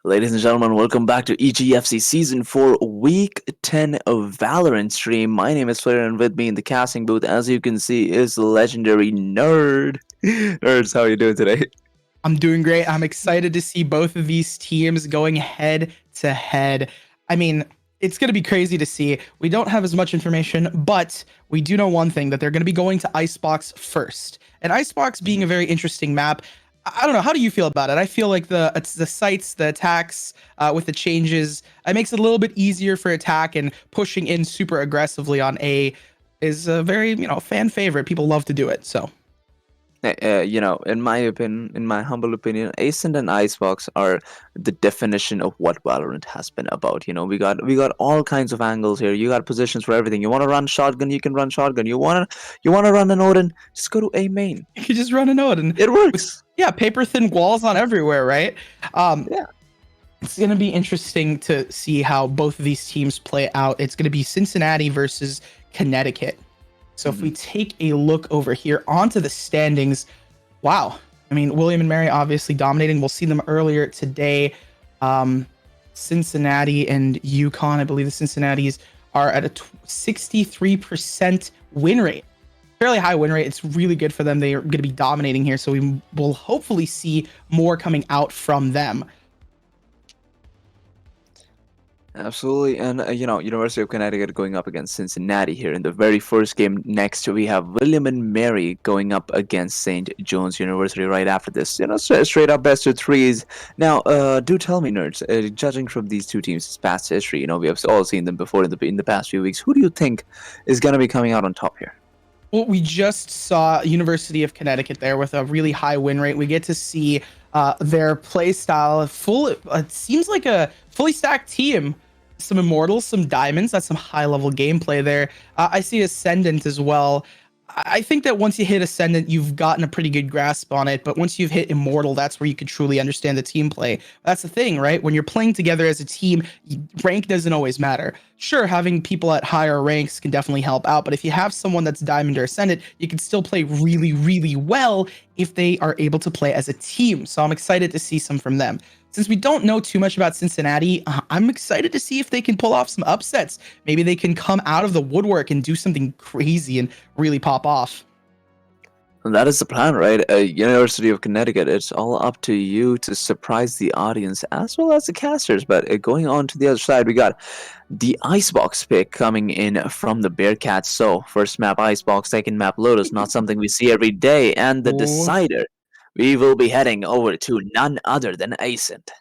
Ladies and gentlemen, welcome back to EGFC Season 4 Week 10 of Valorant stream. My name is Flair and with me in the casting booth, as you can see, is the legendary Nerd. Nerds, how are you doing today? I'm doing great. I'm excited to see both of these teams going head to head. I mean, it's going to be crazy to see. We don't have as much information, but we do know one thing, that they're going to be going to Icebox first. And Icebox being a very interesting map. I don't know. How do you feel about it? I feel like the sites, the attacks with the changes, it makes it a little bit easier for attack, and pushing in super aggressively on A is a very, fan favorite. People love to do it. So. In my opinion, in my humble opinion, Ascent and Icebox are the definition of what Valorant has been about. We got all kinds of angles here. You got positions for everything. You want to run shotgun, you can run shotgun. You wanna run an Odin, just go to A main. You could just run a node and It works. yeah, paper thin walls on everywhere, right? Yeah. It's going to be interesting to see how both of these teams play out. It's going to be Cincinnati versus Connecticut. So if we take a look over here onto the standings, wow. I mean, William and Mary obviously dominating. We'll see them earlier today. Cincinnati and UConn, I believe the Cincinnati's are at a 63% win rate. Fairly high win rate. It's really good for them. They are going to be dominating here. So we will hopefully see more coming out from them. Absolutely, and University of Connecticut going up against Cincinnati here in the very first game. Next, we have William and Mary going up against St. John's University right after this. Straight up best of threes. Now, do tell me, nerds, judging from these two teams' past history, we have all seen them before in the past few weeks. Who do you think is going to be coming out on top here? Well, we just saw University of Connecticut there with a really high win rate. We get to see their play style full. It seems like a fully stacked team. Some Immortals, some Diamonds. That's some high level gameplay there. I see Ascendant as well. I think that once you hit Ascendant, you've gotten a pretty good grasp on it. But once you've hit Immortal, that's where you could truly understand the team play. That's the thing, right? When you're playing together as a team, rank doesn't always matter. Sure, having people at higher ranks can definitely help out. But if you have someone that's Diamond or Ascendant, you can still play really, really well if they are able to play as a team. So I'm excited to see some from them. Since we don't know too much about Cincinnati, I'm excited to see if they can pull off some upsets. Maybe they can come out of the woodwork and do something crazy and really pop off. And that is the plan, right? University of Connecticut, it's all up to you to surprise the audience as well as the casters. But going on to the other side, we got the Icebox pick coming in from the Bearcats. So, first map Icebox, second map Lotus, not something we see every day. And the Ooh. decider, we will be heading over to none other than Ascent.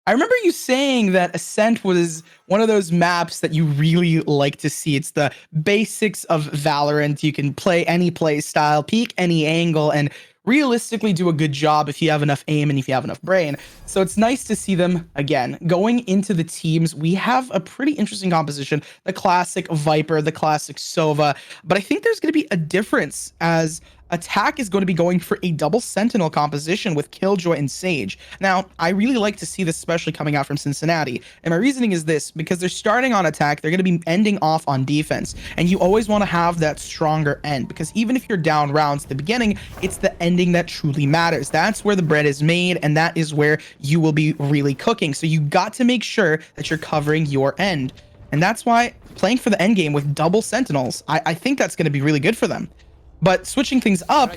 I remember you saying that Ascent was one of those maps that you really like to see. It's the basics of Valorant. You can play any play style, peek any angle, and realistically do a good job if you have enough aim and if you have enough brain. So it's nice to see them again. Going into the teams, we have a pretty interesting composition. The classic Viper, the classic Sova. But I think there's going to be a difference, as Attack is going to be going for a double Sentinel composition with Killjoy and Sage. Now, I really like to see this, especially coming out from Cincinnati. And my reasoning is this: because they're starting on attack, they're going to be ending off on defense. And you always want to have that stronger end, because even if you're down rounds at the beginning, it's the ending that truly matters. That's where the bread is made, and that is where you will be really cooking. So you got to make sure that you're covering your end. And that's why playing for the end game with double Sentinels, I think that's going to be really good for them. But switching things up,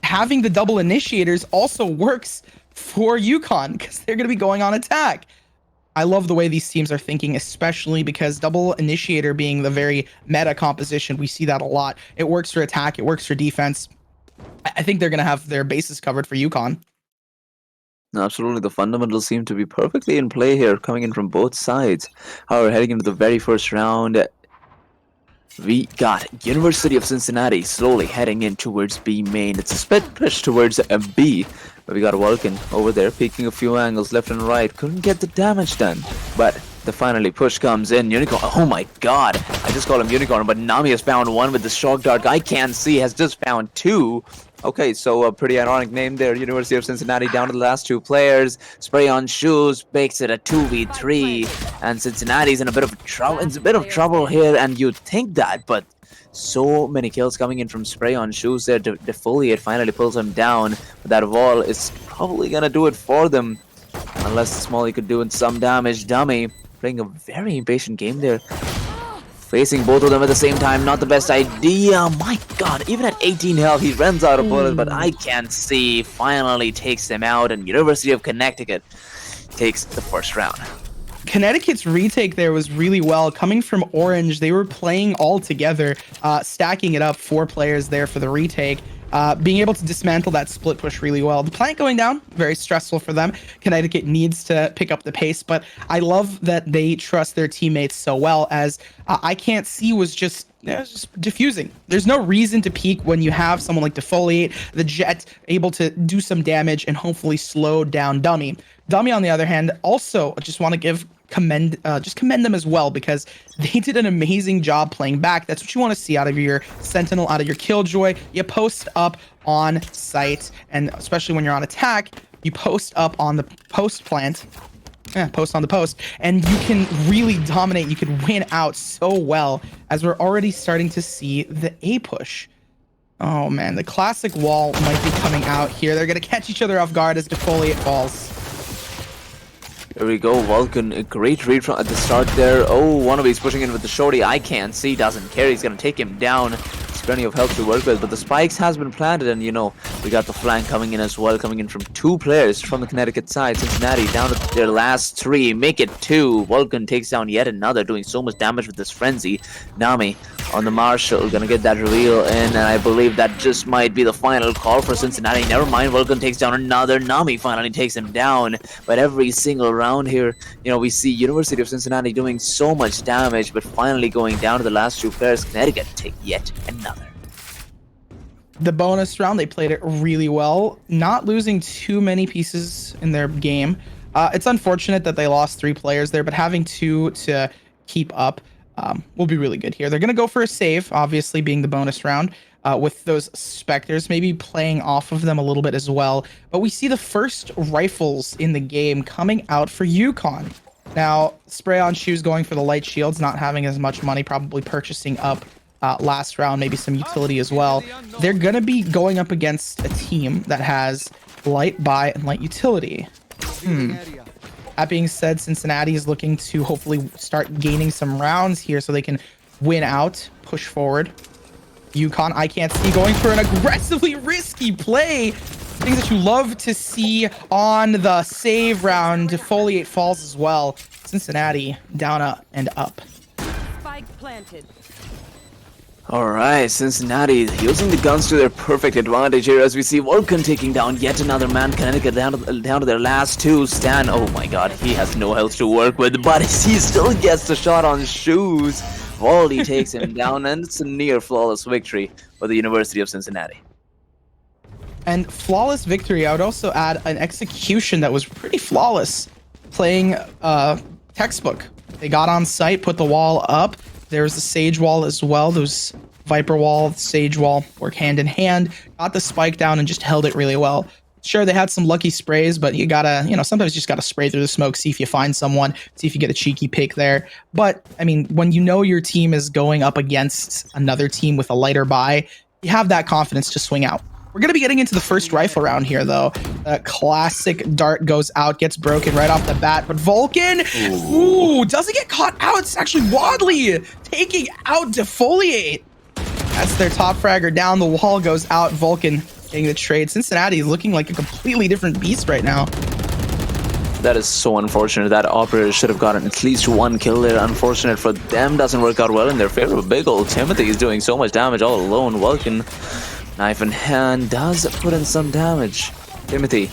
having the double initiators also works for UConn, because they're going to be going on attack. I love the way these teams are thinking, especially because double initiator being the very meta composition, we see that a lot. It works for attack, it works for defense. I think they're going to have their bases covered for UConn. Absolutely, the fundamentals seem to be perfectly in play here, coming in from both sides. However, heading into the very first round, we got University of Cincinnati slowly heading in towards B main. It's a split push towards B, but we got Vulcan over there peeking a few angles left and right. Couldn't get the damage done, but the finally push comes in. Unicorn, oh my god, I just called him Unicorn, but Nami has found one with the shock dart. I can't see, has just found two. Okay, so a pretty ironic name there. University of Cincinnati down to the last two players. Spray on shoes makes it a 2v3, and Cincinnati's in a bit of trouble here, and you'd think that, but so many kills coming in from Spray on shoes there. Defoliate finally pulls him down, but that wall is probably gonna do it for them. Unless Smalley could do some damage. Dummy playing a very impatient game there. Facing both of them at the same time, not the best idea. My god, even at 18 health, he runs out of bullets, but I can't see. Finally takes them out, and University of Connecticut takes the first round. Connecticut's retake there was really well. Coming from Orange, they were playing all together, stacking it up, 4 players there for the retake. Being able to dismantle that split push really well. The plant going down, very stressful for them. Connecticut needs to pick up the pace, but I love that they trust their teammates so well, as I can't see was just diffusing. There's no reason to peek when you have someone like Defoliate, the Jet, able to do some damage and hopefully slow down Dummy. Dummy, on the other hand, also just want to commend them as well, because they did an amazing job playing back. That's what you want to see out of your Sentinel, out of your Killjoy. You post up on site, and especially when you're on attack, you post up on the post plant. Post on the post, and you can really dominate. You can win out so well, as we're already starting to see the A push. Oh man, the classic wall might be coming out here. They're gonna catch each other off guard as Defoliate falls. There we go, Vulcan, a great read at the start there. Oh, Wannabe's pushing in with the shorty. I can't see, doesn't care. He's gonna take him down. There's plenty of health to work with, but the spikes has been planted, and you know, we got the flank coming in as well, coming in from 2 players from the Connecticut side. Cincinnati down to their last 3, make it 2. Vulcan takes down yet another, doing so much damage with this frenzy. Nami on the Marshall, gonna get that reveal in, and I believe that just might be the final call for Cincinnati. Never mind, Vulcan takes down another. Nami finally takes him down, but every single round here, you know, we see University of Cincinnati doing so much damage, but finally going down to the last 2 players. Connecticut take yet another. The bonus round, they played it really well, not losing too many pieces in their game. It's unfortunate that they lost 3 players there, but having 2 to keep up will be really good here. They're going to go for a save, obviously being the bonus round, with those Spectres, maybe playing off of them a little bit as well. But we see the first rifles in the game coming out for Yukon. Now, Spray on Shoes going for the light shields, not having as much money, probably purchasing up last round, maybe some utility as well. They're going to be going up against a team that has light buy and light utility. That being said, Cincinnati is looking to hopefully start gaining some rounds here so they can win out, push forward. Yukon, I can't see, going for an aggressively risky play. Things that you love to see on the save round. Defoliate falls as well. Cincinnati down and up. Spike planted. Alright, Cincinnati using the guns to their perfect advantage here, as we see Vulcan taking down yet another man. Connecticut down to their last 2. Stan, oh my god, he has no health to work with, but he still gets the shot on Shoes. Valdi takes him down, and it's a near flawless victory for the University of Cincinnati. And flawless victory, I would also add an execution that was pretty flawless. Playing textbook. They got on site, put the wall up. There's the Sage wall as well. Those Viper wall, Sage wall work hand in hand. Got the spike down and just held it really well. Sure, they had some lucky sprays, but you gotta, sometimes you just gotta spray through the smoke, see if you find someone, see if you get a cheeky pick there. But, I mean, when you know your team is going up against another team with a lighter buy, you have that confidence to swing out. We're going to be getting into the first rifle round here, though. Classic dart goes out, gets broken right off the bat. But Vulcan, doesn't get caught out. It's actually Wadley taking out Defoliate. That's their top fragger down. The wall goes out. Vulcan getting the trade. Cincinnati is looking like a completely different beast right now. That is so unfortunate. That operator should have gotten at least 1 kill there. Unfortunate for them. Doesn't work out well in their favor. Big old Timothy is doing so much damage all alone. Vulcan, knife in hand, does put in some damage. Timothy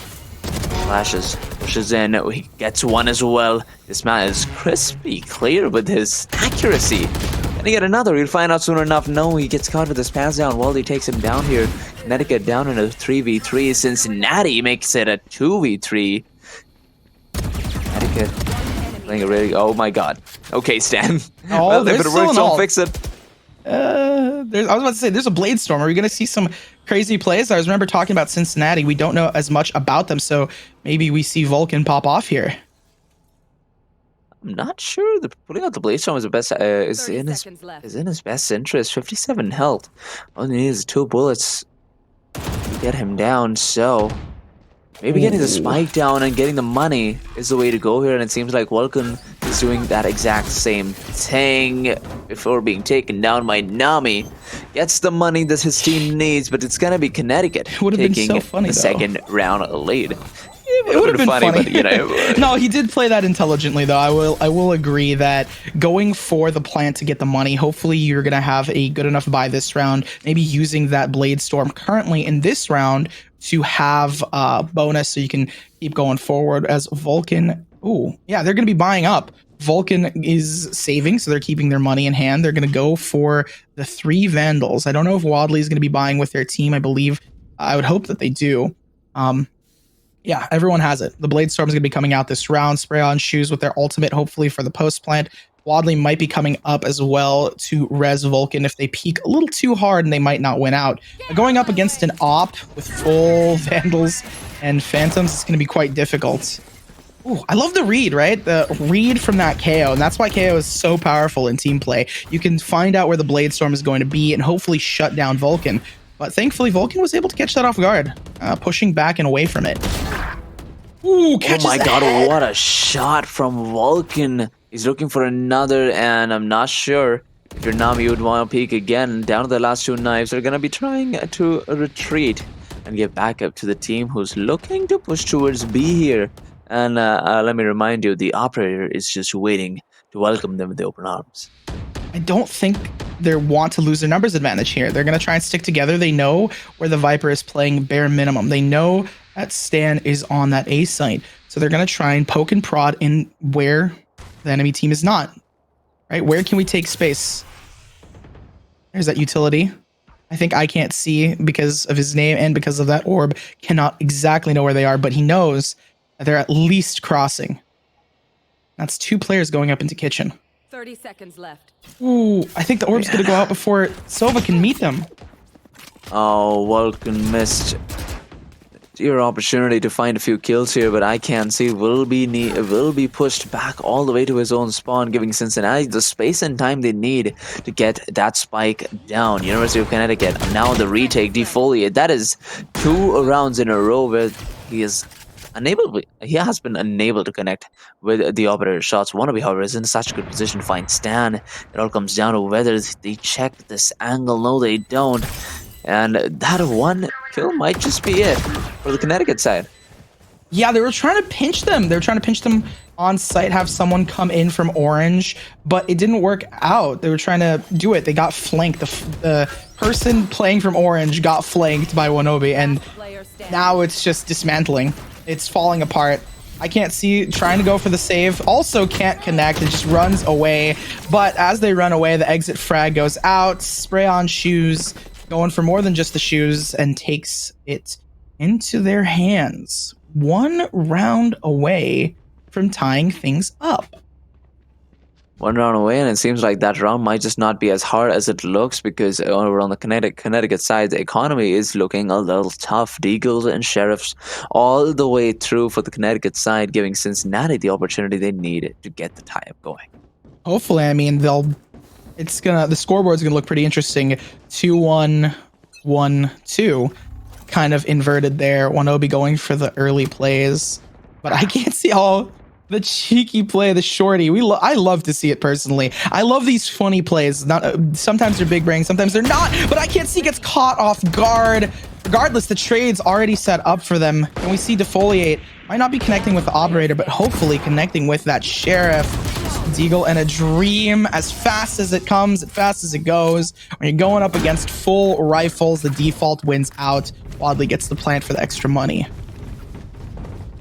flashes, pushes in. He gets 1 as well. This man is crispy clear with his accuracy. Can he get another? We'll find out soon enough. No, he gets caught with his pants down. Waldy takes him down here. Connecticut down in a 3v3. Cincinnati makes it a 2v3. Connecticut playing a really... Oh my god. Okay, Stan. Oh, well, if it works, don't fix it. I was about to say, there's a Blade Storm. Are we going to see some crazy plays? I remember talking about Cincinnati. We don't know as much about them, so maybe we see Vulcan pop off here. I'm not sure. Putting out the Blade Storm is the best. Is in his best interest. 57 health. All he needs is 2 bullets to get him down. So Maybe getting the spike down and getting the money is the way to go here, and it seems like Vulcan is doing that exact same thing before being taken down by Nami. Gets the money that his team needs, but it's gonna be Connecticut Would have been taking so funny, the though. second round lead. It would have been funny. But, you know. No, he did play that intelligently, though. I will agree that going for the plant to get the money, hopefully you're going to have a good enough buy this round, maybe using that Blade Storm currently in this round to have a bonus so you can keep going forward as Vulcan. Ooh, yeah, they're going to be buying up. Vulcan is saving, so they're keeping their money in hand. They're going to go for the 3 Vandals. I don't know if Wadley is going to be buying with their team. I believe, I would hope that they do. Yeah, everyone has it. The Blade Storm is going to be coming out this round. Spray on shoes with their ultimate, hopefully for the post plant. Wadley might be coming up as well to res Vulcan if they peek a little too hard and they might not win out. Going up against an op with full Vandals and Phantoms is going to be quite difficult. Ooh, I love the read, right? The read from that KO, and that's why KO is so powerful in team play. You can find out where the Blade Storm is going to be and hopefully shut down Vulcan. But thankfully, Vulcan was able to catch that off guard, pushing back and away from it. Ooh, Oh my god, what a shot from Vulcan. He's looking for another, and I'm not sure if your Nami would want to peek again. Down to the last 2 knives. They're going to be trying to retreat and get back up to the team who's looking to push towards B here. And let me remind you, the operator is just waiting to welcome them with the open arms. I don't think they want to lose their numbers advantage here. They're going to try and stick together. They know where the Viper is playing bare minimum. They know that Stan is on that A site. So they're going to try and poke and prod in where the enemy team is not. Right? Where can we take space? There's that utility. I think I can't see because of his name and because of that orb. Cannot exactly know where they are, but he knows that they're at least crossing. That's 2 players going up into kitchen. 30 seconds left. Ooh, I think the orb's going to go out before Sova can meet them. Oh, Vulcan missed your opportunity to find a few kills here, but I can't see. Will be pushed back all the way to his own spawn, giving Cincinnati the space and time they need to get that spike down. University of Connecticut now the retake, defoliate. That is 2 rounds in a row where he has been unable to connect with the operator shots. Wannabe, however, is in such a good position to find Stan. It all comes down to whether they check this angle. No, they don't. And that 1 kill might just be it for the Connecticut side. Yeah, they were trying to pinch them. They were trying to pinch them on site, have someone come in from orange, but it didn't work out. They were trying to do it. They got flanked. The person playing from orange got flanked by Wanobi, and now it's just dismantling. It's falling apart. I can't see trying to go for the save. Also can't connect. It just runs away. But as they run away, the exit frag goes out. Spray on shoes, going for more than just the shoes, and takes it into their hands. 1 round away from tying things up. 1 round away, and it seems like that round might just not be as hard as it looks, because over on the Connecticut side, the economy is looking a little tough. Deagles and Sheriffs all the way through for the Connecticut side, giving Cincinnati the opportunity they need to get the tie-up going. Hopefully, I mean, the scoreboard's gonna look pretty interesting. 2-1, 1-2, kind of inverted there. Wanobi going for the early plays, but I can't see all the cheeky play, the shorty. I love to see it personally. I love these funny plays. Sometimes they're big brain, sometimes they're not, but I can't see gets caught off guard. Regardless, the trade's already set up for them. And we see Defoliate might not be connecting with the operator, but hopefully connecting with that Sheriff. Deagle and a Dream, as fast as it comes, as fast as it goes. When you're going up against full rifles, the default wins out. Wadley gets the plant for the extra money.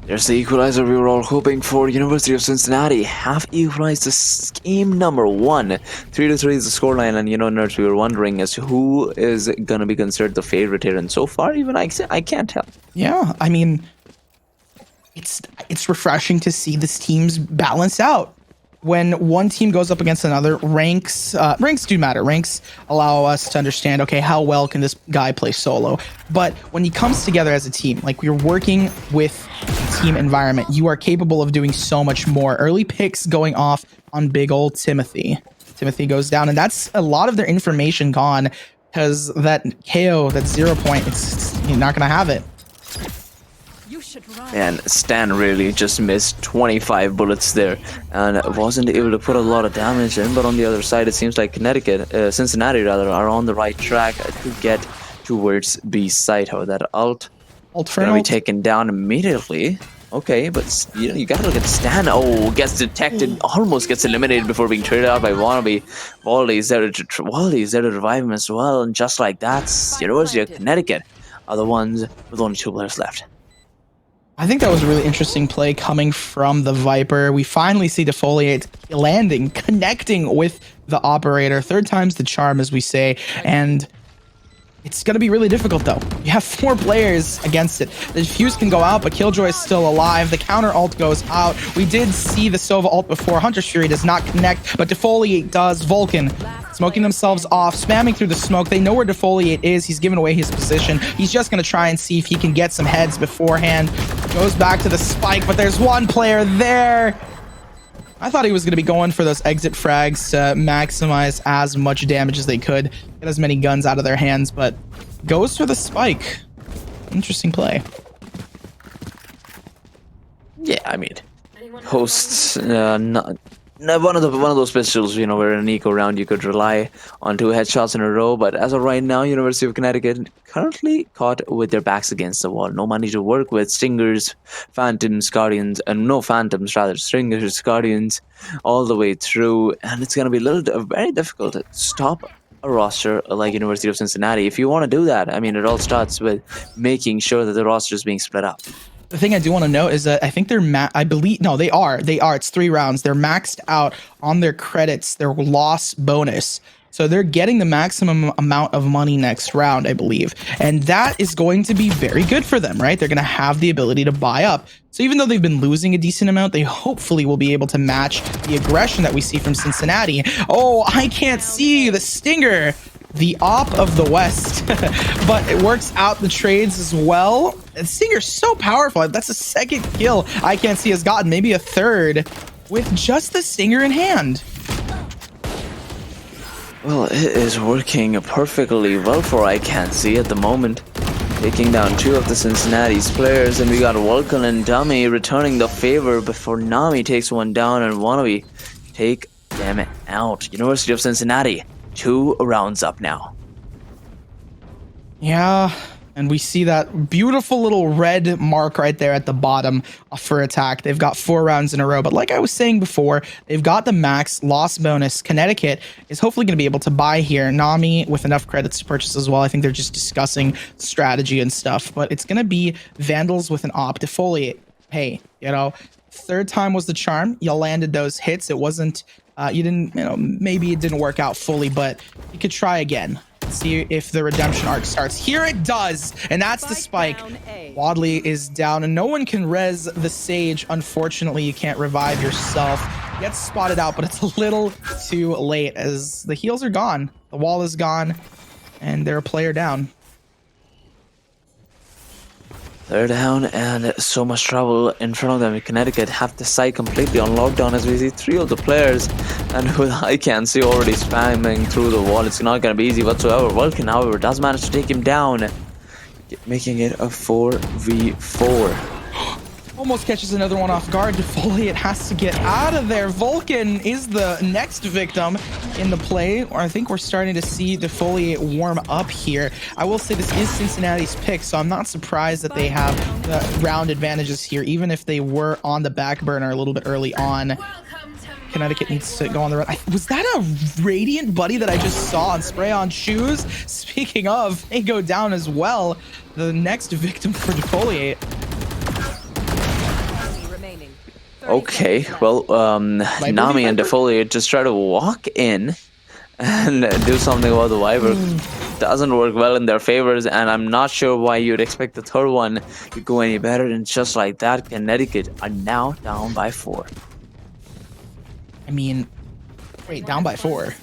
There's the equalizer we were all hoping for. University of Cincinnati have equalized this game number 1. 3-3 is the scoreline, and nerds, we were wondering as to who is gonna be considered the favorite here, and so far even I can't tell. Yeah, I mean, it's refreshing to see this team's balance out. When one team goes up against another, ranks do matter. Ranks allow us to understand, okay, how well can this guy play solo? But when he comes together as a team, like we're working with a team environment, you are capable of doing so much more. Early picks going off on big old Timothy. Timothy goes down, and that's a lot of their information gone, because that KO, that 0 point, you're not going to have it. You should And Stan really just missed 25 bullets there and wasn't able to put a lot of damage in. But on the other side, it seems like Cincinnati rather, are on the right track to get towards B site. However, that ult gonna be taken down immediately. Okay, but you gotta look at Stan. Oh, gets detected, almost gets eliminated before being traded out by Wannabe. Wally is there to revive him as well, and just like that, University of Connecticut are the ones with only 2 players left. I think that was a really interesting play coming from the Viper. We finally see Defoliate landing, connecting with the operator. 3rd time's the charm, as we say, and it's going to be really difficult, though. You have 4 players against it. The Fuse can go out, but Killjoy is still alive. The counter ult goes out. We did see the Sova ult before. Hunter's Fury does not connect, but Defoliate does. Vulcan smoking themselves off, spamming through the smoke. They know where Defoliate is. He's given away his position. He's just going to try and see if he can get some heads beforehand. Goes back to the spike, but there's 1 player there. I thought he was going to be going for those exit frags to maximize as much damage as they could, get as many guns out of their hands, but goes for the spike. Interesting play. Yeah, I mean, hosts, one of those pistols, you know, where in an eco round you could rely on 2 headshots in a row. But as of right now, University of Connecticut currently caught with their backs against the wall. No money to work with. Stingers, Phantoms, Guardians, and no Phantoms, rather Stingers, Guardians, all the way through. And it's going to be very difficult to stop a roster like University of Cincinnati. If you want to do that, I mean, it all starts with making sure that the roster is being split up. The thing I do want to note is that I think they're they are. It's 3 rounds. They're maxed out on their credits, their loss bonus. So they're getting the maximum amount of money next round, I believe. And that is going to be very good for them, right? They're going to have the ability to buy up. So even though they've been losing a decent amount, they hopefully will be able to match the aggression that we see from Cincinnati. Oh, I can't see the Stinger. The op of the West, but it works out the trades as well. And Stinger's so powerful. That's a 2nd kill I can't see has gotten, maybe a 3rd, with just the Stinger in hand. Well, it is working perfectly well for I Can't See at the moment. Taking down 2 of the Cincinnati's players, and we got Vulcan and Dummy returning the favor before Nami takes 1 down and Wannabe take them out. University of Cincinnati, 2 rounds up now. Yeah, and we see that beautiful little red mark right there at the bottom for attack. They've got 4 rounds in a row, but like I was saying before, they've got the max loss bonus. Connecticut is hopefully going to be able to buy here. Nami with enough credits to purchase as well. I think they're just discussing strategy and stuff, but it's going to be Vandals with an op. Defoliate. Hey, you know, 3rd time was the charm. You landed those hits. It wasn't you didn't, you know, maybe it didn't work out fully, but you could try again. See if the redemption arc starts. Here it does, and that's the spike. Wadley is down, and no one can res the Sage. Unfortunately, you can't revive yourself. Gets spotted out, but it's a little too late as the heals are gone. The wall is gone, and they're a player down. They're down, and so much trouble in front of them. Connecticut have the site completely on lockdown as we see 3 of the players, and with I Can't See already spamming through the wall, it's not going to be easy whatsoever. Vulcan, however, does manage to take him down, making it a 4v4. Almost catches another one off guard. Defoliate has to get out of there. Vulcan is the next victim in the play, or I think we're starting to see Defoliate warm up here. I will say this is Cincinnati's pick, so I'm not surprised that they have the round advantages here, even if they were on the back burner a little bit early on. Connecticut needs to go on the run. Was that a Radiant buddy that I just saw on Spray On Shoes? Speaking of, they go down as well. The next victim for Defoliate. Okay, well, Nami and Defoliate just try to walk in and do something about the Viper. Doesn't work well in their favors, and I'm not sure why you'd expect the 3rd one to go any better. And just like that, Connecticut are now down by 4. I mean, wait, down by 4?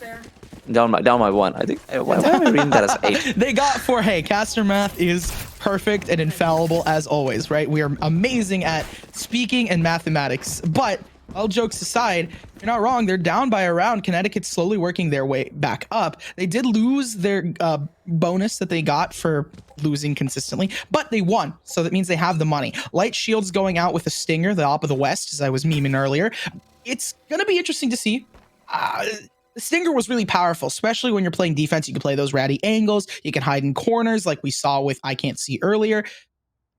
Down by 1. I think. Why am I reading that as 8? They got 4. Hey, caster math is perfect and infallible as always, right? We are amazing at speaking and mathematics, but all jokes aside, you're not wrong. They're down by a round. Connecticut's slowly working their way back up. They did lose their bonus that they got for losing consistently, but they won. So that means they have the money. Light Shield's going out with a Stinger, the Op of the West, as I was memeing earlier. It's going to be interesting to see. The Stinger was really powerful, especially when you're playing defense. You can play those ratty angles. You can hide in corners like we saw with I Can't See earlier.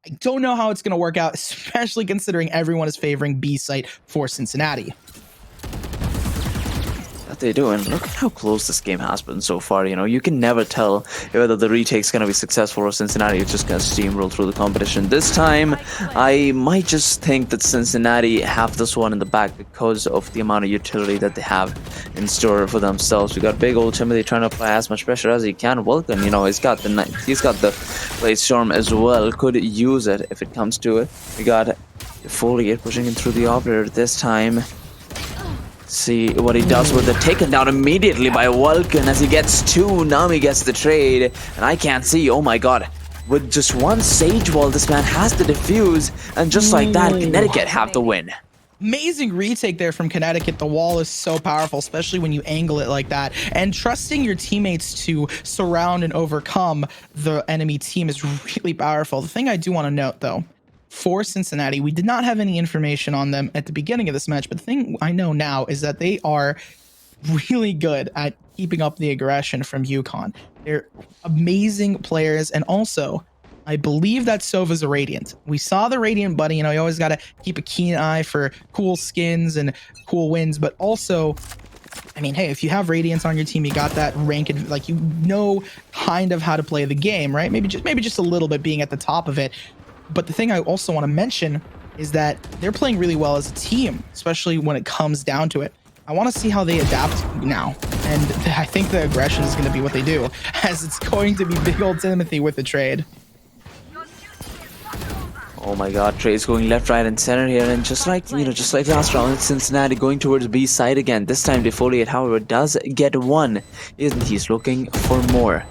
I don't know how it's going to work out, especially considering everyone is favoring B site for Cincinnati. What they do, and look at how close this game has been so far. You know, you can never tell whether the retake's going to be successful or Cincinnati is just going to steamroll through the competition. This time, I might just think that Cincinnati have this one in the back because of the amount of utility that they have in store for themselves. We got big old Timothy trying to apply as much pressure as he can. Vulcan, you know, he's got the Blade Storm as well. Could use it if it comes to it. We got Collegiate pushing in through the operator this time. See what he does with it. Taken down immediately by Vulcan as he gets two. Nami gets the trade, and I can't see. Oh my god. With just one Sage Wall, this man has to defuse, and just like that, Connecticut have the win. Amazing retake there from Connecticut. The wall is so powerful, especially when you angle it like that. And trusting your teammates to surround and overcome the enemy team is really powerful. The thing I do want to note, though, for Cincinnati, we did not have any information on them at the beginning of this match, but the thing I know now is that they are really good at keeping up the aggression from UConn. They're amazing players, and also I believe that Sova's a Radiant. We saw the Radiant buddy. You know, you always got to keep a keen eye for cool skins and cool wins, but also, I mean, hey, if you have Radiance on your team, you got that rank, like, you know kind of how to play the game, right? Maybe just a little bit being at the top of it. But the thing I also want to mention is that they're playing really well as a team, especially when it comes down to it. I want to see how they adapt now. And I think the aggression is going to be what they do, as it's going to be big old Timothy with the trade. Oh my god, Trey's going left, right, and center here, and just like last round, it's Cincinnati going towards B side again. This time, Defoliate, however, does get one. Isn't he's looking for more?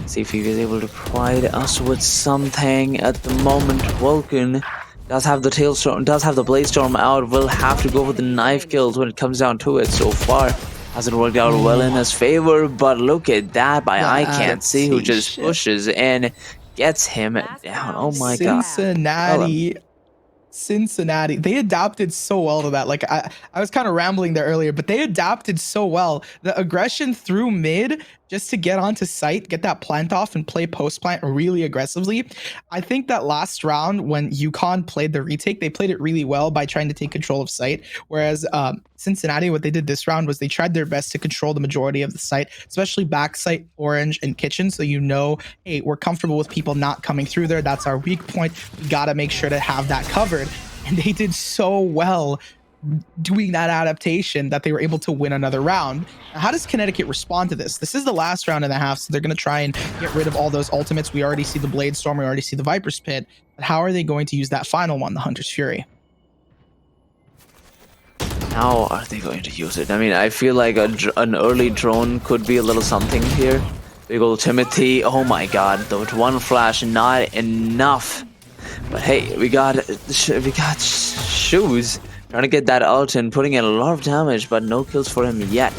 See if he is able to provide us with something at the moment. Vulcan does have the Tailstorm, does have the Blade Storm out. Will have to go for the knife kills when it comes down to it. So far, hasn't worked out well in his favor. But look at that by I Can't See, who just pushes and gets him down. Oh my god. Cincinnati, they adapted so well to that. Like I was kind of rambling there earlier, but they adapted so well. The aggression through mid just to get onto site, get that plant off and play post plant really aggressively. I think that last round when UConn played the retake, they played it really well by trying to take control of site. Whereas Cincinnati, what they did this round was they tried their best to control the majority of the site, especially back site, orange, and kitchen. So you know, hey, we're comfortable with people not coming through there. That's our weak point. We got to make sure to have that covered. And they did so well doing that adaptation that they were able to win another round. Now, how does Connecticut respond to this? This is the last round and a half, so they're going to try and get rid of all those ultimates. We already see the Blade Storm, we already see the Viper's Pit, but how are they going to use that final one, the Hunter's Fury? How are they going to use it? I mean, I feel like an early drone could be a little something here. Big old Timothy, oh my god, though one flash, not enough. But hey, we got Shoes trying to get that ult and putting in a lot of damage, but no kills for him yet.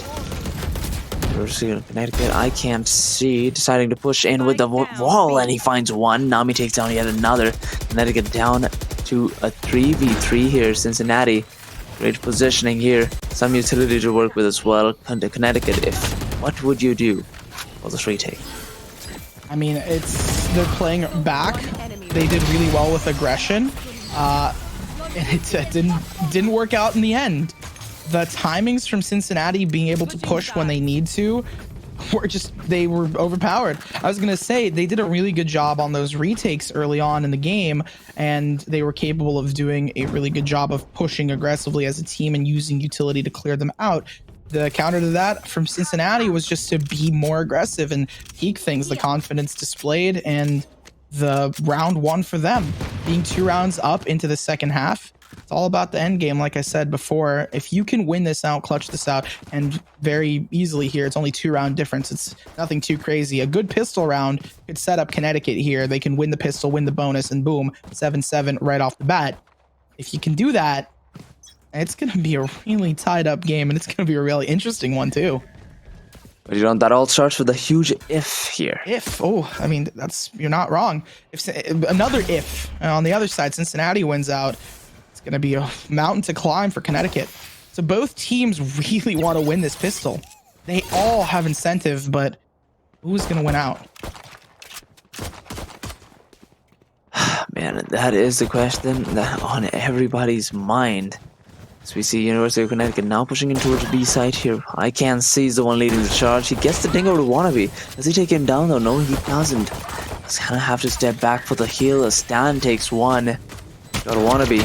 We're seeing Connecticut, I Can't See, deciding to push in with the wall, and he finds one. Nami takes down yet another. Connecticut down to a 3v3 here. Cincinnati, great positioning here. Some utility to work with as well. Connecticut, what would you do for this retake? I mean, they're playing back. They did really well with aggression. And it didn't work out in the end. The timings from Cincinnati being able to push when they need to they were overpowered. I was gonna say they did a really good job on those retakes early on in the game, and they were capable of doing a really good job of pushing aggressively as a team and using utility to clear them out. The counter to that from Cincinnati was just to be more aggressive and peak things, the confidence displayed, and the round one for them being 2 rounds up into the second half. It's all about the end game. Like I said before, if you can win this out, clutch this out, and very easily here, it's only 2-round difference. It's nothing too crazy. A good pistol round could set up Connecticut here. They can win the pistol, win the bonus, and boom, 7-7 right off the bat. If you can do that, It's going to be a really tied up game, and it's going to be a really interesting one, too. But you know, that all starts with a huge if here. If, oh, I mean, you're not wrong. If another if on the other side, Cincinnati wins out, it's going to be a mountain to climb for Connecticut. So both teams really want to win this pistol. They all have incentive, but who's going to win out? Man, that is the question that on everybody's mind. As we see University of Connecticut now pushing in towards the B side here. I can't see he's the one leading the charge. He gets the ding over to Wannabe. Does he take him down though? No, he doesn't. He's gonna have to step back for the heal. A Stan takes one. Got a Wannabe.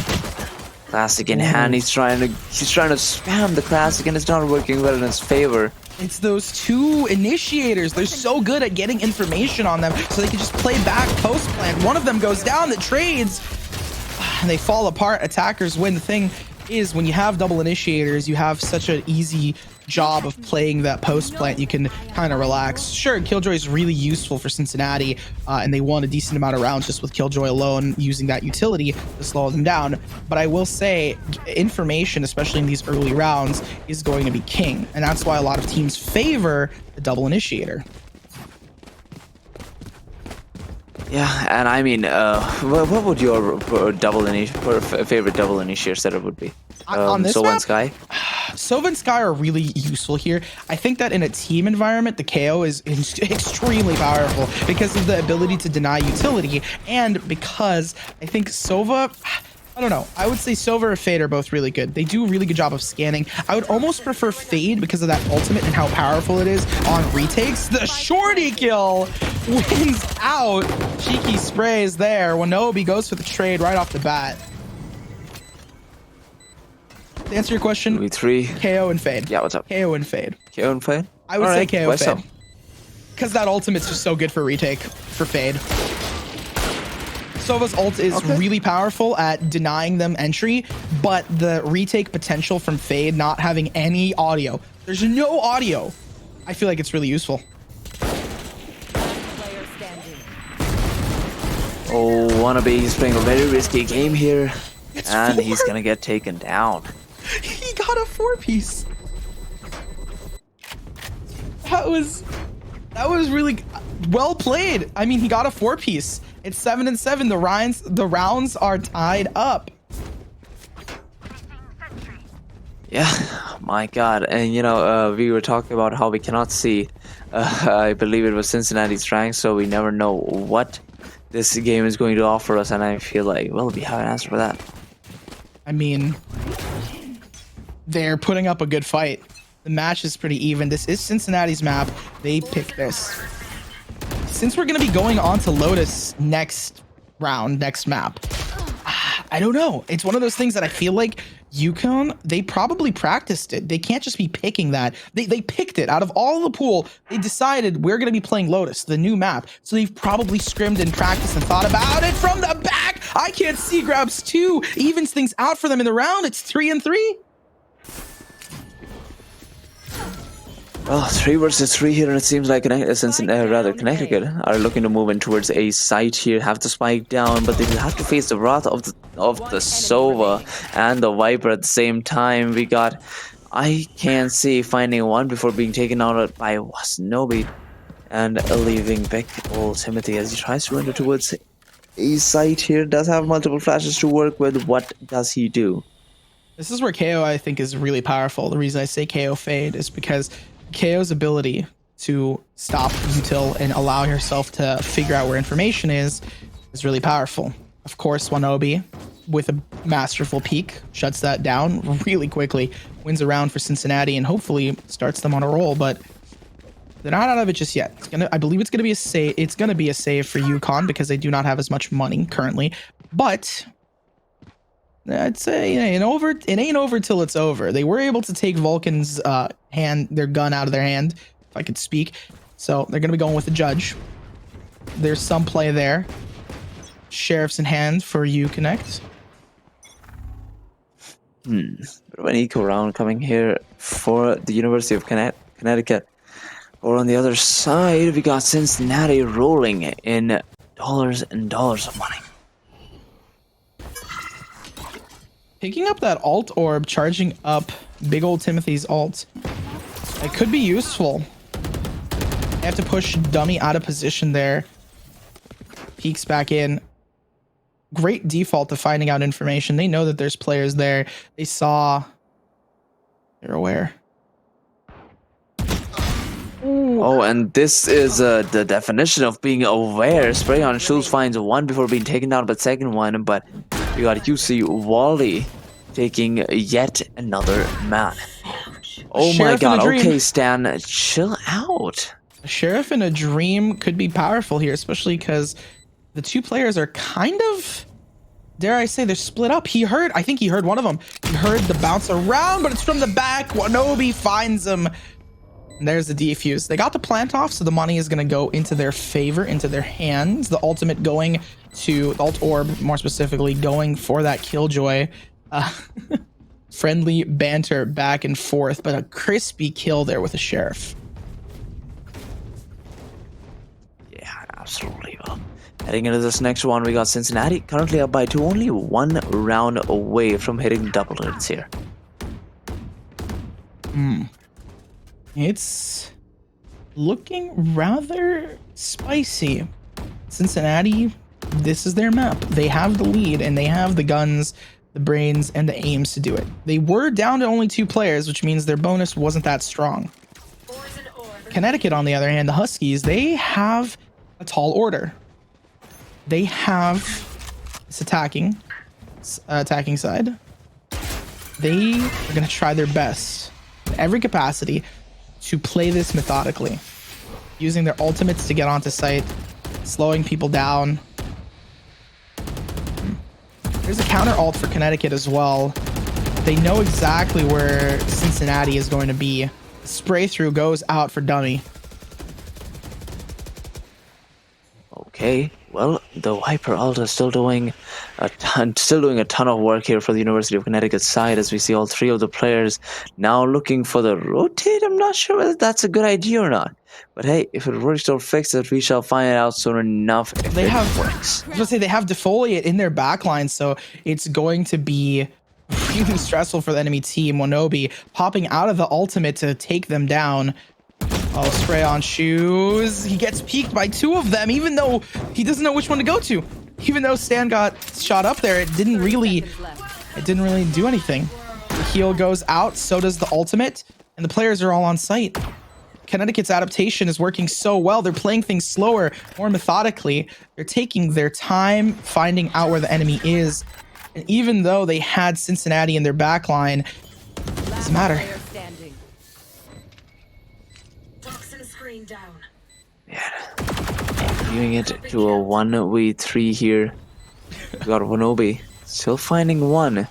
Classic in hand. He's trying to spam the classic, and it's not working well in his favor. It's those two initiators. They're so good at getting information on them, so they can just play back post plant. One of them goes down, that trades, and they fall apart. Attackers win. The thing is, when you have double initiators, you have such an easy job of playing that post plant. You can kind of relax. Sure, Killjoy is really useful for Cincinnati, and they won a decent amount of rounds just with Killjoy alone, using that utility to slow them down. But I will say, information, especially in these early rounds, is going to be king, and that's why a lot of teams favor the double initiator. Yeah, and I mean, what would your favorite double initiator setup would be? On this Sova map? and Sky? Sova and Sky are really useful here. I think that in a team environment, the KO is extremely powerful because of the ability to deny utility, and because I think Sova, I don't know, I would say Sova or Fade are both really good. They do a really good job of scanning. I would almost prefer Fade because of that ultimate and how powerful it is on retakes. The shorty kill wins out. Cheeky sprays there. Wanobi goes for the trade right off the bat. To answer your question, V3. KO and Fade. Yeah, what's up? KO and Fade. KO and Fade? I would say KO why Fade. so? Because that ultimate's just so good for retake for Fade. Sova's ult is really powerful at denying them entry, but the retake potential from Fade not having any audio. There's no audio. I feel like it's really useful. Player standing. Oh, Wannabe, he's playing a very risky game here. And four. he's gonna get taken down. He got a 4-piece. That was really well played. I mean, he got a 4-piece. It's 7-7. The rounds are tied up. Yeah, my God. And you know, we were talking about how we cannot see. I believe it was Cincinnati's rank, so we never know what this game is going to offer us. And I feel like, well, we have an answer for that. I mean, they're putting up a good fight. The match is pretty even. This is Cincinnati's map. They picked this. Since we're going to be going on to Lotus next round, next map, I don't know. It's one of those things that I feel like UConn, they probably practiced it. They can't just be picking that. They picked it. Out of all the pool, they decided we're going to be playing Lotus, the new map. So they've probably scrimmed and practiced and thought about it from the back. I can't see. Grabs 2. Evens things out for them in the round. It's 3-3. Well, 3 versus 3 here, and it seems like Connecticut are looking to move in towards a site here, have to spike down, but they will have to face the wrath of the Sova and the Viper at the same time. We got, I can't see finding one before being taken out by Wasnobi and leaving Beck Timothy as he tries to enter towards a site here. Does have multiple flashes to work with. What does he do? This is where KO, I think, is really powerful. The reason I say KO Fade is because KO's ability to stop util and allow herself to figure out where information is really powerful. Of course, Wanobi, with a masterful peek, shuts that down really quickly, wins a round for Cincinnati, and hopefully starts them on a roll. But they're not out of it just yet. I believe it's gonna be a save. It's gonna be a save for UConn because they do not have as much money currently. But I'd say it ain't over till it's over. They were able to take Vulcan's their gun out of their hand, if I could speak. So they're gonna be going with the judge. There's some play there. Sheriff's in hand for Connect. Bit of an eco round coming here for the University of Connecticut. Or on the other side, we got Cincinnati rolling in dollars and dollars of money. Picking up that alt orb, charging up big old Timothy's alt. It could be useful. They have to push Dummy out of position there. Peeks back in. Great default to finding out information. They know that there's players there. They saw. They're aware. Ooh. Oh, and this is the definition of being aware. Spray on shoes finds one before being taken down by the second one, but we got UC Wally taking yet another man. Oh my god, okay, Stan, chill out. A Sheriff in a Dream could be powerful here, especially because the two players are kind of, dare I say, they're split up. I think he heard one of them. He heard the bounce around, but it's from the back. Wanobi finds him. And there's the defuse. They got the plant off, so the money is going to go into their favor, into their hands. The ultimate going to, the alt orb, more specifically, going for that Killjoy. Friendly banter back and forth, but a crispy kill there with a Sheriff. Yeah, absolutely. Well, heading into this next one, we got Cincinnati currently up by 2, only 1 round away from hitting double hits here. It's looking rather spicy. Cincinnati, this is their map. They have the lead and they have the guns, the brains, and the aims to do it. They were down to only 2 players, which means their bonus wasn't that strong. Connecticut, on the other hand, the Huskies, they have a tall order. They have this attacking side. They are going to try their best in every capacity to play this methodically, using their ultimates to get onto site, slowing people down. There's a counter ult for Connecticut as well. They know exactly where Cincinnati is going to be. Spray through goes out for Dummy. Okay, well, the Viper ult is still doing a ton of work here for the University of Connecticut side, as we see all 3 of the players now looking for the rotate. I'm not sure whether that's a good idea or not, but hey, if it works, don't fix it. We shall find out soon enough if it works. I was gonna say, they have Defoliate in their backline, so it's going to be really stressful for the enemy team. Wanobi popping out of the ultimate to take them down. Oh, spray on shoes. He gets peeked by 2 of them, even though he doesn't know which one to go to. Even though Stan got shot up there, it didn't really do anything. The heal goes out, so does the ultimate, and the players are all on site. Connecticut's adaptation is working so well. They're playing things slower, more methodically. They're taking their time, finding out where the enemy is. And even though they had Cincinnati in their backline, it doesn't matter. Yeah, viewing it to a 1v3 here. We got Wanobi still finding one.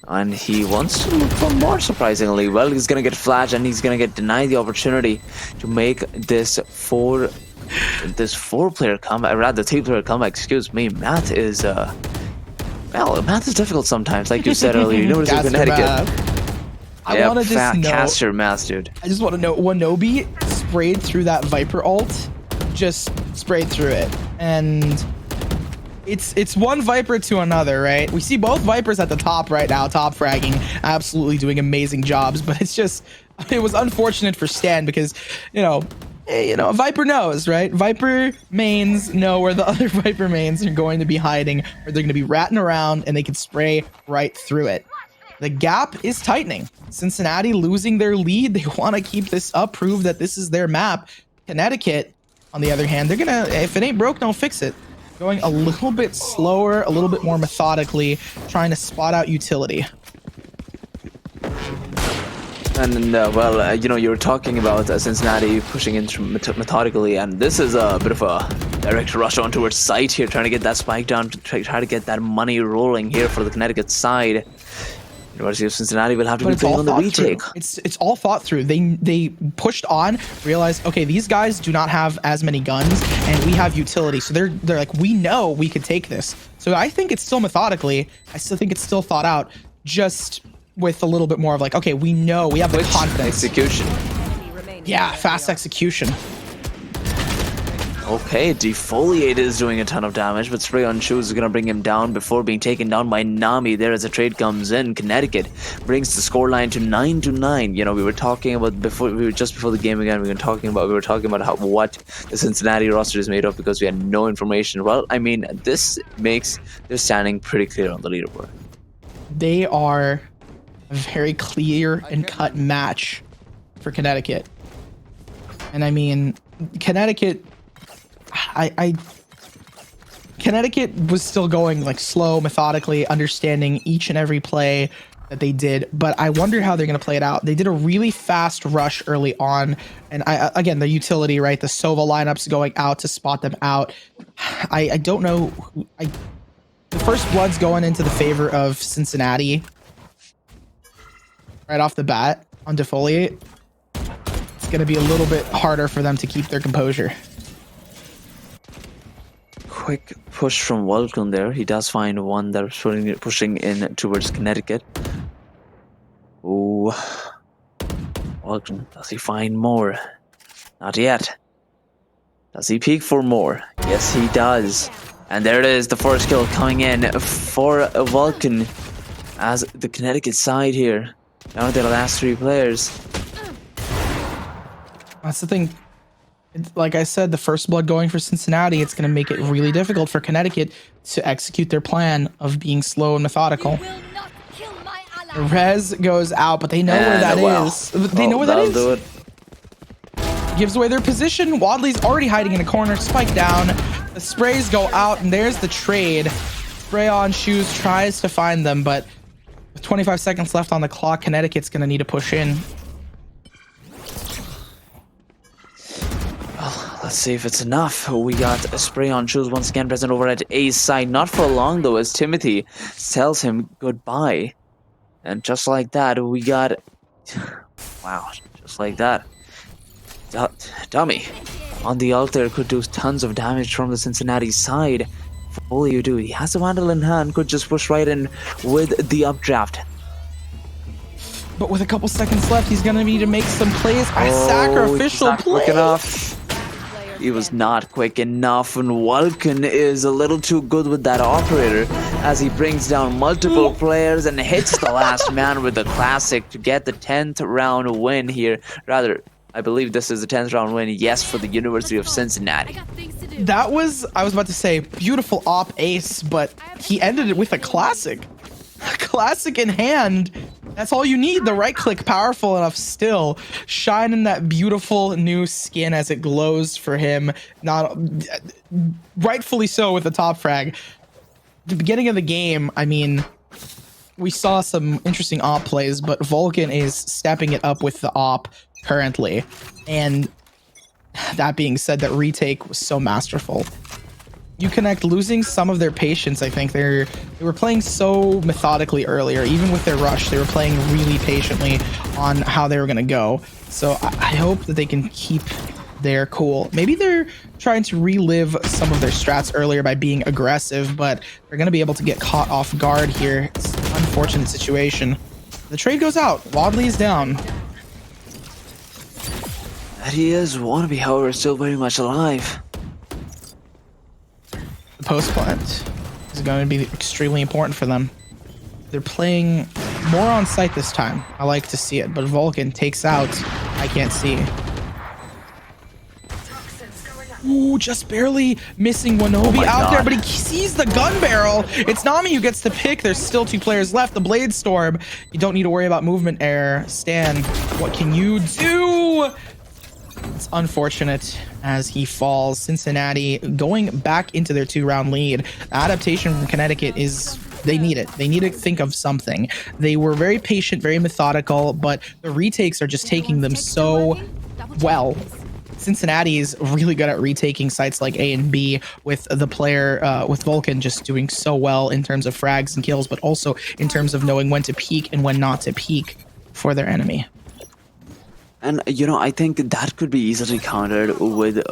And he wants to look for more, surprisingly. Well, he's gonna get flashed and he's gonna get denied the opportunity to make this 4-player comeback, rather 3-player comeback, excuse me. Math is well, math is difficult sometimes, like you said earlier. University of Connecticut. I want to just know. Cast your math, dude. I just want to know, Wanobi sprayed through that Viper ult, just sprayed through it, and it's one Viper to another, right? We see both Vipers at the top right now, top fragging, absolutely doing amazing jobs, but it's just, it was unfortunate for Stan because, Viper knows, right? Viper mains know where the other Viper mains are going to be hiding, or they're going to be ratting around, and they can spray right through it. The gap is tightening. Cincinnati losing their lead. They want to keep this up, prove that this is their map. Connecticut, on the other hand, they're gonna, if it ain't broke, don't fix it. Going a little bit slower, a little bit more methodically, trying to spot out utility. And well, you were talking about Cincinnati pushing in methodically, and this is a bit of a direct rush on towards site here, trying to get that spike down, to try to get that money rolling here for the Connecticut side. University of Cincinnati will have to be playing on the retake. It's all thought through. They pushed on, realized, okay, these guys do not have as many guns, and we have utility. So they're like, we know we could take this. So I think it's still methodically. I still think it's still thought out, just with a little bit more of like, okay, we know, we have the confidence. Execution. Yeah, fast execution. Okay, Defoliate is doing a ton of damage, but Spray on Shoes is going to bring him down before being taken down by Nami there as the trade comes in. Connecticut brings the scoreline to 9-9. You know, we were talking about just before the game began, we were talking about how what the Cincinnati roster is made of because we had no information. Well, I mean, this makes their standing pretty clear on the leaderboard. They are a very clear and cut match for Connecticut. And I mean, Connecticut Connecticut was still going like slow, methodically, understanding each and every play that they did, but I wonder how they're going to play it out. They did a really fast rush early on, and again, the utility, right? The Sova lineups going out to spot them out. I don't know. The first blood's going into the favor of Cincinnati right off the bat on Defoliate. It's going to be a little bit harder for them to keep their composure. Quick push from Vulcan there. He does find one that's pushing in towards Connecticut. Ooh. Vulcan, does he find more? Not yet. Does he peek for more? Yes, he does. And there it is, the first kill coming in for Vulcan as the Connecticut side here. Down to the last 3 players. That's the thing. Like I said, the first blood going for Cincinnati, it's going to make it really difficult for Connecticut to execute their plan of being slow and methodical. Rez goes out, but they know where that is. They know where that is. Do it. Gives away their position. Wadley's already hiding in a corner. Spike down. The sprays go out, and there's the trade. Spray on Shoes tries to find them, but with 25 seconds left on the clock, Connecticut's going to need to push in. Let's see if it's enough. We got a Spray on Shoes once again present over at A's side. Not for long though, as Timothy tells him goodbye. And just like that, we got... Wow, just like that. Dummy on the ult there could do tons of damage from the Cincinnati side. For all you do, he has a Vandal in hand, could just push right in with the updraft. But with a couple seconds left, he's going to need to make some plays. Sacrificial play. Quick enough. He was not quick enough, and Vulcan is a little too good with that operator as he brings down multiple players and hits the last man with the classic to get the 10th round win here. Rather, I believe this is the 10th round win, yes, for the University of Cincinnati. That was, I was about to say, beautiful op ace, but he ended it with a classic. Classic in hand. That's all you need. The right click powerful enough still. Shining that beautiful new skin as it glows for him. Not rightfully so with the top frag. The beginning of the game, I mean, we saw some interesting op plays, but Vulcan is stepping it up with the op currently. And that being said, that retake was so masterful. Uconnect losing some of their patience. I think they were playing so methodically earlier. Even with their rush, they were playing really patiently on how they were going to go. So I hope that they can keep their cool. Maybe they're trying to relive some of their strats earlier by being aggressive, but they're going to be able to get caught off guard here. It's an unfortunate situation. The trade goes out. Wadley is down. That he is. Wannabe, however, still very much alive. The post plant is going to be extremely important for them. They're playing more on site this time. I like to see it, but Vulcan takes out. I can't see. Ooh, just barely missing Wanobi out there, but he sees the gun barrel. It's Nami who gets to pick. There's still 2 players left. The Blade Storm. You don't need to worry about movement error. Stan, what can you do? It's unfortunate as he falls. Cincinnati going back into their 2-round lead. The adaptation from Connecticut is, they need it. They need to think of something. They were very patient, very methodical, but the retakes are just taking them so well. Cincinnati is really good at retaking sites like A and B with the player, with Vulcan just doing so well in terms of frags and kills, but also in terms of knowing when to peek and when not to peek for their enemy. And, you know, I think that could be easily countered with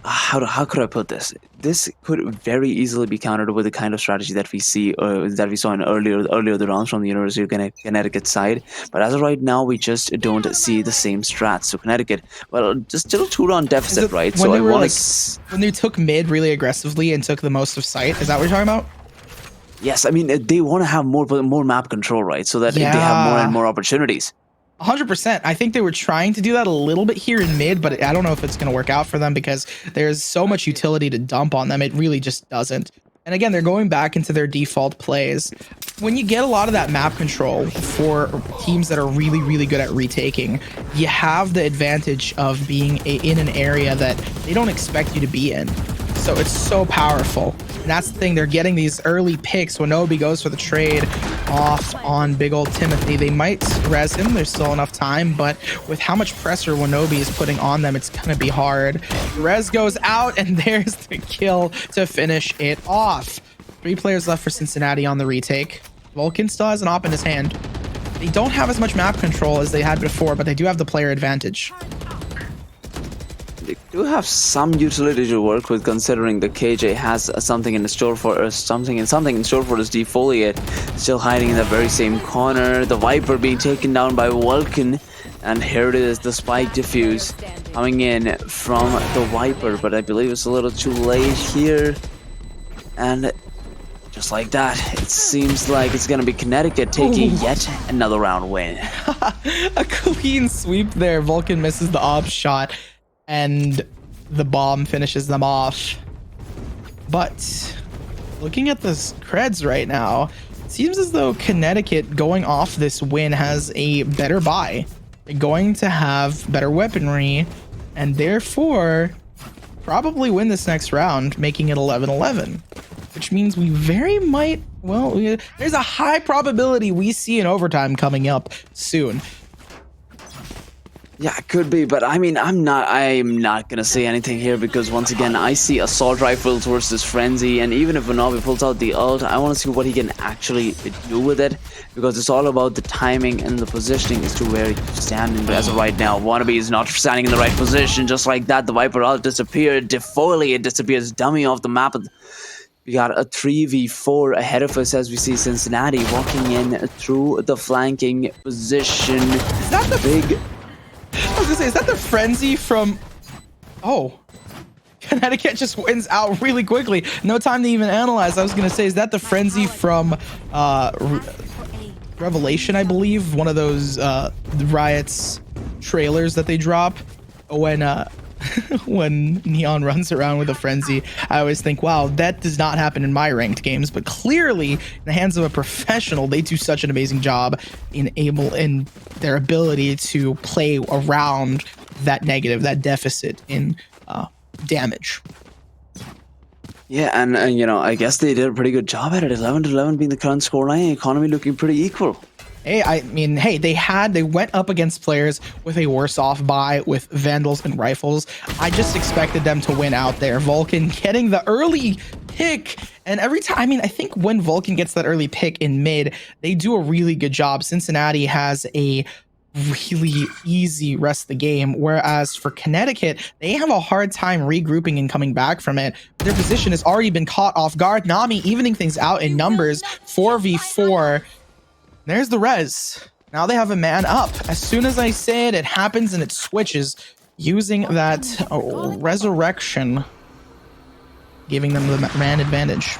how could I put this? This could very easily be countered with the kind of strategy that we saw in earlier the rounds from the University of Connecticut side. But as of right now, we just don't see the same strats. So Connecticut, well, just still a 2-round deficit, right? So I want to. When they took mid really aggressively and took the most of sight, is that what you're talking about? Yes, I mean they want to have more map control, right? So that they have more and more opportunities. 100%. I think they were trying to do that a little bit here in mid, but I don't know if it's going to work out for them because there's so much utility to dump on them. It really just doesn't. And again, they're going back into their default plays. When you get a lot of that map control for teams that are really, really good at retaking, you have the advantage of being in an area that they don't expect you to be in. So it's so powerful. And that's the thing. They're getting these early picks. Wanobi goes for the trade off on big old Timothy. They might res him. There's still enough time, but with how much pressure Wanobi is putting on them, it's going to be hard. Res goes out, and there's the kill to finish it off. 3 players left for Cincinnati on the retake. Vulcan still has an op in his hand. They don't have as much map control as they had before, but they do have the player advantage. They do have some utility to work with, considering the KJ has something in store for us, something in store for this defoliate. Still hiding in the very same corner. The Viper being taken down by Vulcan, and here it is, the spike diffuse coming in from the Viper, but I believe it's a little too late here. And just like that, it seems like it's gonna be Connecticut taking yet another round win. A clean sweep there. Vulcan misses the op shot, and the bomb finishes them off. But looking at the creds right now, it seems as though Connecticut going off this win has a better buy. They're going to have better weaponry, and therefore probably win this next round, making it 11-11. Which means we very might, well, there's a high probability we see an overtime coming up soon. Yeah, it could be, but I mean, I'm not gonna say anything here because once again, I see assault rifles versus frenzy, and even if Wanobi pulls out the ult, I want to see what he can actually do with it, because it's all about the timing and the positioning as to where he's standing. But as of right now, Wanobi is not standing in the right position. Just like that, the Viper ult disappeared, defoliate disappears, dummy off the map. We got a 3v4 ahead of us as we see Cincinnati walking in through the flanking position. Is that the big? I was gonna say, is that the frenzy from? Oh, Connecticut just wins out really quickly. No time to even analyze. I was gonna say, is that the frenzy from Revelation? I believe one of those Riot's trailers that they drop when when Neon runs around with a frenzy. I always think, wow, that does not happen in my ranked games, but clearly in the hands of a professional, they do such an amazing job in their ability to play around that negative, that deficit in damage. Yeah, and you know, I guess they did a pretty good job at it. 11-11 being the current scoreline, economy looking pretty equal. Hey, I mean, hey, they went up against players with a worse off buy with Vandals and Rifles. I just expected them to win out there. Vulcan getting the early pick, and every time, I mean, I think when Vulcan gets that early pick in mid, they do a really good job. Cincinnati has a really easy rest of the game, whereas for Connecticut, they have a hard time regrouping and coming back from it. Their position has already been caught off guard. Nami evening things out in numbers, 4v4. There's the res. Now they have a man up. As soon as I say it, it happens and it switches, using that resurrection, giving them the man advantage.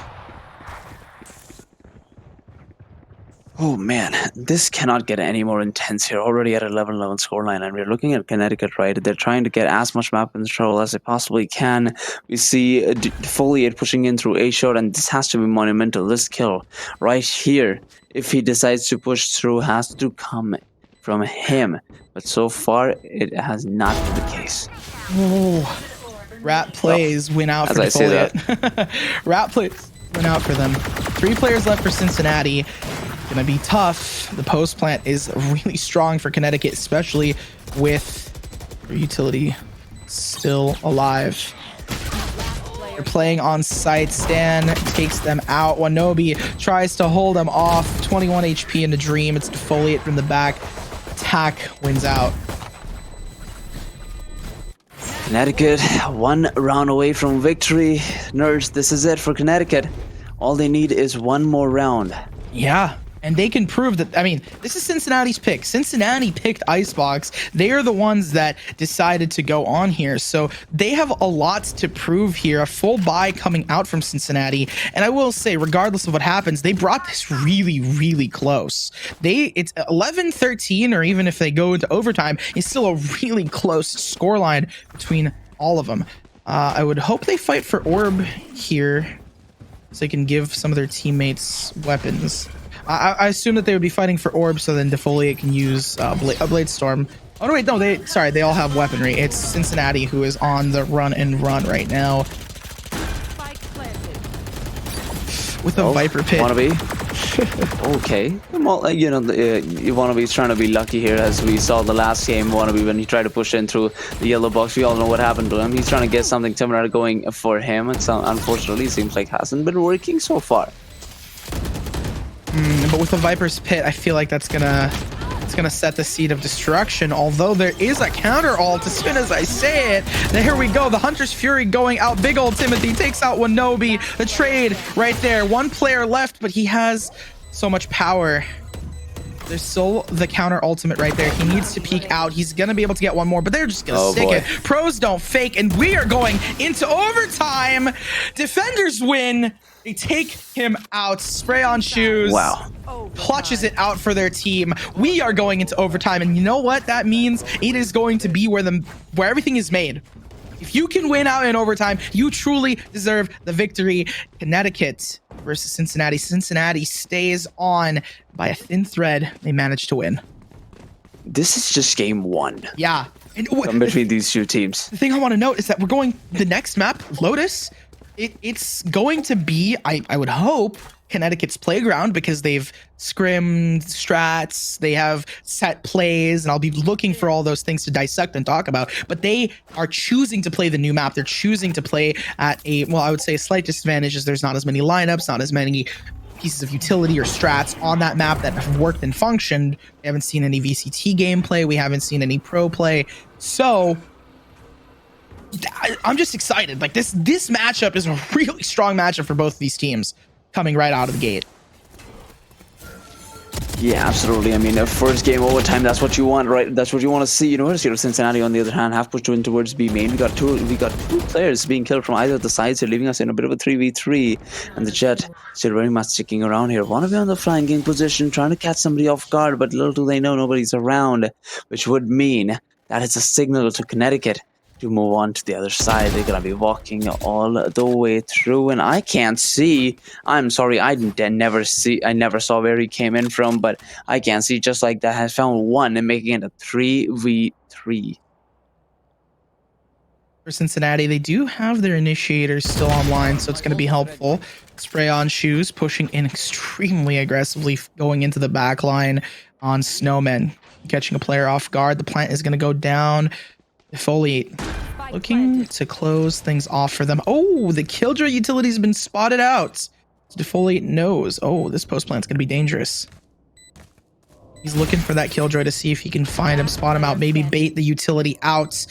Oh man, this cannot get any more intense here. Already at 11-11 scoreline, and we're looking at Connecticut, right? They're trying to get as much map control as they possibly can. We see Foliate pushing in through A shot, and this has to be monumental. This kill right here, if he decides to push through, has to come from him. But so far, it has not been the case. Oh, Rat plays win out for Foliate. Rat plays win out for them. 3 players left for Cincinnati. Gonna be tough. The post plant is really strong for Connecticut, especially with their utility still alive. They're playing on site. Stan takes them out. Wanobi tries to hold them off. 21 HP in the dream. It's defoliate from the back. Attack wins out. Connecticut, 1 round away from victory. Nerds, this is it for Connecticut. All they need is one more round. Yeah. And they can prove that. I mean, this is Cincinnati's pick. Cincinnati picked Icebox. They are the ones that decided to go on here. So they have a lot to prove here. A full buy coming out from Cincinnati. And I will say, regardless of what happens, they brought this really, really close. It's 11-13, or even if they go into overtime, it's still a really close scoreline between all of them. I would hope they fight for Orb here so they can give some of their teammates weapons. I assume that they would be fighting for Orb, so then Defoliate can use a Blade Storm. Oh no, wait, no, they all have weaponry. It's Cincinnati who is on the run right now. With a Viper Pit. Wannabe. Okay. Well, you know, Wannabe's trying to be lucky here, as we saw the last game. Wannabe, when he tried to push in through the yellow box, we all know what happened to him. He's trying to get something similar going for him. It's unfortunately seems like hasn't been working so far. But with the Viper's Pit, I feel like it's gonna set the seed of destruction. Although there is a counter ult, as soon as I say it, there we go. The Hunter's Fury going out. Big old Timothy takes out Wanobi. The trade right there. One player left, but he has so much power. There's still the counter ultimate right there. He needs to peek out. He's gonna be able to get one more, but they're just gonna stick it. Pros don't fake, and we are going into overtime. Defenders win. They take him out. Spray on shoes. Wow. Clutches it out for their team. We are going into overtime, and you know what that means? It is going to be where everything is made. If you can win out in overtime, you truly deserve the victory. Connecticut versus Cincinnati. Cincinnati stays on by a thin thread. They managed to win. This is just game one. Yeah. And between these two teams. The thing I want to note is that we're going the next map, Lotus. It's going to be, I would hope, Connecticut's playground, because they've scrimmed strats, they have set plays, and I'll be looking for all those things to dissect and talk about. But they are choosing to play the new map. They're choosing to play at I would say a slight disadvantage, as there's not as many lineups, not as many pieces of utility or strats on that map that have worked and functioned. We haven't seen any VCT gameplay. We haven't seen any pro play. So I'm just excited. Like this matchup is a really strong matchup for both of these teams coming right out of the gate. Yeah, absolutely. I mean, first game overtime, that's what you want, right? That's what you want to see. University of Cincinnati, on the other hand, have pushed in towards B main. We got two players being killed from either of the sides here, leaving us in a bit of a 3v3. And the Jet still very much sticking around here. Want to be on the flying game position, trying to catch somebody off guard, but little do they know nobody's around, which would mean that it's a signal to Connecticut to move on to the other side. They're gonna be walking all the way through, and I can't see. I'm sorry, I never saw where he came in from, but I can't see. Just like that, has found one and making it a 3v3. For Cincinnati, they do have their initiators still online, so it's going to be helpful. Spray on shoes, pushing in extremely aggressively, going into the back line on Snowmen, catching a player off guard. The plant is going to go down. Defoliate looking to close things off for them. Oh, the Killjoy utility has been spotted out. Defoliate knows. Oh, this post plant's going to be dangerous. He's looking for that Killjoy to see if he can find him, spot him out, maybe bait the utility out.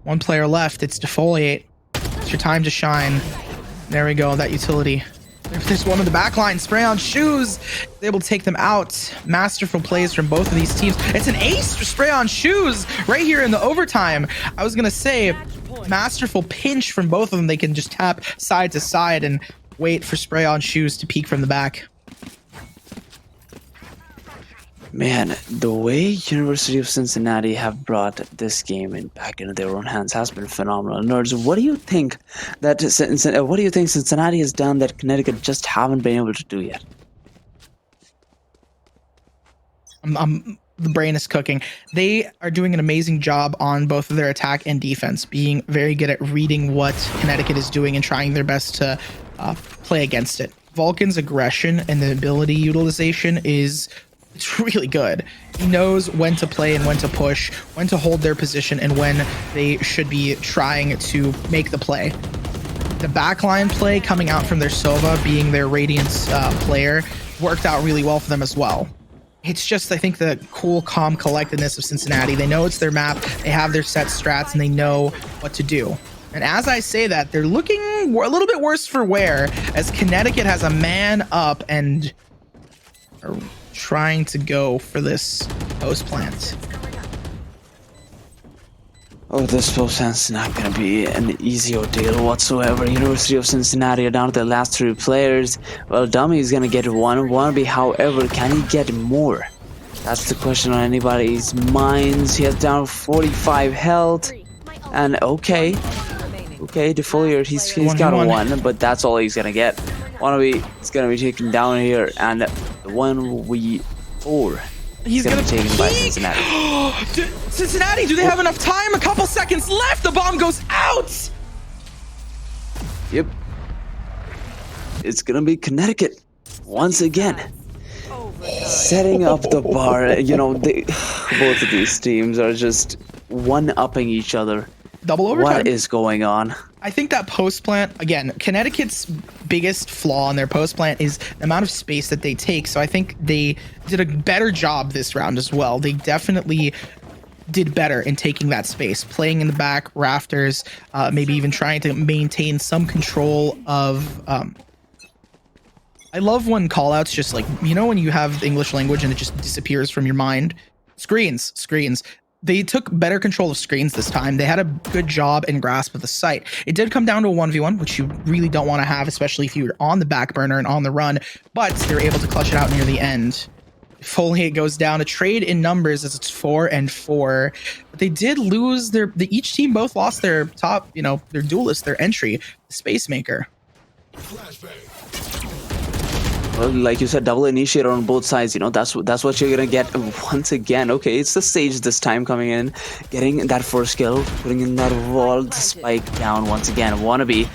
One player left. It's Defoliate. It's your time to shine. There we go. That utility. There's one in the back line. Spray on shoes. Able to take them out. Masterful plays from both of these teams. It's an ace for Spray on shoes right here in the overtime. I was going to say masterful pinch from both of them. They can just tap side to side and wait for Spray on shoes to peek from the back. Man, the way University of Cincinnati have brought this game back into their own hands has been phenomenal. Nerds, what do you think Cincinnati has done that Connecticut just haven't been able to do yet? The brain is cooking. They are doing an amazing job on both of their attack and defense, being very good at reading what Connecticut is doing and trying their best to play against it. Vulcan's aggression and the ability utilization it's really good. He knows when to play and when to push, when to hold their position, and when they should be trying to make the play. The backline play coming out from their Sova, being their Radiance player, worked out really well for them as well. It's just, I think, the cool, calm collectedness of Cincinnati. They know it's their map, they have their set strats, and they know what to do. And as I say that, they're looking a little bit worse for wear, as Connecticut has a man up and are trying to go for this post plant. Oh, this post plant's not gonna be an easy ordeal whatsoever. University of Cincinnati are down to their last 3 players. Well, Dummy is gonna get one wannabe, however, can he get more? That's the question on anybody's minds. He has down 45 health. And okay, Defolier, he's got one, but that's all he's gonna get. Wannabe is gonna be taken down here, and the 1v4 he's gonna be taken by Cincinnati. Cincinnati, do they have enough time? A couple seconds left. The bomb goes out. Yep. It's gonna be Connecticut once again, setting up the bar. You know, both of these teams are just one-upping each other. Double overtime. What is going on? I think that post plant, again, Connecticut's biggest flaw in their post plant is the amount of space that they take. So I think they did a better job this round as well. They definitely did better in taking that space, playing in the back rafters, maybe even trying to maintain some control of. I love when callouts just like, you know, when you have the English language and it just disappears from your mind. Screens. They took better control of screens this time. They had a good job and grasp of the site. It did come down to a 1v1, which you really don't want to have, especially if you're on the back burner and on the run, but they were able to clutch it out near the end. If only it goes down a trade in numbers as it's 4-4. But they did lose each team both lost their top, you know, their duelist, their entry, the Space Maker. Well, like you said, double initiator on both sides. You know, that's what you're gonna get once again. Okay, it's the Sage this time coming in, getting that first kill, putting in that walled spike down once again. Wannabe,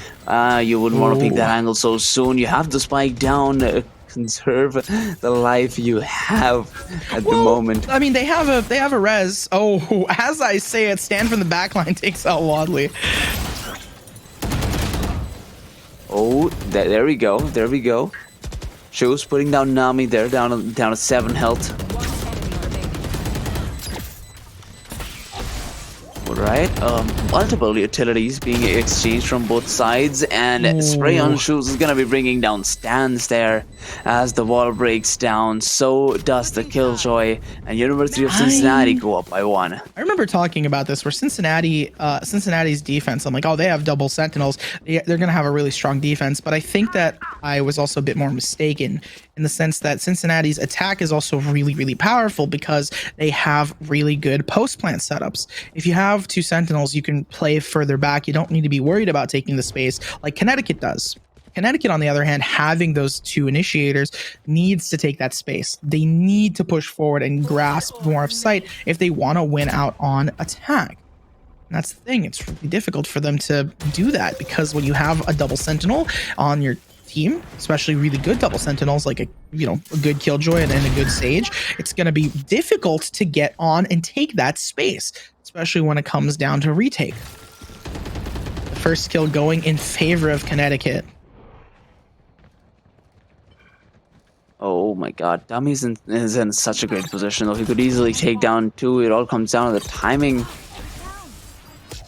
you wouldn't want to pick that angle so soon. You have the spike down. Conserve the life you have at the moment. I mean, they have a res. Oh, as I say it, stand from the backline takes out Wadley. Oh, there we go. Shows putting down Nami there, down to 7 health. Alright, multiple utilities being exchanged from both sides, and Spray on Shoes is gonna be bringing down stands there as the wall breaks down. So does the Killjoy, and University of Cincinnati go up by 1. I remember talking about this where Cincinnati's defense, I'm like, oh, they have double sentinels. They're gonna have a really strong defense, but I think that I was also a bit more mistaken in the sense that Cincinnati's attack is also really, really powerful because they have really good post plant setups. If you have 2 sentinels, you can play further back. You don't need to be worried about taking the space like Connecticut does. Connecticut, on the other hand, having those 2 initiators needs to take that space. They need to push forward and grasp more of sight if they want to win out on attack. And that's the thing. It's really difficult for them to do that because when you have a double sentinel on your team, especially really good double sentinels like a good Killjoy and a good Sage, it's going to be difficult to get on and take that space, especially when it comes down to retake. The first kill going in favor of Connecticut. Oh my god, Dummy is in such a great position though. He could easily take down 2. It all comes down to the timing.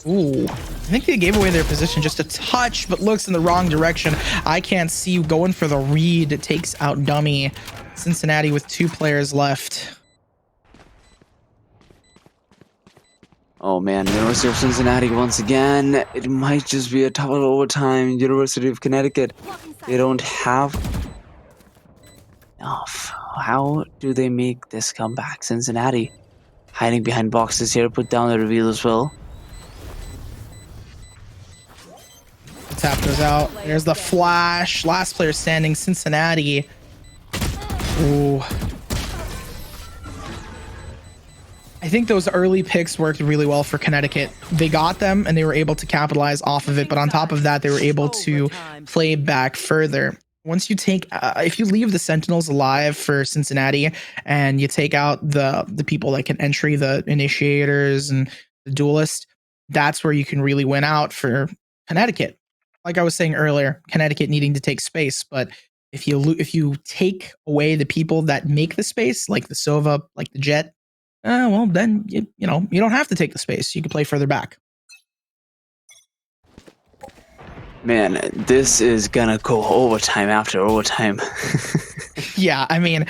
Ooh, I think they gave away their position just a touch, but looks in the wrong direction. I can't see going for the read. It takes out Dummy. Cincinnati with 2 players left. Oh man, University of Cincinnati once again. It might just be a double overtime. University of Connecticut, they don't have enough. How do they make this comeback? Cincinnati hiding behind boxes here, put down the reveal as well. Tap goes out. There's the flash. Last player standing, Cincinnati. Ooh. I think those early picks worked really well for Connecticut. They got them and they were able to capitalize off of it. But on top of that, they were able to play back further. Once you take, if you leave the Sentinels alive for Cincinnati and you take out the people that can entry, the initiators and the duelist, that's where you can really win out for Connecticut. Like I was saying earlier, Connecticut needing to take space, but if you take away the people that make the space, like the Sova, like the Jet, well, then you don't have to take the space. You can play further back. Man, this is gonna go overtime after overtime. Yeah, I mean,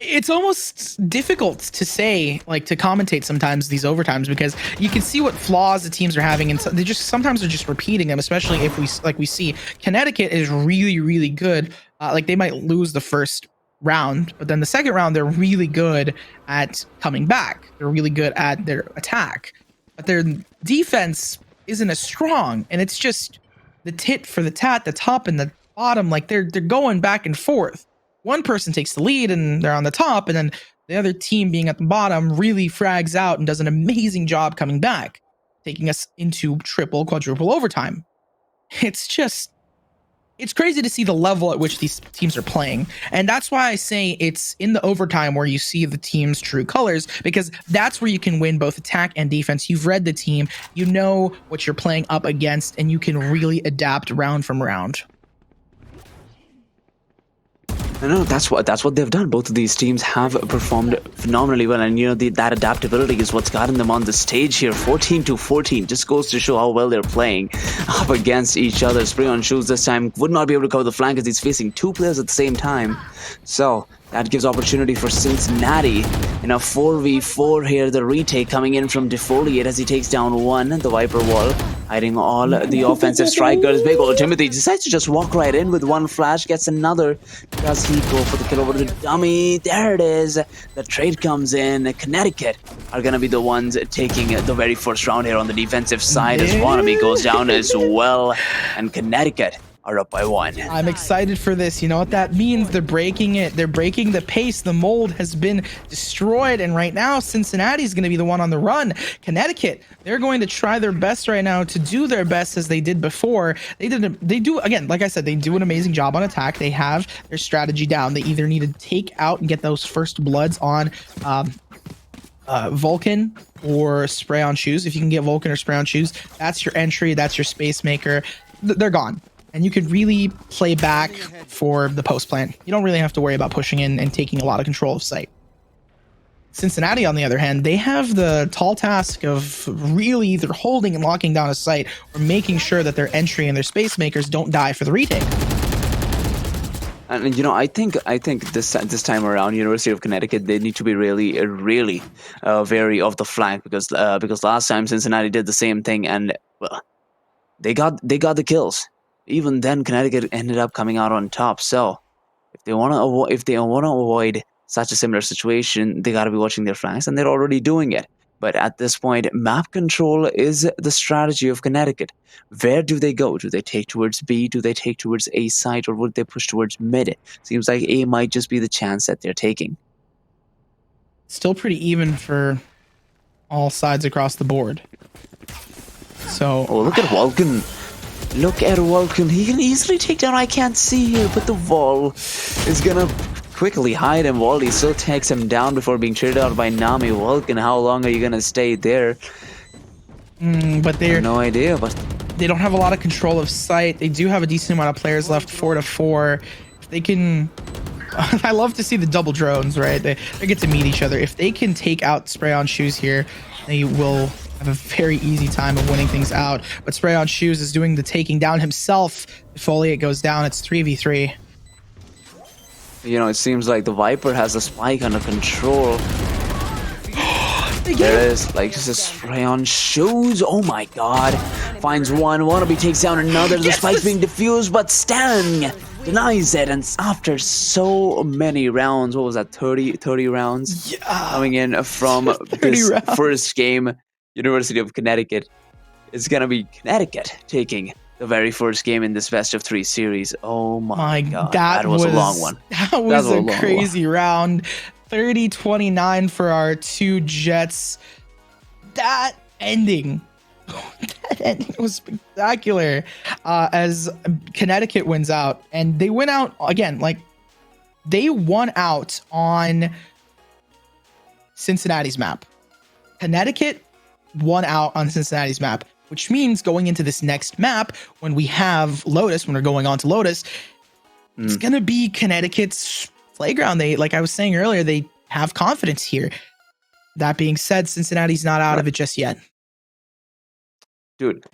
it's almost difficult to say, like, to commentate sometimes these overtimes, because you can see what flaws the teams are having, and they just sometimes they're just repeating them, especially if we see Connecticut is really, really good. Like, they might lose the first round, but then the second round they're really good at coming back. They're really good at their attack, but their defense isn't as strong, and it's just the tit for the tat, the top and the bottom. Like, they're going back and forth. One person takes the lead and they're on the top, and then the other team being at the bottom really frags out and does an amazing job coming back, taking us into triple, quadruple overtime. It's crazy to see the level at which these teams are playing. And that's why I say it's in the overtime where you see the team's true colors, because that's where you can win both attack and defense. You've read the team, you know what you're playing up against, and you can really adapt round from round. No, that's what they've done. Both of these teams have performed phenomenally well, and that adaptability is what's gotten them on the stage here. 14-14 just goes to show how well they're playing up against each other. Spray on Shoes this time would not be able to cover the flank as he's facing two players at the same time. So that gives opportunity for Cincinnati in a 4v4 here. The retake coming in from Defoliate as he takes down one, the Viper wall, hiding all the offensive strikers. Big old Timothy decides to just walk right in with one flash, gets another. Does he go for the kill over the dummy? There it is. The trade comes in. Connecticut are going to be the ones taking the very first round here on the defensive side, as Wannabe goes down as well, and Connecticut are up by one. I'm excited for this. You know what that means? They're breaking it. They're breaking the pace. The mold has been destroyed, and right now Cincinnati is going to be the one on the run. Connecticut, they're going to try their best right now to do their best as they did before. They do again, like I said, they do an amazing job on attack. They have their strategy down. They either need to take out and get those first bloods on Vulcan or Spray on Shoes. If you can get Vulcan or Spray on Shoes, that's your entry. That's your space maker. They're gone. And you could really play back for the post plant. You don't really have to worry about pushing in and taking a lot of control of site. Cincinnati, on the other hand, they have the tall task of really either holding and locking down a site or making sure that their entry and their space makers don't die for the retake. And I think this time around, University of Connecticut, they need to be really wary of the flank, because last time Cincinnati did the same thing, and well, they got the kills. Even then, Connecticut ended up coming out on top. So if they want to avoid such a similar situation, they got to be watching their flanks, and they're already doing it. But at this point, map control is the strategy of Connecticut. Where do they go? Do they take towards B? Do they take towards A site, or would they push towards mid? Seems like A might just be the chance that they're taking. Still pretty even for all sides across the board. So, oh, look at Vulcan. Look at Vulcan. He can easily take down I can't see here, but the wall is gonna quickly hide him. Wally still takes him down before being traded out by Nami. Vulcan, how long are you gonna stay there? But they're no idea, but they don't have a lot of control of site. They do have a decent amount of players left, 4-4. If they can, I love to see the double drones, right? They get to meet each other. If they can take out Spray on Shoes here, they will have a very easy time of winning things out. But Spray on Shoes is doing the taking down himself. Defoliate goes down. It's 3v3. It seems like the Viper has the spike under control. There is like just a Spray on Shoes. Oh my god. Finds one. Wannabe takes down another. The spike's being diffused, but Stang denies it. And after so many rounds, what was that, 30 rounds? Yeah. Coming in from this first game, University of Connecticut. It's going to be Connecticut taking the very first game in this best of 3 series. Oh my god. That was a long one. That was a crazy round. 30-29 for our two Jets. That ending was spectacular, as Connecticut wins out, and they went out again. Like, they won out on Cincinnati's map. Connecticut won out on Cincinnati's map. which means going into this next map, when we have Lotus, when we're going on to Lotus, it's going to be Connecticut's playground. They, like I was saying earlier, they have confidence here. That being said, Cincinnati's not out of it just yet. Dude,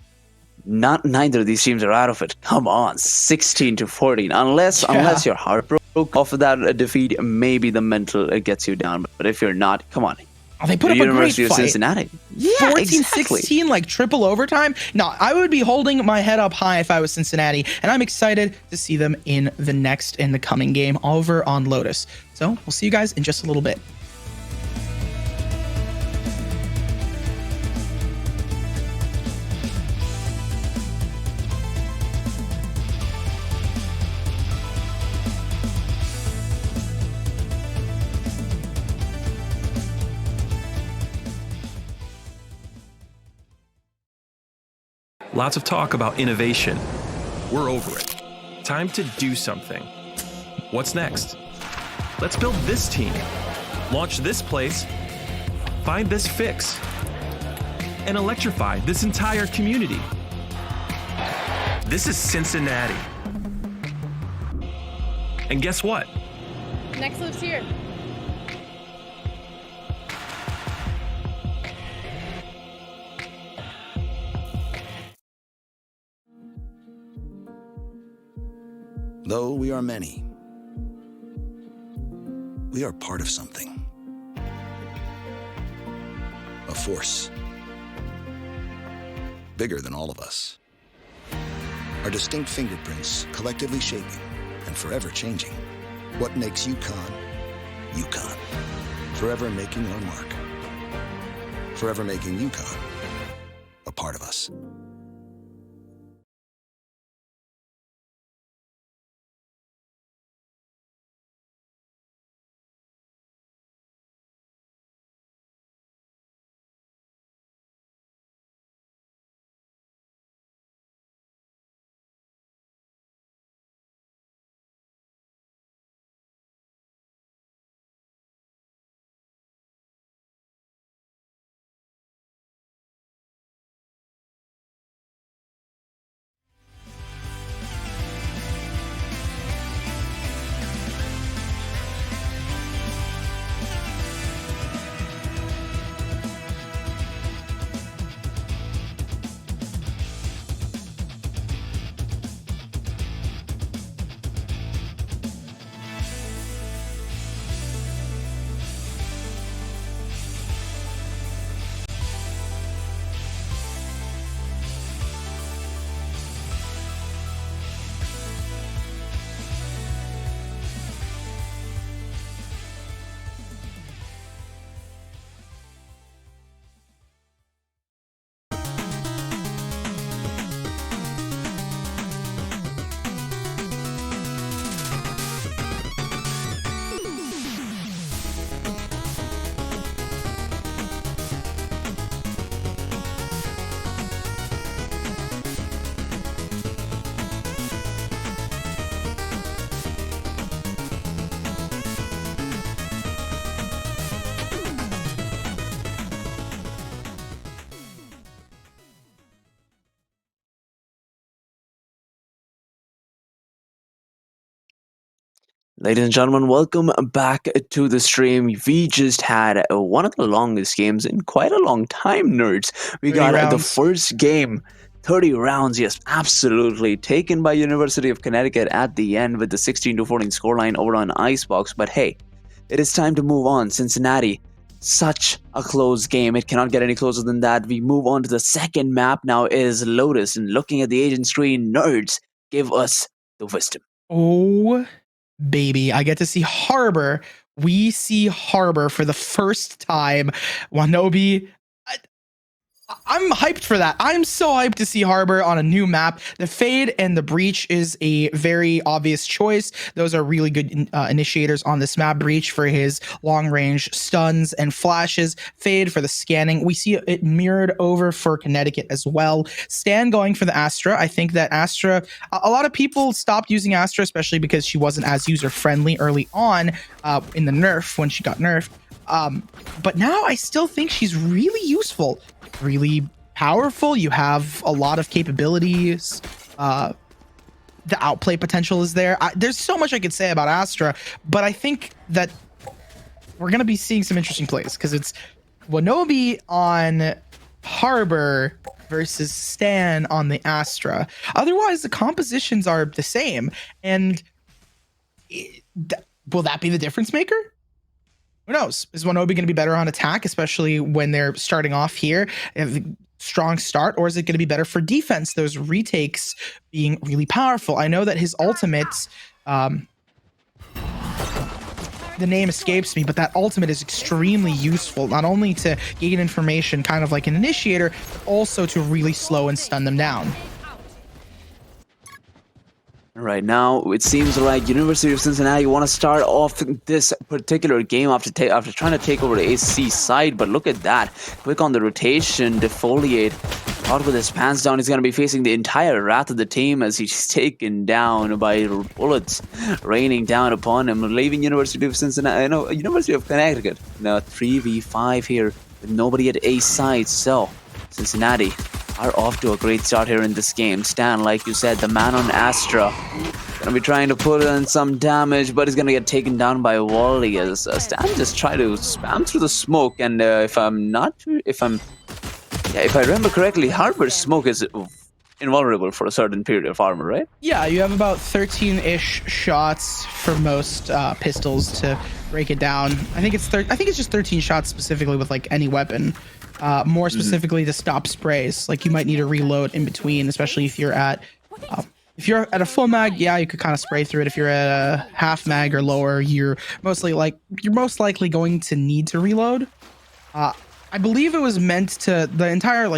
neither of these teams are out of it. Come on, 16-14. Unless you're heartbroken off of that defeat, maybe the mental gets you down. But if you're not, come on. Oh, they put up University a great of fight. Cincinnati. Yeah, 14-16, like triple overtime. No, I would be holding my head up high if I was Cincinnati, and I'm excited to see them in the coming game over on Lotus. So we'll see you guys in just a little bit. Lots of talk about innovation. We're over it. Time to do something. What's next? Let's build this team, launch this place, find this fix, and electrify this entire community. This is Cincinnati. And guess what? Next loop's here. Though we are many, we are part of something. A force bigger than all of us. Our distinct fingerprints collectively shaping and forever changing what makes UConn, UConn. Forever making our mark. Forever making UConn a part of us. Ladies and gentlemen, welcome back to the stream. We just had one of the longest games in quite a long time, nerds. We got the first game, 30 rounds, yes, absolutely, taken by University of Connecticut at the end with the 16-14 scoreline over on Icebox. But hey, it is time to move on. Cincinnati, such a close game. It cannot get any closer than that. We move on to the second map now is Lotus. And looking at the agent screen, nerds, give us the wisdom. Oh, baby, I get to see Harbor. We see Harbor for the first time. Wanobi, I'm hyped for that. I'm so hyped to see Harbor on a new map. The Fade and the Breach is a very obvious choice. Those are really good initiators on this map. Breach for his long-range stuns and flashes. Fade for the scanning. We see it mirrored over for Connecticut as well. Stan going for the Astra. I think that Astra, a lot of people stopped using Astra, especially because she wasn't as user-friendly early on in the nerf when she got nerfed. But now I still think she's really useful. Really powerful. You have a lot of capabilities. The outplay potential is there. There's so much I could say about Astra, but I think that we're going to be seeing some interesting plays because it's Wanobi on Harbor versus Stan on the Astra. Otherwise, the compositions are the same. And will that be the difference maker? Who knows? Is Wanobi going to be better on attack, especially when they're starting off here? Strong start, or is it going to be better for defense, those retakes being really powerful? I know that his ultimates, the name escapes me, but that ultimate is extremely useful, not only to gain information kind of like an initiator, but also to really slow and stun them down. Right now, it seems like University of Cincinnati want to start off this particular game after trying to take over the AC side, but look at that. Quick on the rotation, defoliate. Out with his pants down, he's going to be facing the entire wrath of the team as he's taken down by bullets raining down upon him, leaving University of Cincinnati, no, University of Connecticut. Now 3v5 here with nobody at A side, so Cincinnati are off to a great start here in this game. Stan, like you said, the man on Astra, gonna be trying to put in some damage, but he's gonna get taken down by Wally as Stan just try to spam through the smoke. And if I remember correctly, Harbor's smoke is invulnerable for a certain period of armor, right? Yeah, you have about 13-ish shots for most pistols to break it down. I think it's just 13 shots specifically with like any weapon. More specifically to stop sprays. Like you might need to reload in between, especially if you're at a full mag. Yeah, you could kind of spray through it. If you're at a half mag or lower, you're most likely going to need to reload. I believe it was meant to, the entire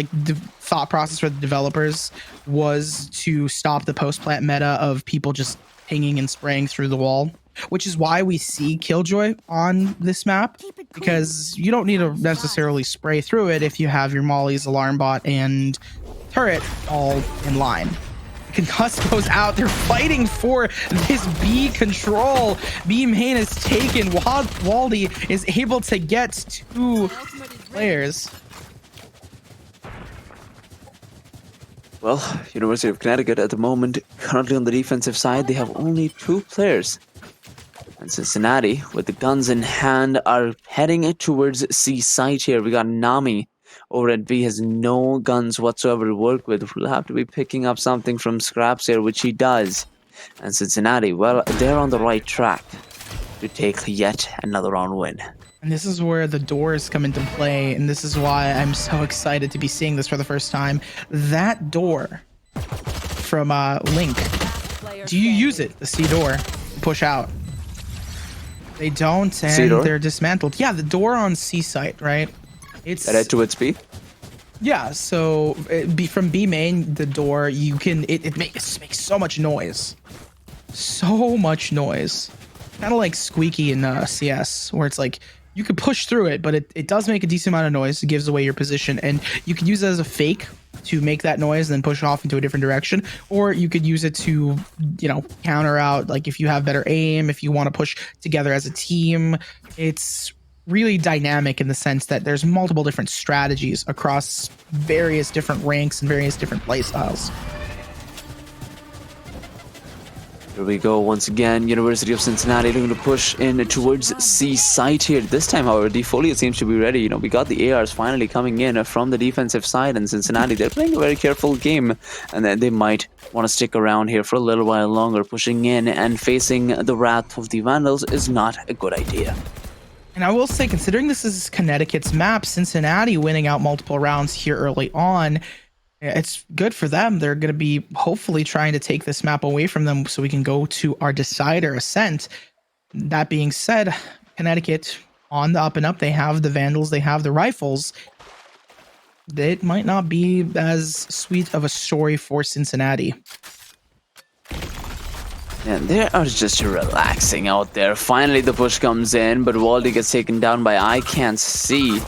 thought process for the developers was to stop the post plant meta of people just pinging and spraying through the wall, which is why we see Killjoy on this map, because you don't need to necessarily spray through it if you have your mollies, alarm bot, and turret all in line. Concuss goes out. They're fighting for this B control. B main is taken. Waldy is able to get 2 players. Well, University of Connecticut at the moment, currently on the defensive side, they have only 2 players. And Cincinnati, with the guns in hand, are heading towards C site here. We got Nami over at B, has no guns whatsoever to work with. We'll have to be picking up something from Scraps here, which he does. And Cincinnati, well, they're on the right track to take yet another round win. And this is where the doors come into play, and this is why I'm so excited to be seeing this for the first time. That door from Link, do you use it, the C door, push out? They don't, and they're dismantled. Yeah, the door on C site, right? It's that head towards B? Yeah, so from B main, the door, you can, it makes so much noise. So much noise. Kind of like Squeaky in CS, where it's like, you can push through it, but it does make a decent amount of noise. It gives away your position, and you can use it as a fake to make that noise and then push off into a different direction, or you could use it to, counter out, like if you have better aim, if you want to push together as a team. It's really dynamic in the sense that there's multiple different strategies across various different ranks and various different play styles. Here we go once again. University of Cincinnati looking to push in towards C site here. This time, however, Defoliate seems to be ready. We got the ARs finally coming in from the defensive side, and Cincinnati, they're playing a very careful game, and then they might want to stick around here for a little while longer. Pushing in and facing the wrath of the Vandals is not a good idea. And I will say, considering this is Connecticut's map, Cincinnati winning out multiple rounds here early on, it's good for them. They're going to be hopefully trying to take this map away from them so we can go to our decider Ascent. That being said, Connecticut on the up and up. They have the Vandals. They have the rifles. It might not be as sweet of a story for Cincinnati. And they are just relaxing out there. Finally, the push comes in, but Waldy gets taken down by I Can't See.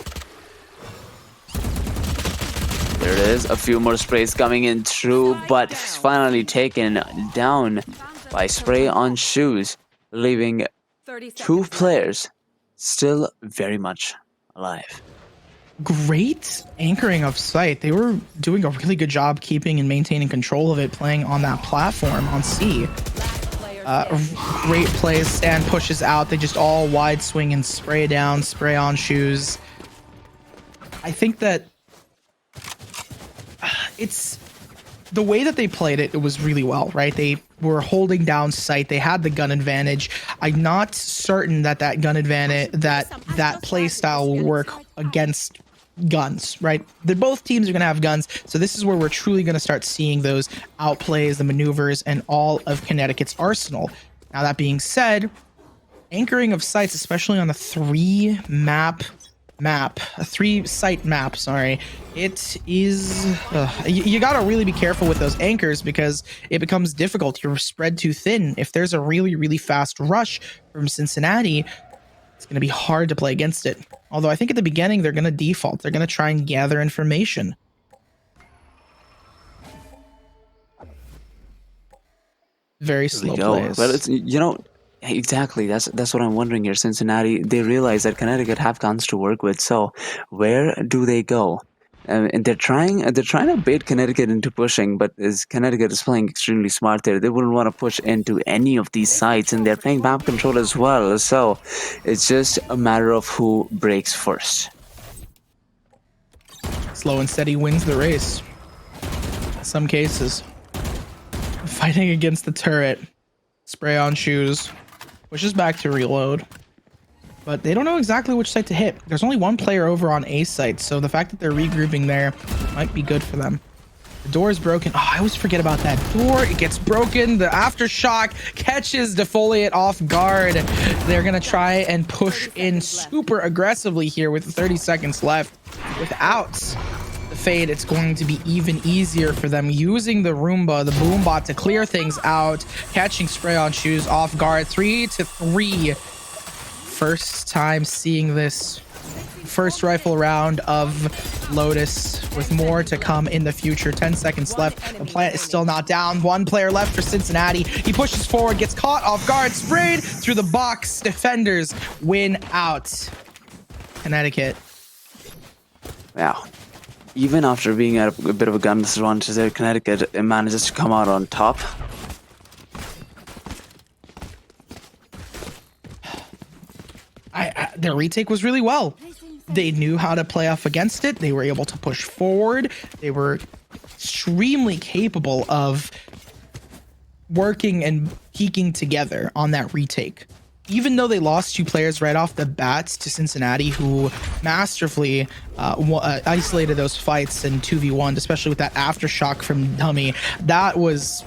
There it is, a few more sprays coming in through, but finally taken down by spray on shoes, leaving 2 players still very much alive. Great anchoring of sight. They were doing a really good job keeping and maintaining control of it, playing on that platform on C. Great plays. Stan pushes out. They just all wide swing and spray down, spray on shoes. I think that it's the way that they played it. It was really well, right? They were holding down sight. They had the gun advantage. I'm not certain that gun advantage, that play style will work against guns, right? Both teams are going to have guns. So this is where we're truly going to start seeing those outplays, the maneuvers, and all of Connecticut's arsenal. Now, that being said, anchoring of sites, especially on a three site map, sorry, it is you got to really be careful with those anchors because it becomes difficult. You're spread too thin. If there's a really fast rush from Cincinnati, it's going to be hard to play against it. Although I think at the beginning they're going to default. They're going to try and gather information. Very slow plays. But it's, you know, exactly. That's what I'm wondering here. Cincinnati, they realize that Connecticut have guns to work with. So where do they go? And they're trying to bait Connecticut into pushing, but as Connecticut is playing extremely smart there, they wouldn't want to push into any of these sites, and they're playing map control as well. So it's just a matter of who breaks first. Slow and steady wins the race. In some cases. Fighting against the turret. Spray on shoes. Pushes back to reload. But they don't know exactly which site to hit. There's only one player over on A site, so the fact that they're regrouping there might be good for them. The door is broken. Oh, I always forget about that door. It gets broken. The aftershock catches Defoliate off guard. They're going to try and push in super aggressively here with 30 seconds left. Without the fade, it's going to be even easier for them using the Roomba, the Boombot, to clear things out. Catching Spray on Shoes off guard. 3-3. First time seeing this. First rifle round of Lotus with more to come in the future. 10 seconds left. The plant is still not down. One player left for Cincinnati. He pushes forward, gets caught off guard, sprayed through the box. Defenders win out. Connecticut. Wow. Even after being at a bit of a gun disadvantage there, Connecticut manages to come out on top. Their retake was really well. They knew how to play off against it. They were able to push forward. They were extremely capable of working and peaking together on that retake. Even though they lost two players right off the bat to Cincinnati, who masterfully isolated those fights in 2v1, especially with that aftershock from Dummy, that was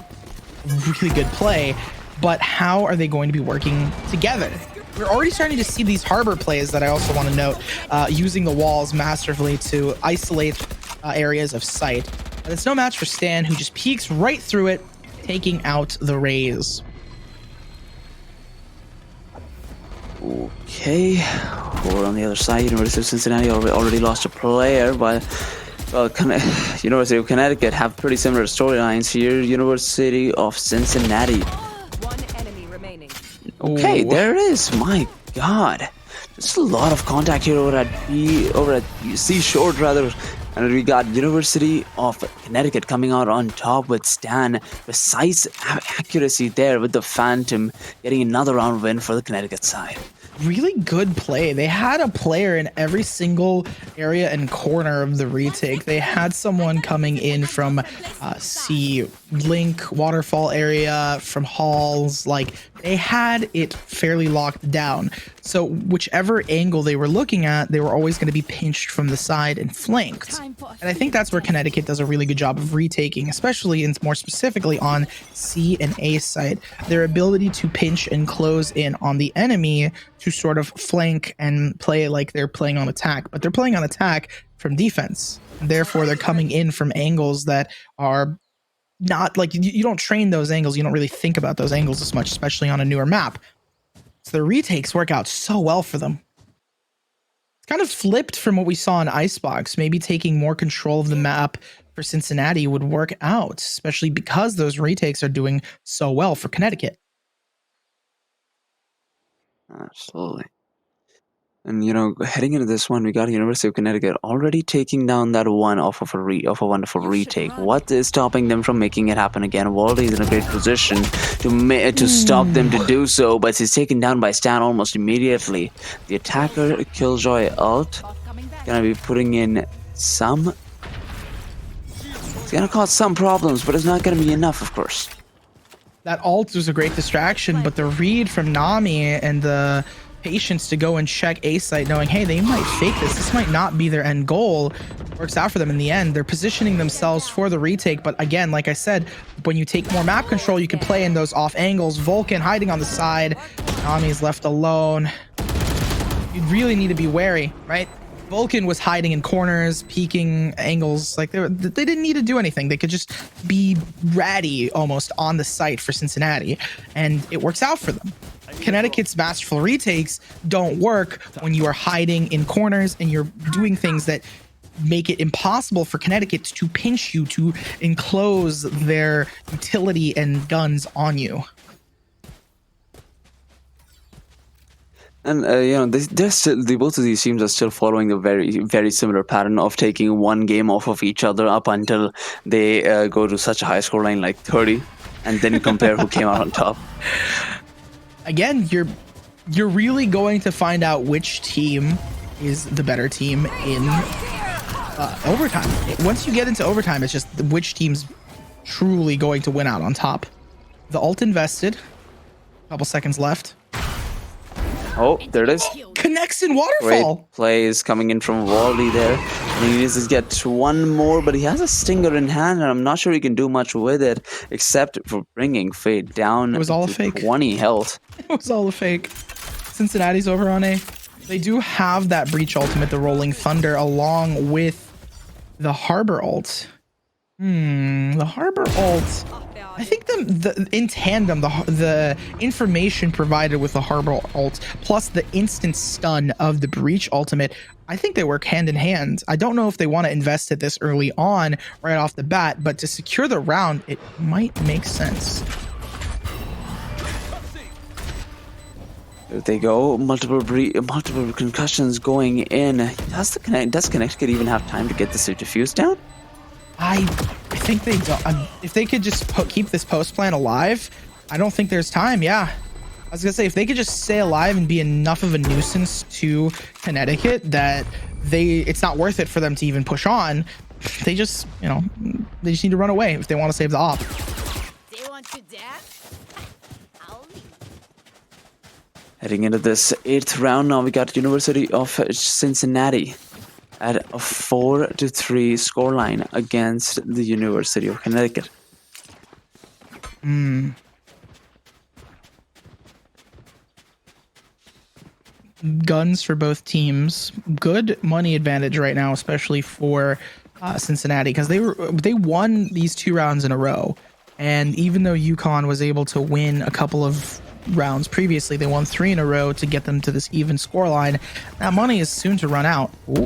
really good play. But how are they going to be working together? We're already starting to see these harbor plays that I also want to note, using the walls masterfully to isolate areas of sight. But it's no match for Stan, who just peeks right through it, taking out the Rays. Okay, over on the other side, University of Cincinnati already lost a player, but University of Connecticut have pretty similar storylines here. University of Cincinnati. One enemy remaining. Okay, Ooh. there it is. My God, there's a lot of contact here over at Seashore rather, and we got University of Connecticut coming out on top with Stan. Precise accuracy there with the Phantom getting another round win for the Connecticut side. Really good play. They had a player in every single area and corner of the retake. They had someone coming in from C Link waterfall area, from halls. Like, they had it fairly locked down. So whichever angle they were looking at, they were always going to be pinched from the side and flanked. And I think that's where Connecticut does a really good job of retaking, especially and more specifically on C and A side. Their ability to pinch and close in on the enemy to sort of flank and play like they're playing on attack, but they're playing on attack from defense. Therefore, they're coming in from angles that are not like you don't train those angles. You don't really think about those angles as much, especially on a newer map. So the retakes work out so well for them. It's kind of flipped from what we saw in Icebox. Maybe taking more control of the map for Cincinnati would work out, especially because those retakes are doing so well for Connecticut. Absolutely. And heading into this one, we got University of Connecticut already taking down that one off of a wonderful retake. What is stopping them from making it happen again? Waldy is in a great position to stop them to do so, but he's taken down by Stan almost immediately. The attacker Killjoy ult gonna be putting in some. It's gonna cause some problems, but it's not gonna be enough, of course. That ult was a great distraction, but the read from Nami and the patience to go and check A site, knowing, hey, they might fake this. This might not be their end goal. Works out for them in the end. They're positioning themselves for the retake, but again, like I said, when you take more map control, you can play in those off angles. Vulcan hiding on the side. Nami's left alone. You really need to be wary, right? Vulcan was hiding in corners, peeking angles. Like they didn't need to do anything. They could just be ratty almost on the site for Cincinnati, and it works out for them. Connecticut's masterful retakes don't work when you are hiding in corners and you're doing things that make it impossible for Connecticut to pinch you, to enclose their utility and guns on you. And both of these teams are still following a very, very similar pattern of taking one game off of each other up until they go to such a high score line like 30, and then you compare who came out on top. Again, you're really going to find out which team is the better team in overtime. Once you get into overtime, it's just which team's truly going to win out on top. The ult invested. A couple seconds left. Oh, there it is. Connects in waterfall. Great plays coming in from Wally there. And he needs to get one more, but he has a stinger in hand, and I'm not sure he can do much with it, except for bringing Fade down. It was all a to fake. 20 health. It was all a fake. Cincinnati's over on A. They do have that Breach ultimate, the Rolling Thunder, along with the Harbor ult. The Harbor ult. I think the in tandem, the information provided with the Harbor ult plus the instant stun of the Breach ultimate, I think they work hand in hand. I don't know if they want to invest it this early on, right off the bat, but to secure the round, it might make sense. There they go. Multiple concussions going in. Does Connecticut even have time to get this defuse down? I think they don't. If they could just keep this post plan alive, I don't think there's time. Yeah, I was gonna say if they could just stay alive and be enough of a nuisance to Connecticut that it's not worth it for them to even push on. They just they just need to run away if they want to save the op. They want to dance? I'll leave. Heading into this 8th round now, we got University of Cincinnati at a 4-3 scoreline against the University of Connecticut. Guns for both teams. Good money advantage right now, especially for Cincinnati, because they won these 2 rounds in a row. And even though UConn was able to win a couple of rounds previously, they won 3 in a row to get them to this even scoreline. That money is soon to run out. Ooh.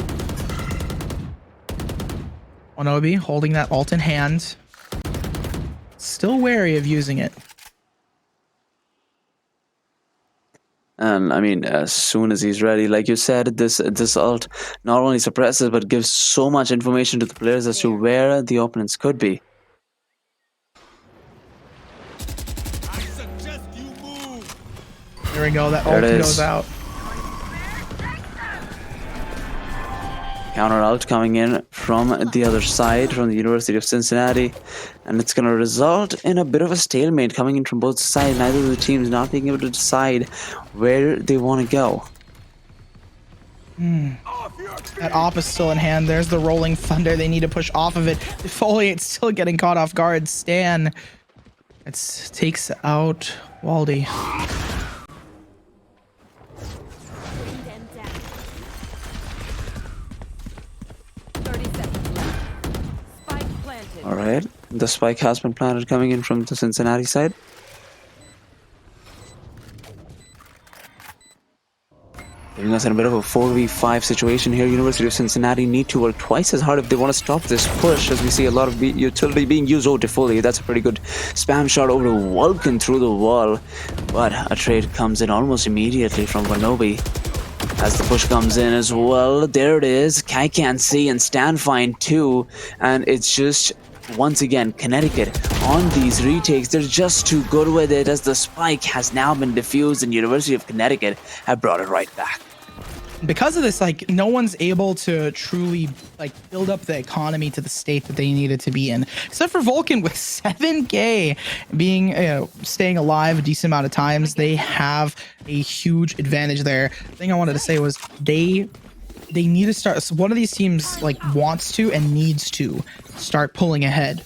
Onobi holding that ult in hand. Still wary of using it. And I mean, as soon as he's ready, like you said, this ult not only suppresses but gives so much information to the players as to where the opponents could be. There we go. That ult goes out. Counter ult coming in from the other side, from the University of Cincinnati, and it's going to result in a bit of a stalemate coming in from both sides. Neither of the teams not being able to decide where they want to go. That op is still in hand. There's the Rolling Thunder. They need to push off of it. Defoliate's still getting caught off guard. Stan takes out Waldy. All right, the spike has been planted coming in from the Cincinnati side. Giving us in a bit of a 4v5 situation here. University of Cincinnati need to work twice as hard if they want to stop this push, as we see a lot of utility being used. Oh, Defoliate, that's a pretty good spam shot over to Vulcan through the wall. But a trade comes in almost immediately from Wanobi. As the push comes in as well, there it is. I can't see and stand fine too. And it's just, once again, Connecticut on these retakes. They're just too good with it, as the spike has now been defused and University of Connecticut have brought it right back. Because of this, like, no one's able to truly like build up the economy to the state that they needed to be in, except for Vulcan. With 7K being, staying alive a decent amount of times, they have a huge advantage there. The thing I wanted to say was they need to start. So one of these teams like wants to and needs to start pulling ahead.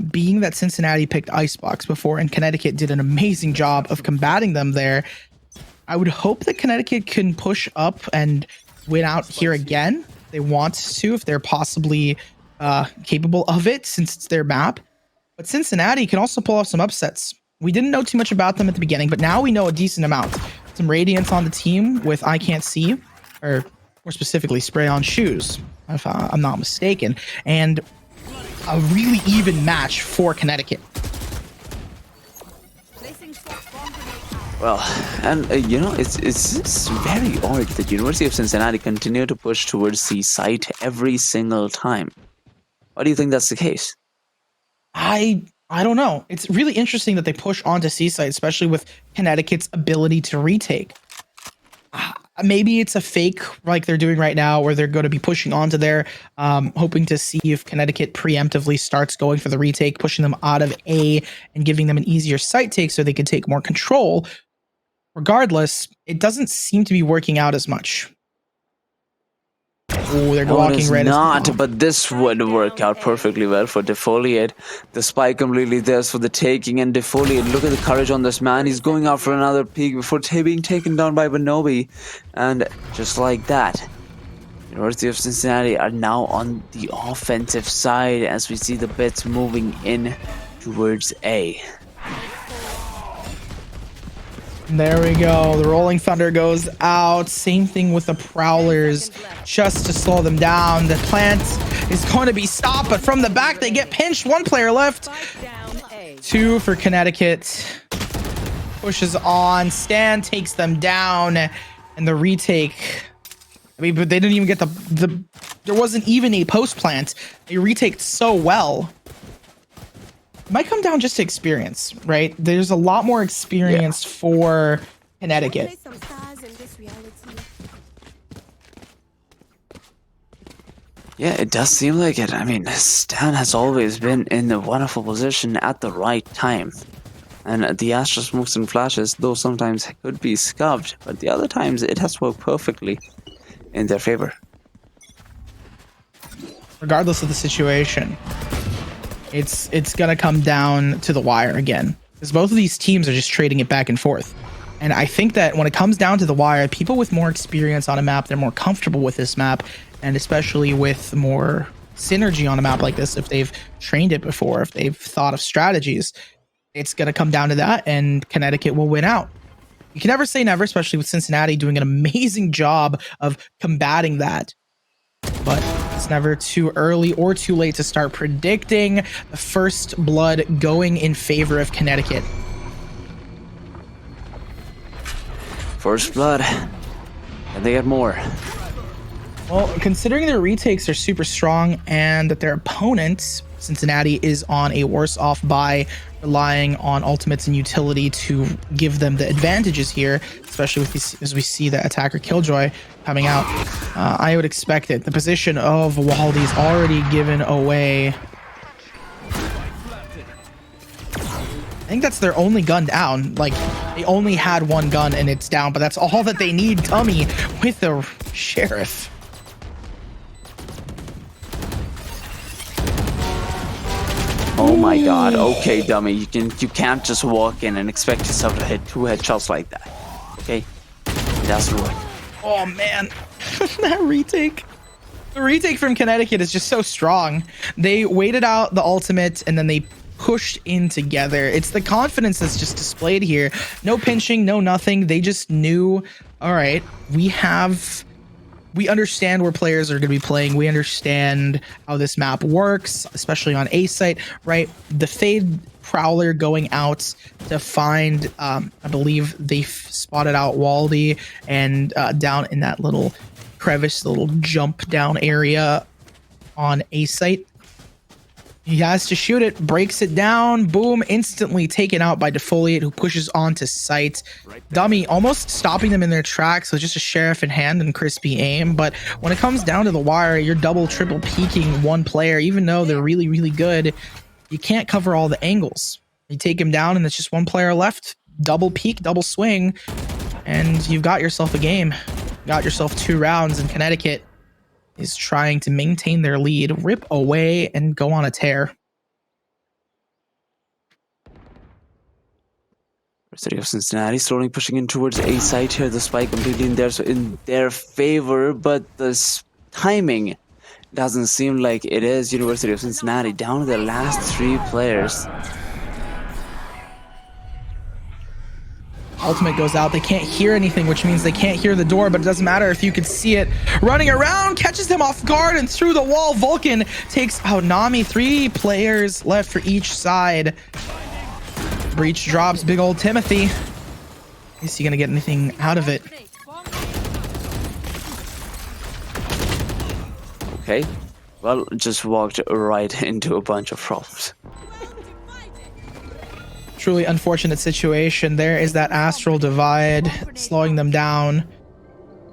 Being that Cincinnati picked Icebox before and Connecticut did an amazing job of combating them there, I would hope that Connecticut can push up and win out here again. They want to, if they're possibly capable of it, since it's their map. But Cincinnati can also pull off some upsets. We didn't know too much about them at the beginning, but now we know a decent amount. Some Radiance on the team with I Can't See, or more specifically, Spray on Shoes, if I'm not mistaken. And a really even match for Connecticut. Well, and it's very odd that University of Cincinnati continue to push towards Seaside every single time. Why do you think that's the case? I don't know. It's really interesting that they push onto Seaside, especially with Connecticut's ability to retake. Maybe it's a fake like they're doing right now, where they're going to be pushing onto there, hoping to see if Connecticut preemptively starts going for the retake, pushing them out of A and giving them an easier site take so they can take more control. Regardless, it doesn't seem to be working out as much. Oh, they're walking right. Not, but this would work out perfectly well for Defoliate. The spike completely there for the taking, and Defoliate, look at the courage on this man. He's going out for another peek before being taken down by Bonobi. And just like that, University of Cincinnati are now on the offensive side as we see the bits moving in towards A. There we go. The Rolling Thunder goes out. Same thing with the Prowlers, just to slow them down. The plant is going to be stopped, but from the back they get pinched. One player left. Two for Connecticut. Pushes on. Stan takes them down, and the retake. I mean, but they didn't even get the. There wasn't even a post plant. They retaked so well. Might come down just to experience, right? There's a lot more experience for Connecticut. Yeah, it does seem like it. I mean, Stan has always been in the wonderful position at the right time. And the Astra smokes and flashes, though sometimes could be scuffed, but the other times it has worked perfectly in their favor. Regardless of the situation, it's gonna come down to the wire again, because both of these teams are just trading it back and forth. And I think that when it comes down to the wire, people with more experience on a map, they're more comfortable with this map, and especially with more synergy on a map like this, if they've trained it before, if they've thought of strategies, it's gonna come down to that, and Connecticut will win out. You can never say never, especially with Cincinnati doing an amazing job of combating that. But it's never too early or too late to start predicting the first blood going in favor of Connecticut. First blood. And they get more. Well, considering their retakes are super strong and that their opponent, Cincinnati, is on a worse off by relying on ultimates and utility to give them the advantages here, especially with these, as we see the attacker Killjoy coming out, I would expect it. The position of Waldy is already given away. I think that's their only gun down. Like, they only had one gun and it's down, but that's all that they need. Tummy with the sheriff. Oh my god, okay, dummy, you can't just walk in and expect yourself to hit 2 headshots like that. Okay? It doesn't work. Oh man, that retake. The retake from Connecticut is just so strong. They waited out the ultimate and then they pushed in together. It's the confidence that's just displayed here. No pinching, no nothing. They just knew, all right, we understand where players are going to be playing. We understand how this map works, especially on A site, right? The fade Prowler going out to find, I believe they spotted out Waldy, and down in that little crevice, the little jump down area on A site. He has to shoot it, breaks it down, boom, instantly taken out by Defoliate, who pushes onto site. Dummy almost stopping them in their tracks with just a sheriff in hand and crispy aim. But when it comes down to the wire, you're double, triple peeking one player, even though they're really, really good. You can't cover all the angles. You take him down and it's just one player left. Double peek, double swing, and you've got yourself a game. Got yourself 2 rounds, and Connecticut is trying to maintain their lead, rip away, and go on a tear. City of Cincinnati slowly pushing in towards A site here. The spike completely in their favor, but the timing doesn't seem like it is. University of Cincinnati down to their last 3 players. Ultimate goes out. They can't hear anything, which means they can't hear the door, but it doesn't matter if you could see it. Running around, catches him off guard, and through the wall, Vulcan takes out Nami. 3 players left for each side. Breach drops big old Timothy. Is he gonna get anything out of it? Okay, well, just walked right into a bunch of problems. Truly unfortunate situation. There is that astral divide slowing them down.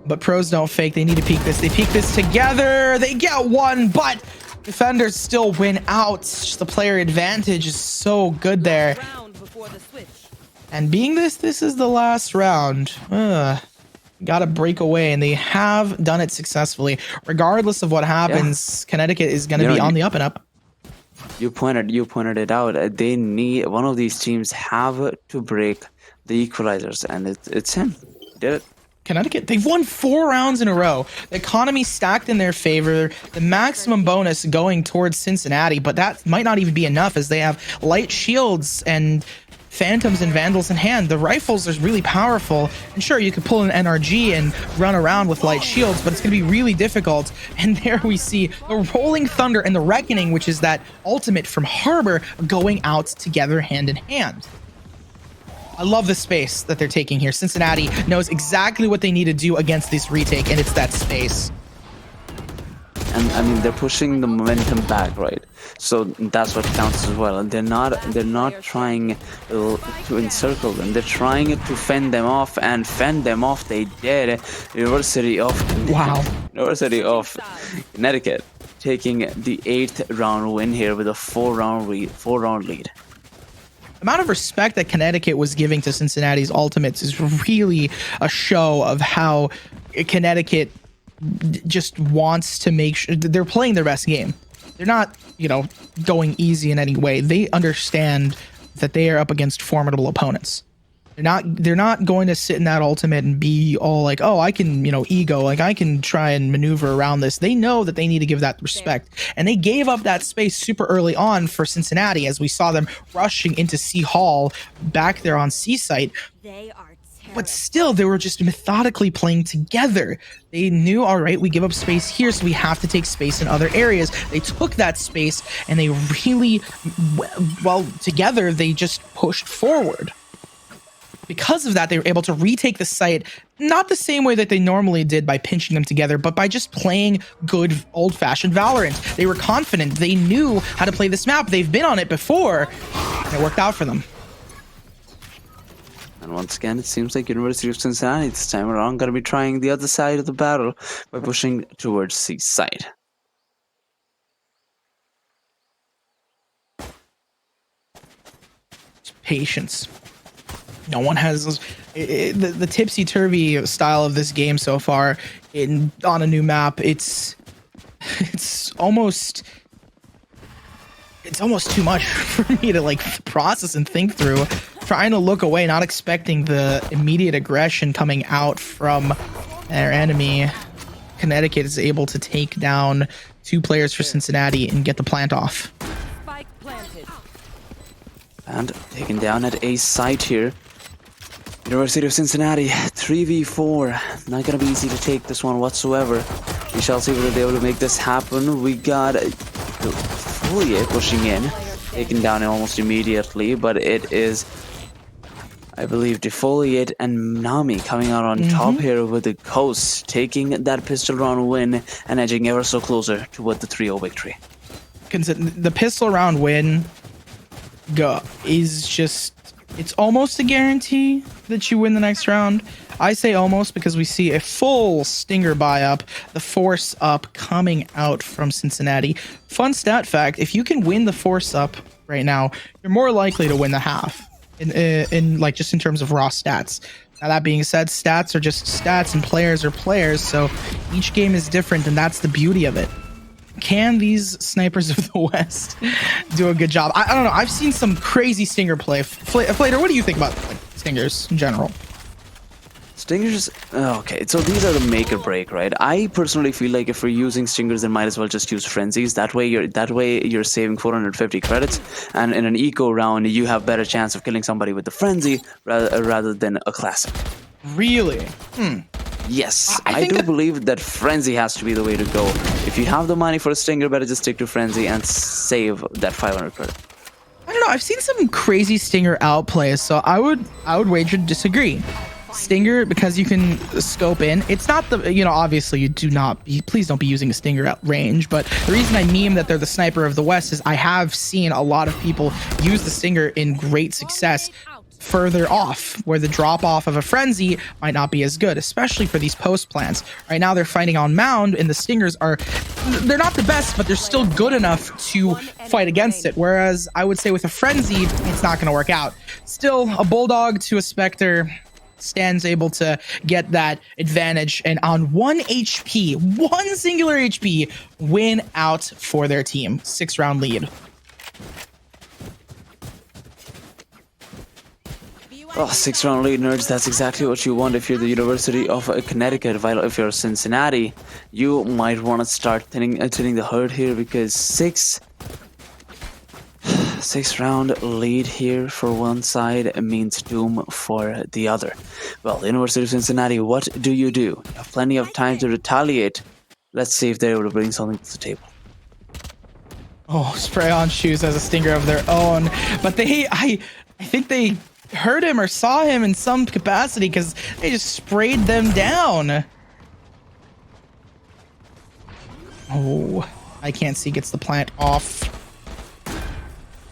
But pros don't fake. They need to peek this. They peek this together. They get one, but defenders still win out. Just the player advantage is so good there. And being this is the last round. Gotta break away, and they have done it successfully. Regardless of what happens, Connecticut is gonna be on the up and up. You pointed it out. They need, one of these teams have to break the equalizers, and it's him. Did it. Connecticut, they've won 4 rounds in a row. The economy stacked in their favor. The maximum bonus going towards Cincinnati, but that might not even be enough, as they have light shields and phantoms and vandals in hand. The rifles are really powerful, and sure, you could pull an NRG and run around with light shields, but it's going to be really difficult. And there we see the Rolling Thunder and the Reckoning, which is that ultimate from Harbor, going out together hand in hand. I love the space that they're taking here. Cincinnati knows exactly what they need to do against this retake, and it's that space. And I mean, they're pushing the momentum back, right? So that's what counts as well. And they're not trying to encircle them. They're trying to fend them off, and fend them off they did. University of Connecticut taking the 8th round win here with a 4-round lead. The amount of respect that Connecticut was giving to Cincinnati's ultimates is really a show of how Connecticut just wants to make sure they're playing their best game. They're not, going easy in any way. They understand that they are up against formidable opponents. They're not going to sit in that ultimate and be all like, oh, I can, ego, like I can try and maneuver around this. They know that they need to give that respect. And they gave up that space super early on for Cincinnati, as we saw them rushing into C Hall back there on C site. They are But still, they were just methodically playing together. They knew, all right, we give up space here, so we have to take space in other areas. They took that space, and they really, well, together, they just pushed forward. Because of that, they were able to retake the site, not the same way that they normally did by pinching them together, but by just playing good old-fashioned Valorant. They were confident. They knew how to play this map. They've been on it before, and it worked out for them. And once again, it seems like University of Cincinnati this time around going to be trying the other side of the battle by pushing towards C side. Patience. No one has the tipsy-turvy style of this game so far on a new map. It's almost too much for me to process and think through. Trying to look away, not expecting the immediate aggression coming out from their enemy. Connecticut is able to take down 2 players for Cincinnati and get the plant off. Spike planted. And taken down at A site here. University of Cincinnati, 3v4. Not going to be easy to take this one whatsoever. We shall see whether they're able to make this happen. We got Collegiate pushing in. taken down almost immediately, but it is, I believe, Defoliate and Nami coming out on top here with the Coast, taking that pistol round win and edging ever so closer toward the 3-0 victory. The pistol round win is just, it's almost a guarantee that you win the next round. I say almost because we see a full Stinger buy up, the Force up coming out from Cincinnati. Fun stat fact, if you can win the Force up right now, you're more likely to win the half in like just in terms of raw stats. Now that being said, stats are just stats and players are players, so each game is different, and that's the beauty of it. Can these snipers of the West do a good job? I don't know. I've seen some crazy Stinger play. Flater, what do you think about like, Stingers in general? Stingers, okay, so these are the make or break, right? I personally feel like if we're using Stingers, then might as well just use Frenzies. That way you're saving 450 credits, and in an eco round, you have better chance of killing somebody with the Frenzy rather than a classic. Really? Yes, I do believe that Frenzy has to be the way to go. If you have the money for a Stinger, better just stick to Frenzy and save that 500 credit. I don't know. I've seen some crazy Stinger outplays, so I would wager to disagree. Stinger, because you can scope in, it's not the, you know, obviously you do not be, please don't be using a Stinger at range, but the reason I meme that they're the sniper of the West is I have seen a lot of people use the Stinger in great success further off, where the drop off of a Frenzy might not be as good, especially for these post plants. Right now they're fighting on Mound, and the Stingers are, they're not the best, but they're still good enough to fight against it, whereas I would say with a Frenzy it's not going to work out. Still, a Bulldog to a Spectre, Stan's able to get that advantage, and on 1 HP, one singular HP, win out for their team. 6-round lead. Oh, 6-round lead, nerds. That's exactly what you want if you're the University of Connecticut. While if you're Cincinnati, you might want to start thinning the herd here, because 6-round lead here for one side means doom for the other. Well, the University of Cincinnati, what do? You have plenty of time to retaliate. Let's see if they're able to bring something to the table. Oh, Spray On Shoes has a Stinger of their own, but I think they heard him or saw him in some capacity, because they just sprayed them down. Oh, I can't see, gets the plant off.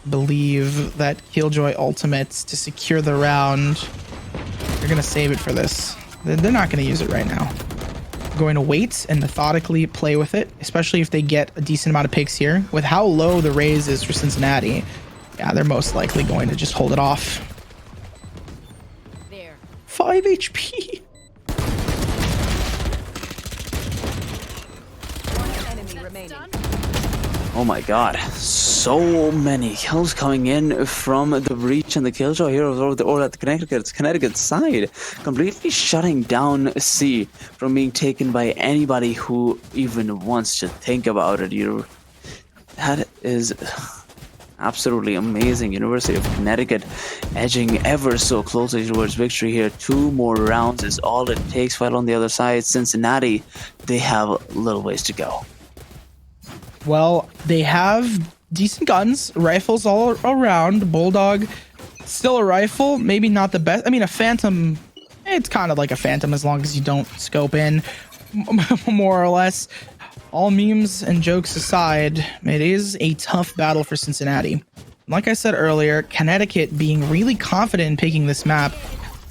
Believe that Killjoy ultimates to secure the round. They're gonna save it for this. They're not gonna use it right now. Going to wait and methodically play with it, especially if they get a decent amount of picks here. With how low the raise is for Cincinnati, yeah, they're most likely going to just hold it off. 5 HP. One enemy remaining. Oh my god, so many kills coming in from the Breach and the Killjoy here or at the Connecticut side, completely shutting down C from being taken by anybody who even wants to think about it. That is absolutely amazing. University of Connecticut edging ever so closely towards victory here. 2 more rounds is all it takes, while on the other side, Cincinnati, they have a little ways to go. Well, they have decent guns, rifles all around. Bulldog, still a rifle, maybe not the best. I mean, a Phantom, it's kind of like a Phantom as long as you don't scope in, more or less. All memes and jokes aside, it is a tough battle for Cincinnati. Like I said earlier, Connecticut being really confident in picking this map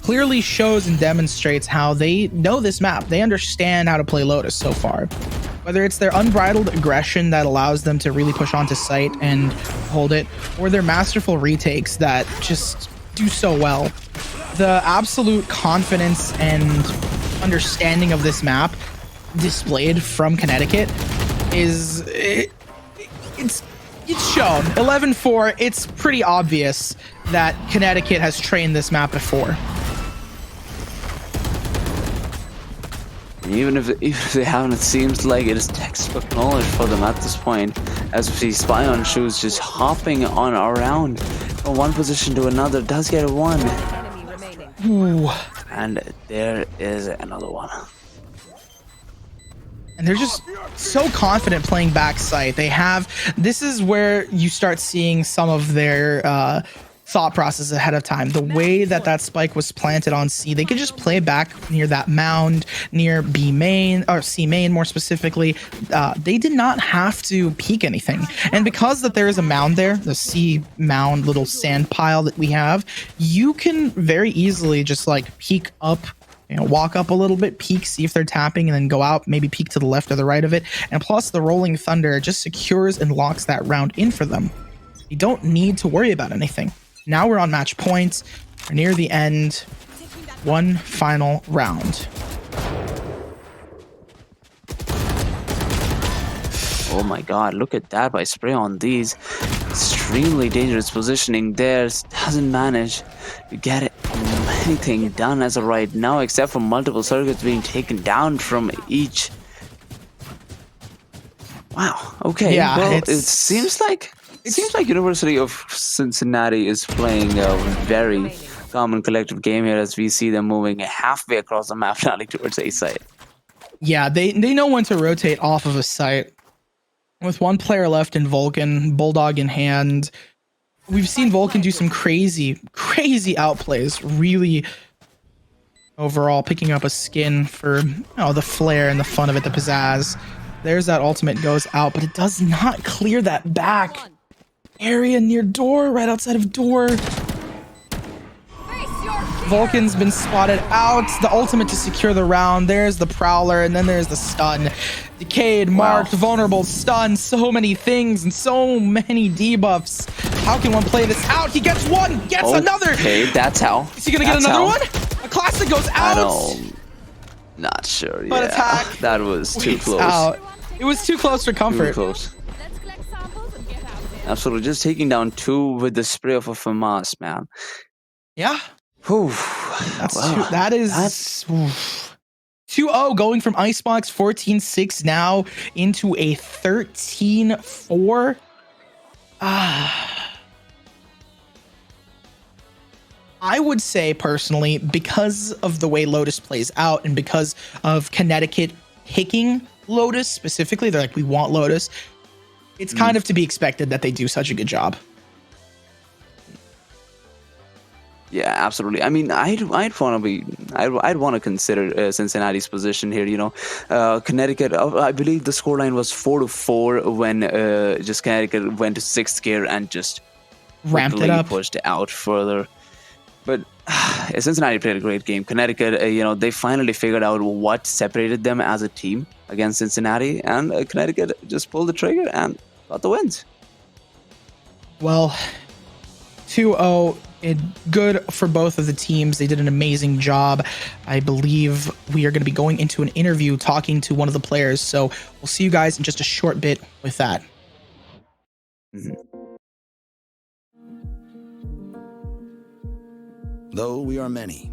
clearly shows and demonstrates how they know this map. They understand how to play Lotus so far. Whether it's their unbridled aggression that allows them to really push onto site and hold it, or their masterful retakes that just do so well. The absolute confidence and understanding of this map displayed from Connecticut is it's shown. 11-4, it's pretty obvious that Connecticut has trained this map before. Even if they haven't, it seems like it is textbook knowledge for them at this point, as we see Spy on Shoes just hopping on around from one position to another. Does get a 1. Enemy remaining. Ooh. And there is another one. and they're just so confident playing backside. This is where you start seeing some of their thought process ahead of time. The way that spike was planted on C, they could just play back near that mound, near B main, or C main more specifically. They did not have to peek anything. And because that there is a mound there, the C mound little sand pile that we have, you can very easily just like peek up, walk up a little bit, peek, see if they're tapping, and then go out, maybe peek to the left or the right of it. And plus the rolling thunder just secures and locks that round in for them. You don't need to worry about anything. Now we're on match points. We're near the end. One final round. Oh my god, look at that by spray on these. Extremely dangerous positioning there. Doesn't manage to get anything done as of right now, except for multiple circuits being taken down from each. Wow, okay. Yeah, well, it seems like University of Cincinnati is playing a very calm and collective game here as we see them moving halfway across the map now towards A site. Yeah, they know when to rotate off of a site. With one player left in Vulcan, Bulldog in hand, we've seen Vulcan do some crazy outplays. Really, overall, picking up a skin for the flair and the fun of it, the pizzazz. There's that ultimate goes out, but it does not clear that back area near door, right outside of door. Vulcan's been spotted out. The ultimate to secure the round. There's the Prowler, and then there's the stun. Decayed, marked, vulnerable, stun. So many things and so many debuffs. How can one play this out? He gets one, gets another. Okay, that's how. Is he gonna get another one? A classic goes out. Not sure. But yeah, attack that was too close. Out. It was too close for comfort. Too close. Let's collect samples and get out there. Absolutely, just taking down two with the spray of a FAMAS, man. Yeah. Whew. That is 2-0 going from Icebox 14-6 now into a 13-4. I would say personally, because of the way Lotus plays out and because of Connecticut picking Lotus specifically, they're like, we want Lotus. It's kind of to be expected that they do such a good job. Yeah, absolutely. I mean, I'd want to consider Cincinnati's position here. Connecticut. I believe the scoreline was 4-4 when just Connecticut went to 6th gear and just Ramped it up, pushed it out further. But Cincinnati played a great game. Connecticut, they finally figured out what separated them as a team against Cincinnati, and Connecticut just pulled the trigger and got the wins. Well, 2-0. Good for both of the teams. They did an amazing job. I believe we are going to be going into an interview talking to one of the players. So we'll see you guys in just a short bit with that. Though we are many,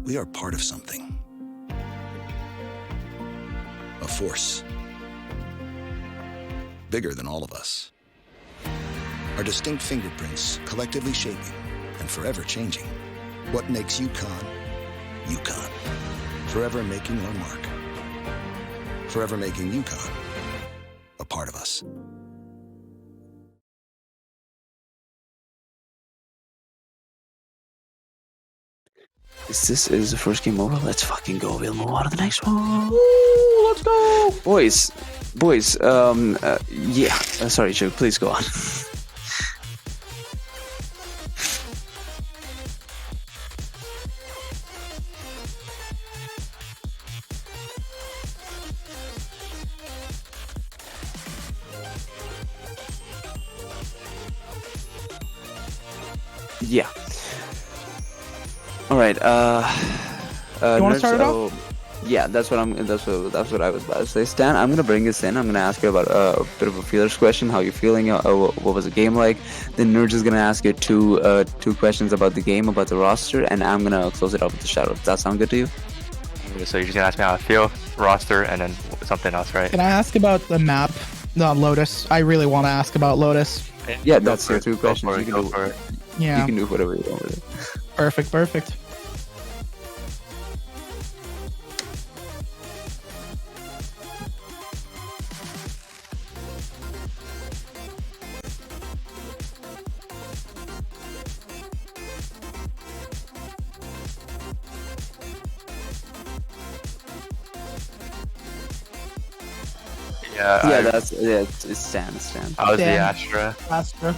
we are part of something. A force. Bigger than all of us. Our distinct fingerprints collectively shaping and forever changing what makes UConn, UConn. Forever making our mark. Forever making UConn a part of us. This is the first game over. Let's fucking go. We'll move on to the next one. Ooh, let's go. Boys, yeah. Sorry, Joe, please go on. Yeah. All right. You want to start it off? Yeah, that's what I was about to say. Stan, I'm gonna bring this in. I'm gonna ask you about a bit of a feelers question. How you feeling? What was the game like? Then Nerds is gonna ask you two questions about the game, about the roster, and I'm gonna close it up with the shout out. Does that sound good to you? So you're just gonna ask me how I feel, roster, and then something else, right? Can I ask about the map? No, Lotus. I really want to ask about Lotus. Yeah, that's your two questions. You can do it. Yeah. You can do whatever you want with it. Perfect. Yeah, Yeah, it's Stan. I was the Damn. Astra. Astra.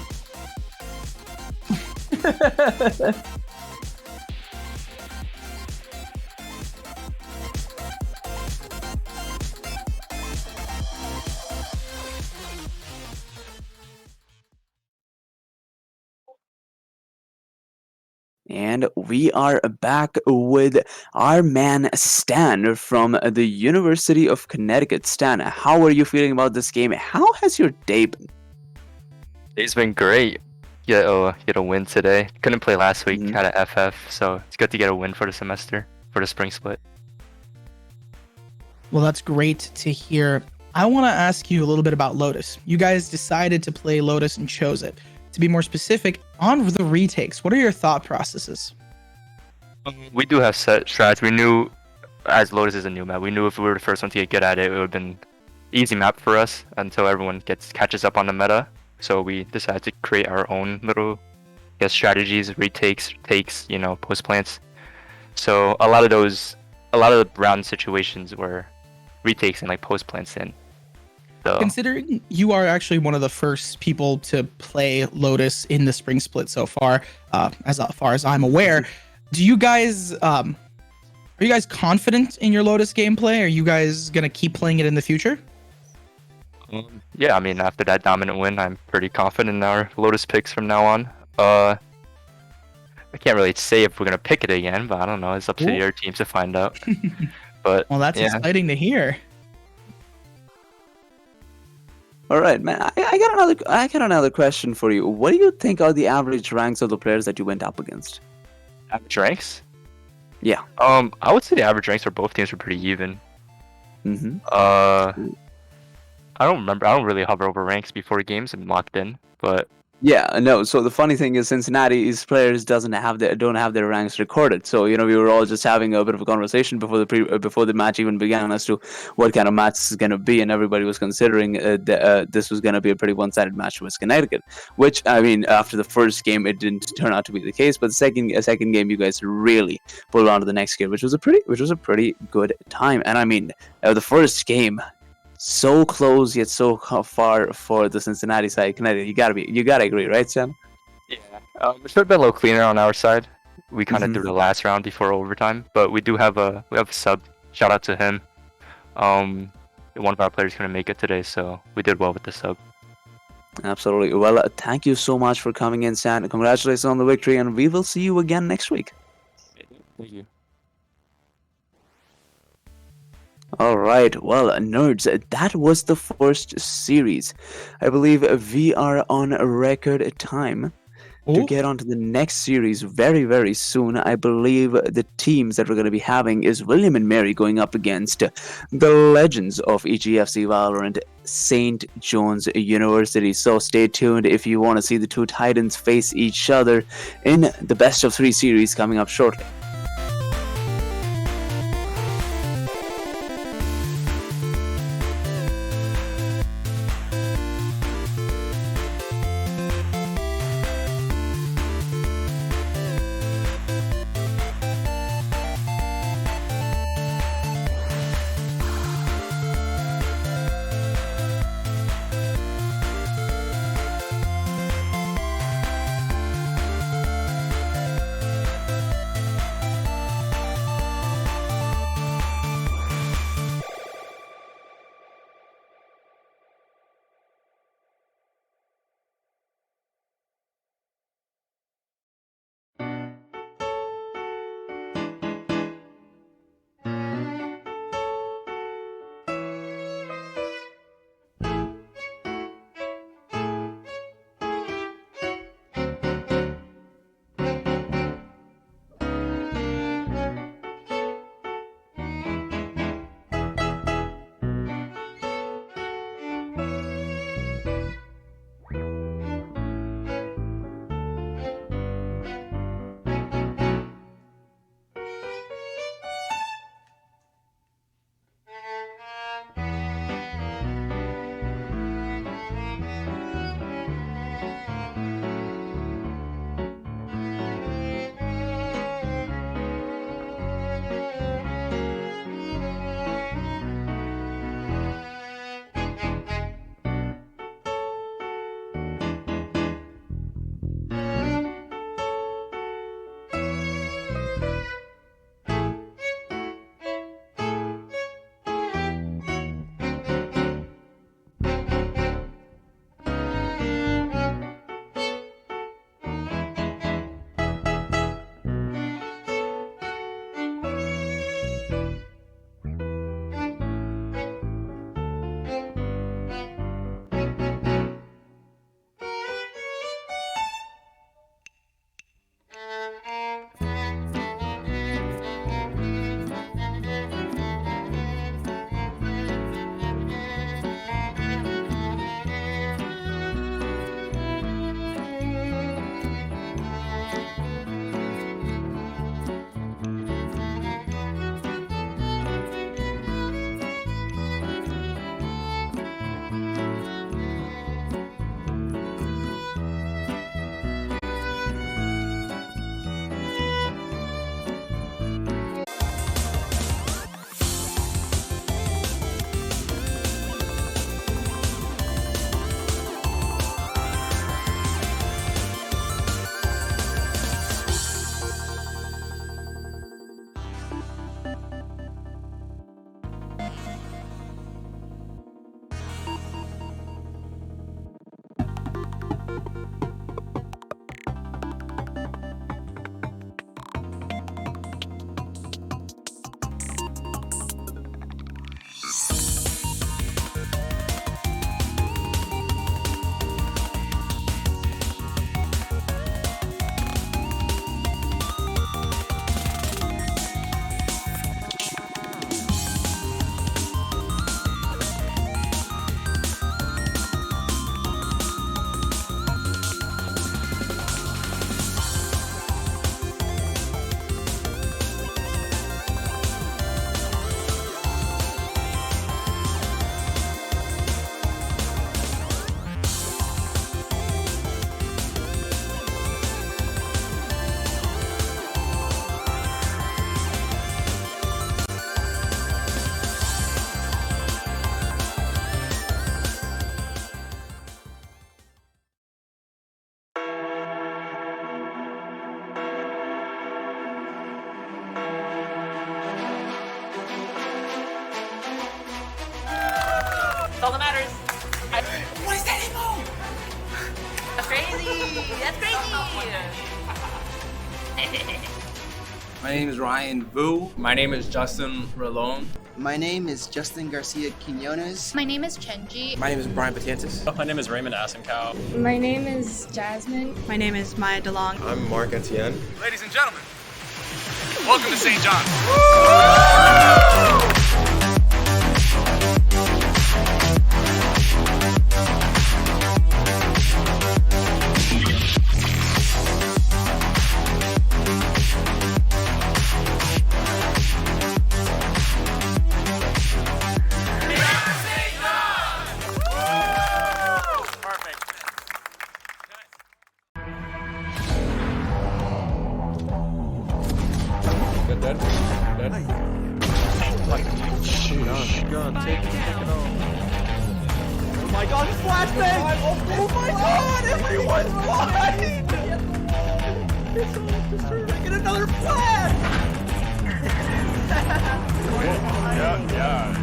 And we are back with our man Stan from the University of Connecticut. Stan, how are you feeling about this game? How has your day been? It's been great. Get a win today. Couldn't play last week. Mhm. Had a FF, so it's good to get a win for the semester for the spring split. Well, that's great to hear. I want to ask you a little bit about Lotus. You guys decided to play Lotus and chose it. To be more specific, on the retakes, what are your thought processes? We do have set strats. We knew, as Lotus is a new map, we knew if we were the first one to get good at it, it would have been easy map for us until everyone catches up on the meta. So we decided to create our own little, strategies, retakes, takes, post plants. So a lot of the round situations were retakes and like post plants in. So Considering you are actually one of the first people to play Lotus in the spring split so far, as far as I'm aware, do you guys are you guys confident in your Lotus gameplay? Are you guys gonna keep playing it in the future? yeah, I mean after that dominant win, I'm pretty confident in our Lotus picks from now on. I can't really say if we're gonna pick it again, but I don't know. It's up to your team to find out. But Well, that's yeah. exciting to hear. All right, man. I got another question for you. What do you think are the average ranks of the players that you went up against? Average ranks? Yeah. I would say the average ranks for both teams were pretty even. Mm-hmm. I don't remember. I don't really hover over ranks before games and locked in, but Yeah, no. So the funny thing is, Cincinnati's players don't have their ranks recorded. So we were all just having a bit of a conversation before the match even began as to what kind of match this is going to be, and everybody was considering this was going to be a pretty one-sided match with Connecticut. Which I mean, after the first game, it didn't turn out to be the case. But the second game, you guys really pulled on to the next game, which was a pretty good time. And I mean, the first game, so close yet so far for the Cincinnati side. Connecticut, you gotta agree, right, Sam? yeah, it should have been a little cleaner on our side. We kind of threw the last round before overtime, but we have a sub. Shout out to him. One of our players couldn't make it today, so we did well with the sub. Absolutely. Well, thank you so much for coming in, Sam. Congratulations on the victory, and we will see you again next week. Thank you. All right, well, nerds, that was the first series. I believe we are on a record time to Ooh. get on to the next series very, very soon. I believe the teams that we're going to be having is William and Mary going up against the legends of EGFC Valorant, St. John's University. So stay tuned if you want to see the two titans face each other in the best of 3 series coming up shortly. all that matters. What is that emo? That's crazy. That's crazy. My name is Ryan Vu. My name is Justin Rolone. My name is Justin Garcia Quinones. My name is Chenji. My name is Brian Patientis. My name is Raymond Asencow. My name is Jasmine. My name is Maya DeLong. I'm Mark Etienne. Ladies and gentlemen, welcome to St. John's. Dead. Gun. Take it off. Oh my god, flashbang! Oh my god, everyone's blind! It's all disturbing. Get another flash! Yeah.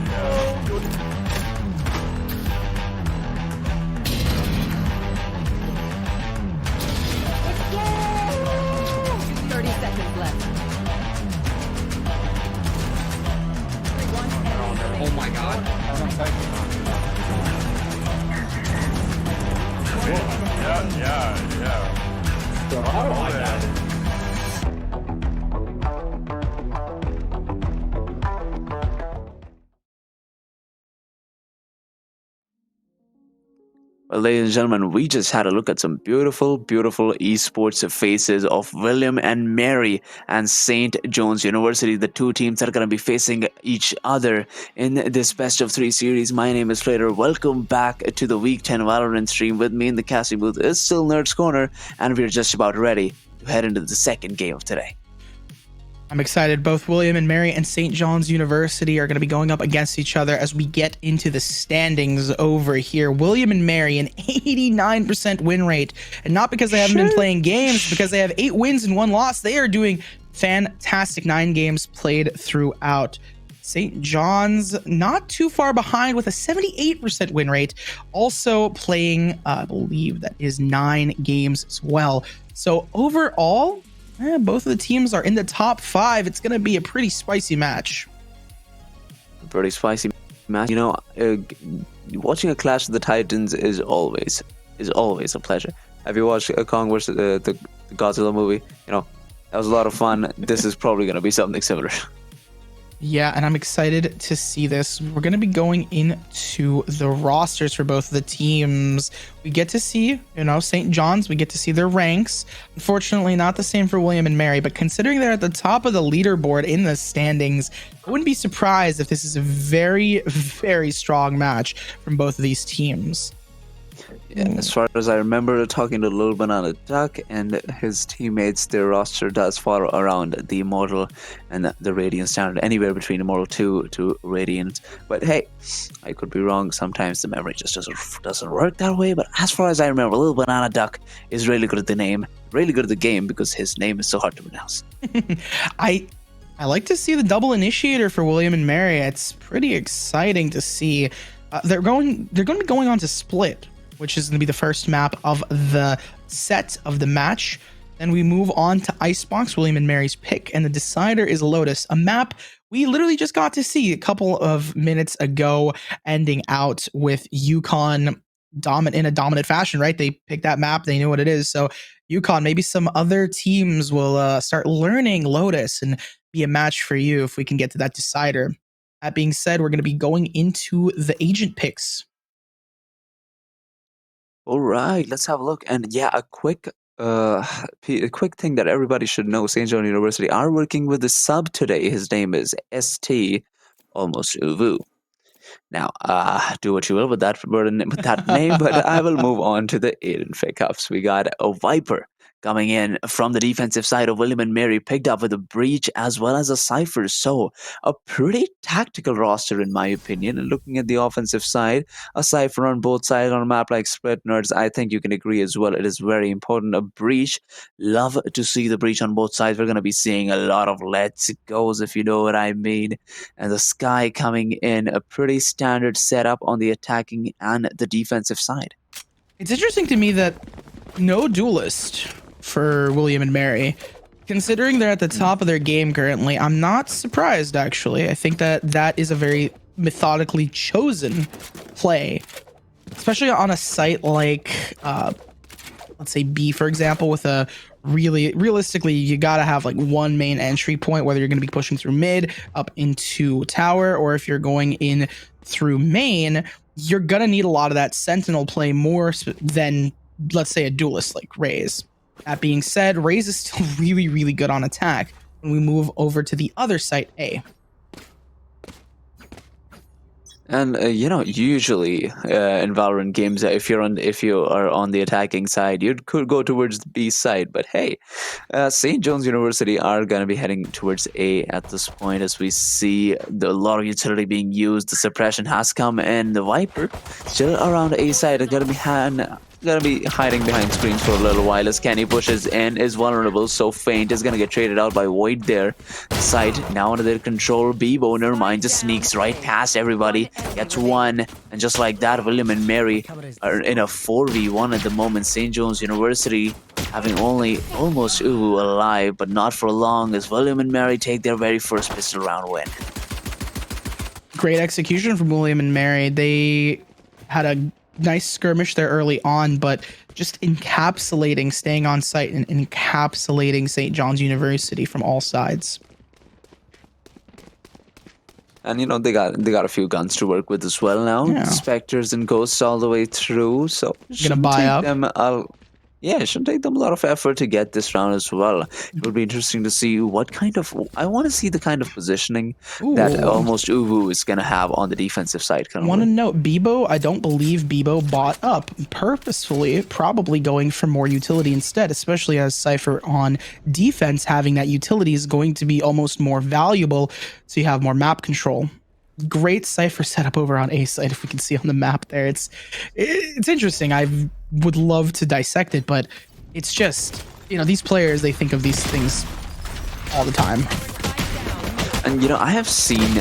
30 seconds left. Oh my god. Yeah. Well, ladies and gentlemen, we just had a look at some beautiful, beautiful esports faces of William and Mary and St. John's University, the two teams that are going to be facing each other in this best of three series. My name is Slater. Welcome back to the Week 10 Valorant stream. With me in the casting booth is still Nerd's Corner, and we're just about ready to head into the second game of today. I'm excited. Both William and Mary and St. John's University are going to be going up against each other as we get into the standings over here. William and Mary, an 89% win rate. And not because they haven't been playing games, because they have 8 wins and 1 loss. They are doing fantastic. 9 games played throughout. St. John's not too far behind with a 78% win rate. Also playing, I believe that is 9 games as well. So overall, both of the teams are in the top 5. It's going to be a pretty spicy match. Pretty spicy match. You know, watching a Clash of the Titans is always a pleasure. Have you watched Kong versus the Godzilla movie? You know, that was a lot of fun. This is probably going to be something similar. Yeah, and I'm excited to see this. We're going to be going into the rosters for both of the teams. We get to see, St. John's. We get to see their ranks. Unfortunately, not the same for William and Mary, but considering they're at the top of the leaderboard in the standings, I wouldn't be surprised if this is a very, very strong match from both of these teams. Yeah, as far as I remember talking to Little Banana Duck and his teammates, their roster does fall around the Immortal and the Radiant standard, anywhere between Immortal 2 to Radiant. But hey, I could be wrong. Sometimes the memory just doesn't work that way. But as far as I remember, Little Banana Duck is really good at the name, really good at the game because his name is so hard to pronounce. I like to see the double initiator for William and Mary. It's pretty exciting to see. They're going to be going on to Split, which is going to be the first map of the set of the match. Then we move on to Icebox, William and Mary's pick, and the decider is Lotus, a map we literally just got to see a couple of minutes ago, ending out with UConn in a dominant fashion, right? They picked that map, they knew what it is. So UConn, maybe some other teams will start learning Lotus and be a match for you if we can get to that decider. That being said, we're going to be going into the agent picks. All right, let's have a look. And yeah, a quick thing that everybody should know: St. John University are working with the sub today. His name is ST, almost Vu. Now, do what you will with that name, but I will move on to the Aiden fake ups. We got a Viper coming in from the defensive side of William and Mary, picked up with a breach as well as a Cypher. So a pretty tactical roster in my opinion. And looking at the offensive side, a Cypher on both sides on a map like Split Nerds, I think you can agree as well. It is very important. A breach, love to see the breach on both sides. We're going to be seeing a lot of let's goes, if you know what I mean. And the Sky coming in, a pretty standard setup on the attacking and the defensive side. It's interesting to me that no duelist for William and Mary. Considering they're at the top of their game currently, I'm not surprised, actually. I think that that is a very methodically chosen play, especially on a site like, let's say B, for example, with a realistically, you got to have like one main entry point, whether you're going to be pushing through mid up into tower, or if you're going in through main, you're going to need a lot of that sentinel play more than, let's say, a duelist like Raze. That being said, Raze is still really, really good on attack when we move over to the other site A. And you know, usually in Valorant games, if you are on the attacking side, you could go towards the B side. But hey, St. John's University are going to be heading towards A at this point, as we see a lot of utility being used. The suppression has come in. The Viper still around A side. Are going to be hiding behind screens for a little while as Kenny pushes in, is vulnerable, so Feint is going to get traded out by Void there. Side now under their control. Bebo, never mind, just sneaks right past everybody, gets one, and just like that, William and Mary are in a 4v1 at the moment. St. John's University having only almost Uwu alive, but not for long, as William and Mary take their very first pistol round win. Great execution from William and Mary. They had a nice skirmish there early on, but just encapsulating, staying on site and encapsulating St. John's University from all sides. And you know, they got a few guns to work with as well now. Yeah. Spectres and Ghosts all the way through, so Gonna buy up. Yeah, it shouldn't take them a lot of effort to get this round as well. It will be interesting to see what kind of... I want to see the kind of positioning that almost Uwu is going to have on the defensive side. I want to note, Bebo, I don't believe Bebo bought up purposefully, probably going for more utility instead, especially as Cypher on defense, having that utility is going to be almost more valuable, so you have more map control. Great Cypher setup over on A side, if we can see on the map there. It's interesting. I would love to dissect it, but it's just, you know, these players, they think of these things all the time. And you know, I have seen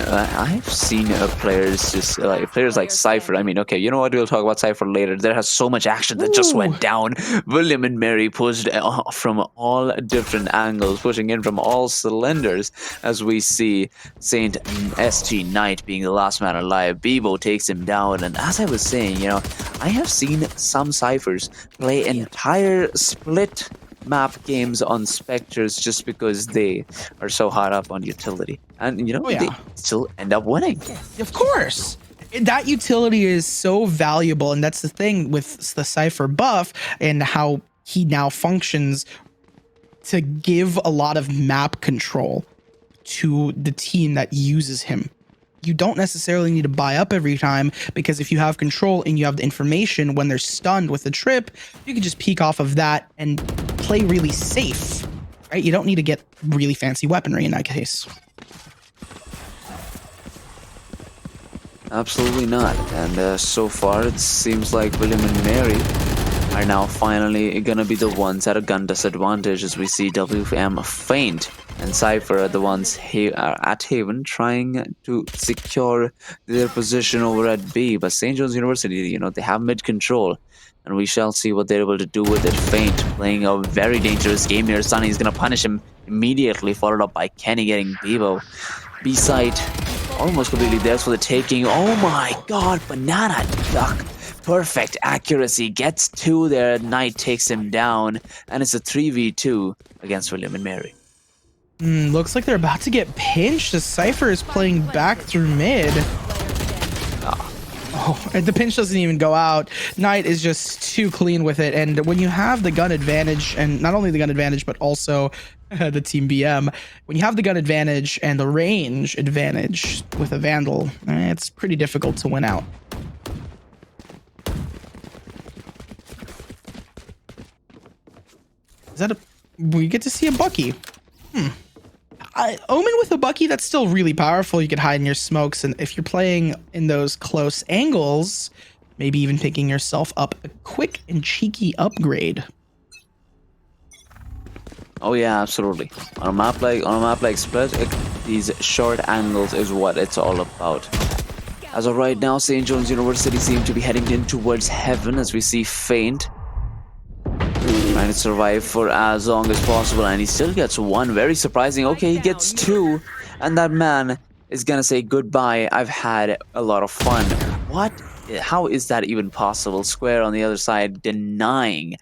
players just players like Cypher. I mean, okay, you know what? We'll talk about Cypher later. There has so much action that just went down. William and Mary pushed from all different angles, pushing in from all cylinders. As we see Saint SG Knight being the last man alive, Bebo takes him down. And as I was saying, you know, I have seen some Cyphers play entire split map games on Spectres just because they are so hot up on utility, and you know, they still end up winning. Of course, that utility is so valuable, and that's the thing with the Cypher buff and how he now functions to give a lot of map control to the team that uses him. You don't necessarily need to buy up every time, because if you have control and you have the information when they're stunned with a trip, you can just peek off of that and play really safe, right? You don't need to get really fancy weaponry in that case. Absolutely not. And so far, it seems like William and Mary are now finally gonna be the ones at a gun disadvantage, as we see WM Feint and Cypher are the ones at Haven trying to secure their position over at B. But St. John's University, you know, they have mid control, and we shall see what they're able to do with it. Feint playing a very dangerous game here. Sunny is gonna punish him immediately, followed up by Kenny getting Bebo. B side almost completely there for the taking. Oh my god, banana duck. Perfect accuracy, gets two there. Knight takes him down, and it's a 3v2 against William and Mary. Looks like they're about to get pinched. The Cypher is playing back through mid. Oh, and the pinch doesn't even go out. Knight is just too clean with it. And when you have the gun advantage, and not only the gun advantage, but also the Team BM, when you have the gun advantage and the range advantage with a Vandal, it's pretty difficult to win out. that a... We get to see a Bucky. Omen with a Bucky, that's still really powerful. You could hide in your smokes, and if you're playing in those close angles, maybe even picking yourself up a quick and cheeky upgrade. Oh yeah, absolutely. On a map like Split, these short angles is what it's all about. As of right now, St. John's University seem to be heading in towards heaven as we see Feint trying to survive for as long as possible, and he still gets one. Very surprising. Okay, he gets two, and that man is gonna say goodbye. I've had a lot of fun. What? How is that even possible? Square on the other side denied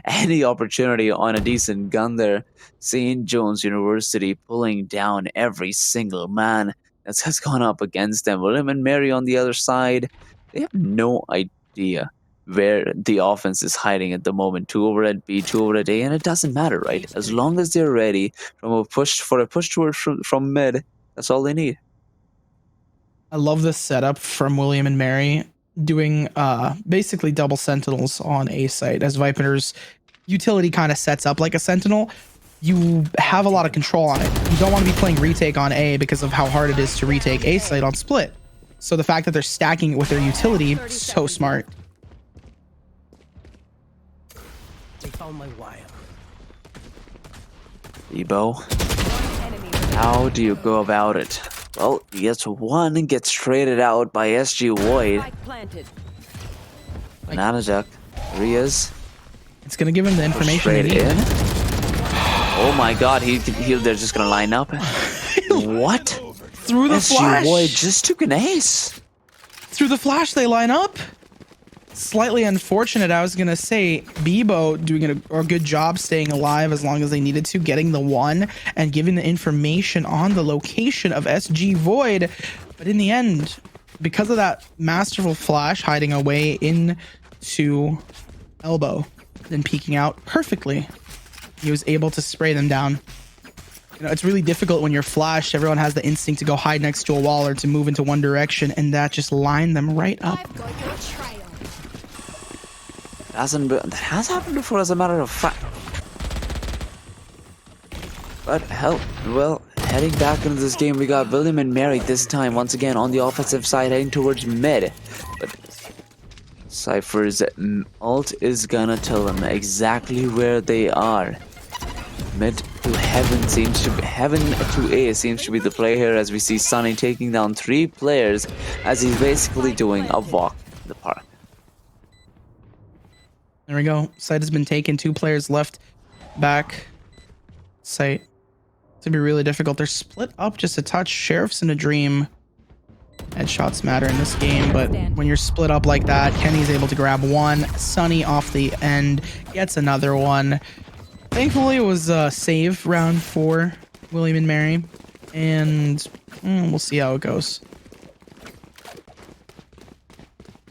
any opportunity on a decent gun there. St. John's University pulling down every single man that has gone up against them. William and Mary on the other side, they have no idea where the offense is hiding at the moment. 2 over at B, 2 over at A, and it doesn't matter, right? As long as they're ready from a push toward from mid, that's all they need. I love this setup from William and Mary doing basically double sentinels on A site. As Viper's utility kind of sets up like a sentinel, you have a lot of control on it. You don't want to be playing retake on A because of how hard it is to retake A site on Split. So the fact that they're stacking it with their utility, so smart. They found my wire. Ebo, how do you go about it? Well, he gets one and gets traded out by SG Void. Banana Duck, there he is. It's gonna give him the information they need. In. Oh my god, they're just gonna line up. What? Through the flash. SG Void just took an ace. Through the flash, they line up. Slightly unfortunate. I was gonna say Bebo doing a good job staying alive as long as they needed to, getting the one and giving the information on the location of SG Void. But in the end, because of that masterful flash hiding away into elbow, then peeking out perfectly, he was able to spray them down. You know, it's really difficult when you're flashed. Everyone has the instinct to go hide next to a wall or to move into one direction, and that just lined them right up. That has happened before, as a matter of fact. But hell, well, heading back into this game, we got William and Mary this time once again on the offensive side, heading towards mid. But Cypher's ult is gonna tell them exactly where they are. Mid to heaven to A seems to be the play here, as we see Sunny taking down 3 players as he's basically doing a walk in the park. There we go. Site has been taken. 2 players left back. Site. It's gonna be really difficult. They're split up just a touch. Sheriff's in a dream. Headshots matter in this game, but when you're split up like that, Kenny's able to grab one. Sunny off the end gets another one. Thankfully, it was a save round for William and Mary, and we'll see how it goes.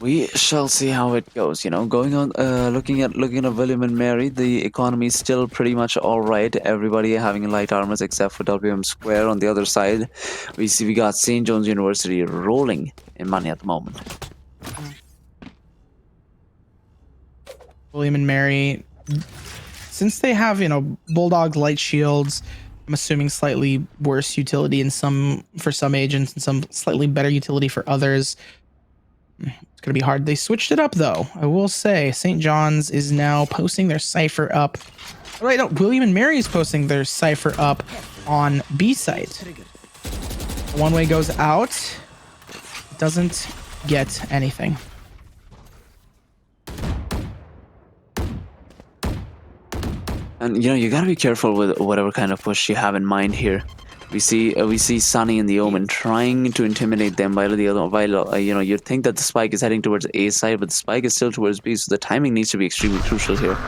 We shall see how it goes. You know, going on, looking at William and Mary, the economy is still pretty much all right. Everybody having light armors except for WM Square. On the other side, we got St. John's University rolling in money at the moment. William and Mary, since they have, you know, Bulldog's light shields, I'm assuming slightly worse utility for some agents and some slightly better utility for others. It's going to be hard. They switched it up, though. I will say St. John's is now posting their cipher up. Right, no, William and Mary is posting their cipher up on B site. One way goes out. Doesn't get anything. And, you know, you got to be careful with whatever kind of push you have in mind here. We see Sunny and the Omen trying to intimidate them while you know, you'd think that the spike is heading towards A side, but the spike is still towards B, so the timing needs to be extremely crucial here.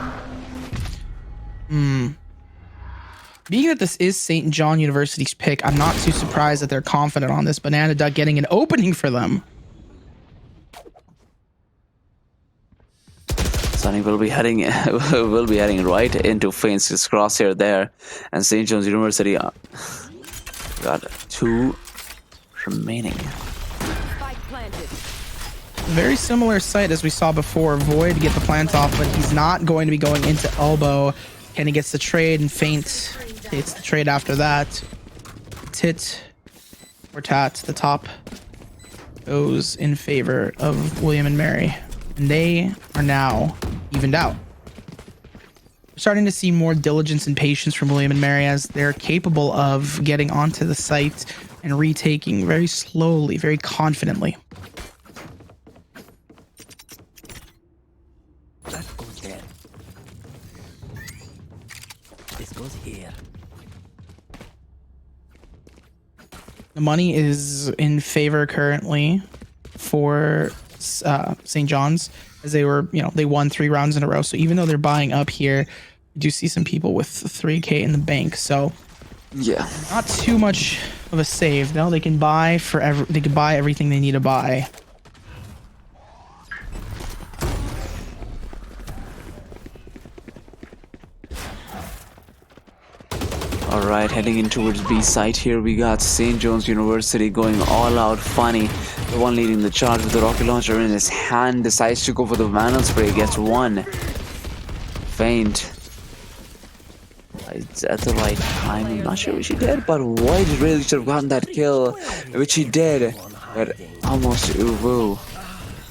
Being that this is St. John University's pick, I'm not too surprised that they're confident on this Banana Duck getting an opening for them. Sunny will be heading right into Feint's crosshair there, and St. John's University got 2 remaining. Very similar site as we saw before. Void to get the plant off, but he's not going to be going into elbow. Kenny gets the trade and Feint hits the trade after that. Tit or tat, the top goes in favor of William and Mary. And they are now evened out. We're starting to see more diligence and patience from William and Mary as they're capable of getting onto the site and retaking very slowly, very confidently. That goes there. This goes here. The money is in favor currently for St. John's, as they were, they won 3 rounds in a row. So even though they're buying up here, you do see some people with 3K in the bank. So yeah, not too much of a save. No, they can buy forever. They can buy everything they need to buy. All right, heading in towards B site here, we got St. John's University going all out. Funny, the one leading the charge with the rocket launcher in his hand, decides to go for the Vandal spray, gets one. Feint. It's at the right time. I'm not sure which he did, but White really should have gotten that kill, which he did. But almost Uwu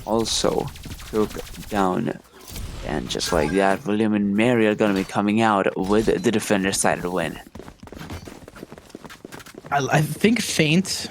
also took down. And just like that, William and Mary are going to be coming out with the defender side win. I think Feint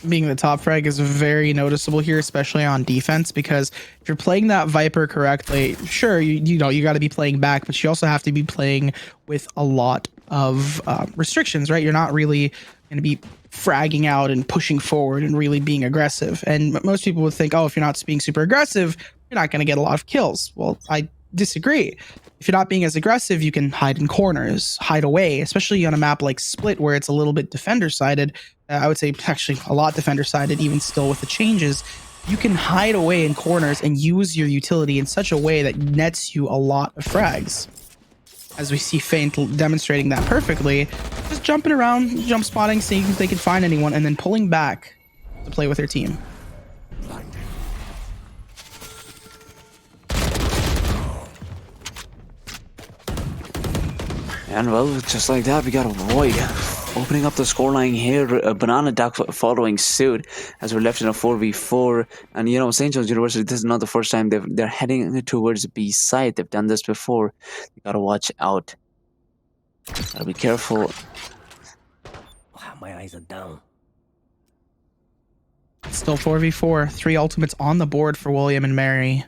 being the top frag is very noticeable here, especially on defense, because if you're playing that Viper correctly, sure, you got to be playing back, but you also have to be playing with a lot of restrictions, right? You're not really going to be fragging out and pushing forward and really being aggressive. And most people would think, oh, if you're not being super aggressive, you're not going to get a lot of kills. Well, I disagree. If you're not being as aggressive, you can hide in corners, hide away, especially on a map like Split where it's a little bit defender-sided. I would say actually a lot defender-sided, even still with the changes. You can hide away in corners and use your utility in such a way that nets you a lot of frags. As we see Feint demonstrating that perfectly, just jumping around, jump spotting, seeing if they can find anyone, and then pulling back to play with their team. And well, just like that, we got a Void opening up the scoreline here. A Banana Duck following suit as we're left in a 4v4. And St. John's University, this is not the first time they're heading towards B side. They've done this before. You gotta watch out. Gotta be careful. Wow, my eyes are down. Still 4v4, 3 ultimates on the board for William and Mary.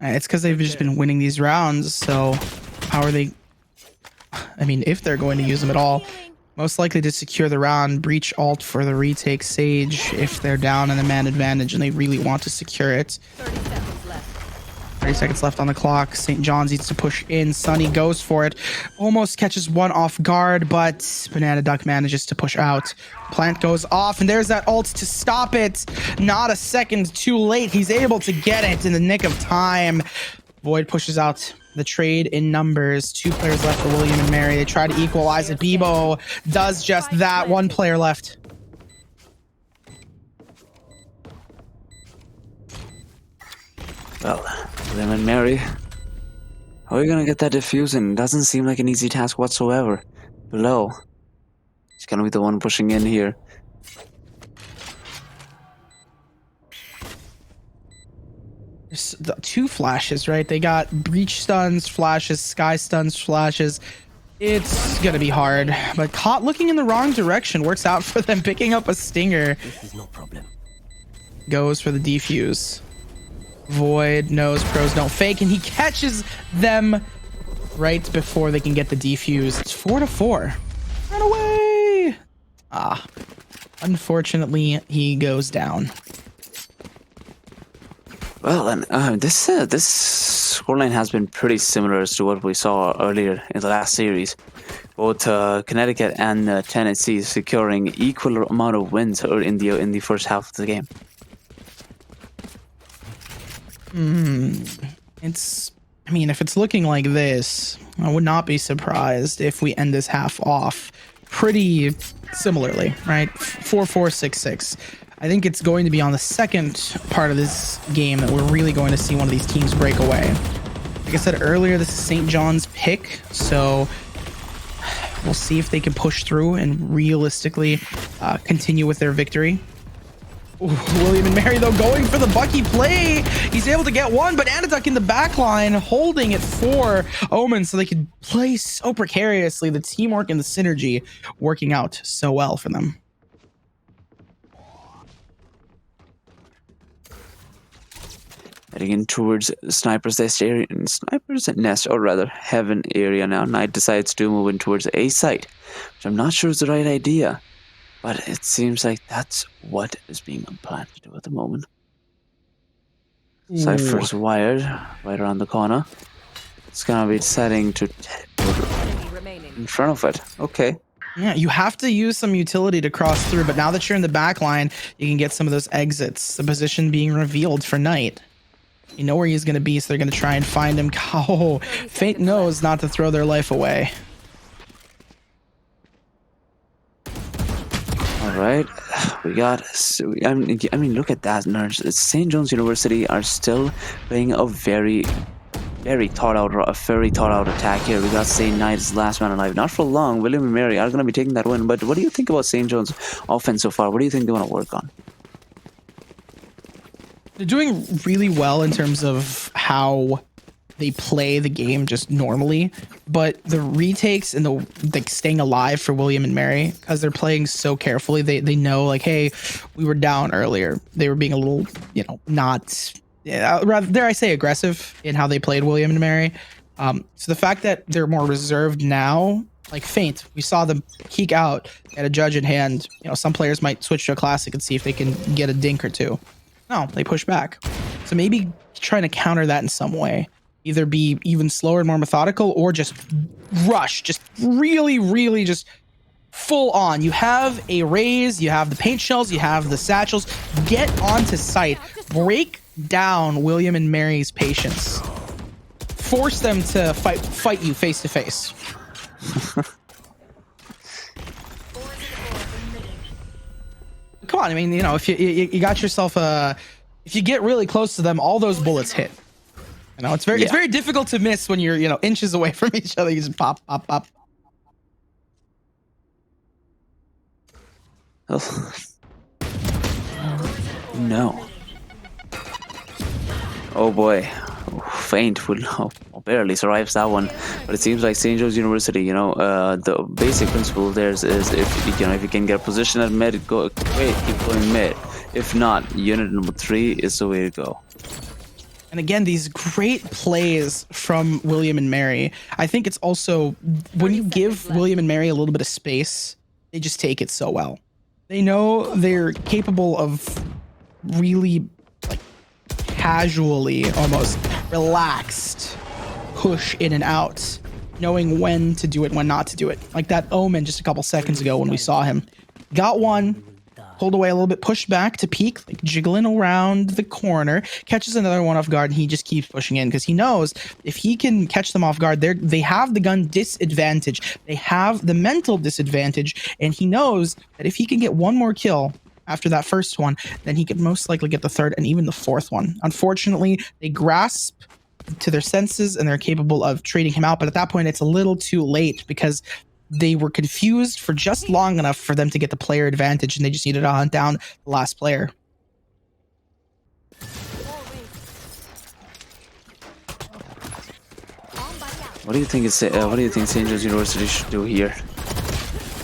It's because they've just been winning these rounds. So how are they? I mean, if they're going to use them at all, most likely to secure the round, breach alt for the retake Sage if they're down in the man advantage and they really want to secure it. 30 seconds left on the clock. St. John's needs to push in. Sunny goes for it. Almost catches one off guard, but Banana Duck manages to push out. Plant goes off, and there's that ult to stop it. Not a second too late. He's able to get it in the nick of time. Void pushes out the trade in numbers. 2 players left for William and Mary. They try to equalize it. Bebo does just that. 1 player left. Well, William and Mary, how are you gonna get that diffusing? Doesn't seem like an easy task whatsoever. Below, he's gonna be the one pushing in here. There's the 2 flashes, right? They got breach stuns, flashes, sky stuns, flashes. It's gonna be hard, but caught looking in the wrong direction works out for them, picking up a stinger. This is no problem. Goes for the defuse. Void knows pros don't fake, and he catches them right before they can get the defuse. It's 4-4. Run away! Unfortunately, he goes down. Well, and this scoreline has been pretty similar as to what we saw earlier in the last series. Both Connecticut and Tennessee securing equal amount of wins in the first half of the game. I mean, if it's looking like this, I would not be surprised if we end this half off pretty similarly, right? 4-4, 6-6. I think it's going to be on the second part of this game that we're really going to see one of these teams break away. Like I said earlier, this is St. John's pick, so we'll see if they can push through and realistically continue with their victory. Ooh, William and Mary, though, going for the Bucky play. He's able to get one, but Anaduck in the back line holding it for Omen so they could play so precariously. The teamwork and the synergy working out so well for them. Heading in towards Sniper's Nest area, Sniper's Nest, or rather Heaven area now. Knight decides to move in towards A site, which I'm not sure is the right idea, but it seems like that's what is being planned to do at the moment. Cypher's wired right around the corner. It's gonna be deciding to in front of it. Okay. Yeah, you have to use some utility to cross through, but now that you're in the back line, you can get some of those exits. The position being revealed for Knight. You know where he's going to be, so they're going to try and find him. Oh, Fate knows not to throw their life away. All right, we got. I mean, look at that, nerds. St. John's University are still playing a very thought out attack here. We got St. Knight's last man alive. Not for long. William and Mary are going to be taking that win. But what do you think about St. John's offense so far? What do you think they want to work on? They're doing really well in terms of how they play the game just normally, but the retakes and the like staying alive for William and Mary, because they're playing so carefully, they know like, hey, we were down earlier. They were being a little, you know, not rather dare I say aggressive in how they played William and Mary. So the fact that they're more reserved now, like Feint, we saw them peek out at a judge in hand. You know, some players might switch to a classic and see if they can get a dink or two. No, they push back. So maybe trying to counter that in some way. Either be even slower and more methodical, or just rush. Just really just full on. You have a raise, you have the paint shells, you have the satchels. Get onto site. Break down William and Mary's patience. Force them to fight you face to face. Come on, I mean, you know, if you got yourself if you get really close to them, all those bullets hit. You know, it's very difficult to miss when you're, you know, inches away from each other. You just pop. Oh. No. Oh boy. Feint will barely survives that one, but it seems like St. John's University, you know, the basic principle there is if you can get a position at mid, keep going mid. If not, unit number 3 is the way to go. And again, these great plays from William and Mary. I think it's also when you give William and Mary a little bit of space, they just take it so well. They know they're capable of really like casually, almost relaxed push in and out, knowing when to do it, when not to do it. Like that Omen just a couple seconds ago when we saw him. Got one, pulled away a little bit, pushed back to peek, like jiggling around the corner, catches another one off guard, and he just keeps pushing in because he knows if he can catch them off guard, they have the gun disadvantage. They have the mental disadvantage, and he knows that if he can get one more kill after that first one, then he could most likely get the third and even the fourth one. Unfortunately, they grasp to their senses and they're capable of trading him out, but at that point, it's a little too late because they were confused for just long enough for them to get the player advantage, and they just needed to hunt down the last player. What do you think St. John's University should do here?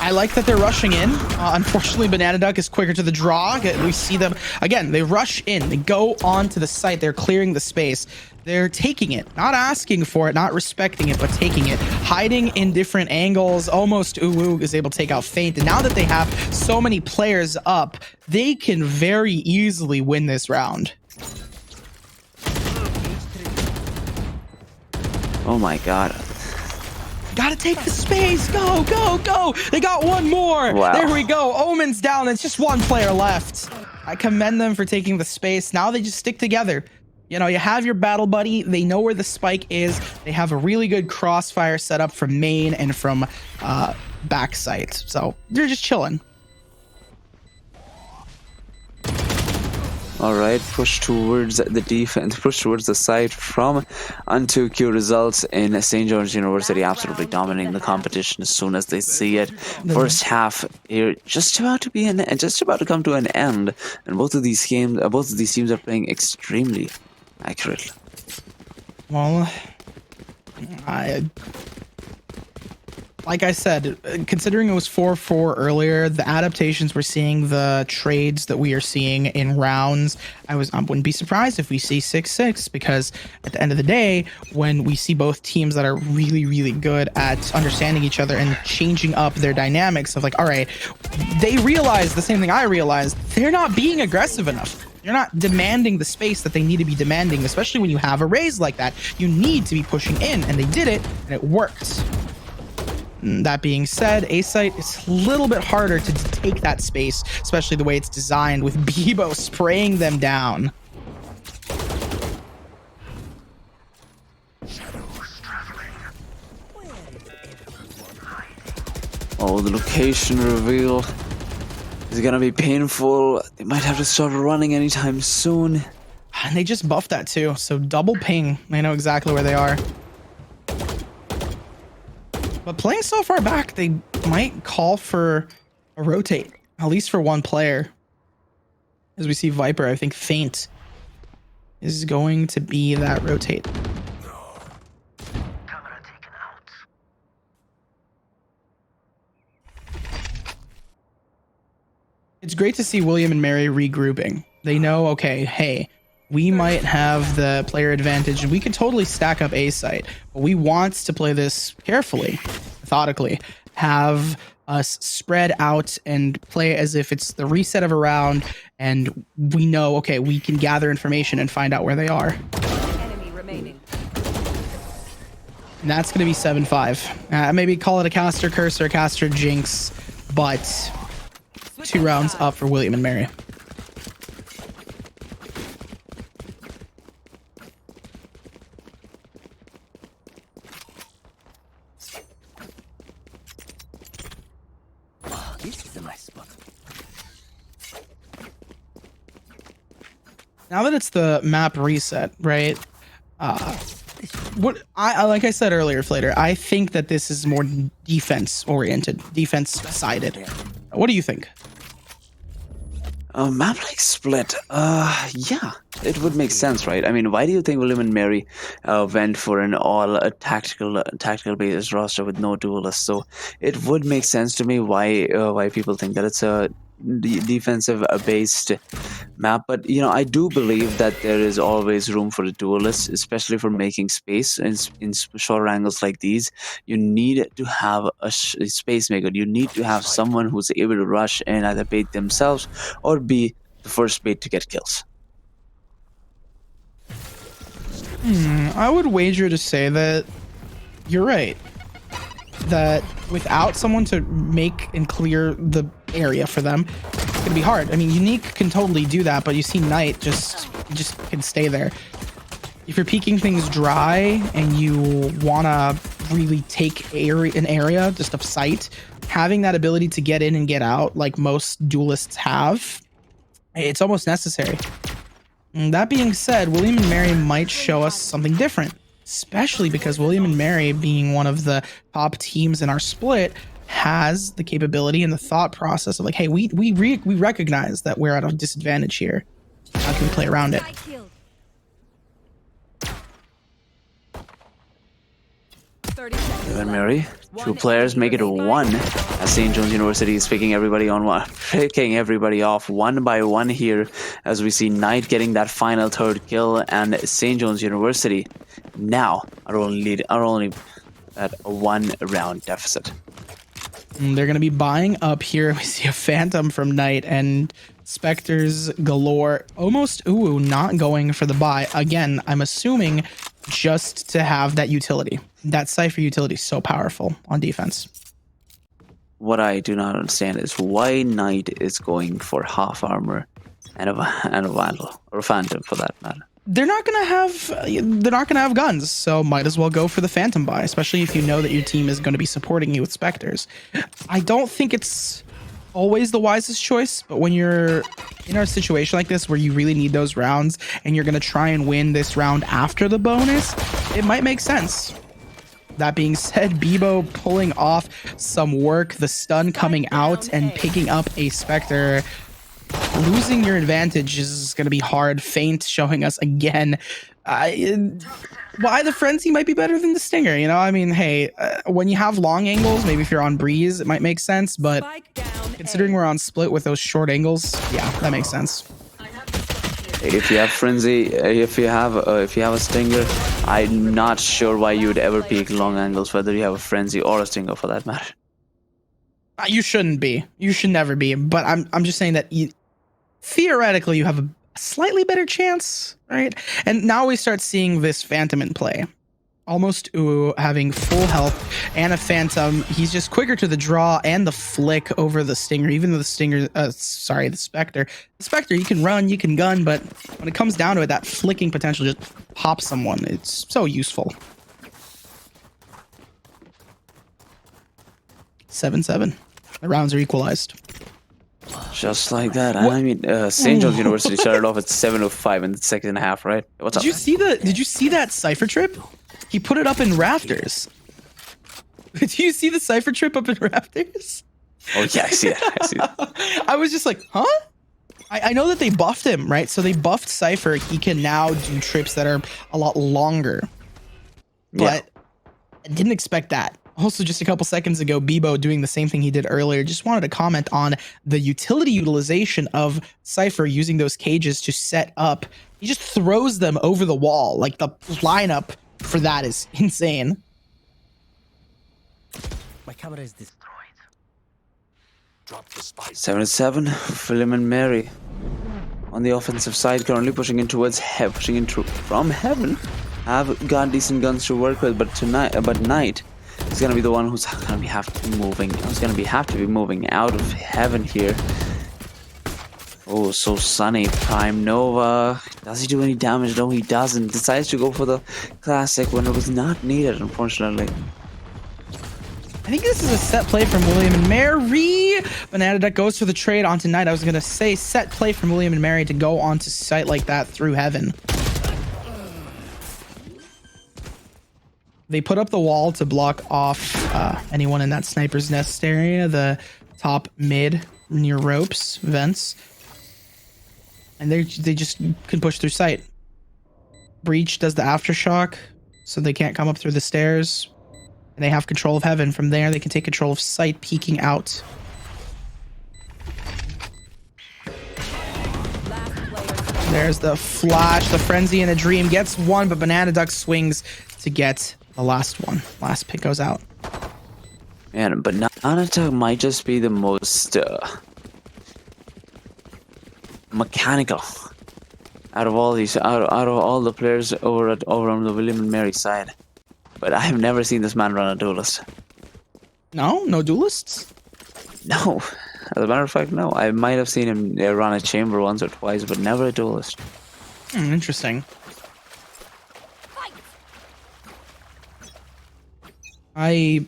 I like that they're rushing in. Unfortunately, Banana Duck is quicker to the draw. We see them again. They rush in. They go onto the site. They're clearing the space. They're taking it, not asking for it, not respecting it, but taking it, hiding in different angles. Almost Uwu is able to take out Feint. And now that they have so many players up, they can very easily win this round. Oh my god. Gotta take the space. Go. They got one more. Wow. There we go. Omen's down. It's just one player left. I commend them for taking the space. Now they just stick together. You know, you have your battle buddy. They know where the spike is. They have a really good crossfire set up from main and from backside. So they're just chilling. All right, push towards the defense, push towards the side from Q results in St. John's University absolutely dominating the competition as soon as they see it. First half here just about to be just about to come to an end, and both of these teams are playing extremely accurately. Well, like I said, considering it was 4-4 earlier, the adaptations we're seeing, the trades that we are seeing in rounds, I wouldn't be surprised if we see 6-6, because at the end of the day, when we see both teams that are really, really good at understanding each other and changing up their dynamics of like, all right, they realize the same thing I realized, they're not being aggressive enough. You're not demanding the space that they need to be demanding, especially when you have a raise like that. You need to be pushing in, and they did it, and it worked. That being said, A-Site is a little bit harder to take that space, especially the way it's designed with Bebo spraying them down. Oh, the location reveal is gonna be painful. They might have to start running anytime soon. And they just buffed that too, so double ping. They know exactly where they are. But playing so far back, they might call for a rotate, at least for one player. As we see Viper, I think Feint is going to be that rotate. It's great to see William and Mary regrouping. They know, okay, hey, we might have the player advantage and we can totally stack up A-Site, but we want to play this carefully, methodically, have us spread out and play as if it's the reset of a round and we know, okay, we can gather information and find out where they are. Enemy remaining. And that's going to be 7-5. Maybe call it a caster curse or a caster jinx, but 2 rounds up for William and Mary. This is a nice spot. Now that it's the map reset, right? What I like I said earlier, Flater, I think that this is more defense oriented, defense sided. What do you think? A map like Split, yeah, it would make sense, right? I mean, why do you think William and Mary went for an all tactical based roster with no duelists? So it would make sense to me why people think that it's a defensive based map. But you know, I do believe that there is always room for a duelist, especially for making space in shorter angles like these. You need to have a space maker. You need to have someone who's able to rush and either bait themselves or be the first bait to get kills. I would wager to say that you're right. That without someone to make and clear the area for them, it's gonna be hard. I mean, Unique can totally do that, but you see Knight just can stay there. If you're peeking things dry and you wanna really take an area just of sight, having that ability to get in and get out like most duelists have, it's almost necessary. And that being said, William and Mary might show us something different, especially because William and Mary, being one of the top teams in our split, has the capability and the thought process of like, hey, we recognize that we're at a disadvantage here. How can we play around it? William and Mary, 2 players make it 1 as St. John's University is picking everybody off one by one here, as we see Knight getting that final 3rd kill, and St. John's University now are only at a 1 round deficit. They're going to be buying up here. We see a Phantom from Knight and Spectres galore. Almost, not going for the buy. Again, I'm assuming just to have that utility. That Cypher utility is so powerful on defense. What I do not understand is why Knight is going for half armor and a Vandal, or a Phantom for that matter. They're not gonna have guns, so might as well go for the Phantom buy, especially if you know that your team is going to be supporting you with Spectres. I don't think it's always the wisest choice, but when you're in a situation like this where you really need those rounds and you're going to try and win this round after the bonus, it might make sense. That being said, Bebo pulling off some work, the stun coming out and picking up a Spectre. Losing your advantage is going to be hard. Feint showing us again why the Frenzy might be better than the Stinger. You know, I mean, hey, when you have long angles, maybe if you're on Breeze, it might make sense. But considering we're on Split with those short angles, yeah, that makes sense. If you have Frenzy, if you have a Stinger, I'm not sure why you would ever peek long angles, whether you have a Frenzy or a Stinger for that matter. You shouldn't be. You should never be. But I'm just saying that theoretically you have a slightly better chance, right? And now we start seeing this Phantom in play. Almost having full health and a Phantom. He's just quicker to the draw and the flick over the Stinger. Even though the Stinger, the Spectre. The Spectre, you can run, you can gun, but when it comes down to it, that flicking potential just pops someone. It's so useful. 7-7. The rounds are equalized. Just like that. What? I mean, St. John's University started off at 7:05 in the second half, right? What's up? Did you see that Cypher trip? He put it up in rafters. Did you see the Cypher trip up in rafters? Oh yeah, I see it. I see it. I was just like, huh? I know that they buffed him, right? So they buffed Cypher. He can now do trips that are a lot longer. But I didn't expect that. Also, just a couple seconds ago, Bebo doing the same thing he did earlier. Just wanted to comment on the utility utilization of Cypher using those cages to set up. He just throws them over the wall. Like, the lineup for that is insane. My camera is destroyed. Drop the spike. 7-7. William and Mary on the offensive side, currently pushing in towards from heaven. Have got decent guns to work with, but Knight is gonna be the one who's gonna have to be moving out of heaven here. Oh, so Sunny, Prime Nova. Does he do any damage? No, he doesn't. Decides to go for the classic when it was not needed, unfortunately. I think this is a set play from William and Mary. Banana Duck goes for the trade onto Knight. I was going to say set play from William and Mary to go onto site like that through heaven. They put up the wall to block off anyone in that sniper's nest area, the top mid near ropes, vents. And they just can push through site. Breach does the aftershock, so they can't come up through the stairs. And they have control of heaven. From there, they can take control of site, peeking out. There's the flash, the frenzy, and the dream gets one, but Banana Duck swings to get the last one. Last pick goes out. Man, Banana Duck might just be the most mechanical out of all these, out of all the players over on the William and Mary side. But I have never seen this man run a duelist. No? No duelists? No. As a matter of fact, no. I might have seen him run a chamber once or twice, but never a duelist. Interesting. That's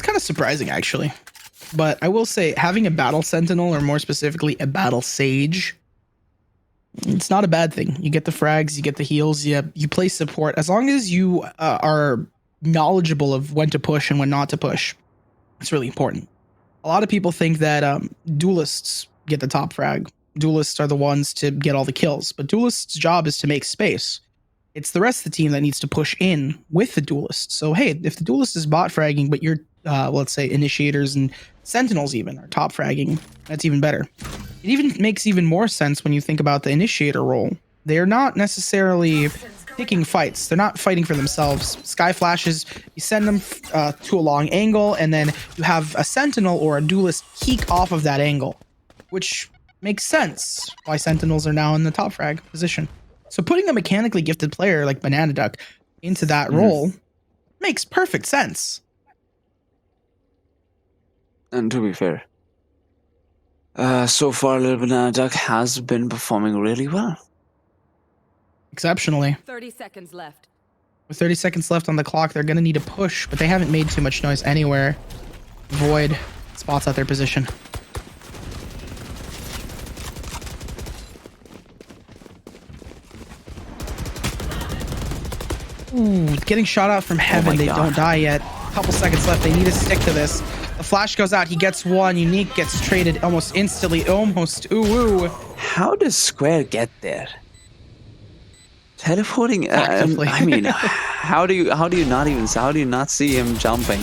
kind of surprising, actually. But I will say, having a battle sentinel, or more specifically, a battle sage, it's not a bad thing. You get the frags, you get the heals, you play support. As long as you are knowledgeable of when to push and when not to push, it's really important. A lot of people think that duelists get the top frag. Duelists are the ones to get all the kills. But duelists' job is to make space. It's the rest of the team that needs to push in with the duelist. So, hey, if the duelist is bot fragging, but your, let's say, initiators and sentinels even are top fragging, that's even better. It even makes even more sense when you think about the initiator role. They're not necessarily picking fights. They're not fighting for themselves. Sky flashes, you send them to a long angle, and then you have a sentinel or a duelist peek off of that angle, which makes sense why sentinels are now in the top frag position. So putting a mechanically gifted player like Banana Duck into that role makes perfect sense. And to be fair, so far Little Banana Duck has been performing really well. Exceptionally. 30 seconds left. With 30 seconds left on the clock, they're going to need a push, but they haven't made too much noise anywhere. Void spots out their position. Ooh, getting shot out from heaven. They don't die yet. Couple seconds left. They need to stick to this. The flash goes out. He gets one. Unique gets traded almost instantly. Almost. Ooh. How does Square get there? Teleporting. I mean, how do you not see him jumping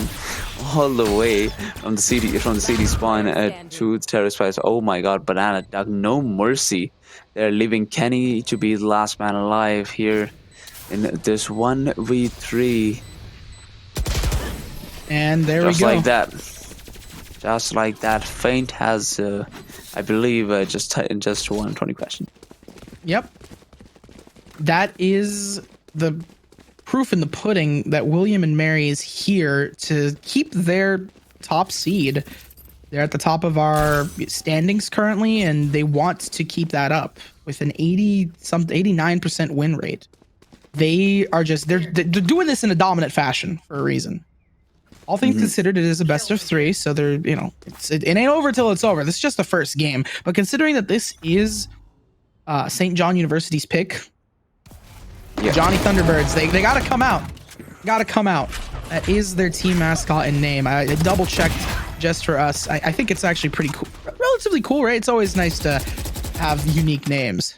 all the way from the CD spawn to the terrorist prize? Oh my God, Banana Duck, no mercy. They're leaving Kenny to be the last man alive here in this 1v3. And there we go. Just like that. Just like that. Feint has, I believe, just won 20 questions. Yep. That is the proof in the pudding that William and Mary is here to keep their top seed. They're at the top of our standings currently, and they want to keep that up with an 89% win rate. They are they're doing this in a dominant fashion for a reason. All things considered, it is a best of 3, so they're, you know, it ain't over till it's over. This is just the first game, but considering that this is St. John University's pick, Johnny Thunderbirds, they gotta come out. Gotta come out. That is their team mascot and name. I double checked just for us. I think it's actually pretty cool, relatively cool, right? It's always nice to have unique names.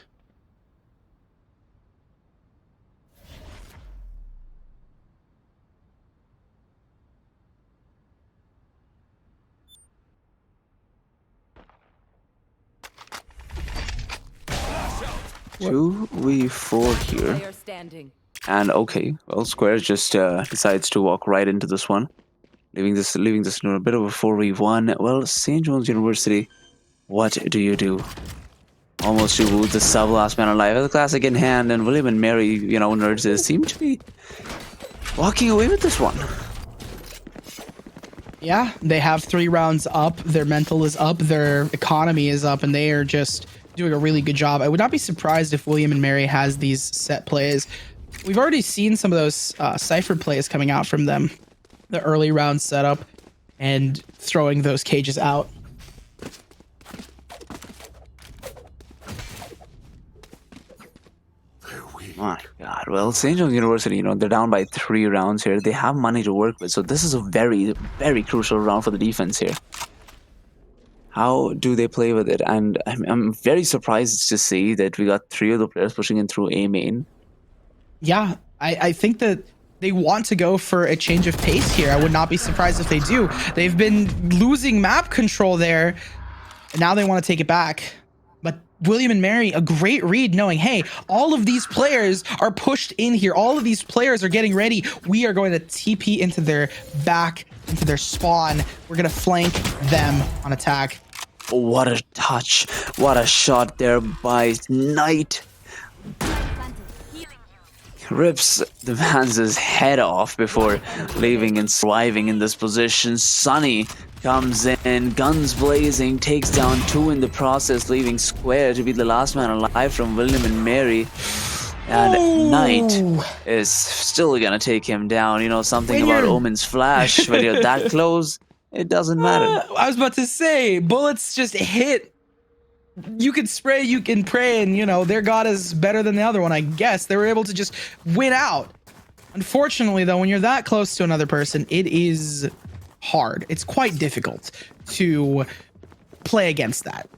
Two v4 here. And okay, well, Square just decides to walk right into this one, leaving this in a bit of a 4v1. Well, St. John's University, what do you do? Almost to the sub last man alive. The classic in hand, and William and Mary, you know, nerds seem to be walking away with this one. Yeah, they have 3 rounds up. Their mental is up. Their economy is up, and they are just doing a really good job. I would not be surprised if William and Mary has these set plays. We've already seen some of those Cypher plays coming out from them. The early round setup and throwing those cages out. My God. Well, St. John's University, you know, they're down by 3 rounds here. They have money to work with, so this is a very, very crucial round for the defense here. How do they play with it? And I'm very surprised to see that we got 3 of the players pushing in through A main. Yeah, I think that they want to go for a change of pace here. I would not be surprised if they do. They've been losing map control there, and now they want to take it back. But William and Mary, a great read knowing, hey, all of these players are pushed in here. All of these players are getting ready. We are going to TP into their back, into their spawn. We're going to flank them on attack. What a touch. What a shot there by Knight. Rips the man's head off before leaving and surviving in this position. Sunny comes in, guns blazing, takes down 2 in the process, leaving Square to be the last man alive from William and Mary. And Knight is still gonna take him down. You know, something about Omen's flash. When you're that close, it doesn't matter. I was about to say, bullets just hit. You can spray, you can pray, and, you know, their god is better than the other one, I guess. They were able to just win out. Unfortunately, though, when you're that close to another person, it is hard. It's quite difficult to play against that.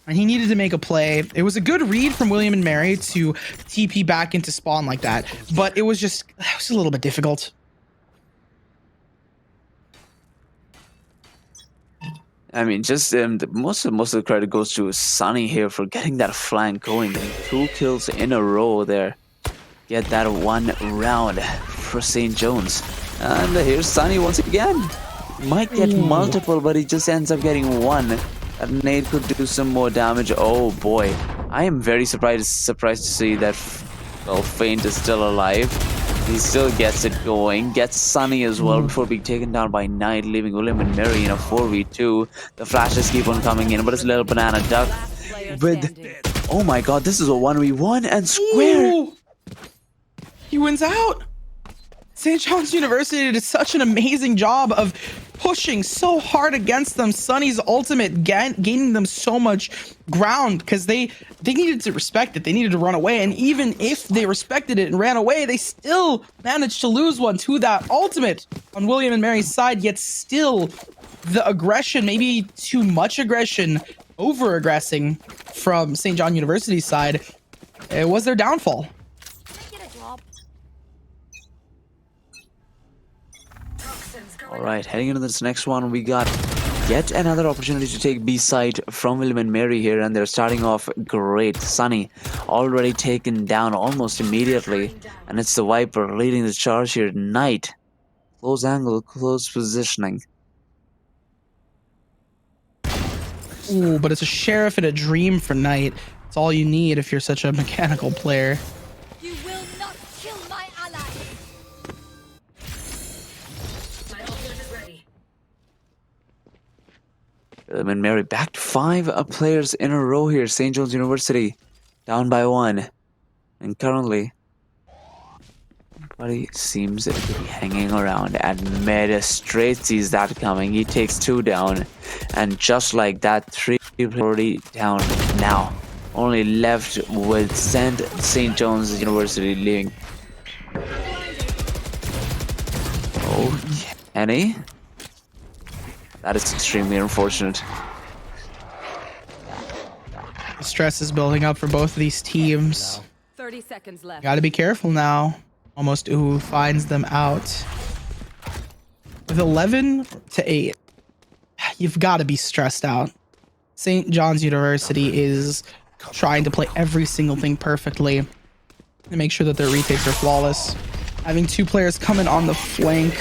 And he needed to make a play. It was a good read from William and Mary to TP back into spawn like that, but it was a little bit difficult. I mean, just most of the credit goes to Sunny here for getting that flank going. 2 kills in a row there. Get that 1 round for St. John's. And here's Sunny once again. Might get multiple, but he just ends up getting 1. That nade could do some more damage. Oh boy. I am very surprised to see that, well, Feint is still alive. He still gets it going, gets Sunny as well before being taken down by Knight, leaving William and Mary in a 4v2. The flashes keep on coming in, but it's a little Banana Duck with, oh my God, this is a 1v1 and Square. He wins out. St. John's University did such an amazing job of pushing so hard against them. Sunny's ultimate gaining them so much ground because they needed to respect it. They needed to run away. And even if they respected it and ran away, they still managed to lose one to that ultimate on William and Mary's side. Yet still the aggression, maybe too much aggression, over-aggressing from St. John University's side, it was their downfall. All right, heading into this next one, we got yet another opportunity to take B side from William and Mary here, and they're starting off great. Sunny already taken down almost immediately, and it's the Viper leading the charge here. Knight, close angle, close positioning. Ooh, but it's a sheriff and a dream for Knight. It's all you need if you're such a mechanical player. You will not kill my ally. My ultimate is ready. William and Mary back to 5 players in a row here. St. John's University down by 1, and currently everybody seems to be hanging around. And Meta straight sees that coming. He takes 2 down, and just like that, 3 already down now. Only left with St. John's University leaving. Oh, Annie? That is extremely unfortunate. The stress is building up for both of these teams. 30 seconds left. Gotta be careful now. Almost who finds them out. With 11 to 8, you've got to be stressed out. St. John's University is trying to play every single thing perfectly and make sure that their retakes are flawless. Having 2 players coming on the flank,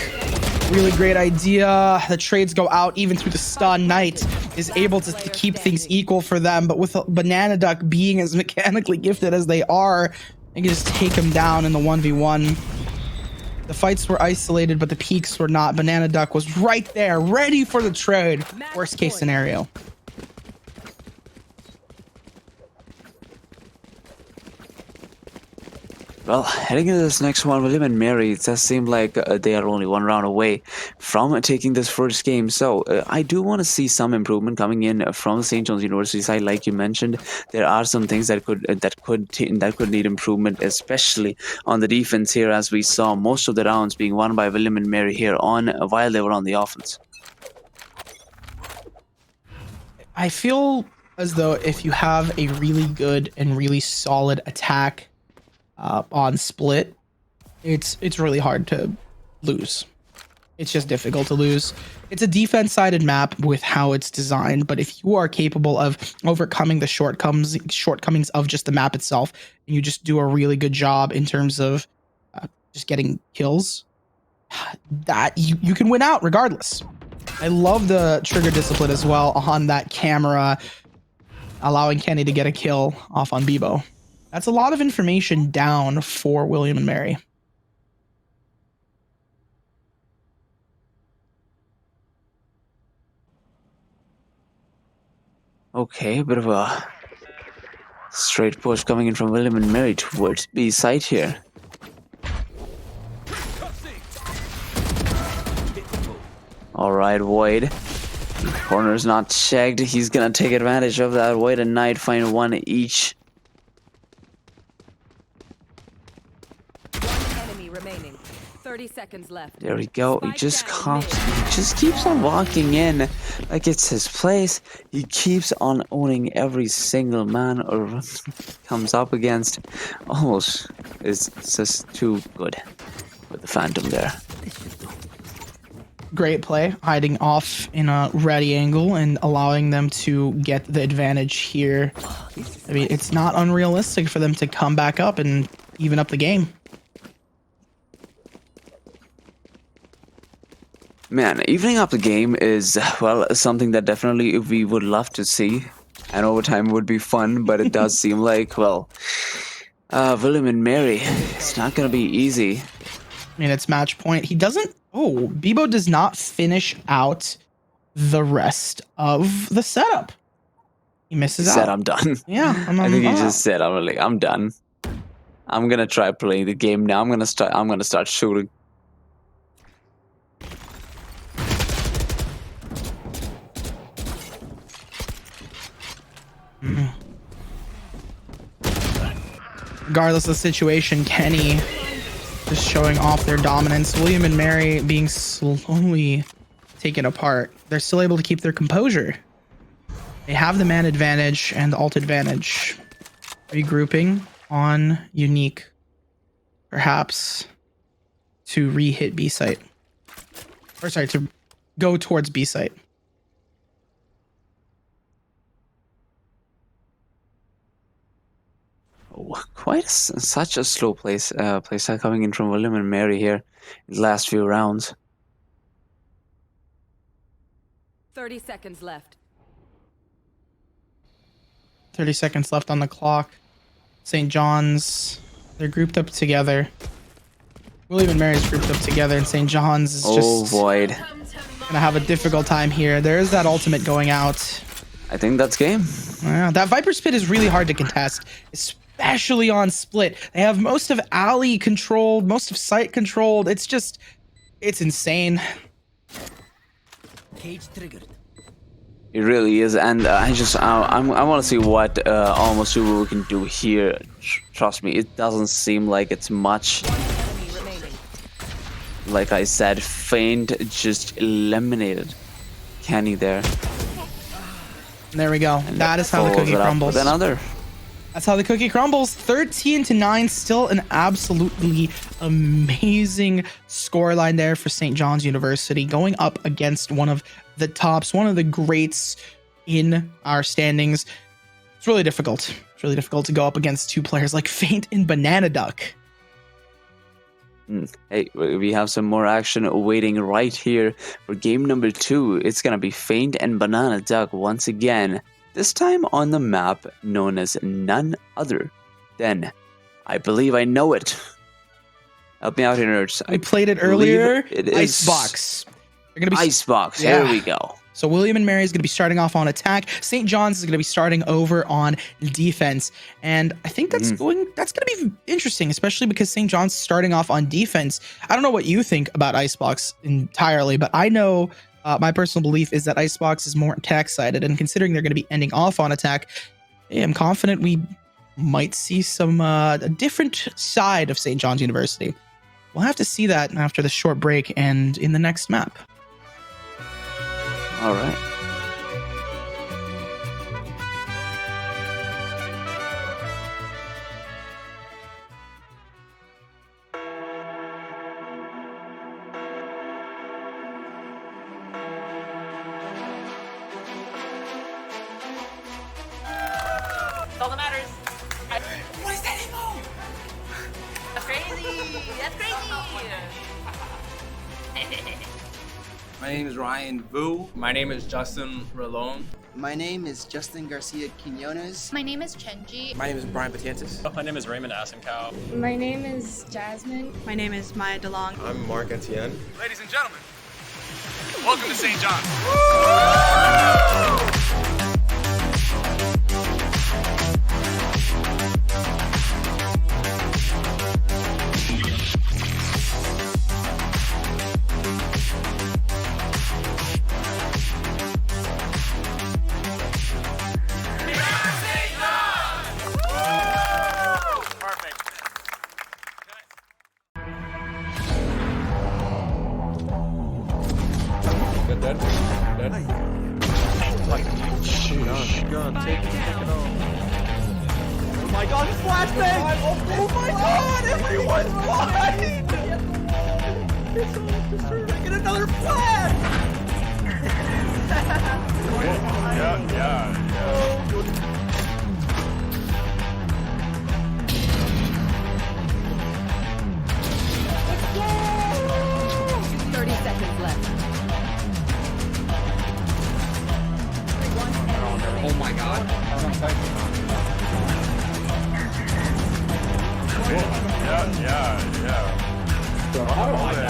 really great idea. The trades go out even through the stun. Knight is able to keep things equal for them, but with Banana Duck being as mechanically gifted as they are, they can just take him down in the 1v1. The fights were isolated, but the peaks were not. Banana Duck was right there, ready for the trade. Worst case scenario. Well, heading into this next one, William and Mary, it does seem like they are only 1 round away from taking this first game. So I do want to see some improvement coming in from the St. John's University side. Like you mentioned, there are some things that could need improvement, especially on the defense here, as we saw most of the rounds being won by William and Mary here while they were on the offense. I feel as though if you have a really good and really solid attack on split, it's really hard to lose. It's just difficult to lose. It's a defense-sided map with how it's designed, but if you are capable of overcoming the shortcomings of just the map itself, and you just do a really good job in terms of just getting kills, that you can win out regardless. I love the trigger discipline as well on that camera, allowing Kenny to get a kill off on Bebo. That's a lot of information down for William and Mary. Okay, a bit of a straight push coming in from William and Mary towards B side here. Alright, Void. Corner's not checked. He's gonna take advantage of that. Void and Knight find 1 each. Remaining. 30 seconds left. There we go. He just keeps on walking in like it's his place. He keeps on owning every single man or comes up against. Almost it's just too good with the Phantom there. Great play, hiding off in a ready angle and allowing them to get the advantage here. I mean, it's not unrealistic for them to come back up and even up the game. Man, evening up the game is, well, something that definitely we would love to see. And overtime would be fun, but it does seem like, well, William and Mary, it's not going to be easy. I mean, it's match point. He doesn't... Oh, Bebo does not finish out the rest of the setup. He misses out. He said, I'm done. Yeah. I think he just said, I'm done. I'm going to try playing the game now. I'm going to start shooting. regardless of the situation, Kenny just showing off their dominance. William and Mary being slowly taken apart. They're still able to keep their composure. They have the man advantage and the ult advantage. Regrouping on Unique, perhaps to re-hit B site. Or sorry, to go towards B site. Such a slow playstyle coming in from William and Mary here in the last few rounds. 30 seconds left. 30 seconds left on the clock. St. John's, they're grouped up together. William and Mary's grouped up together, and St. John's is just void. Gonna have a difficult time here. There is that ultimate going out. I think that's game. Yeah, that Viper Spit is really hard to contest, especially on split. They have most of alley controlled, most of site controlled. It's insane. Cage triggered. It really is, and I want to see what Almost Subaru can do here. Trust me, it doesn't seem like it's much. Like I said, Feint just eliminated Kenny there. There we go. And that is how the cookie crumbles. That's how the cookie crumbles. 13-9, still an absolutely amazing scoreline there for St. John's University, going up against one of the tops, one of the greats in our standings. It's really difficult. It's really difficult to go up against two players like Feint and Banana Duck. Hey, we have some more action waiting right here for game number 2. It's gonna be Feint and Banana Duck once again. This time on the map known as none other than I Believe I Know It. Help me out here, nerds. I played it earlier. Icebox. They're gonna be Icebox. Yeah. Here we go. So William and Mary is going to be starting off on attack. St. John's is going to be starting over on defense. And I think that's going to be interesting, especially because St. John's starting off on defense. I don't know what you think about Icebox entirely, but I know my personal belief is that Icebox is more attack-sided. And considering they're going to be ending off on attack, I'm confident we might see some a different side of St. John's University. We'll have to see that after the short break and in the next map. All right. That's all that matters. What is that emo? That's crazy. That's crazy. My name is Ryan Vu. My name is Justin Rolone. My name is Justin Garcia Quinones. My name is Chenji. My name is Brian Patientis. My name is Raymond Asencow. My name is Jasmine. My name is Maya DeLong. I'm Mark Etienne. Ladies and gentlemen, welcome to St. John's. Dead. Gun, take it off. Oh my god, it's flashbang! Oh my god, everyone's blind! Get another flash! Yeah. 30 seconds left. Oh my god. Yeah. Oh my god.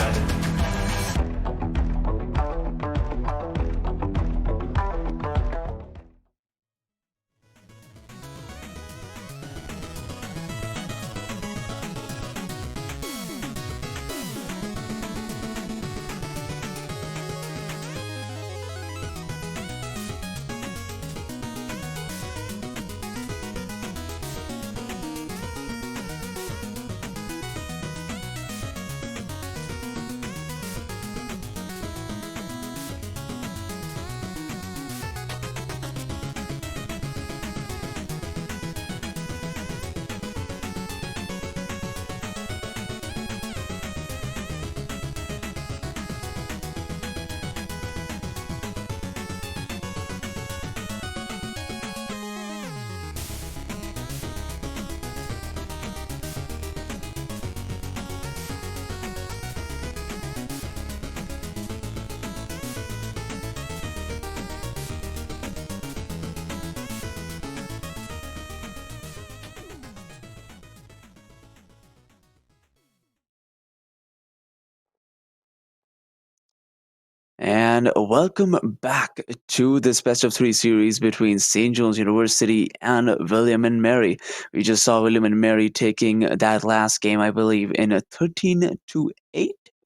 And welcome back to this best of three series between St. John's University and William and Mary. We just saw William and Mary taking that last game, I believe, in a 13-8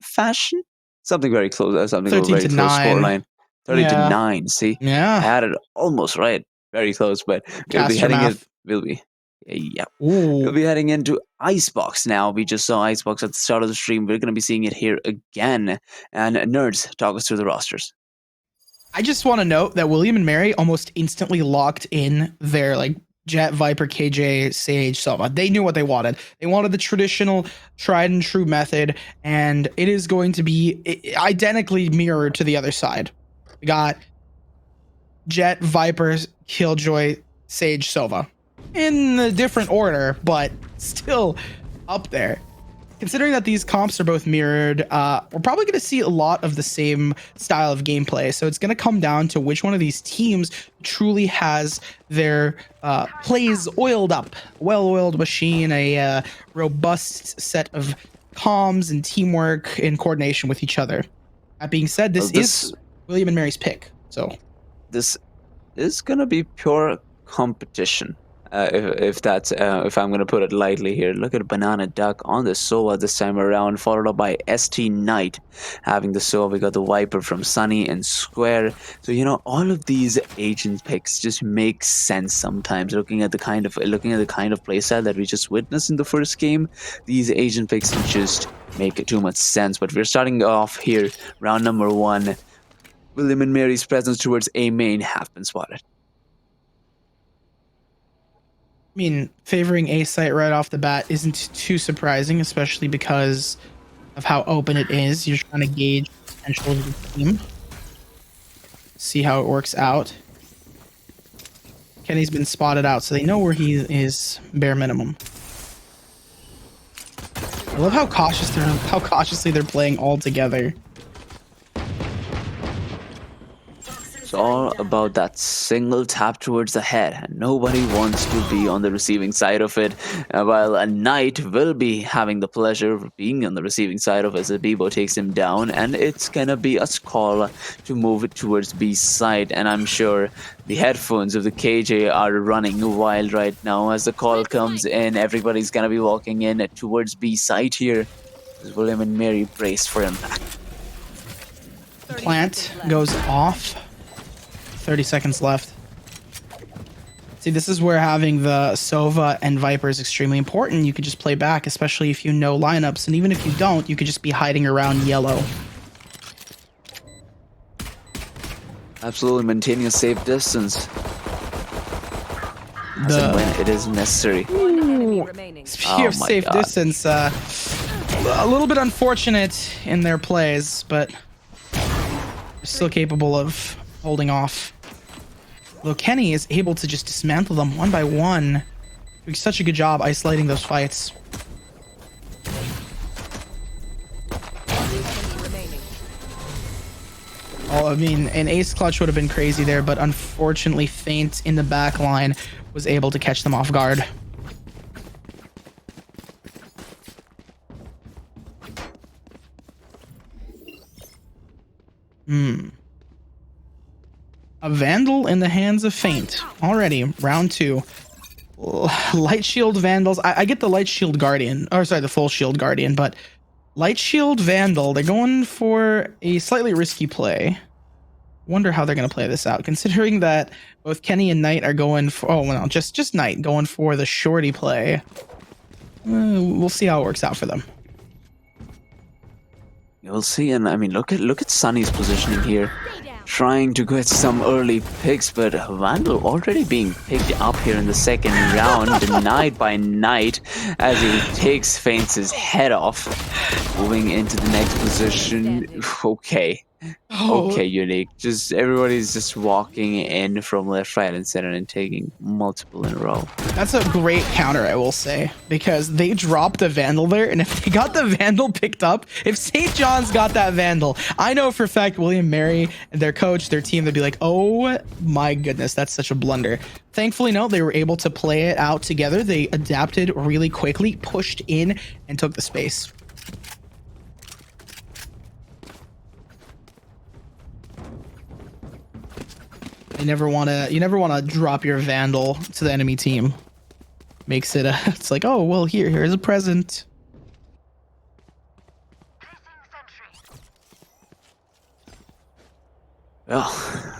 fashion. Something very close, something of a 13 very to close 9. scoreline. 13 to Yeah. 9. See, I Yeah. had it almost right, very close, but we'll be Caster heading math. it. Yeah. Ooh. We'll be heading into Icebox now. We just saw Icebox at the start of the stream. We're going to be seeing it here again. And nerds, talk us through the rosters. I just want to note that William and Mary almost instantly locked in their like Jet, Viper, KJ, Sage, Soma. They knew what they wanted. They wanted the traditional, tried and true method, and it is going to be identically mirrored to the other side. We got Jet, Viper, Killjoy, Sage, Sova. In a different order, but still up there. Considering that these comps are both mirrored, we're probably going to see a lot of the same style of gameplay. So it's going to come down to which one of these teams truly has their plays oiled up, well-oiled machine, a robust set of comms and teamwork and coordination with each other. That being said, this is William and Mary's pick. So this is going to be pure competition. If I'm gonna put it lightly here. Look at Banana Duck on the Sova this time around, followed up by ST Knight having the Sova. We got the Viper from Sunny and Square. So all of these agent picks just make sense sometimes. Looking at the kind of playstyle that we just witnessed in the first game, these agent picks just make too much sense. But we're starting off here, round number 1. William and Mary's presence towards A main have been spotted. I mean, favoring A site right off the bat isn't too surprising, especially because of how open it is. You're trying to gauge the potential of the team, see how it works out. Kenny's been spotted out, so they know where he is, bare minimum. I love how cautiously they're playing all together. It's all about that single tap towards the head, and nobody wants to be on the receiving side of it. While a Knight will be having the pleasure of being on the receiving side of it as a Bebo takes him down, and it's gonna be a call to move it towards B side. And I'm sure the headphones of the KJ are running wild right now as the call comes in. Everybody's gonna be walking in towards B side here as William and Mary brace for impact. Plant goes off. 30 seconds left. See, this is where having the Sova and Viper is extremely important. You could just play back, especially if you know lineups. And even if you don't, you could just be hiding around yellow. Absolutely maintaining a safe distance. As and when it is necessary. Speaking of safe distance, a little bit unfortunate in their plays, but they're still capable of holding off. Though Kenny is able to just dismantle them one by one, doing such a good job isolating those fights. Oh, I mean, an ace clutch would have been crazy there, but unfortunately, Feint in the back line was able to catch them off guard. A Vandal in the hands of Feint. Already, round 2. Light Shield Vandals. I get the Light Shield Guardian. Or sorry, the Full Shield Guardian. But Light Shield Vandal, they're going for a slightly risky play. Wonder how they're going to play this out. Considering that both Kenny and Knight are going for... Oh, well, just Knight going for the shorty play. We'll see how it works out for them. You'll see, and I mean, look at Sunny's positioning here. Trying to get some early picks, but Vandal already being picked up here in the second round, denied by Knight as he takes Feints' head off. Moving into the next position. Okay, Unique. Just everybody's just walking in from left, right, and center and taking multiple in a row. That's a great counter, I will say, because they dropped the Vandal there, and if they got the Vandal picked up, if St. John's got that Vandal, I know for a fact William Mary and their coach, their team, they'd be like, oh my goodness, that's such a blunder. Thankfully, no, they were able to play it out together. They adapted really quickly, pushed in, and took the space. You never want to drop your Vandal to the enemy team. Makes it it's like, oh well, here's a present. Well,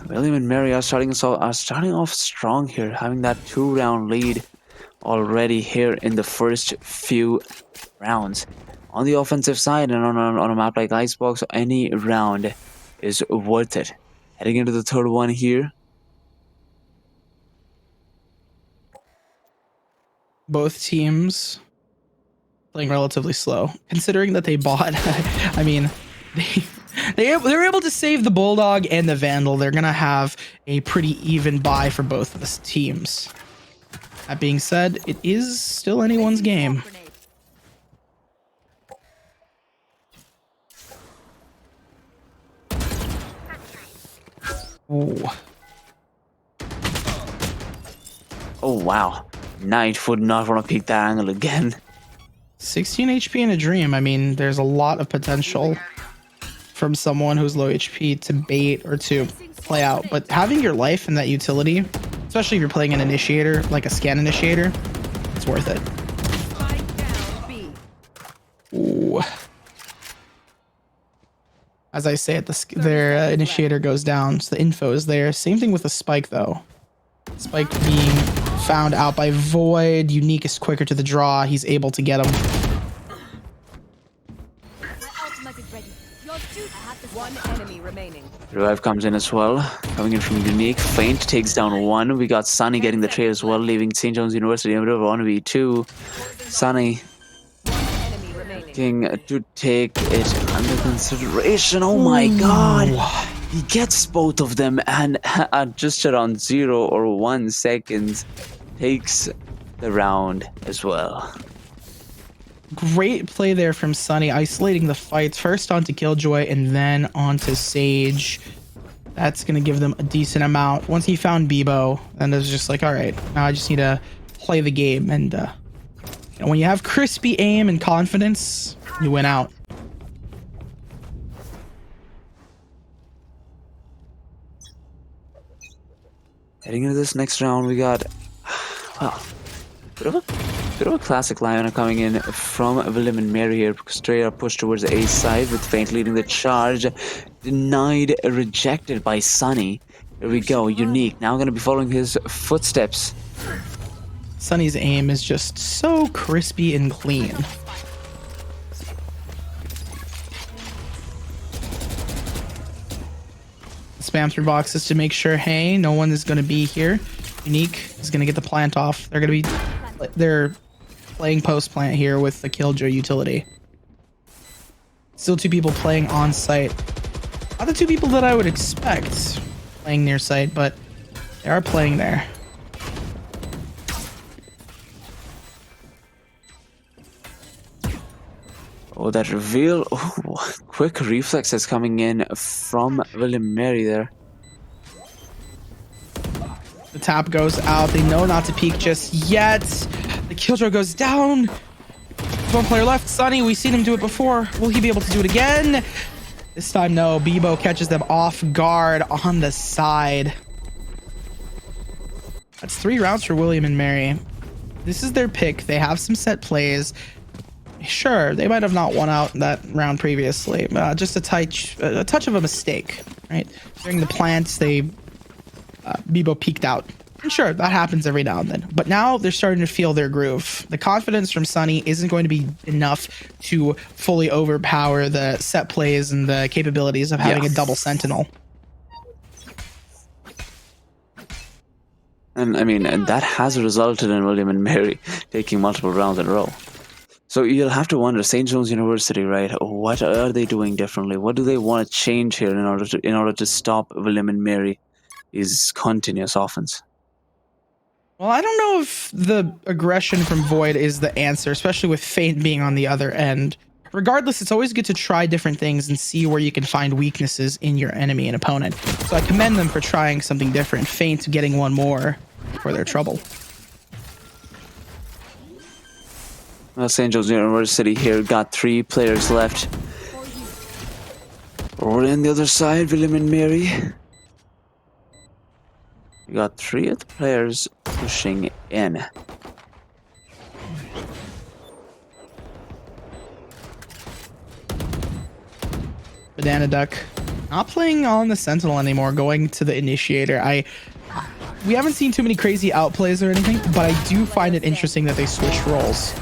William and Mary are starting off strong here, having that 2-round lead already here in the first few rounds. On the offensive side and on a map like Icebox, any round is worth it. Heading into the third one here. Both teams playing relatively slow, considering that they bought. I mean, they're able to save the Bulldog and the Vandal. They're gonna have a pretty even buy for both of the teams. That being said, it is still anyone's game. Ooh. Oh wow, Knight would not want to peek that angle again. 16 HP in a dream. I mean, there's a lot of potential from someone who's low HP to bait or to play out. But having your life in that utility, especially if you're playing an initiator, like a scan initiator, it's worth it. Ooh. As I say it, their initiator goes down, so the info is there. Same thing with the spike, though. Spike being found out by Void. Unique is quicker to the draw. He's able to get him. One enemy remaining. Revive comes in as well. Coming in from Unique. Feint takes down one. We got Sunny getting the trade as well, leaving St. John's University in a bit of a 1v2. Sunny looking to take it under consideration. Oh my god! He gets both of them and just around 0 or 1 seconds takes the round as well. Great play there from Sunny, isolating the fights first onto Killjoy and then onto Sage. That's going to give them a decent amount. Once he found Bebo, then it was just like, all right, now I just need to play the game. And when you have crispy aim and confidence, you win out. Heading into this next round, we got, well, bit of a classic lineup coming in from William and Mary here. Straight up push towards the A side with Feint leading the charge. Denied, rejected by Sunny. Here we go, Unique. Now going to be following his footsteps. Sunny's aim is just so crispy and clean. Spam through boxes to make sure, hey, no one is going to be here. Unique is going to get the plant off. They're playing post plant here with the Killjoy utility. Still 2 people playing on site. Not the 2 people that I would expect playing near site, but they are playing there. Oh, that reveal. Oh, quick reflexes coming in from William Mary there. The tap goes out. They know not to peek just yet. The Killjoy goes down. 1 player left. Sunny, we've seen him do it before. Will he be able to do it again? This time, no. Bebo catches them off guard on the side. That's 3 rounds for William and Mary. This is their pick. They have some set plays. Sure, they might have not won out that round previously. Just a touch of a mistake, right? During the plants, Bebo peeked out. And sure, that happens every now and then. But now they're starting to feel their groove. The confidence from Sunny isn't going to be enough to fully overpower the set plays and the capabilities of having a double sentinel. And I mean, and that has resulted in William and Mary taking multiple rounds in a row. So you'll have to wonder, St. John's University, right? What are they doing differently? What do they want to change here in order to stop William and Mary's continuous offense? Well, I don't know if the aggression from Void is the answer, especially with Feint being on the other end. Regardless, it's always good to try different things and see where you can find weaknesses in your enemy and opponent. So I commend them for trying something different. Feint getting 1 more for their trouble. Well, St. John's University here got 3 players left. Over on the other side, William and Mary. We got 3 of the players pushing in. Banana Duck not playing on the Sentinel anymore, going to the Initiator. We haven't seen too many crazy outplays or anything, but I do find it interesting that they switch roles.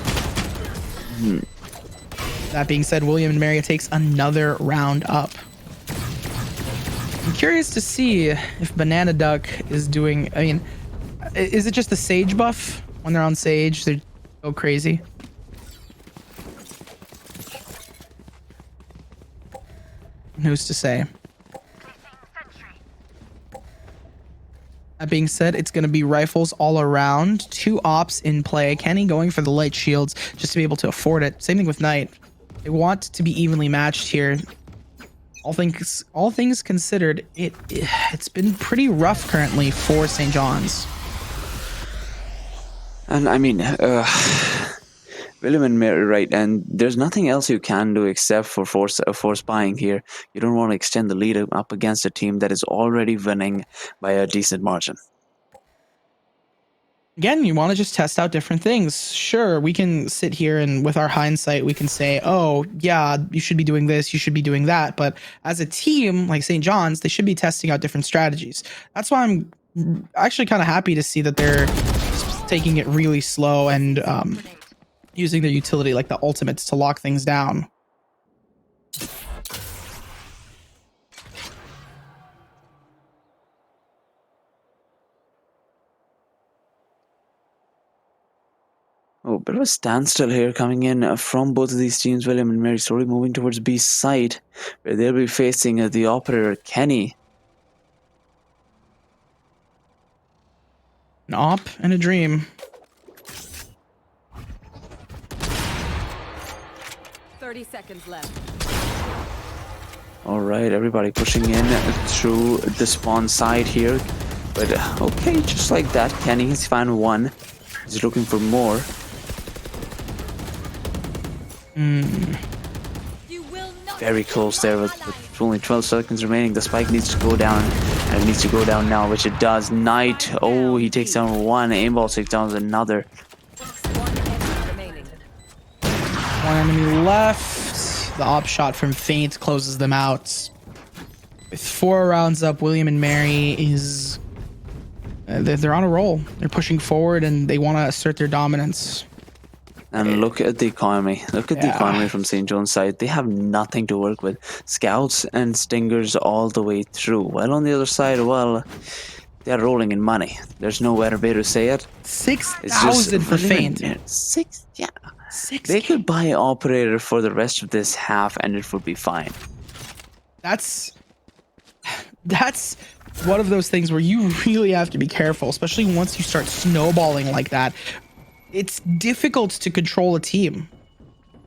That being said, William and Maria takes another round up. I'm curious to see if Banana Duck is doing, I mean, is it just the Sage buff? When they're on Sage, they go crazy. Who's to say? That being said, it's going to be rifles all around. 2 ops in play. Kenny going for the light shields just to be able to afford it. Same thing with Knight. They want to be evenly matched here. All things considered, it's been pretty rough currently for St. John's. And I mean, William and Mary, right? And there's nothing else you can do except for force buying here. You don't want to extend the lead up against a team that is already winning by a decent margin. Again, you want to just test out different things. Sure, we can sit here and with our hindsight, we can say, oh, yeah, you should be doing this, you should be doing that. But as a team like St. John's, they should be testing out different strategies. That's why I'm actually kind of happy to see that they're taking it really slow and using their utility like the ultimates to lock things down. Oh, bit of a standstill here coming in from both of these teams. William and Mary slowly moving towards B side, where they'll be facing the operator Kenny. An op and a dream. 30 seconds left. All right, everybody pushing in through the spawn side here. But okay, just like that, Kenny has found one. He's looking for more. Very close there with only 12 seconds remaining. The spike needs to go down, and it needs to go down now, which it does. Knight, oh, he takes down one. Aimball takes down another. One enemy left. The op shot from Feint closes them out. With 4 rounds up, William and Mary is... they're on a roll. They're pushing forward, and they want to assert their dominance. And look at the economy. Look at the economy from St. John's side. They have nothing to work with. Scouts and stingers all the way through. Well, on the other side, well, they're rolling in money. There's no better way to say it. 6,000 for Feint. Yeah. They could buy an operator for the rest of this half, and it would be fine. That's one of those things where you really have to be careful, especially once you start snowballing like that. It's difficult to control a team.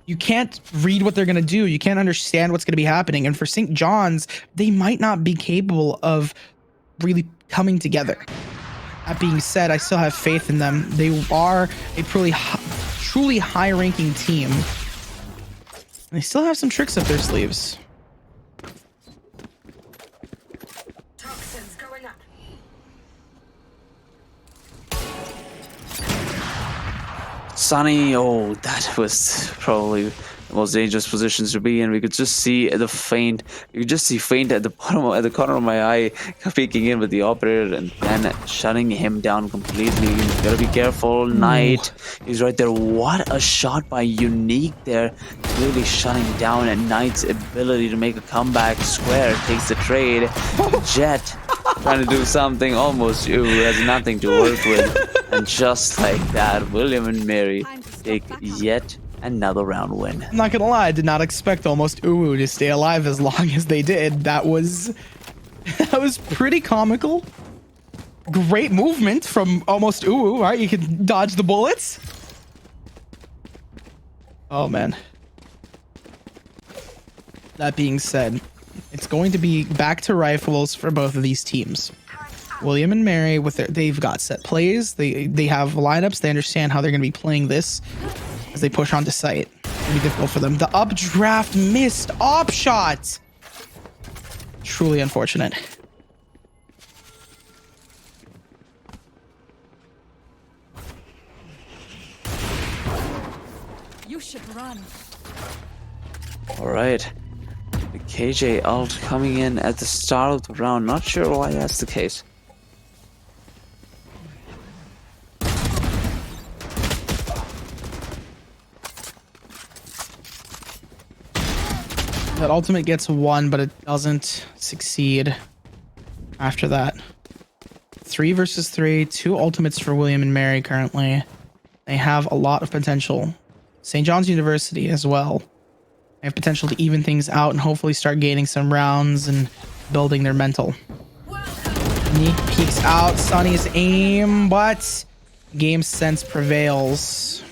You can't read what they're going to do. You can't understand what's going to be happening. And for St. John's, they might not be capable of really coming together. That being said, I still have faith in them. They are a truly high-ranking team. And they still have some tricks up their sleeves. Sunny, oh, that was probably the most dangerous positions to be in. We could just see the Feint. You could just see Feint at the corner of my eye, peeking in with the operator and then shutting him down completely. You gotta be careful. Knight, he's right there. What a shot by Unique there, really shutting down at Knight's ability to make a comeback. Square takes the trade. Jet trying to do something almost has nothing to work with. And just like that, William and Mary take yet another round win. I'm not gonna lie, I did not expect Almost Uwu to stay alive as long as they did. That was pretty comical. Great movement from Almost Uwu, right? You can dodge the bullets. Oh man. That being said, it's going to be back to rifles for both of these teams. William and Mary, they've got set plays. They have lineups. They understand how they're going to be playing this as they push onto site. It'll be difficult for them. The updraft missed op shot. Truly unfortunate. You should run. All right. The KJ ult coming in at the start of the round. Not sure why that's the case. That ultimate gets one, but it doesn't succeed after that. 3 versus 3, 2 ultimates for William and Mary currently. They have a lot of potential. St. John's University as well. They have potential to even things out and hopefully start gaining some rounds and building their mental. He peeks out Sunny's aim, but game sense prevails.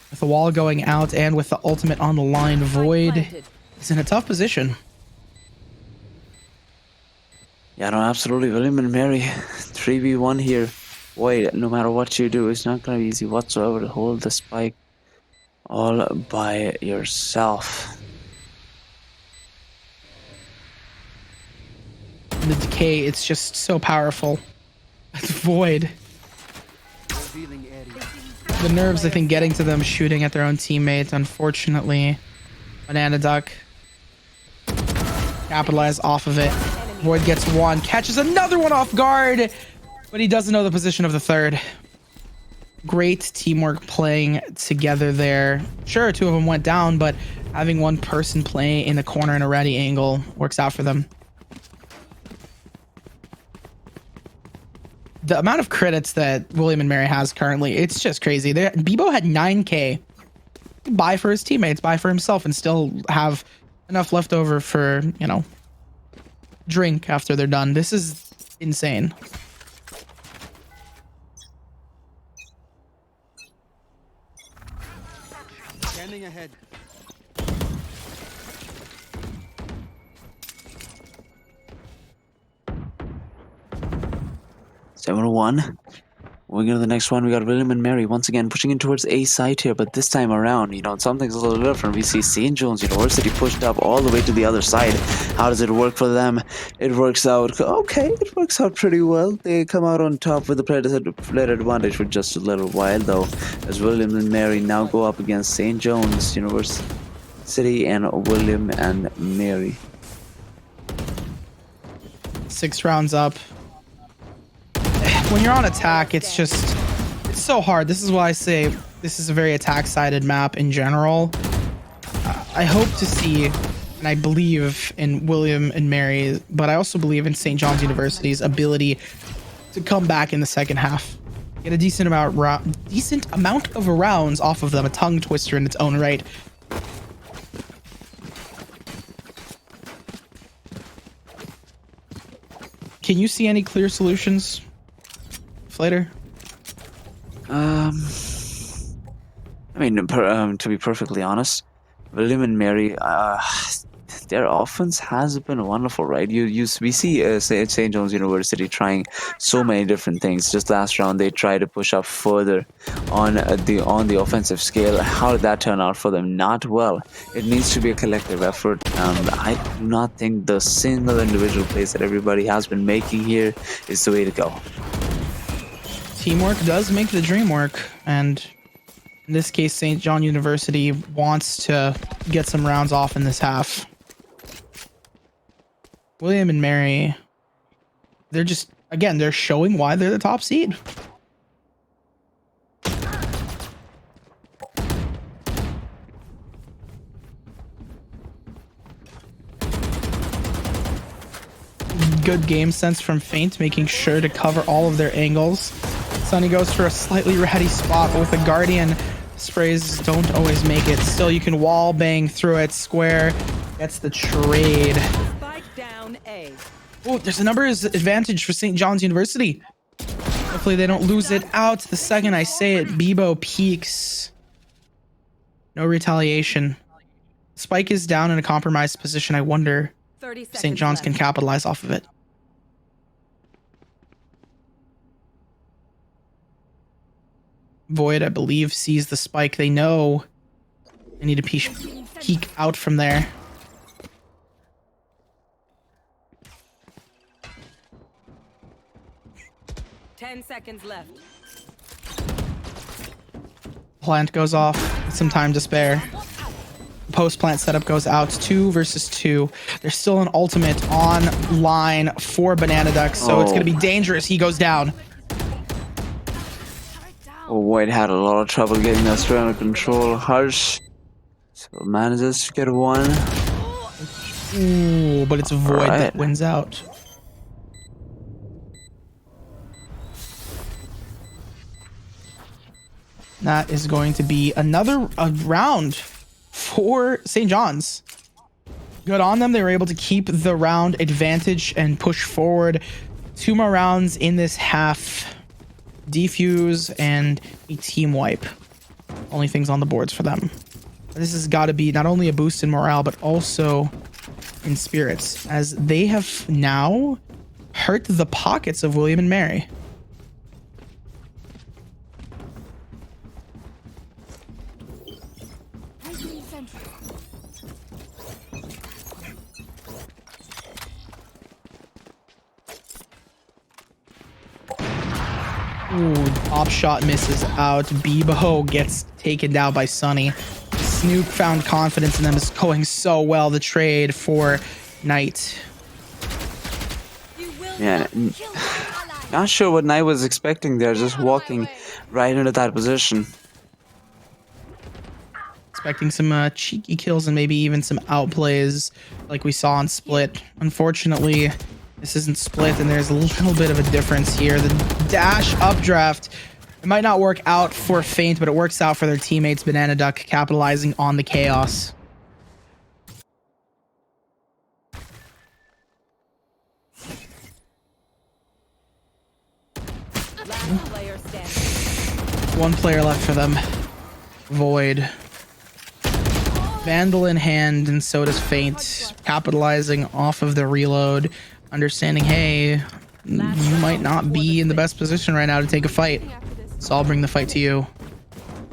With the wall going out and with the ultimate on the line, Void is in a tough position. Yeah, no, absolutely. William and Mary, 3v1 here. Void, no matter what you do, it's not going to be easy whatsoever to hold the spike all by yourself. The decay, it's just so powerful. Void. The nerves, I think, getting to them, shooting at their own teammate, unfortunately. Banana Duck. Capitalize off of it. Void gets one, catches another one off guard, but he doesn't know the position of the third. Great teamwork playing together there. Sure, 2 of them went down, but having one person play in the corner in a ready angle works out for them. The amount of credits that William and Mary has currently, it's just crazy. Bebo had 9k. Buy for his teammates, buy for himself, and still have enough left over for, you know, drink after they're done. This is insane. Standing ahead. 7-1. Moving into the next one, we got William and Mary once again pushing in towards A side here, but this time around, you know, something's a little different. We see St. John's University pushed up all the way to the other side. How does it work for them? It works out okay. It works out pretty well. They come out on top with the player advantage for just a little while, though, as William and Mary now go up against St. John's University and William and Mary. 6 rounds up. When you're on attack, it's so hard. This is why I say this is a very attack-sided map in general. I hope to see, and I believe in William and Mary, but I also believe in St. John's University's ability to come back in the second half. Get a decent amount of rounds off of them, a tongue twister in its own right. Can you see any clear solutions, Flater? I mean, to be perfectly honest, William and Mary, their offense has been wonderful, right? We see St. John's University trying so many different things. Just last round, they tried to push up further on the offensive scale. How did that turn out for them? Not well. It needs to be a collective effort. I do not think the single individual plays that everybody has been making here is the way to go. Teamwork does make the dream work, and in this case, St. John University wants to get some rounds off in this half. William and Mary, they're just, again, they're showing why they're the top seed. Good game sense from Feint, making sure to cover all of their angles. Sunny goes for a slightly ratty spot, but with the Guardian, sprays don't always make it. Still, you can wall bang through it. Square gets the trade. Spike down A. Oh, there's a numbers advantage for St. John's University. Hopefully they don't lose it out the second I say it. Bebo peaks. No retaliation. Spike is down in a compromised position. I wonder if St. John's can capitalize off of it. Void, I believe, sees the spike. They know they need to peek out from there. Ten seconds left. Plant goes off. some time to spare. Post plant setup goes out 2 versus 2. There's still an ultimate on line for Banana Duck, so it's going to be dangerous. He goes down. Oh, White had a lot of trouble getting that straight under control. Harsh so manages to get one. Ooh, but it's Void Right. that wins out. That is going to be another round for St. John's. Good on them. They were able to keep the round advantage and push forward. 2 more rounds in this half. Defuse and a team wipe. Only things on the boards for them. This has got to be not only a boost in morale, but also in spirits, as they have now hurt the pockets of William and Mary. Ooh, op shot misses out. Bebo gets taken down by Sunny. Snoop found confidence in them. Is going so well. The trade for Knight. Yeah, not sure what Knight was expecting there, just walking right into that position. Expecting some cheeky kills and maybe even some outplays like we saw on Split. Unfortunately, this isn't Split, and there's a little bit of a difference here. The dash updraft, it might not work out for Feint, but it works out for their teammates. Banana Duck capitalizing on the chaos. One player left for them. Void. Vandal in hand, and so does Feint. Capitalizing off of the reload. Understanding, hey, you might not be in the best position right now to take a fight. So I'll bring the fight to you.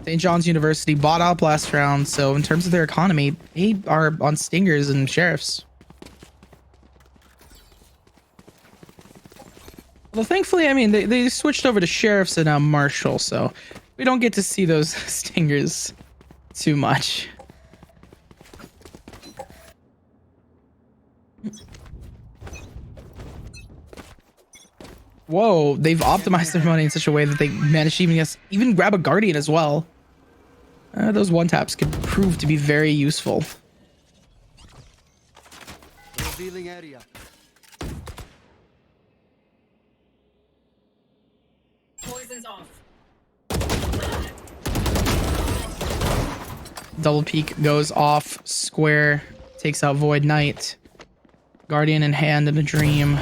St. John's University bought out last round, so in terms of their economy, they are on Stingers and Sheriffs. Well, thankfully, I mean, they switched over to Sheriffs and Marshall, so we don't get to see those Stingers too much. Whoa, they've optimized their money in such a way that they managed to even grab a Guardian as well. Those one-taps could prove to be very useful. Revealing area. Poison's off. Double peek goes off. Square takes out Void Knight. Guardian in hand and a dream.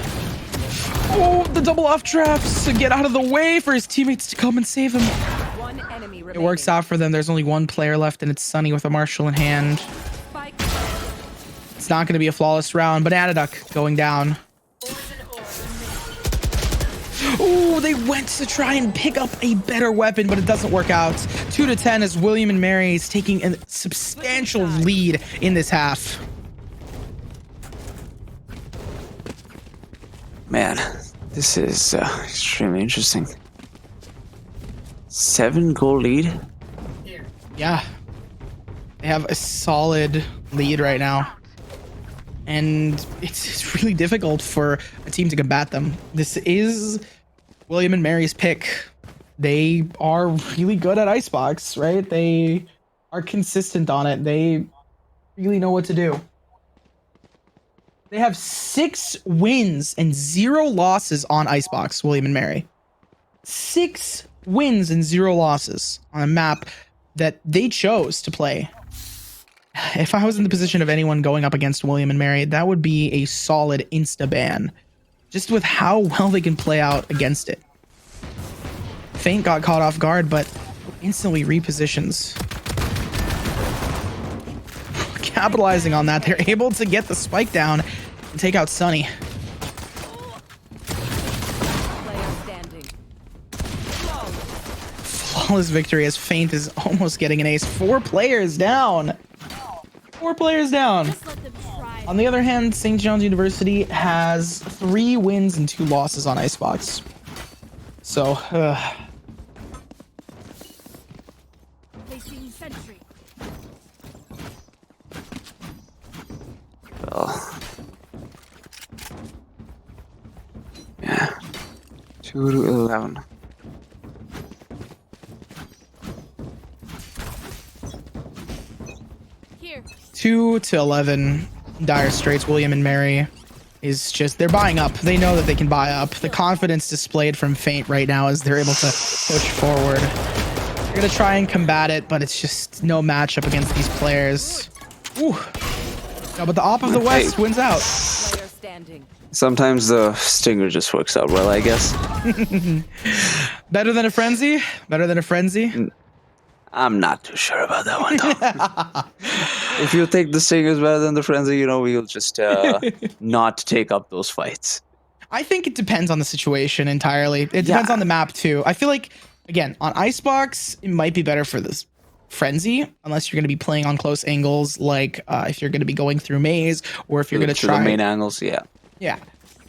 Oh, the double off drafts to get out of the way for his teammates to come and save him. One enemy remaining. It works out for them. There's only one player left, and it's Sunny with a Marshall in hand. It's not going to be a flawless round. Banana Duck going down. Oh, they went to try and pick up a better weapon, but it doesn't work out. 2-10 as William and Mary is taking a substantial lead in this half. Man, this is extremely interesting. 7-goal lead. Yeah. They have a solid lead right now. And it's really difficult for a team to combat them. This is William and Mary's pick. They are really good at Icebox, right? They are consistent on it. They really know what to do. They have 6 wins and 0 losses on Icebox, William and Mary. 6 wins and 0 losses on a map that they chose to play. If I was in the position of anyone going up against William and Mary, that would be a solid insta-ban. Just with how well they can play out against it. Feint got caught off guard, but instantly repositions. Capitalizing on that, they're able to get the spike down and take out Sunny. Flawless victory as Feint is almost getting an ace. 4 players down. 4 players down. On the other hand, St. John's University has 3 wins and 2 losses on Icebox. So, heaven. Here. 2-11. Dire Straits, William and Mary is just, they're buying up. They know that they can buy up. The confidence displayed from Feint right now as they're able to push forward. They're going to try and combat it, but it's just no matchup against these players. Ooh. No, but the Op of the West wins out. Player standing. Sometimes the stinger just works out well, I guess. Better than a frenzy? Better than a frenzy? I'm not too sure about that one, though. If you think the stingers better than the frenzy, you know, we'll just not take up those fights. I think it depends on the situation entirely. It depends on the map too. I feel like, again, on Icebox, it might be better for this frenzy, unless you're going to be playing on close angles, like if you're going to be going through maze, or if you're going to try the main angles. Yeah.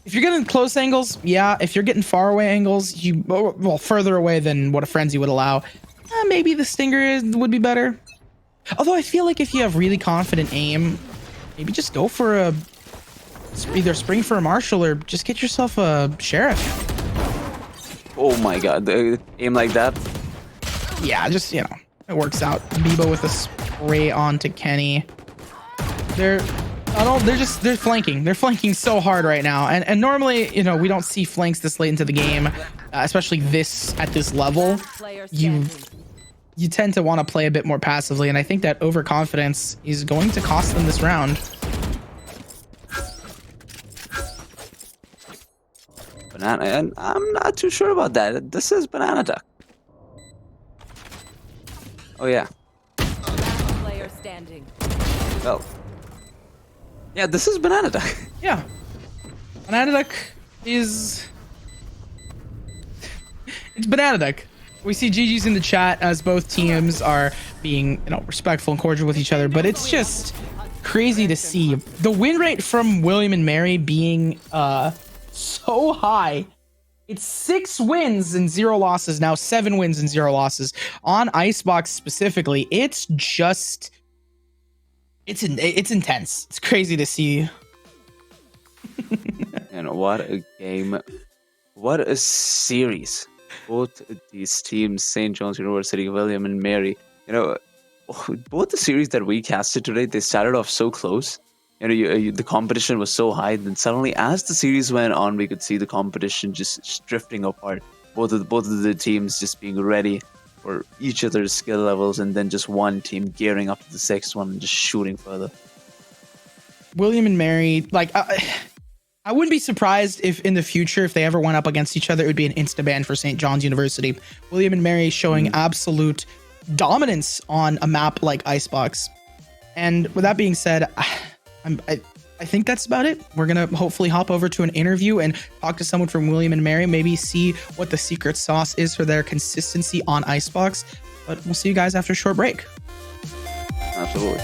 If you're getting close angles, yeah. If you're getting far away angles, well, further away than what a frenzy would allow, maybe the stinger would be better. Although I feel like if you have really confident aim, maybe just go for either spring for a marshal or just get yourself a sheriff. Oh my god, the aim like that? Yeah, just, you know, it works out. Bebo with a spray onto Kenny. They're flanking. They're flanking so hard right now. And normally, you know, we don't see flanks this late into the game, especially at this level. You tend to want to play a bit more passively, and I think that overconfidence is going to cost them this round. Banana, and I'm not too sure about that. This is Banana Duck. Oh yeah. Player standing. Well. Yeah, this is Banana Duck. Yeah. Banana Duck is... It's Banana Duck. We see GG's in the chat as both teams are being, you know, respectful and cordial with each other, but it's just crazy to see the win rate from William and Mary being so high. It's 6 wins and 0 losses, now 7 wins and 0 losses on Icebox specifically. It's just, it's intense. It's crazy to see. And what a game. What a series. Both these teams, St. John's University, William and Mary, you know, both the series that we casted today, they started off so close. You know, the competition was so high. Then suddenly, as the series went on, we could see the competition just drifting apart. Both of the teams just being ready for each other's skill levels, and then just one team gearing up to the 6th one and just shooting further. William and Mary, like... I wouldn't be surprised if in the future, if they ever went up against each other, it would be an insta-ban for St. John's University. William and Mary showing absolute dominance on a map like Icebox. And with that being said, I think that's about it. We're going to hopefully hop over to an interview and talk to someone from William and Mary, maybe see what the secret sauce is for their consistency on Icebox. But we'll see you guys after a short break. Absolutely.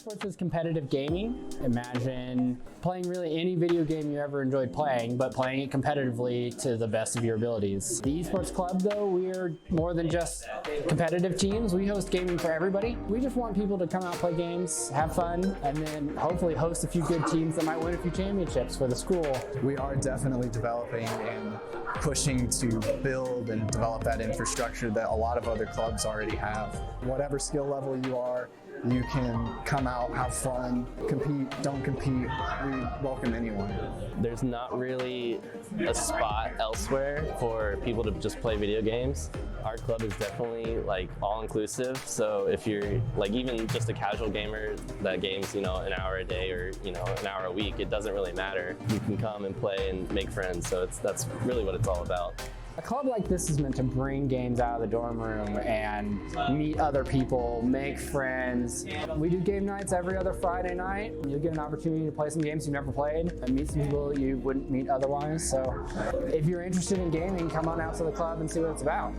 Esports is competitive gaming. Imagine playing really any video game you ever enjoyed playing, but playing it competitively to the best of your abilities. The Esports Club, though, we're more than just competitive teams. We host gaming for everybody. We just want people to come out, play games, have fun, and then hopefully host a few good teams that might win a few championships for the school. We are definitely developing and pushing to build and develop that infrastructure that a lot of other clubs already have. Whatever skill level you are, you can come out, have fun, compete, don't compete. We welcome anyone. There's not really a spot elsewhere for people to just play video games. Our club is definitely like all-inclusive. So if you're like even just a casual gamer that games, an hour a day or, an hour a week, it doesn't really matter. You can come and play and make friends. So that's really what it's all about. A club like this is meant to bring games out of the dorm room and meet other people, make friends. We do game nights every other Friday night. You'll get an opportunity to play some games you've never played and meet some people you wouldn't meet otherwise. So if you're interested in gaming, come on out to the club and see what it's about.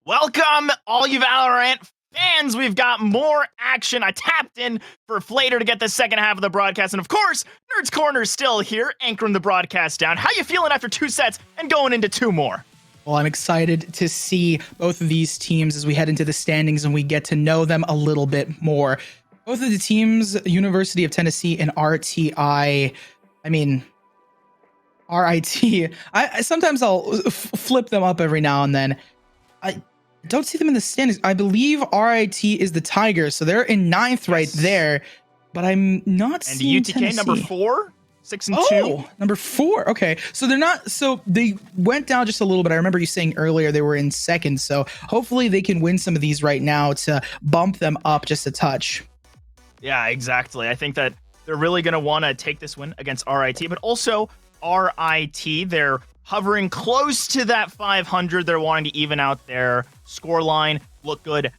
Welcome, all you Valorant fans. We've got more action. I tapped in for Flater to get the second half of the broadcast. And of course, Nerds Corner is still here, anchoring the broadcast down. How you feeling after 2 sets and going into 2 more? Well, I'm excited to see both of these teams as we head into the standings and we get to know them a little bit more. Both of the teams, University of Tennessee and RTI, RIT, sometimes I'll flip them up every now and then. I don't see them in the standings. I believe RIT is the Tigers, so they're in 9th right there, but I'm not seeing UTK Tennessee. number 4, 6 and 2. Oh, number 4. Okay, so they're not. So they went down just a little bit. I remember you saying earlier they were in 2nd, so hopefully they can win some of these right now to bump them up just a touch. Yeah, exactly. I think that they're really going to want to take this win against RIT, but also RIT, they're hovering close to that 500. They're wanting to even out their scoreline, look good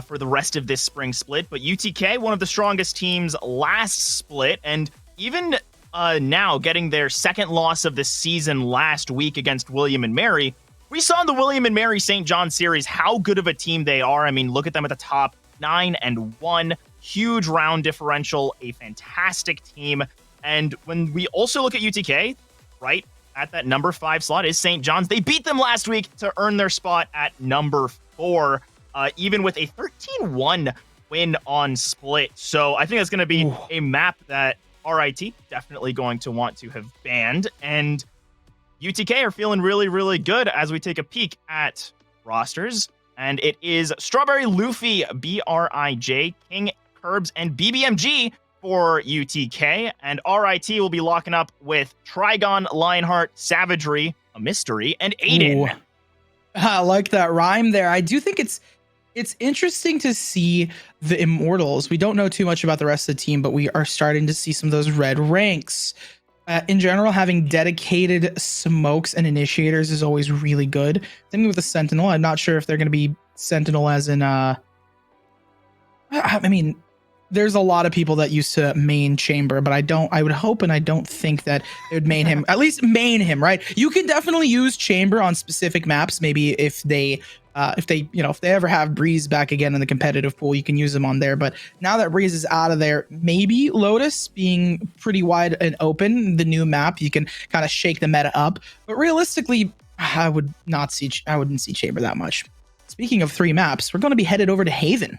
for the rest of this spring split. But UTK, one of the strongest teams last split, and even now getting their 2nd loss of the season last week against William & Mary. We saw in the William & Mary St. John series how good of a team they are. Look at them at the top, 9-1, huge round differential, a fantastic team. And when we also look at UTK, right at that number 5 slot is St. John's. They beat them last week to earn their spot at number 4, even with a 13-1 win on split. So I think that's going to be a map that RIT definitely going to want to have banned. And UTK are feeling really, really good as we take a peek at rosters. And it is Strawberry, Luffy, BRIJ, King, Curbs, and BBMG for UTK, and RIT will be locking up with Trigon, Lionheart, Savagery, a Mystery, and Aiden. Ooh. I like that rhyme there. I do think it's interesting to see the Immortals. We don't know too much about the rest of the team, but we are starting to see some of those red ranks. In general, having dedicated smokes and initiators is always really good. Same with the Sentinel. I'm not sure if they're going to be Sentinel as in there's a lot of people that used to main Chamber, but I would hope and I don't think that it would main him, at least main him, right? You can definitely use Chamber on specific maps. Maybe if they ever have Breeze back again in the competitive pool, you can use them on there. But now that Breeze is out of there, maybe Lotus being pretty wide and open, the new map, you can kind of shake the meta up. But realistically, I wouldn't see Chamber that much. Speaking of 3 maps, we're going to be headed over to Haven.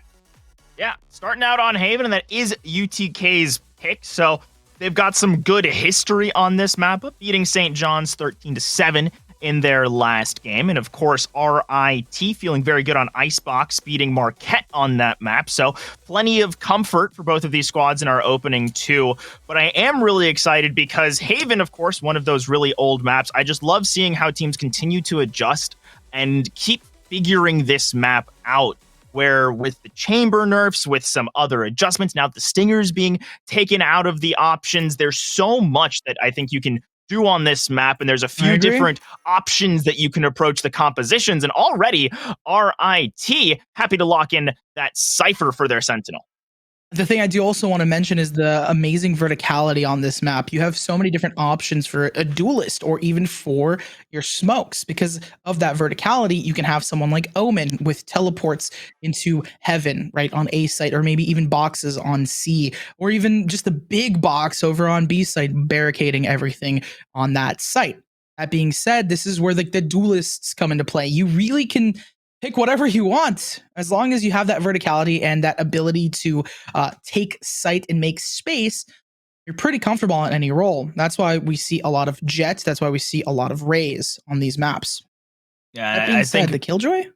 Yeah, starting out on Haven, and that is UTK's pick. So they've got some good history on this map, beating St. John's 13-7 in their last game. And of course, RIT feeling very good on Icebox, beating Marquette on that map. So plenty of comfort for both of these squads in our opening 2. But I am really excited because Haven, of course, one of those really old maps. I just love seeing how teams continue to adjust and keep figuring this map out. Where with the Chamber nerfs, with some other adjustments, now the Stingers being taken out of the options, there's so much that I think you can do on this map, and there's a few different options that you can approach the compositions, and already RIT happy to lock in that Cypher for their Sentinel. The thing I do also want to mention is the amazing verticality on this map. You have so many different options for a duelist or even for your smokes. Because of that verticality, you can have someone like Omen with teleports into heaven, right, on A site, or maybe even boxes on C, or even just a big box over on B site, barricading everything on that site. That being said, this is where like the duelists come into play. You really can pick whatever you want as long as you have that verticality and that ability to take sight and make space. You're pretty comfortable on any role. That's why we see a lot of Jets. That's why we see a lot of Rays on these maps. Yeah, That being I said, think the Killjoy.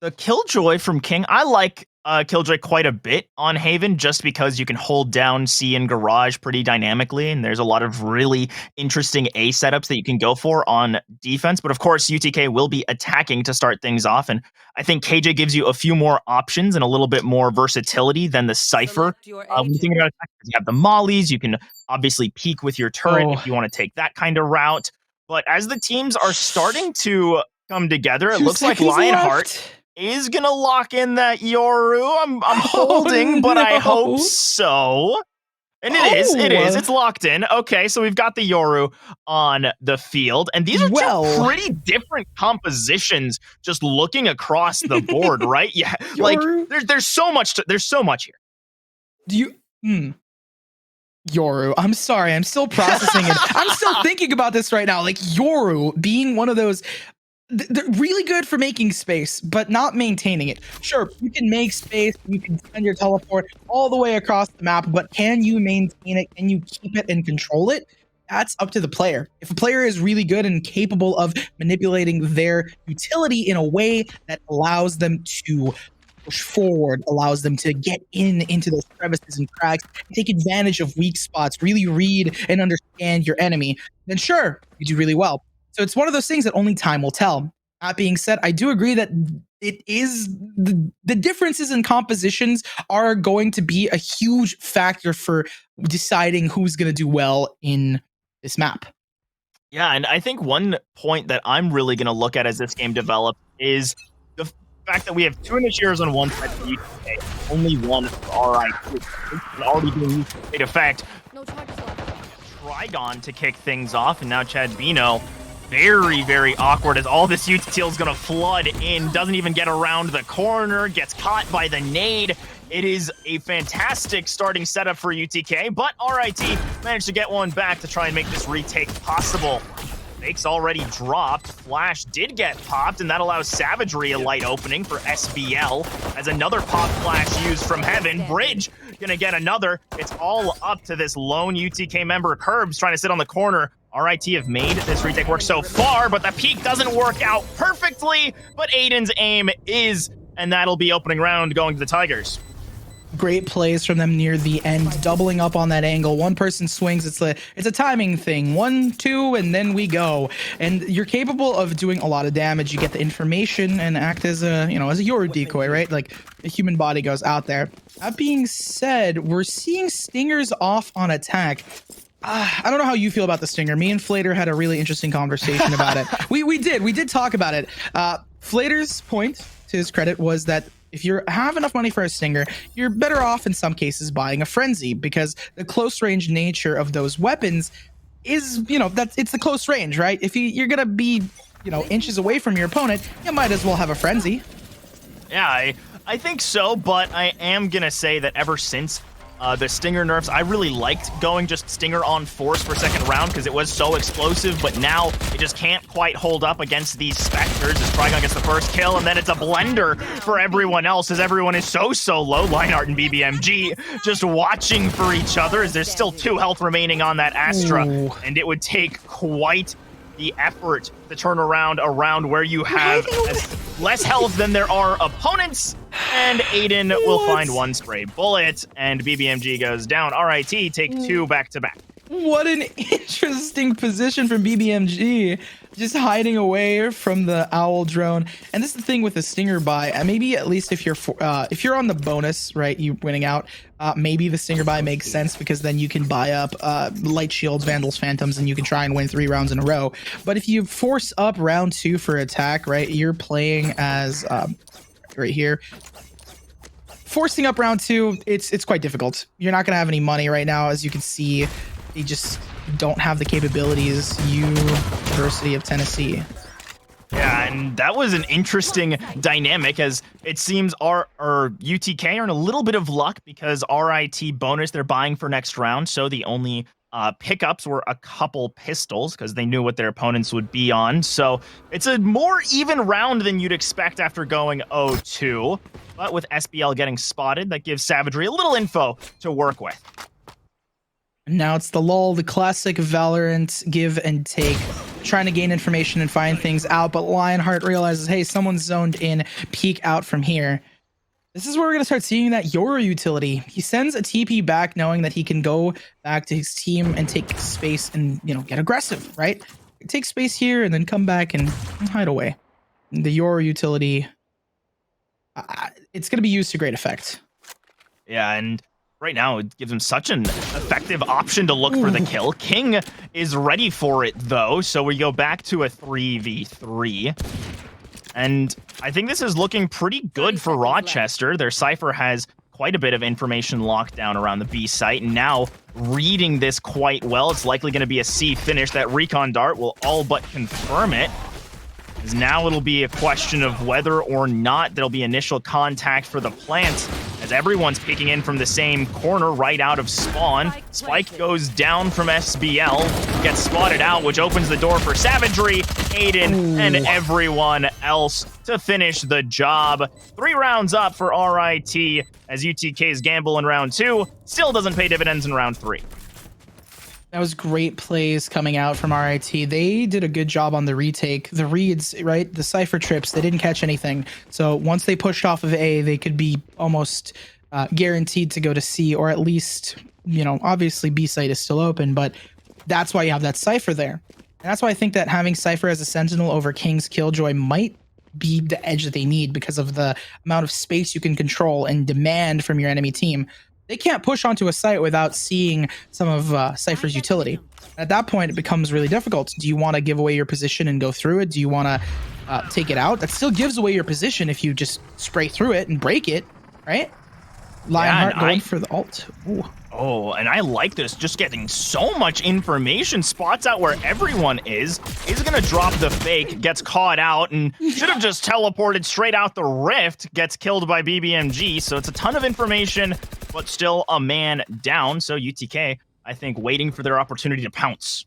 the Killjoy from King, I like Killjoy quite a bit on Haven just because you can hold down C and Garage pretty dynamically, and there's a lot of really interesting A setups that you can go for on defense. But of course, UTK will be attacking to start things off, and I think KJ gives you a few more options and a little bit more versatility than the Cypher. When you think about attack, you have the mollies, you can obviously peek with your turret if you want to take that kind of route. But as the teams are starting to come together, it looks like Lionheart is gonna lock in that Yoru. I'm holding, but I hope so. And it is. It's locked in. Okay, so we've got the Yoru on the field, and these are two pretty different compositions. Just looking across the board, right? Yeah, like there's so much. There's so much here. Do you? Yoru. I'm sorry. I'm still processing it. I'm still thinking about this right now. Like Yoru being one of those. They're really good for making space, but not maintaining it. Sure, you can make space, you can send your teleport all the way across the map, but can you maintain it? Can you keep it and control it? That's up to the player. If a player is really good and capable of manipulating their utility in a way that allows them to push forward, allows them to get into those crevices and cracks, take advantage of weak spots, really read and understand your enemy, then sure, you do really well. So it's one of those things that only time will tell. That being said, I do agree that it is the differences in compositions are going to be a huge factor for deciding who's going to do well in this map. Yeah, and I think one point that I'm really going to look at as this game develops is the fact that we have two initiators on one side for UTK, only one for RIT. Already being used to great effect. Trigon to kick things off, and now Chad Bino. Very, very awkward as all this util is going to flood in. Doesn't even get around the corner. Gets caught by the nade. It is a fantastic starting setup for UTK, but RIT managed to get one back to try and make this retake possible. Fake's already dropped. Flash did get popped, and that allows Savagery a light opening for SBL as another pop flash used from Heaven. Bridge gonna get another. It's all up to this lone UTK member. Curbs trying to sit on the corner. RIT have made this retake work so far, but the peak doesn't work out perfectly. But Aiden's aim is, and that'll be opening round going to the Tigers. Great plays from them near the end, doubling up on that angle. One person swings. It's a timing thing. 1, 2, and then we go. And you're capable of doing a lot of damage. You get the information and act as a Yoru decoy, right? Like the human body goes out there. That being said, we're seeing stingers off on attack. I don't know how you feel about the stinger. Me and Flater had a really interesting conversation about it. We did talk about it. Flater's point, to his credit, was that if you have enough money for a stinger, you're better off in some cases buying a frenzy, because the close range nature of those weapons is, it's the close range, right? If you're gonna be, inches away from your opponent, you might as well have a frenzy. Yeah, I think so, but I am gonna say that ever since the Stinger nerfs, I really liked going just Stinger on force for second round because it was so explosive, but now it just can't quite hold up against these Spectres. It's Trigon gets the first kill, and then it's a blender for everyone else as everyone is so low. Lionheart and BBMG just watching for each other as there's still 2 health remaining on that Astra, and it would take quite the effort to turn around where you have less health than there are opponents, and Aiden will find one stray bullet, and BBMG goes down. RIT take 2 back-to-back. What an interesting position from BBMG, just hiding away from the owl drone. And this is the thing with the stinger buy. Maybe at least if you're on the bonus, right, you winning out, maybe the stinger buy makes sense because then you can buy up light shields, vandals, phantoms, and you can try and win 3 rounds in a row. But if you force up round 2 for attack, right, you're playing as right here. forcing up round 2, it's quite difficult. You're not gonna have any money right now, as you can see. They just don't have the capabilities. University of Tennessee. Yeah, and that was an interesting dynamic, as it seems our UTK are in a little bit of luck because RIT bonus they're buying for next round, so the only pickups were a couple pistols because they knew what their opponents would be on. So it's a more even round than you'd expect after going 0-2. But with SBL getting spotted, that gives Savagery a little info to work with. Now it's the lull, the classic Valorant give and take, trying to gain information and find things out, but Lionheart realizes, hey, someone's zoned in, peek out from here. This is where we're going to start seeing that Yoru utility. He sends a TP back knowing that he can go back to his team and take space and, you know, get aggressive, right? Take space here and then come back and hide away. The Yoru utility, it's going to be used to great effect. Yeah, and right now it gives him such an effective option to look for the kill. King is ready for it, though, so we go back to a 3v3. And I think this is looking pretty good for Rochester. Their Cypher has quite a bit of information locked down around the B site, and now reading this quite well. It's likely going to be a C finish. That recon dart will all but confirm it. As now it'll be a question of whether or not there'll be initial contact for the plant, as everyone's peeking in from the same corner right out of spawn. Spike goes down from SBL, gets spotted out, which opens the door for Savagery, Aiden, and everyone else to finish the job. 3 rounds up for RIT, as UTK's gamble in round 2 still doesn't pay dividends in round 3. That was great plays coming out from RIT. They did a good job on the retake. The reads, right? The Cypher trips, they didn't catch anything. So once they pushed off of A, they could be almost guaranteed to go to C, or at least, you know, obviously B site is still open, but that's why you have that Cypher there. And that's why I think that having Cypher as a sentinel over King's Killjoy might be the edge that they need because of the amount of space you can control and demand from your enemy team. They can't push onto a site without seeing some of Cypher's utility. At that point, it becomes really difficult. Do you want to give away your position and go through it? Do you want to take it out? That still gives away your position if you just spray through it and break it, right? Lionheart going for the ult. Ooh. Oh, and I like this. Just getting so much information. Spots out where everyone is going to drop the fake, gets caught out, and should have just teleported straight out the rift, gets killed by BBMG. So it's a ton of information, but still a man down. So UTK, I think, waiting for their opportunity to pounce.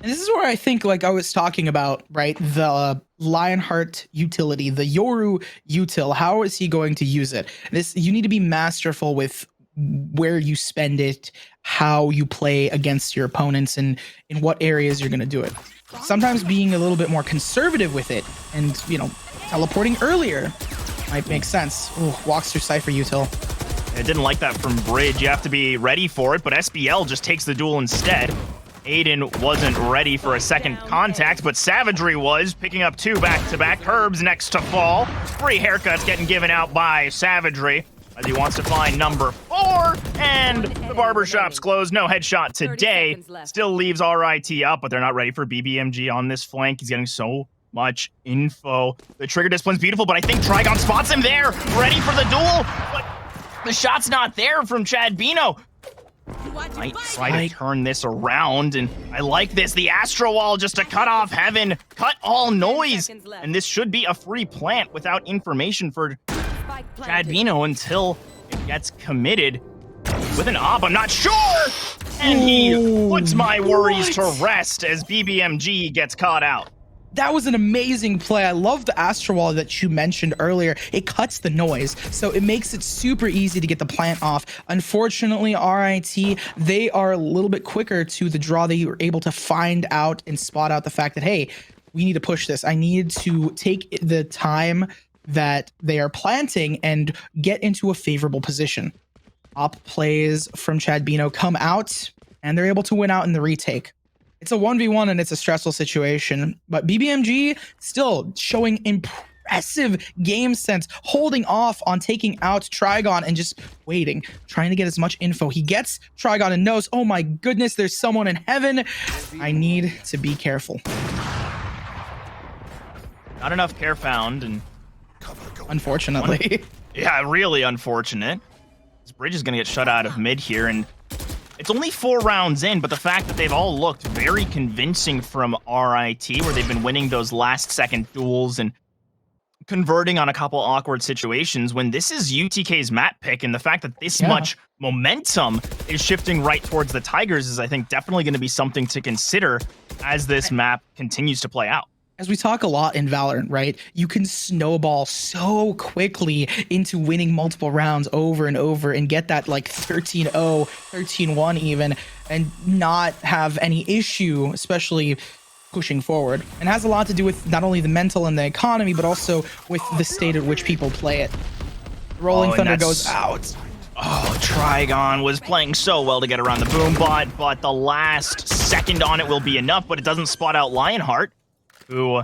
And this is where I think, like I was talking about, right, the Lionheart utility, the Yoru util, how is he going to use it? You need to be masterful with where you spend it, how you play against your opponents, and in what areas you're going to do it. Sometimes being a little bit more conservative with it and, you know, teleporting earlier might make sense. Ooh, walks through Cypher util. I didn't like that from Bridge. You have to be ready for it, but SBL just takes the duel instead. Aiden wasn't ready for a second contact, but Savagery was, picking up 2 back-to-back. Herb's next to fall. 3 haircuts getting given out by Savagery, as he wants to find number 4, and the barbershop's closed. No headshot today. Still leaves RIT up, but they're not ready for BBMG on this flank. He's getting so much info. The trigger discipline's beautiful, but I think Trigon spots him there, ready for the duel, but the shot's not there from Chad Bino. Might try to turn this around, and I like this. The Astro Wall just to cut off Heaven, cut all noise, and this should be a free plant without information for Chad Bino until it gets committed with an op. I'm not sure, and he puts my worries to rest as BBMG gets caught out. That was an amazing play. I love the Astro Wall that you mentioned earlier. It cuts the noise, so it makes it super easy to get the plant off. Unfortunately, RIT, they are a little bit quicker to the draw. They were able to find out and spot out the fact that, hey, we need to push this. I need to take the time that they are planting and get into a favorable position. Op plays from Chad Bino come out, and they're able to win out in the retake. It's a 1v1 and it's a stressful situation, but BBMG still showing impressive game sense, holding off on taking out Trigon and just waiting, trying to get as much info. He gets Trigon and knows, oh my goodness, there's someone in heaven. I need to be careful. Not enough care found, and unfortunately. Yeah, really unfortunate. This bridge is going to get shut out of mid here, and it's only 4 rounds in, but the fact that they've all looked very convincing from RIT, where they've been winning those last-second duels and converting on a couple awkward situations, when this is UTK's map pick, and the fact that this much momentum is shifting right towards the Tigers is, I think, definitely going to be something to consider as this map continues to play out. As we talk a lot in Valorant, right? You can snowball so quickly into winning multiple rounds over and over and get that like 13-0, 13-1 even, and not have any issue, especially pushing forward. And has a lot to do with not only the mental and the economy, but also with the state at which people play it. Rolling Thunder goes out. Oh, Trigon was playing so well to get around the boom bot, but the last second on it will be enough, but it doesn't spot out Lionheart, who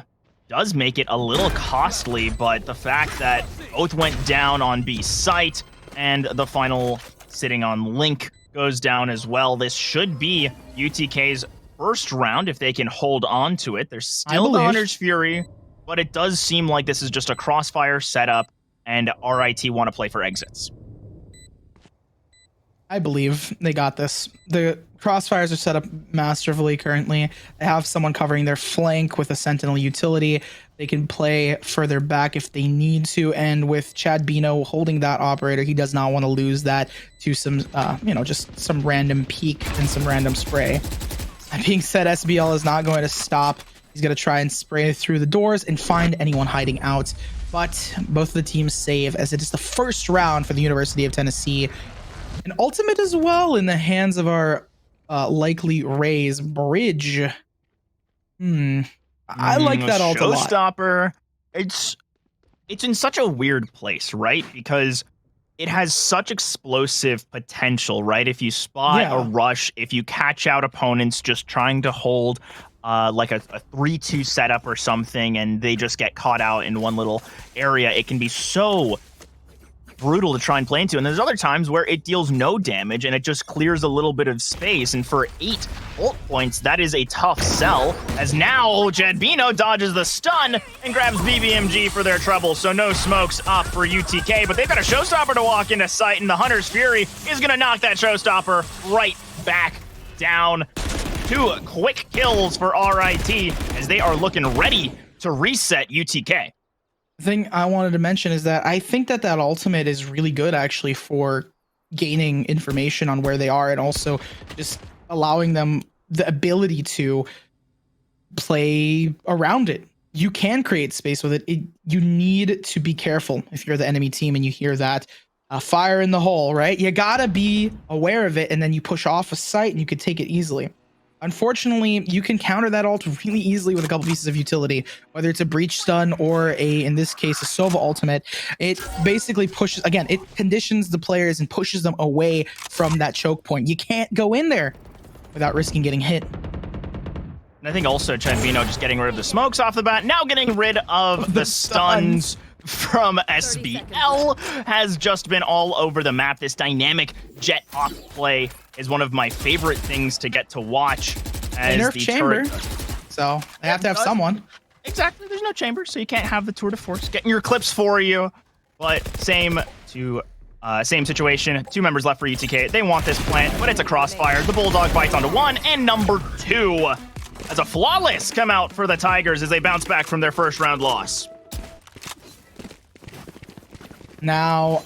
does make it a little costly, but the fact that both went down on B site and the final sitting on Link goes down as well. This should be UTK's first round if they can hold on to it. There's still the Hunter's Fury, but it does seem like this is just a crossfire setup and RIT want to play for exits. I believe they got this. The crossfires are set up masterfully currently. They have someone covering their flank with a sentinel utility. They can play further back if they need to. And with Chad Bino holding that operator, he does not want to lose that to some, just some random peek and some random spray. That being said, SBL is not going to stop. He's going to try and spray through the doors and find anyone hiding out. But both of the teams save, as it is the first round for the University of Tennessee. An ultimate as well in the hands of our likely Rays bridge. I like that ult a lot. Showstopper. It's in such a weird place, right? Because it has such explosive potential, right? If you spot a rush, if you catch out opponents just trying to hold like a 3-2 setup or something, and they just get caught out in one little area, it can be so brutal to try and play into. And there's other times where it deals no damage and it just clears a little bit of space. And for 8 ult points, that is a tough sell, as now Chad Bino dodges the stun and grabs BBMG for their trouble. So no smokes up for UTK, but they've got a Showstopper to walk into sight, and the Hunter's Fury is going to knock that Showstopper right back down. 2 quick kills for RIT as they are looking ready to reset UTK. The thing I wanted to mention is that I think that ultimate is really good actually for gaining information on where they are, and also just allowing them the ability to play around it. You can create space with it. You need to be careful if you're the enemy team and you hear that fire in the hole, right? You gotta be aware of it, and then you push off a site and you could take it easily. Unfortunately, you can counter that ult really easily with a couple pieces of utility, whether it's a breach stun or in this case, a Sova ultimate. It basically pushes, again, it conditions the players and pushes them away from that choke point. You can't go in there without risking getting hit. And I think also Chad Bino just getting rid of the smokes off the bat, now getting rid of the stuns from SBL has just been all over the map. This dynamic jet off play is one of my favorite things to get to watch. As nerf the chamber, turret, so they have to have someone. Exactly, there's no chamber, so you can't have the tour de force getting your clips for you. But same situation. 2 members left for UTK. They want this plant, but it's a crossfire. The Bulldog bites onto 1, and number 2 as a flawless come out for the Tigers as they bounce back from their first round loss. Now,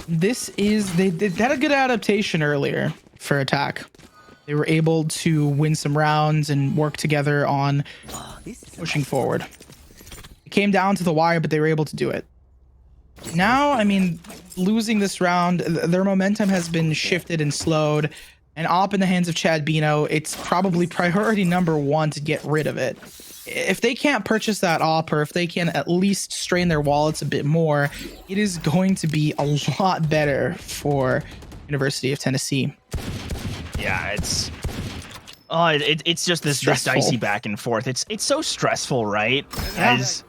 this is they had a good adaptation earlier for attack. They were able to win some rounds and work together on pushing forward. It came down to the wire, but they were able to do it. Now, I mean, losing this round, their momentum has been shifted and slowed. And op in the hands of Chad Bino, it's probably priority number 1 to get rid of it. If they can't purchase that op, or if they can at least strain their wallets a bit more, it is going to be a lot better for University of Tennessee. Yeah, it's just this dicey back and forth. It's so stressful, right? Yeah. As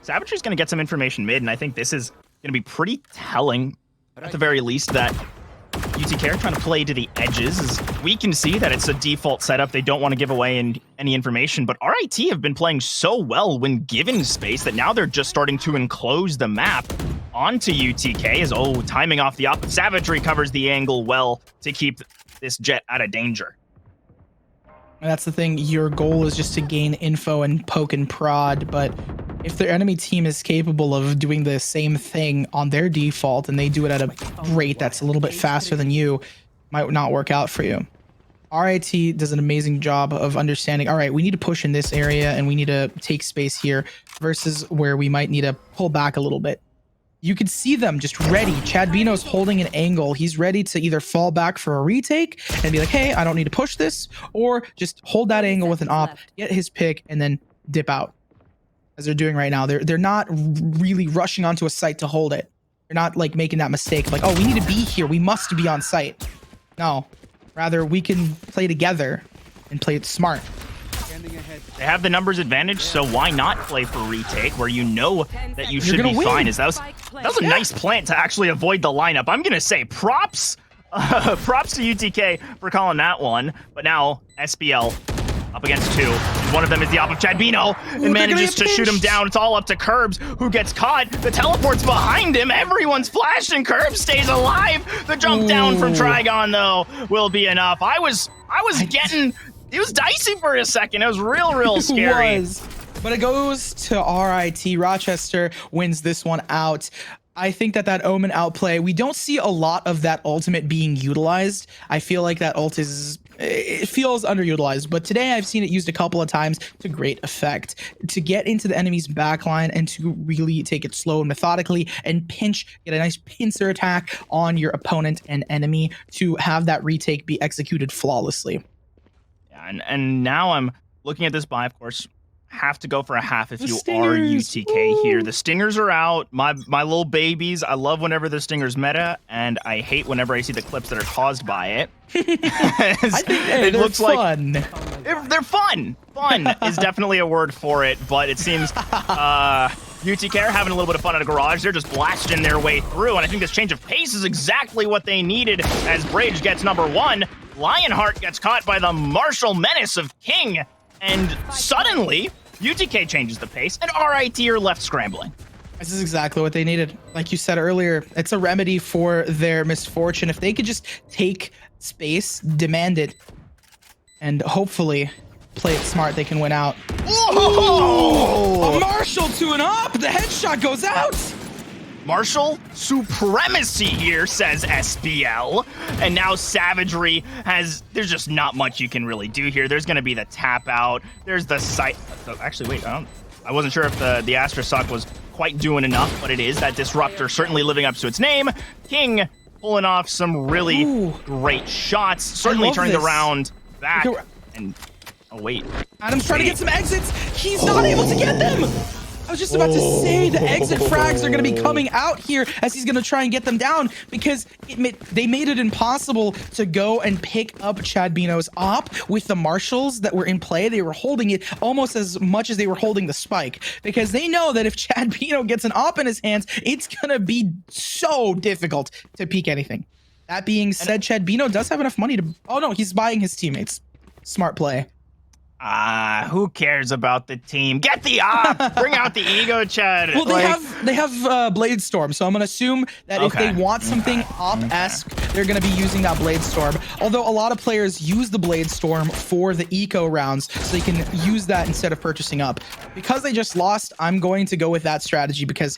Savagery's going to get some information mid, and I think this is going to be pretty telling, at the very least, that UTK are trying to play to the edges. As we can see that it's a default setup. They don't want to give away any information, but RIT have been playing so well when given space that now they're just starting to enclose the map. onto UTK as, timing off the op. Savagery covers the angle well to keep this Jet out of danger. And that's the thing. Your goal is just to gain info and poke and prod, but if their enemy team is capable of doing the same thing on their default and they do it at a rate that's a little bit faster than you, might not work out for you. RIT does an amazing job of understanding, all right, we need to push in this area and we need to take space here versus where we might need to pull back a little bit. You can see them just ready. Chad Bino's holding an angle. He's ready to either fall back for a retake and be like, hey, I don't need to push this, or just hold that angle with an op, get his pick, and then dip out. As they're doing right now. They're not really rushing onto a site to hold it. They're not like making that mistake of like, oh, we need to be here. We must be on site. No. Rather, we can play together and play it smart. They have the numbers advantage, so why not play for retake where you know that you should be fine? That was a nice plant to actually avoid the lineup. I'm going to say props to UTK for calling that one. But now SBL up against two. And one of them is the op of Chad Bino and manages to shoot him down. It's all up to Curbs, who gets caught. The teleport's behind him. Everyone's flashed and Curbs stays alive. The jump down from Trigon, though, will be enough. It was dicey for a second. It was real scary. It was. But it goes to RIT. Rochester wins this one out. I think that Omen outplay, we don't see a lot of that ultimate being utilized. I feel like that ult it feels underutilized, but today I've seen it used a couple of times to great effect to get into the enemy's backline and to really take it slow and methodically and get a nice pincer attack on your opponent and enemy to have that retake be executed flawlessly. Yeah, and now I'm looking at this buy, of course. Have to go for a half if you are UTK here. The Stingers are out. My little babies. I love whenever the Stingers meta, and I hate whenever I see the clips that are caused by it. I think it looks fun. They're fun. Fun is definitely a word for it, but it seems UTK are having a little bit of fun at a garage. They're just blasting their way through, and I think this change of pace is exactly what they needed as Bridge gets number one. Lionheart gets caught by the martial menace of King, and suddenly UTK changes the pace, and RIT are left scrambling. This is exactly what they needed. Like you said earlier, it's a remedy for their misfortune. If they could just take space, demand it, and hopefully play it smart, they can win out. Oh! A Marshall to an up! The headshot goes out! Martial supremacy here, says SBL. And now Savagery there's just not much you can really do here. There's going to be the tap out. There's the sight. Actually, wait, I wasn't sure if the Astra Suck was quite doing enough, but it is. That Disruptor certainly living up to its name. King pulling off some really great shots. Certainly turning the round back. And, oh, wait. Adam's trying to get some exits. He's not able to get them. I was just about to say the exit frags are going to be coming out here as he's going to try and get them down because they made it impossible to go and pick up Chad Bino's op with the marshals that were in play. They were holding it almost as much as they were holding the spike because they know that if Chad Bino gets an op in his hands, it's going to be so difficult to peek anything. That being said, Chad Bino does have enough money to... Oh, no, he's buying his teammates. Smart play. Who cares about the team? Get the op! Bring out the ego, Chad. Well, they have Blade Storm, so I'm gonna assume that if they want something op-esque, they're gonna be using that Blade Storm. Although a lot of players use the Blade Storm for the eco rounds, so they can use that instead of purchasing up. Because they just lost, I'm going to go with that strategy because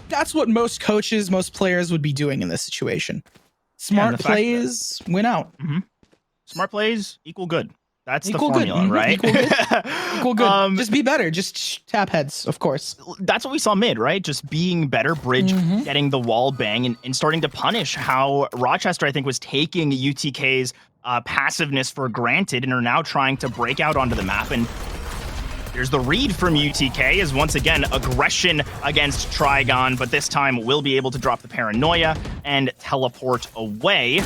that's what most coaches, most players would be doing in this situation. Smart plays win out. Smart plays equal good. That's equal the formula, good. right? Equal good. Equal good. Just be better. Just tap heads, of course. That's what we saw mid, right? Just being better, Bridge getting the wall bang and starting to punish how Rochester, I think, was taking UTK's passiveness for granted and are now trying to break out onto the map. And here's the read from UTK is once again aggression against Trigon, but this time will be able to drop the paranoia and teleport away.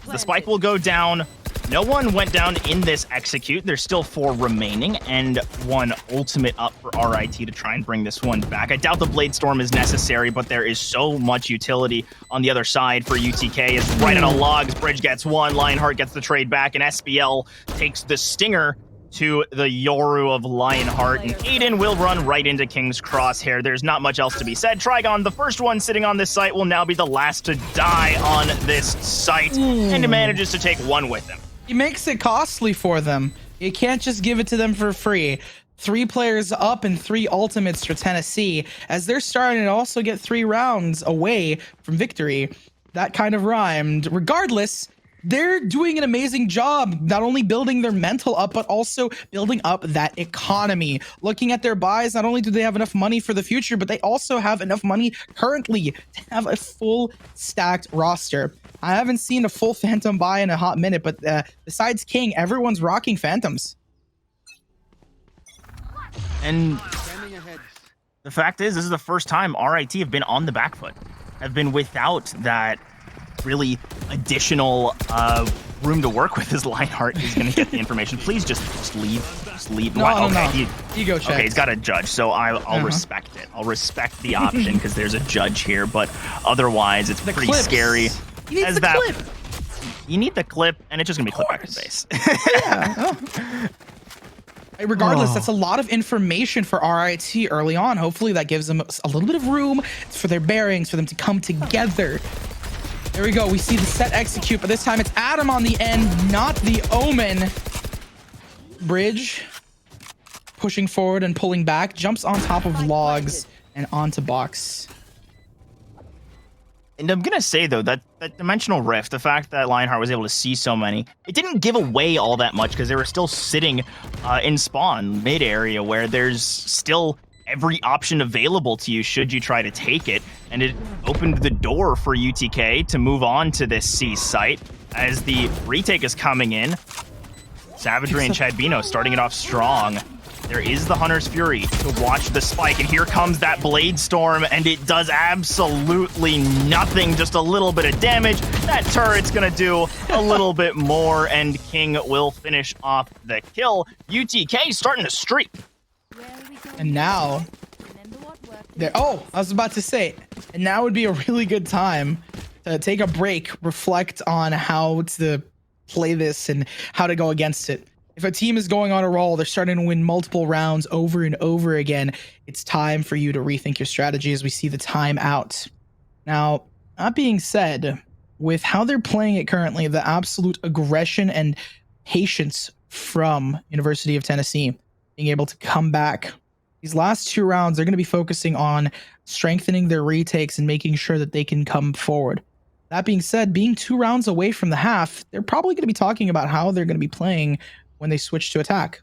The spike will go down. No one went down in this execute. There's still 4 remaining and 1 ultimate up for RIT to try and bring this one back. I doubt the Blade Storm is necessary, but there is so much utility on the other side for UTK. It's right out of logs. Bridge gets 1. Lionheart gets the trade back, and SBL takes the Stinger to the Yoru of Lionheart, and Aiden will run right into King's Crosshair. There's not much else to be said. Trigon, the first one sitting on this site, will now be the last to die on this site, and he manages to take one with him. He makes it costly for them. You can't just give it to them for free. 3 players up and 3 ultimates for Tennessee, as they're starting to also get 3 rounds away from victory. That kind of rhymed. Regardless, they're doing an amazing job, not only building their mental up, but also building up that economy. Looking at their buys, not only do they have enough money for the future, but they also have enough money currently to have a full stacked roster. I haven't seen a full Phantom buy in a hot minute, but besides King, everyone's rocking Phantoms. And the fact is, this is the first time RIT have been on the back foot, have been without that really additional room to work with. As Lionheart is going to get the information. Please just leave. Just leave. No. Ego check. Okay, he's got a judge, so I'll respect it. I'll respect the option because there's a judge here, but otherwise it's pretty scary. You need the clip. You need the clip, and it's just going to be clip back in face. Regardless, that's a lot of information for RIT early on. Hopefully that gives them a little bit of room for their bearings, for them to come together. There we go. We see the set execute, but this time it's Adam on the end, not the Omen. Bridge pushing forward and pulling back, jumps on top of logs and onto box. And I'm going to say, though, that Dimensional Rift, the fact that Lionheart was able to see so many, it didn't give away all that much because they were still sitting in spawn mid area where there's still every option available to you should you try to take it. And it opened the door for UTK to move on to this C site as the retake is coming in. Savagery and Chadbino starting it off strong. There is the Hunter's Fury to watch the spike, and here comes that Blade Storm, and it does absolutely nothing, just a little bit of damage. That turret's gonna do a little bit more, and King will finish off the kill. UTK starting to streak. And now, I was about to say, and now would be a really good time to take a break, reflect on how to play this and how to go against it. If a team is going on a roll, they're starting to win multiple rounds over and over again, it's time for you to rethink your strategy as we see the time out. Now, that being said, with how they're playing it currently, the absolute aggression and patience from University of Tennessee, being able to come back, these last 2 rounds, they're going to be focusing on strengthening their retakes and making sure that they can come forward. That being said, being 2 rounds away from the half, they're probably going to be talking about how they're going to be playing when they switch to attack.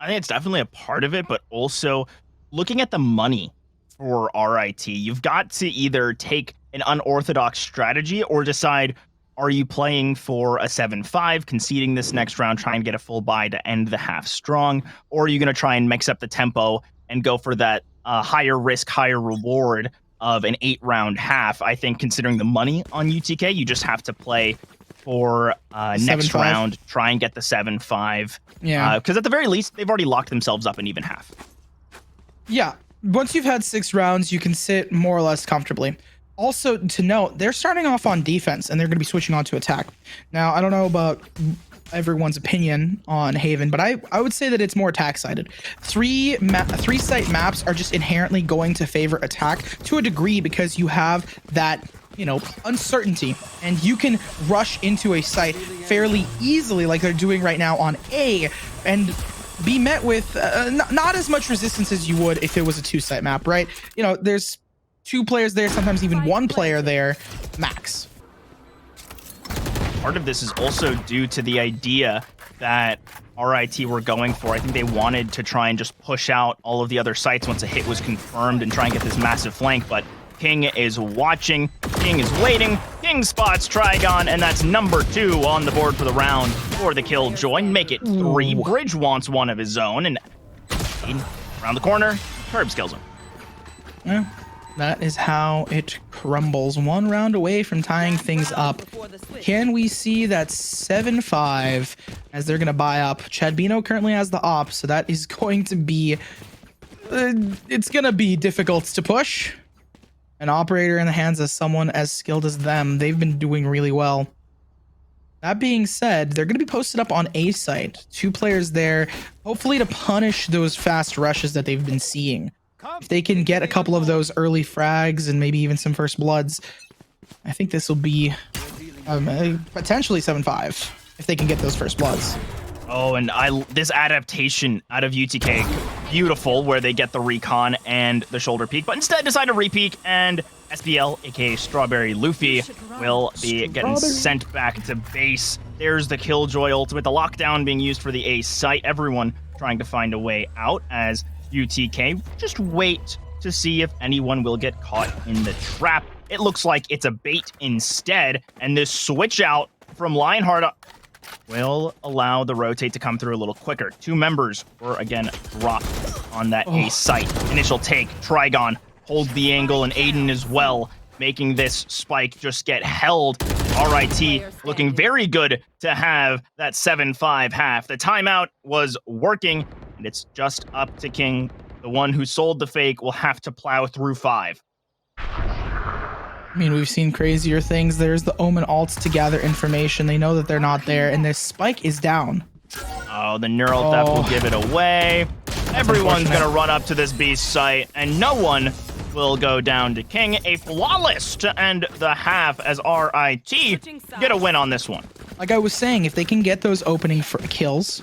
I think it's definitely a part of it, but also looking at the money for RIT, you've got to either take an unorthodox strategy or decide, are you playing for a 7-5, conceding this next round, try and get a full buy to end the half strong, or are you going to try and mix up the tempo and go for that higher risk, higher reward of an 8-round half? I think considering the money on UTK, you just have to play for next round, try and get the 7-5. Yeah. Because at the very least, they've already locked themselves up an even half. Yeah. Once you've had 6 rounds, you can sit more or less comfortably. Also, to note, they're starting off on defense, and they're going to be switching on to attack. Now, I don't know about everyone's opinion on Haven, but I would say that it's more attack-sided. 3-site maps are just inherently going to favor attack to a degree because you have that, uncertainty, and you can rush into a site fairly easily like they're doing right now on A and be met with not as much resistance as you would if it was a 2-site map, right? There's 2 players there, sometimes even 1 player there, max. Part of this is also due to the idea that RIT were going for. I think they wanted to try and just push out all of the other sites once a hit was confirmed and try and get this massive flank, but King is watching, King is waiting, King spots Trigon, and that's number 2 on the board for the round for the Killjoy. Make it 3. Bridge wants one of his own, and around the corner, Curbs kills him. Yeah, that is how it crumbles. 1 round away from tying things up. Can we see that 7-5 as they're going to buy up? Chadbino currently has the op, so that is going to be... it's going to be difficult to push. An operator in the hands of someone as skilled as them, they've been doing really well. That being said, they're going to be posted up on A site. 2 players there, hopefully to punish those fast rushes that they've been seeing. If they can get a couple of those early frags and maybe even some first bloods, I think this will be potentially 7-5 if they can get those first bloods. Oh, and this adaptation out of UTK, beautiful, where they get the recon and the shoulder peek, but instead decide to repeek, and SBL, aka Strawberry Luffy, will be getting sent back to base. There's the Killjoy ultimate, the lockdown being used for the A site. Everyone trying to find a way out as UTK just wait to see if anyone will get caught in the trap. It looks like it's a bait instead, and this switch out from Lionheart will allow the rotate to come through a little quicker. 2 members were again dropped on that A site. Initial take, Trigon holds the angle, and Aiden as well, making this spike just get held. RIT looking very good to have that 7-5 half. The timeout was working, and it's just up to King. The one who sold the fake will have to plow through 5. I mean, we've seen crazier things. There's the Omen ults to gather information. They know that they're not there, and their spike is down. Oh, the neural theft will give it away. Everyone's going to run up to this beast site, and no one will go down to King. A flawless to end the half as RIT get a win on this one. Like I was saying, if they can get those opening kills,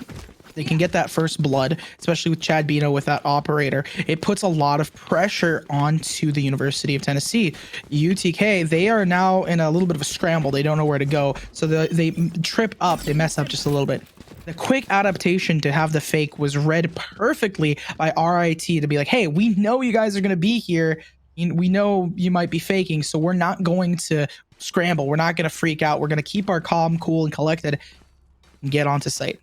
they can get that first blood, especially with Chad Bino with that operator, it puts a lot of pressure onto the University of Tennessee. UTK, they are now in a little bit of a scramble. They don't know where to go. So they trip up, they mess up just a little bit. The quick adaptation to have the fake was read perfectly by RIT to be like, hey, we know you guys are going to be here. We know you might be faking, so we're not going to scramble. We're not going to freak out. We're going to keep our calm, cool, and collected and get onto site.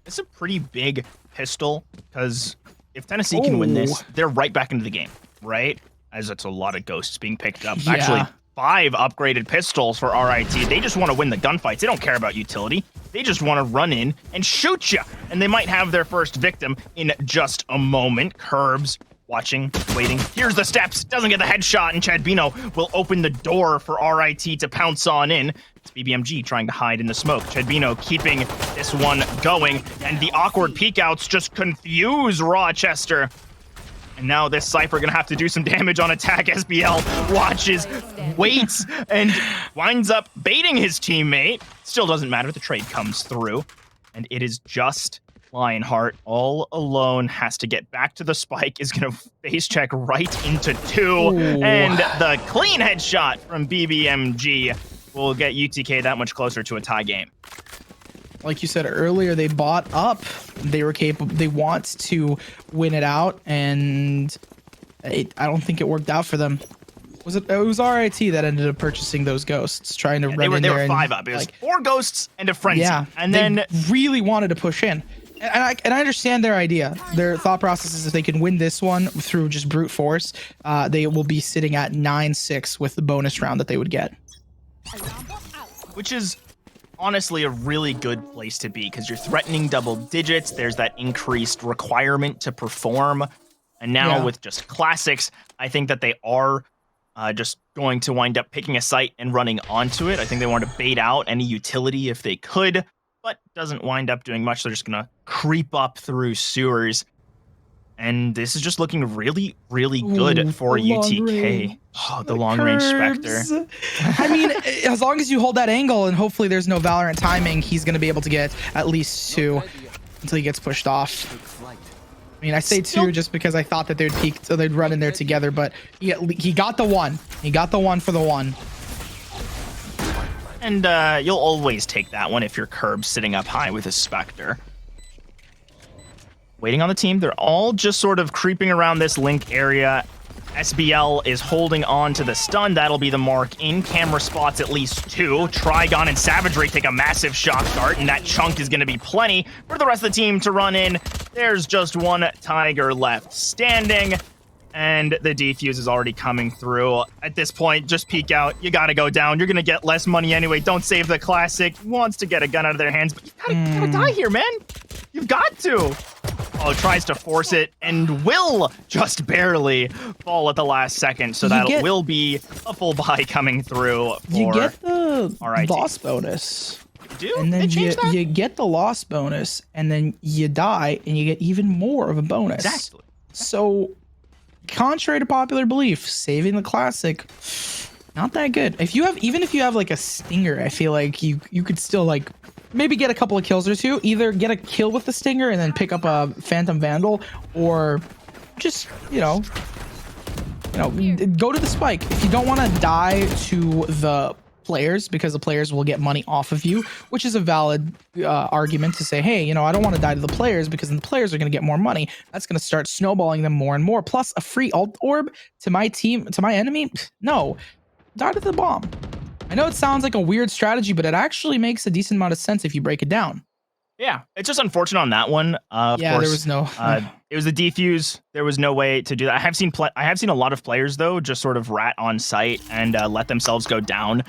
It's a pretty big pistol, because if Tennessee can win this, they're right back into the game, right? As it's a lot of ghosts being picked up. Yeah. Actually, 5 upgraded pistols for RIT. They just want to win the gunfights. They don't care about utility. They just want to run in and shoot you. And they might have their first victim in just a moment. Curbs watching, waiting. Here's the steps. Doesn't get the headshot, and Chad Bino will open the door for RIT to pounce on in. It's BBMG trying to hide in the smoke. Chad Bino keeping this one going, and the awkward peek outs just confuse Rochester. And now this Cypher gonna have to do some damage on attack. SBL watches, waits, and winds up baiting his teammate. Still doesn't matter, the trade comes through. And it is just Lionheart all alone, has to get back to the spike, is gonna face check right into 2. Ooh. And the clean headshot from BBMG will get UTK that much closer to a tie game. Like you said earlier, they bought up. They were capable. They want to win it out, and I don't think it worked out for them. It was RIT that ended up purchasing those ghosts, trying to run in there. They were 5 up. It was 4 ghosts and a frenzy. Yeah, and then they really wanted to push in. And I understand their idea. Their thought process is if they can win this one through just brute force, they will be sitting at 9-6 with the bonus round that they would get. Which is honestly a really good place to be, because you're threatening double digits. There's that increased requirement to perform. And now with just classics, I think that they are just going to wind up picking a site and running onto it. I think they want to bait out any utility if they could, but doesn't wind up doing much. They're just going to creep up through sewers. And this is just looking really, really good for UTK. Oh, the long-range Spectre. I mean, as long as you hold that angle and hopefully there's no Valorant timing, he's going to be able to get at least 2 until he gets pushed off. I mean, I say 2 just because I thought that they'd peek, so they'd run in there together, but he got the 1. He got the 1 for the 1. And you'll always take that one if you're Curb sitting up high with a Spectre. Waiting on the team. They're all just sort of creeping around this link area. SBL is holding on to the stun. That'll be the mark. In camera spots at least 2. Trigon and Savagery take a massive shock dart, and that chunk is going to be plenty for the rest of the team to run in. There's just 1 Tiger left standing, and the defuse is already coming through. At this point, just peek out. You got to go down. You're going to get less money anyway. Don't save the classic. He wants to get a gun out of their hands, but you gotta die here, man. You've got to. Oh, tries to force it and will just barely fall at the last second. So that will be a full buy coming through for you get the RIT. boss bonus. do? And then They changed that? you get the loss bonus, and then you die, and you get even more of a bonus. Exactly. So, contrary to popular belief, saving the classic, not that good. Even if you have like a stinger, I feel like you could still like maybe get a couple of kills or two. Either get a kill with the stinger and then pick up a Phantom Vandal, or just go to the spike. If you don't want to die to the players, because the players will get money off of you, which is a valid argument to say, hey, I don't want to die to the players because then the players are going to get more money. That's going to start snowballing them more and more. Plus a free ult orb to my team, to my enemy. No, die to the bomb. I know it sounds like a weird strategy, but it actually makes a decent amount of sense if you break it down. Yeah, it's just unfortunate on that one. Of course, there was no. It was a defuse. There was no way to do that. I have seen a lot of players though just sort of rat on site and let themselves go down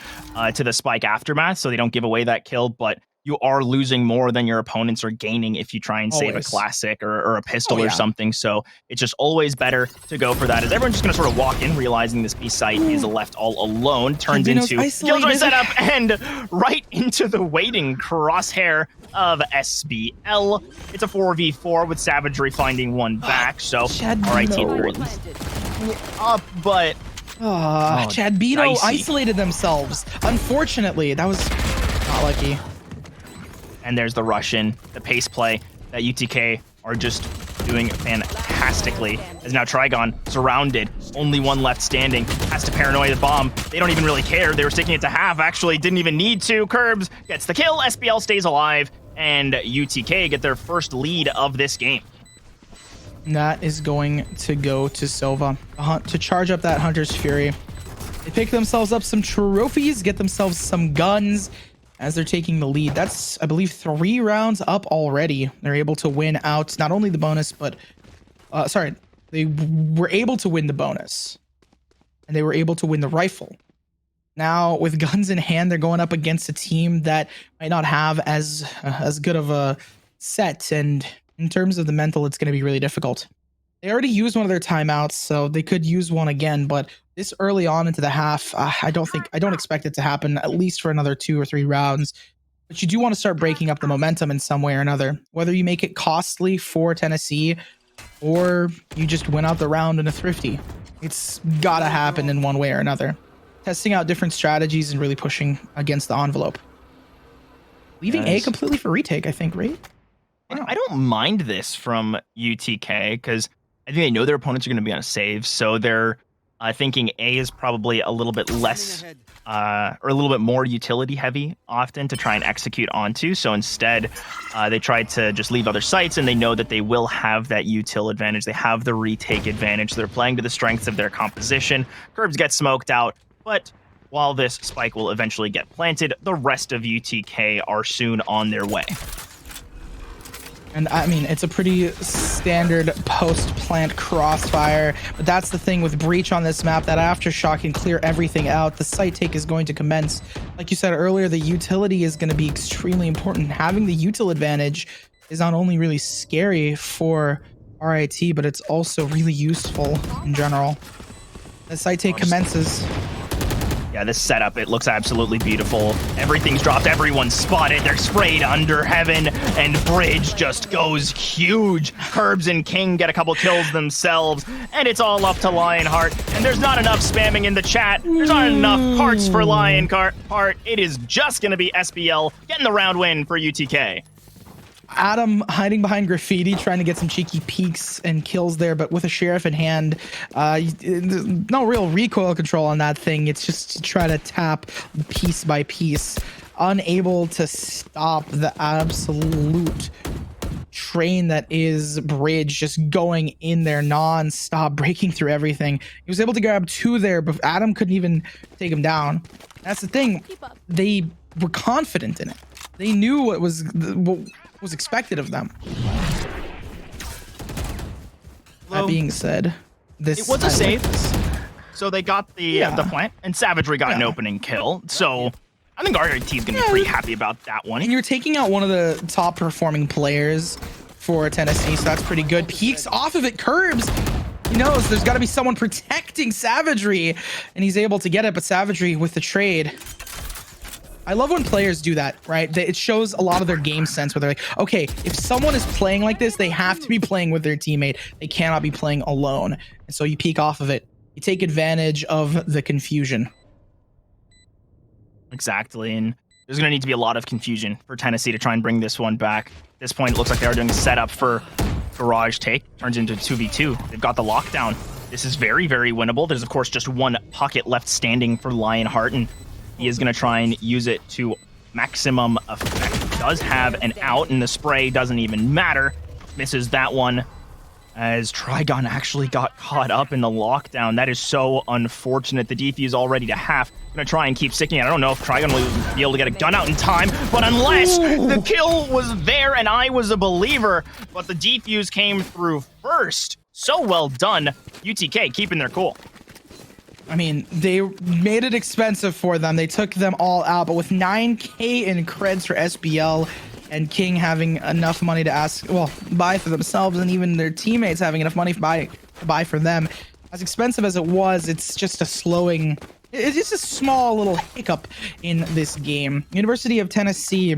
to the spike aftermath, so they don't give away that kill. But you are losing more than your opponents are gaining if you try and save a classic or a pistol or something. So it's just always better to go for that. As everyone's just going to sort of walk in, realizing this B site is left all alone, turns into Killjoy setup and right into the waiting crosshair of SBL. It's a 4v4 with Savagery finding one back. So RIT up, but Chadbino isolated themselves. Unfortunately, that was not lucky. And there's the Russian, the pace play that UTK are just doing fantastically. As now Trigon surrounded, only one left standing, has to paranoia the bomb. They don't even really care. They were sticking it to half, actually didn't even need to. Curbs gets the kill, SBL stays alive, and UTK get their first lead of this game. And that is going to go to Silva to charge up that Hunter's Fury. They pick themselves up some trophies, get themselves some guns, as they're taking the lead. That's, I believe, 3 rounds up already. They're able to win out not only the bonus, but they were able to win the bonus, and they were able to win the rifle. Now, with guns in hand, they're going up against a team that might not have as good of a set, and in terms of the mental, it's going to be really difficult. They already used one of their timeouts, so they could use one again, but this early on into the half, I don't expect it to happen, at least for another 2 or 3 rounds. But you do want to start breaking up the momentum in some way or another, whether you make it costly for Tennessee or you just win out the round in a thrifty. It's gotta happen in one way or another. Testing out different strategies and really pushing against the envelope. Leaving A completely for retake, I think, right? I don't mind this from UTK because I think they know their opponents are going to be on a save, so they're thinking A is probably a little bit less or a little bit more utility heavy often to try and execute onto. So instead, they try to just leave other sites, and they know that they will have that util advantage. They have the retake advantage. They're playing to the strengths of their composition. Curbs get smoked out, but while this spike will eventually get planted, the rest of UTK are soon on their way. And I mean, it's a pretty standard post-plant crossfire, but that's the thing with Breach on this map, that aftershock can clear everything out. The site take is going to commence. Like you said earlier, the utility is going to be extremely important. Having the util advantage is not only really scary for RIT, but it's also really useful in general. The site take commences. Yeah, this setup, it looks absolutely beautiful. Everything's dropped, everyone's spotted, they're sprayed under heaven, and Bridge just goes huge. Curbs and King get a couple kills themselves, and it's all up to Lionheart. And there's not enough spamming in the chat. There's not enough hearts for Lionheart. It is just gonna be SBL getting the round win for UTK. Adam hiding behind graffiti, trying to get some cheeky peeks and kills there, but with a sheriff in hand, no real recoil control on that thing. It's just to try to tap piece by piece, unable to stop the absolute train that is Bridge, just going in there non-stop, breaking through everything. He was able to grab 2 there, but Adam couldn't even take him down. That's the thing. They were confident in it. They knew what was expected of them. That being said, it was a save, so they got the plant, and Savagery got an opening kill. So I think RIT is going to be pretty happy about that one. And you're taking out one of the top performing players for Tennessee, so that's pretty good. Peeks off of it, Curbs. He knows there's got to be someone protecting Savagery, and he's able to get it, but Savagery with the trade. I love when players do that, right? It shows a lot of their game sense where they're like, okay, if someone is playing like this, they have to be playing with their teammate. They cannot be playing alone. And so you peek off of it. You take advantage of the confusion. Exactly. And there's going to need to be a lot of confusion for Tennessee to try and bring this one back. At this point, it looks like they are doing a setup for Garage Take. Turns into 2v2. They've got the lockdown. This is very, very winnable. There's, of course, just one pocket left standing for Lionheart, and he is going to try and use it to maximum effect. Does have an out, and the spray doesn't even matter. Misses that one as Trigon actually got caught up in the lockdown. That is so unfortunate. The defuse already to half. Gonna try and keep sticking it. I don't know if Trigon will be able to get a gun out in time, but unless the kill was there and I was a believer, but the defuse came through first. So well done. UTK keeping their cool. I mean, they made it expensive for them. They took them all out, but with 9K in creds for SBL and King having enough money to buy for themselves, and even their teammates having enough money to buy for them, as expensive as it was, it's just a slowing. It's just a small little hiccup in this game. University of Tennessee,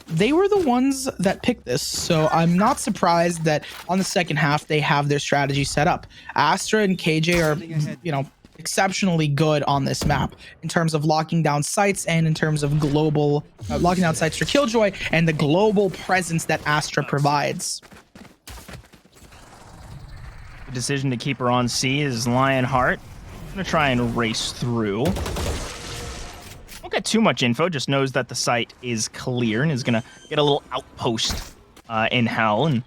they were the ones that picked this, so I'm not surprised that on the second half they have their strategy set up. Astra and KJ are, exceptionally good on this map in terms of locking down sites and in terms of global locking down sites for Killjoy and the global presence that Astra provides. The decision to keep her on C is Lionheart. I'm gonna try and race through. Won't get too much info, just knows that the site is clear and is gonna get a little outpost in hell. And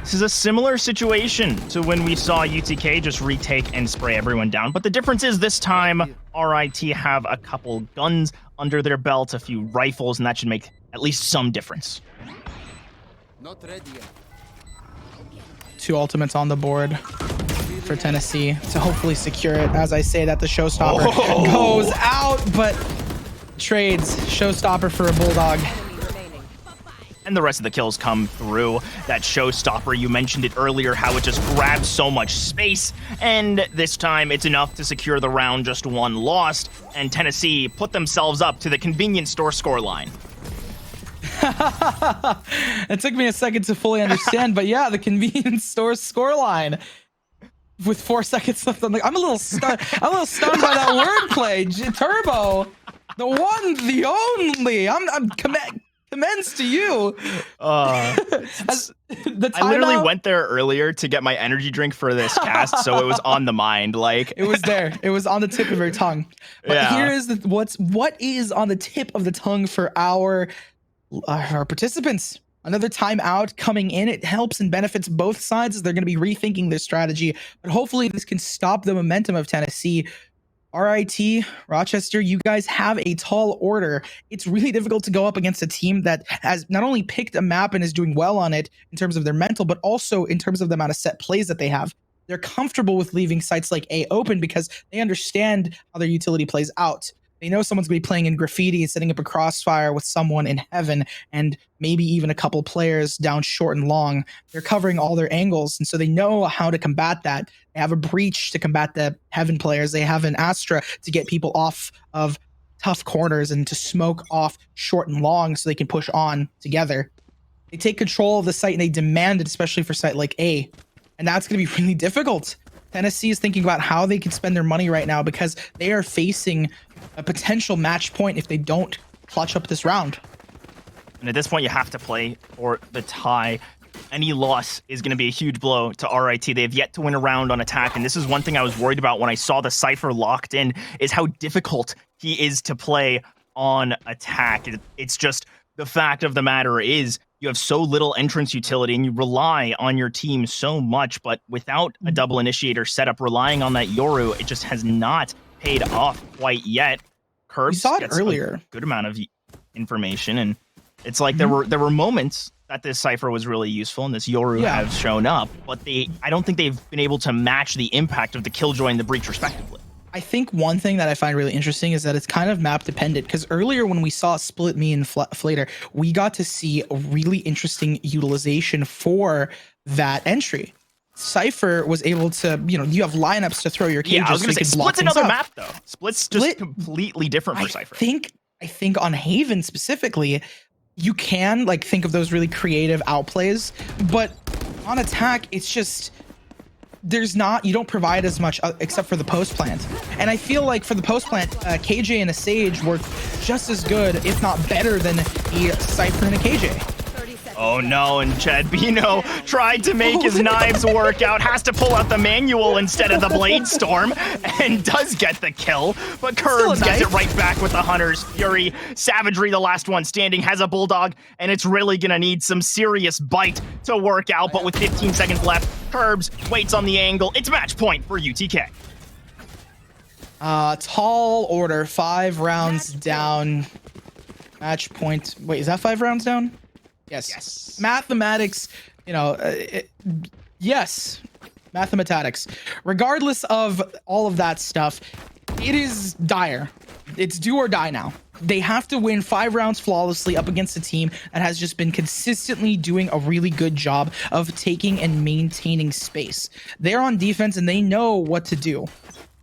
this is a similar situation to when we saw UTK just retake and spray everyone down. But the difference is this time, RIT have a couple guns under their belt, a few rifles, and that should make at least some difference. Not ready yet. 2 ultimates on the board for Tennessee to hopefully secure it. As I say that, the showstopper goes out, but trades showstopper for a bulldog. And the rest of the kills come through. That showstopper, you mentioned it earlier, how it just grabs so much space. And this time it's enough to secure the round, just one lost. And Tennessee put themselves up to the convenience store scoreline. It took me a second to fully understand, but yeah, the convenience store scoreline. With 4 seconds left on the, I'm a little stunned by that wordplay. Turbo, the one, the only. I'm commends to you. I literally went there earlier to get my energy drink for this cast, so it was on the mind. Like it was there. It was on the tip of your tongue. But here is what is on the tip of the tongue for our participants. Another timeout coming in. It helps and benefits both sides as they're going to be rethinking their strategy. But hopefully this can stop the momentum of Tennessee. RIT, Rochester, you guys have a tall order. It's really difficult to go up against a team that has not only picked a map and is doing well on it in terms of their mental, but also in terms of the amount of set plays that they have. They're comfortable with leaving sites like A open because they understand how their utility plays out. They know someone's going to be playing in graffiti and setting up a crossfire with someone in heaven and maybe even a couple players down short and long. They're covering all their angles, and so they know how to combat that. They have a breach to combat the heaven players. They have an Astra to get people off of tough corners and to smoke off short and long so they can push on together. They take control of the site and they demand it, especially for site like A. And that's going to be really difficult. Tennessee is thinking about how they can spend their money right now because they are facing a potential match point if they don't clutch up this round. And at this point, you have to play for the tie. Any loss is going to be a huge blow to RIT. They have yet to win a round on attack, and this is one thing I was worried about when I saw the Cypher locked in, is how difficult he is to play on attack. It's just the fact of the matter is you have so little entrance utility and you rely on your team so much, but without a double initiator setup, relying on that Yoru, it just has not paid off quite yet. Curbs we saw it earlier. A good amount of information, and it's like there were moments that this Cypher was really useful and this Yoru has shown up, but I don't think they've been able to match the impact of the Killjoy and the Breach respectively. I think one thing that I find really interesting is that it's kind of map dependent, because earlier when we saw Split Me and Flater, we got to see a really interesting utilization for that entry. Cypher was able to, you have lineups to throw your cages. Yeah, I was going to say, Split's another map, though. Split's just completely different for Cypher. I think I think on Haven specifically, you can like think of those really creative outplays, but on attack, it's just you don't provide as much except for the post plant. And I feel like for the post plant, KJ and a Sage work just as good, if not better, than the Cypher and a KJ. Oh no, and Chad Bino tried to make his knives work out, has to pull out the manual instead of the Blade Storm, and does get the kill, but Curbs gets it right back with the Hunter's Fury. Savagery, the last one standing, has a Bulldog, and it's really gonna need some serious bite to work out, but with 15 seconds left, Curbs waits on the angle. It's match point for UTK. Tall order, 5 rounds down. Match point. Wait, is that 5 rounds down? Yes. Mathematics, yes. Mathematics. Regardless of all of that stuff, it is dire. It's do or die now. They have to win 5 rounds flawlessly up against a team that has just been consistently doing a really good job of taking and maintaining space. They're on defense and they know what to do.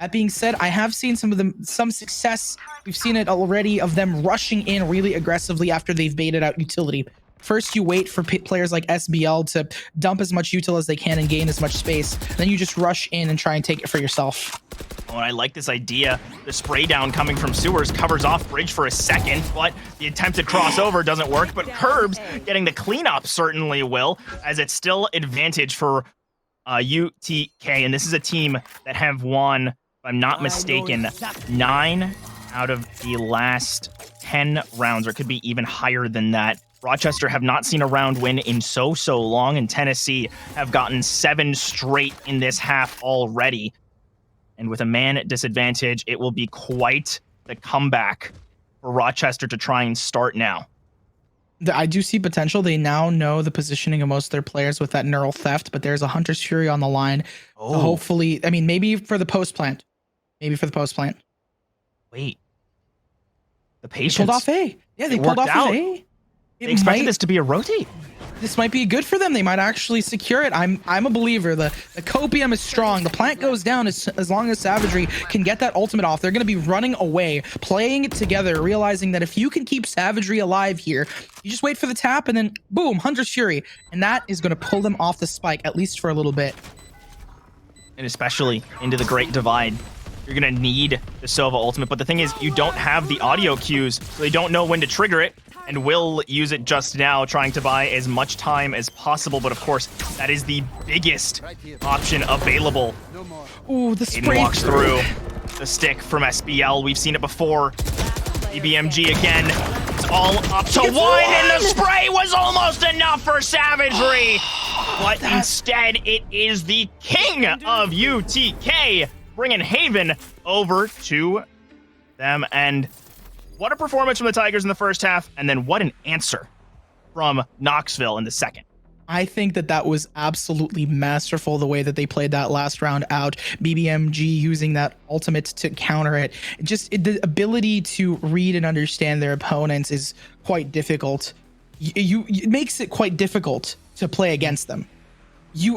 That being said, I have seen some success. We've seen it already of them rushing in really aggressively after they've baited out utility. First, you wait for players like SBL to dump as much util as they can and gain as much space. Then you just rush in and try and take it for yourself. Oh, and I like this idea. The spray down coming from sewers covers off bridge for a second, but the attempted crossover doesn't work. But Curbs getting the cleanup certainly will, as it's still advantage for UTK. And this is a team that have won, if I'm not mistaken, 9 out of the last 10 rounds, or it could be even higher than that. Rochester have not seen a round win in so long, and Tennessee have gotten 7 straight in this half already. And with a man at disadvantage, it will be quite the comeback for Rochester to try and start now. I do see potential. They now know the positioning of most of their players with that neural theft, but there's a Hunter's Fury on the line. Oh. So hopefully, I mean, maybe for the post plant. Wait. The patience. They pulled off A. Yeah, they pulled off A. They expected this to be a rotate. This might be good for them. They might actually secure it. I'm a believer. The copium is strong. The plant goes down as long as Savagery can get that ultimate off. They're going to be running away, playing it together, realizing that if you can keep Savagery alive here, you just wait for the tap and then boom, Hunter's Fury. And that is going to pull them off the spike, at least for a little bit. And especially into the Great Divide. You're going to need the Sova ultimate. But the thing is, you don't have the audio cues, so they don't know when to trigger it. And will use it just now, trying to buy as much time as possible. But of course, that is the biggest option available. Ooh, the spray walks through the stick from SBL. We've seen it before. EBMG again. It's all up to 1, and the spray was almost enough for Savagery. But instead, it is the king of UTK, bringing Haven over to them. And what a performance from the Tigers in the first half, and then what an answer from Knoxville in the second. I think that was absolutely masterful, the way that they played that last round out. BBMG using that ultimate to counter it. The ability to read and understand their opponents is quite difficult. It makes it quite difficult to play against them.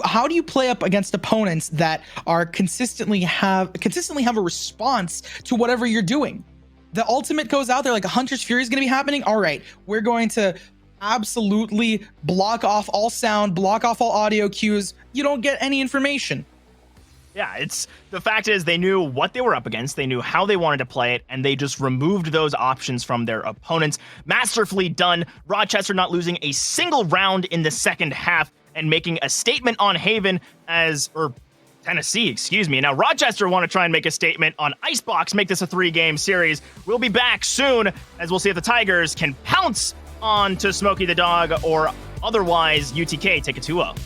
How do you play up against opponents that are consistently have a response to whatever you're doing? The ultimate goes out there, like a Hunter's Fury is going to be happening. All right, we're going to absolutely block off all sound, block off all audio cues. You don't get any information. Yeah, the fact is they knew what they were up against. They knew how they wanted to play it, and they just removed those options from their opponents. Masterfully done. Rochester not losing a single round in the second half and making a statement on Haven Tennessee, excuse me. Now, Rochester want to try and make a statement on Icebox, make this a 3-game series. We'll be back soon, as we'll see if the Tigers can pounce on to Smokey the Dog, or otherwise UTK take a 2-0.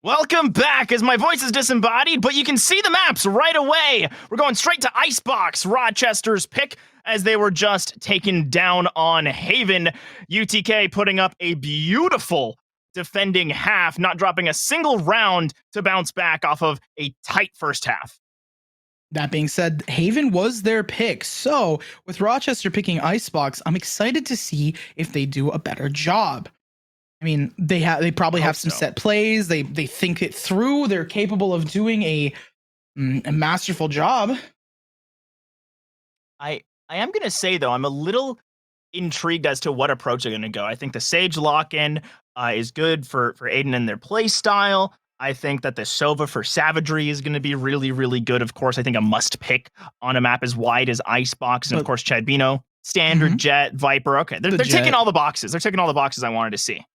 Welcome back, as my voice is disembodied, but you can see the maps right away. We're going straight to Icebox, Rochester's pick, as they were just taken down on Haven. UTK putting up a beautiful defending half, not dropping a single round to bounce back off of a tight first half. That being said, Haven was their pick. So with Rochester picking Icebox, I'm excited to see if they do a better job. I mean, they probably have some set plays. They think it through. They're capable of doing a masterful job. I am going to say, though, I'm a little intrigued as to what approach they're going to go. I think the Sage lock-in is good for Aiden and their play style. I think that the Sova for Savagery is going to be really, really good. Of course, I think a must-pick on a map as wide as Icebox. And, of course, Chadbino, Standard, Jet, Viper. Okay, they're taking all the boxes. They're taking all the boxes I wanted to see.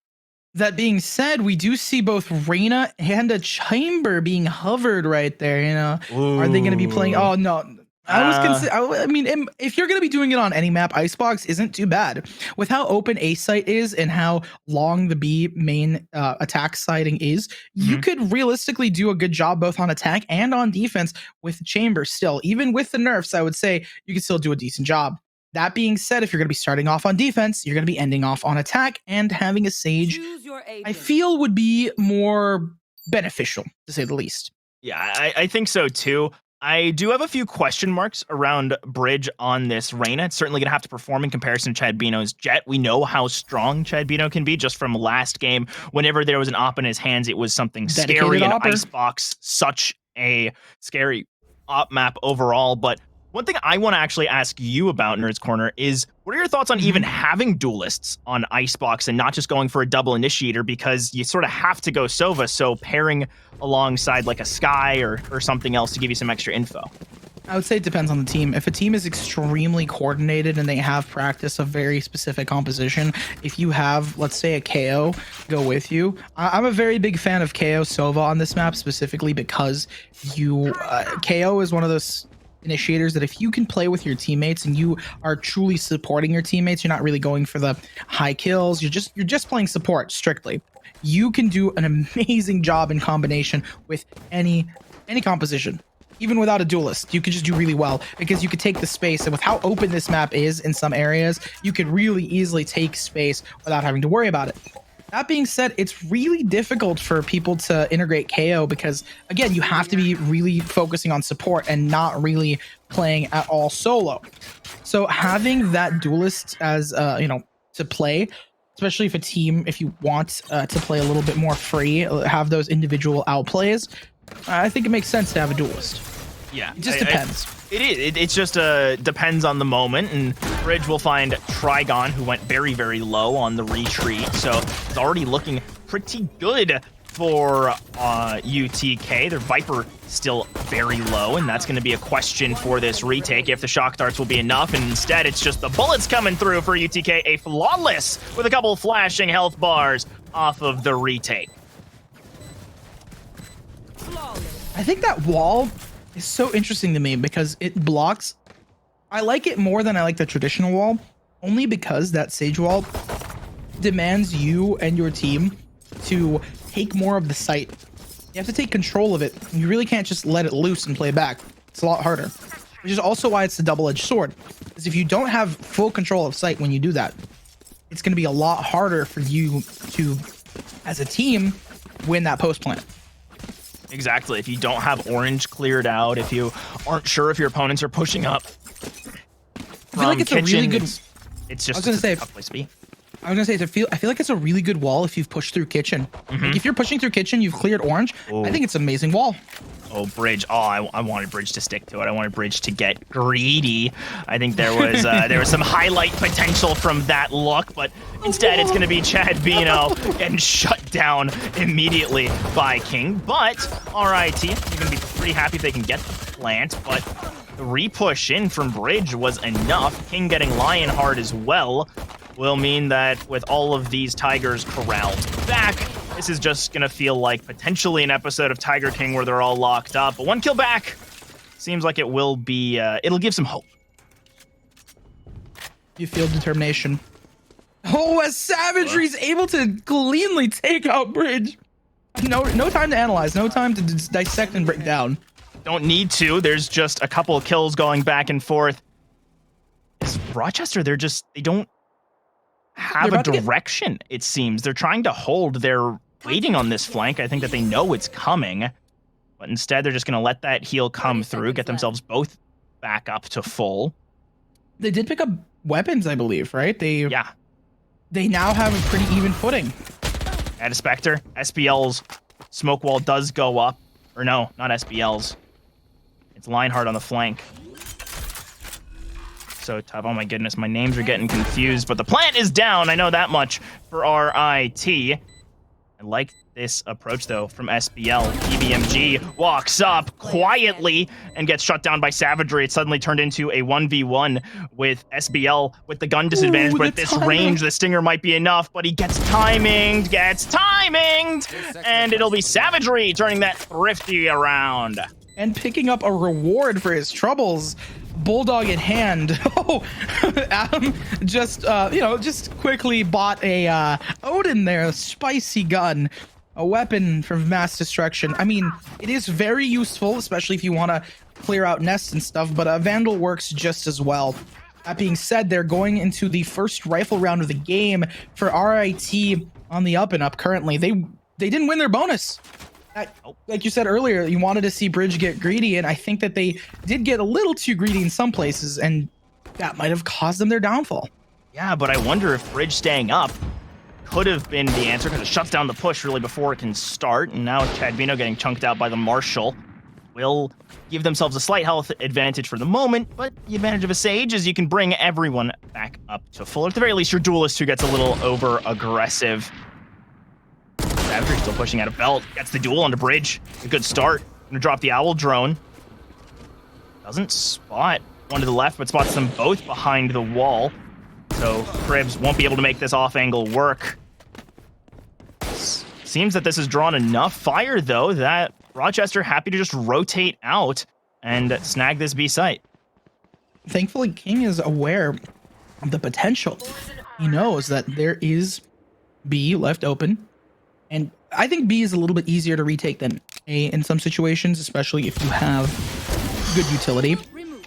That being said, we do see both Reyna and a Chamber being hovered right there. You know, are they going to be playing? Oh no, I mean, if you're going to be doing it on any map, Icebox isn't too bad. With how open A site is and how long the B main attack sighting is, you could realistically do a good job both on attack and on defense with Chamber. Still, even with the nerfs, I would say you can still do a decent job. That being said, if you're going to be starting off on defense, you're going to be ending off on attack, and having a Sage, I feel, would be more beneficial, to say the least. Yeah, I think so too. I do have a few question marks around Bridge on this Reyna. It's certainly going to have to perform in comparison to Chadbino's Jet. We know how strong Chadbino can be just from last game. Whenever there was an op in his hands, it was something scary, and Icebox, such a scary op map overall. But one thing I want to actually ask you about, Nerds Corner, is what are your thoughts on even having duelists on Icebox and not just going for a double initiator, because you sort of have to go Sova, so pairing alongside like a Sky or something else to give you some extra info? I would say it depends on the team. If a team is extremely coordinated and they have practice of very specific composition, if you have, let's say, a KO go with you, I'm a very big fan of KO Sova on this map, specifically because KO is one of those initiators that if you can play with your teammates and you are truly supporting your teammates, you're not really going for the high kills, you're just playing support strictly, you can do an amazing job in combination with any composition. Even without a duelist, you could just do really well because you could take the space, and with how open this map is in some areas, you could really easily take space without having to worry about it. That being said, it's really difficult for people to integrate KO because, again, you have to be really focusing on support and not really playing at all solo. So having that duelist as, to play, especially if you want to play a little bit more free, have those individual outplays, I think it makes sense to have a duelist. Yeah. It just depends. It just depends on the moment, and Bridge will find Trigon, who went very, very low on the retreat, so it's already looking pretty good for UTK. Their Viper still very low, and that's going to be a question for this retake, if the shock darts will be enough, and instead it's just the bullets coming through for UTK, a flawless with a couple flashing health bars off of the retake. I think that wall is so interesting to me because it blocks. I like it more than I like the traditional wall, only because that Sage wall demands you and your team to take more of the site. You have to take control of it. You really can't just let it loose and play back. It's a lot harder, which is also why it's the double-edged sword, because if you don't have full control of site when you do that, it's going to be a lot harder for you to, as a team, win that post plant. Exactly. If you don't have orange cleared out, if you aren't sure if your opponents are pushing up I feel like it's kitchen, a really good. It's just I was gonna say, tough place to be. I was gonna say, I feel like it's a really good wall if you've pushed through kitchen. Like if you're pushing through kitchen, you've cleared orange. I think it's an amazing wall. Oh, Bridge. Oh, I wanted Bridge to stick to it. I wanted Bridge to get greedy. I think there was some highlight potential from that look, but instead it's going to be Chadbino getting shut down immediately by King. But RIT, you're going to be pretty happy if they can get the plant, but the repush in from Bridge was enough. King getting Lionheart as well will mean that with all of these Tigers corralled back, this is just going to feel like potentially an episode of Tiger King where they're all locked up. But one kill back seems like it will be, it'll give some hope. You feel determination. Oh, as Savagery's able to cleanly take out Bridge. No time to analyze. No time to dissect and break down. Don't need to. There's just a couple of kills going back and forth. Is Rochester, they don't have a direction, it seems. They're trying to hold. They're waiting on this flank. I think that they know it's coming. But instead, they're just going to let that heal come through, get themselves both back up to full. They did pick up weapons, I believe, right? They now have a pretty even footing. Add a Spectre. SBL's smoke wall does go up. Or no, not SBL's. It's Lionheart on the flank. So tough. Oh my goodness, my names are getting confused. But the plant is down. I know that much for RIT. I like this approach, though, from SBL. BBMG walks up quietly and gets shut down by Savagery. It suddenly turned into a 1v1 with SBL with the gun disadvantage. But at this range, the Stinger might be enough. But he gets timinged, and it'll be Savagery turning that Thrifty around. And picking up a reward for his troubles. Bulldog in hand. Oh, Adam just quickly bought a Odin there, a spicy gun, a weapon for mass destruction. I mean, it is very useful, especially if you want to clear out nests and stuff, but a Vandal works just as well. That being said, they're going into the first rifle round of the game for RIT on the up and up currently. They didn't win their bonus. Like you said earlier, you wanted to see Bridge get greedy, and I think that they did get a little too greedy in some places, and that might have caused them their downfall. Yeah, but I wonder if Bridge staying up could have been the answer, because it shuts down the push really before it can start, and now Chadvino getting chunked out by the Marshal will give themselves a slight health advantage for the moment, but the advantage of a Sage is you can bring everyone back up to full. At the very least, your Duelist who gets a little over-aggressive. Savagery still pushing out a belt. Gets the duel on the Bridge. A good start. Gonna drop the Owl drone. Doesn't spot one to the left, but spots them both behind the wall. So Cribs won't be able to make this off angle work. Seems that this has drawn enough fire, though, that Rochester happy to just rotate out and snag this B site. Thankfully, King is aware of the potential. He knows that there is B left open. And I think B is a little bit easier to retake than A in some situations, especially if you have good utility.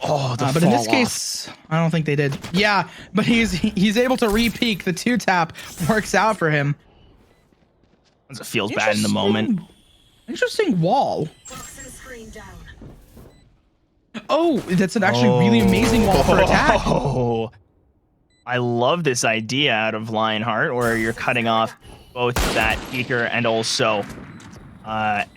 Oh, but in this case, I don't think they did. Yeah, but he's able to re-peek. The 2-tap works out for him. It feels bad in the moment. Interesting wall. Oh, that's an actually really amazing wall for attack. Oh, I love this idea out of Lionheart, where you're cutting off both that peeker and also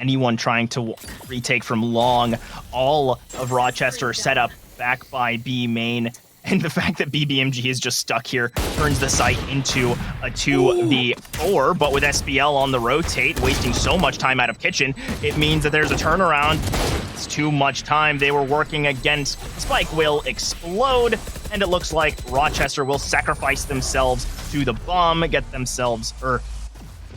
anyone trying to retake from long. All of Rochester set up back by B main, and the fact that BBMG is just stuck here turns the site into a 2v4, but with SBL on the rotate, wasting so much time out of kitchen, it means that there's a turnaround. It's too much time. They were working against. Spike will explode, and it looks like Rochester will sacrifice themselves to the bomb, get themselves,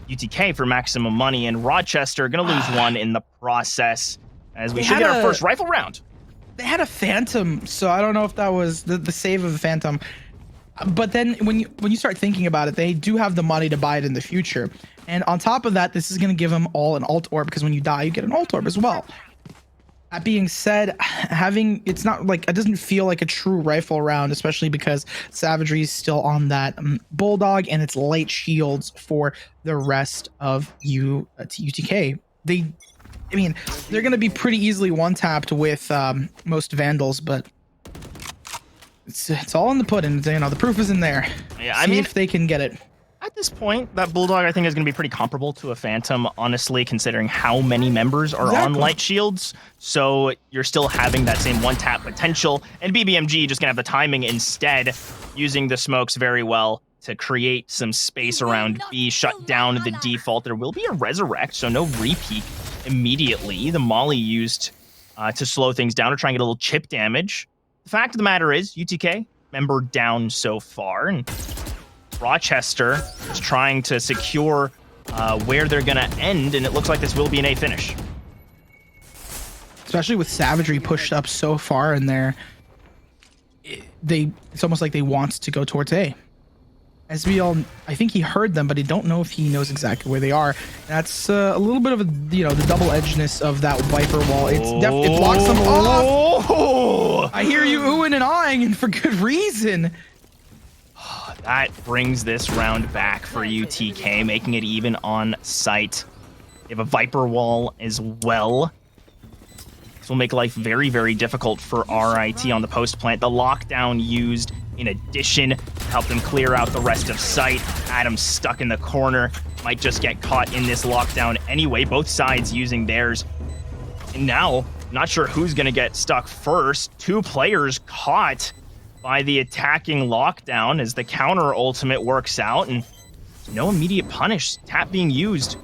UTK for maximum money, and Rochester gonna lose one in the process, as we should get our first rifle round. They had a Phantom, so I don't know if that was the save of the Phantom. But then when you start thinking about it, they do have the money to buy it in the future. And on top of that, this is going to give them all an alt orb, because when you die, you get an alt orb as well. That being said, it's not like, it doesn't feel like a true rifle round, especially because Savagery is still on that Bulldog, and it's light shields for the rest of UTK. They're going to be pretty easily one-tapped with most Vandals, but it's all in the pudding. The proof is in there. Yeah, See if they can get it. At this point, that Bulldog, I think, is going to be pretty comparable to a Phantom, honestly, considering how many members are on light shields. So you're still having that same one-tap potential, and BBMG just going to have the timing instead, using the smokes very well to create some space around B, shut down the default. There will be a resurrect, so no repeat immediately. The Molly used to slow things down, to try and get a little chip damage. The fact of the matter is, UTK, member down so far, and Rochester is trying to secure where they're going to end, and it looks like this will be an A finish. Especially with Savagery pushed up so far in there, it's almost like they want to go towards A. SBL, I think he heard them, but I don't know if he knows exactly where they are. That's a little bit of a, you know, the double-edgedness of that Viper wall. It blocks them off. I hear you oohing and ahhing, and for good reason. That brings this round back for UTK, making it even on site. They have a Viper wall as well. This will make life very, very difficult for RIT on the post plant. The lockdown used in addition to help them clear out the rest of site. Adam's stuck in the corner. Might just get caught in this lockdown anyway. Both sides using theirs. And now, not sure who's going to get stuck first. 2 players caught by the attacking lockdown as the counter ultimate works out. And no immediate punish. Tap being used.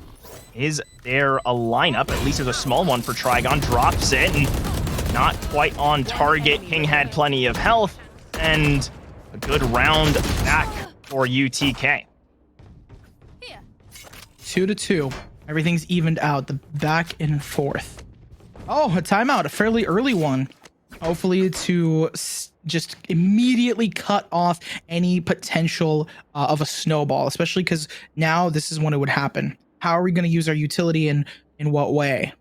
Is there a lineup? At least there's a small one for Trigon. Drops it and not quite on target. King had plenty of health and a good round back for UTK. 2-2. Everything's evened out. The back and forth. Oh, a timeout. A fairly early one. Hopefully to just immediately cut off any potential of a snowball, especially because now this is when it would happen. How are we going to use our utility and in what way?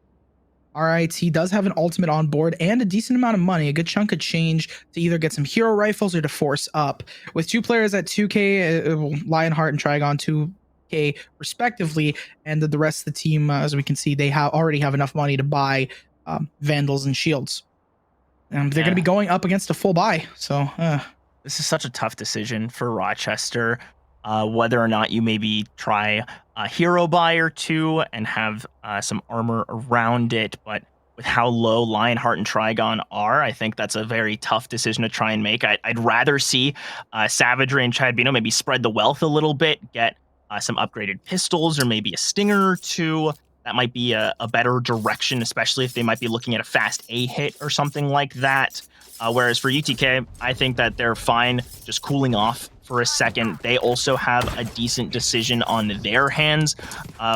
RIT does have an ultimate on board and a decent amount of money, a good chunk of change to either get some hero rifles or to force up. With 2 players at 2k, Lionheart and Trigon 2k respectively, and the rest of the team, as we can see, they already have enough money to buy Vandals and Shields. And they're going to be going up against a full buy. So this is such a tough decision for Rochester. Whether or not you maybe try a hero buy or 2 and have some armor around it, but with how low Lionheart and Trigon are, I think that's a very tough decision to try and make. I'd rather see Savagery and Chadbino maybe spread the wealth a little bit, get some upgraded pistols or maybe a stinger or 2. That might be a better direction, especially if they might be looking at a fast A hit or something like that. Whereas for UTK, I think that they're fine just cooling off for a second. They also have a decent decision on their hands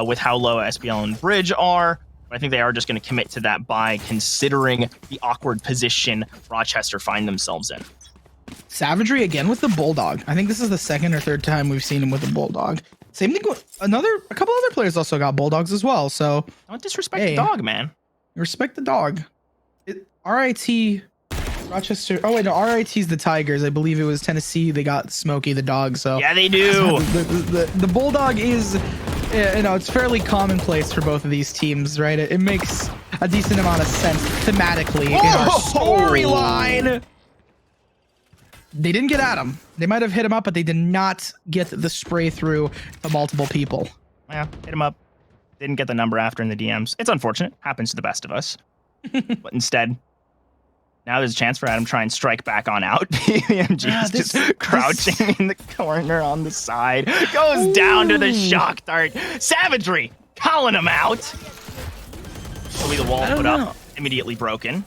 with how low SPL and Bridge are. But I think they are just going to commit to that buy, considering the awkward position Rochester find themselves in. Savagery again with the Bulldog. I think this is the 2nd or 3rd time we've seen him with a Bulldog. Same thing with a couple other players also got Bulldogs as well. So don't disrespect the dog, man. Respect the dog. RIT Rochester. Oh wait, no, RIT's the Tigers. I believe it was Tennessee. They got Smokey the dog. So yeah, they do. The Bulldog is, you know, it's fairly commonplace for both of these teams, right? It makes a decent amount of sense thematically in our storyline. They didn't get at him. They might have hit him up, but they did not get the spray through to multiple people. Yeah, hit him up. Didn't get the number after in the DMs. It's unfortunate. Happens to the best of us. But instead, now there's a chance for Adam to try and strike back on out. BMG's just crouching in the corner on the side. Goes down to the shock dart. Savagery calling him out. Hopefully the wall put up. Immediately broken.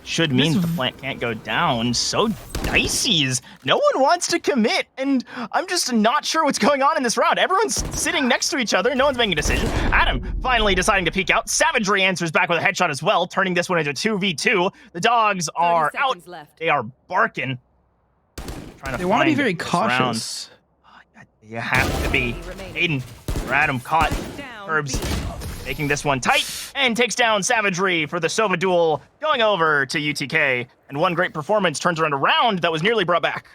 Should mean that the plant can't go down. So dicey is no one wants to commit, and I'm just not sure what's going on in this round. Everyone's sitting next to each other. No one's making a decision. Adam finally deciding to peek out. Savagery answers back with a headshot as well, turning this one into a 2v2. The dogs are out. They are barking. They want to be very cautious. You have to be. Aiden or Adam caught. Herbs making this one tight and takes down Savagery for the Sova duel, going over to UTK. And one great performance turns around a round that was nearly brought back.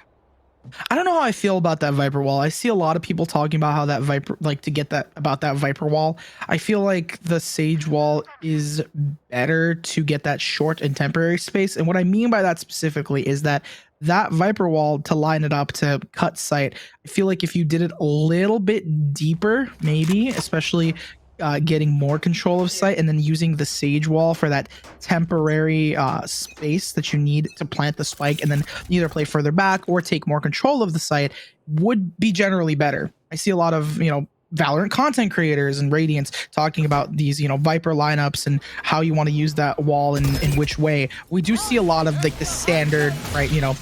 I don't know how I feel about that Viper wall. I see a lot of people talking about how that Viper, like to get that about that Viper wall. I feel like the Sage wall is better to get that short and temporary space. And what I mean by that specifically is that Viper wall, to line it up to cut sight, I feel like if you did it a little bit deeper, maybe, especially getting more control of sight and then using the Sage wall for that temporary space that you need to plant the spike and then either play further back or take more control of the site would be generally better. I see a lot of, you know, Valorant content creators and Radiants talking about these, you know, Viper lineups and how you want to use that wall in which way. We do see a lot of like the standard, right, you know,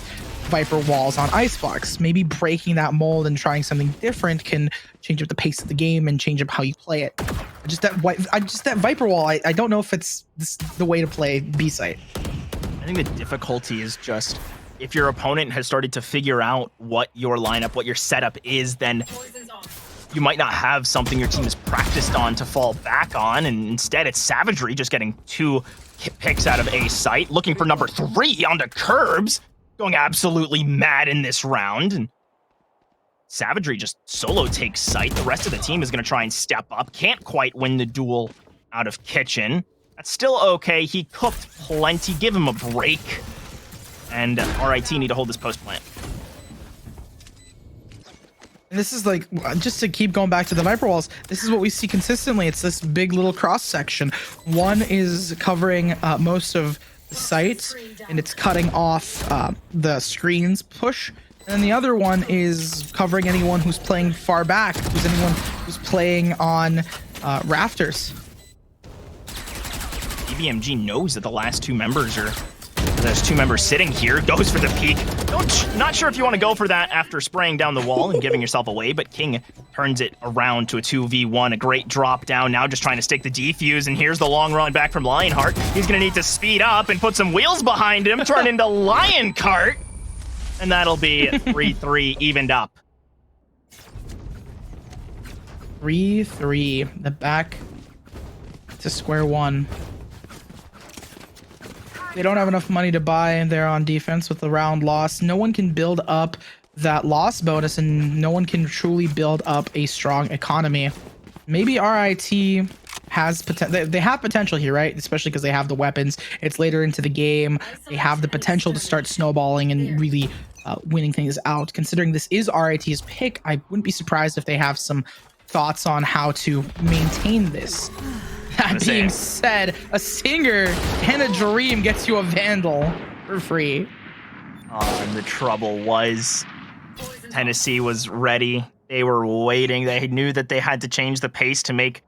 Viper walls on Icebox. Maybe breaking that mold and trying something different can change up the pace of the game and change up how you play it. Just that Viper wall, I don't know if it's the way to play B site. I think the difficulty is just if your opponent has started to figure out what your lineup, what your setup is, then you might not have something your team has practiced on to fall back on, and instead it's Savagery just getting 2 picks out of A site, looking for number 3 onto Curbs, going absolutely mad in this round, and Savagery just solo takes site. The rest of the team is going to try and step up. Can't quite win the duel out of Kitchen. That's still okay. He cooked plenty. Give him a break. And RIT need to hold this post plant. And this is like, just to keep going back to the Viper Walls, this is what we see consistently. It's this big little cross section. One is covering most of the sites, and it's cutting off the screens push. And then the other one is covering anyone who's playing far back, anyone who's playing on rafters. EBMG knows that the last 2 members are... There's 2 members sitting here, goes for the peek. Not sure if you want to go for that after spraying down the wall and giving yourself away, but King turns it around to a 2v1, a great drop down, now just trying to stick the defuse, and here's the long run back from Lionheart. He's going to need to speed up and put some wheels behind him, turn into Lioncart. And that'll be 3-3 evened up. 3-3. The back to square one. They don't have enough money to buy, and they're on defense with the round loss. No one can build up that loss bonus, and no one can truly build up a strong economy. Maybe RIT has potential. They have potential here, right? Especially because they have the weapons. It's later into the game. They have the potential to start snowballing and really winning things out. Considering this is RIT's pick, I wouldn't be surprised if they have some thoughts on how to maintain this. That being said, a Singer and a Dream gets you a Vandal for free. And the trouble was Tennessee was ready. They were waiting. They knew that they had to change the pace to make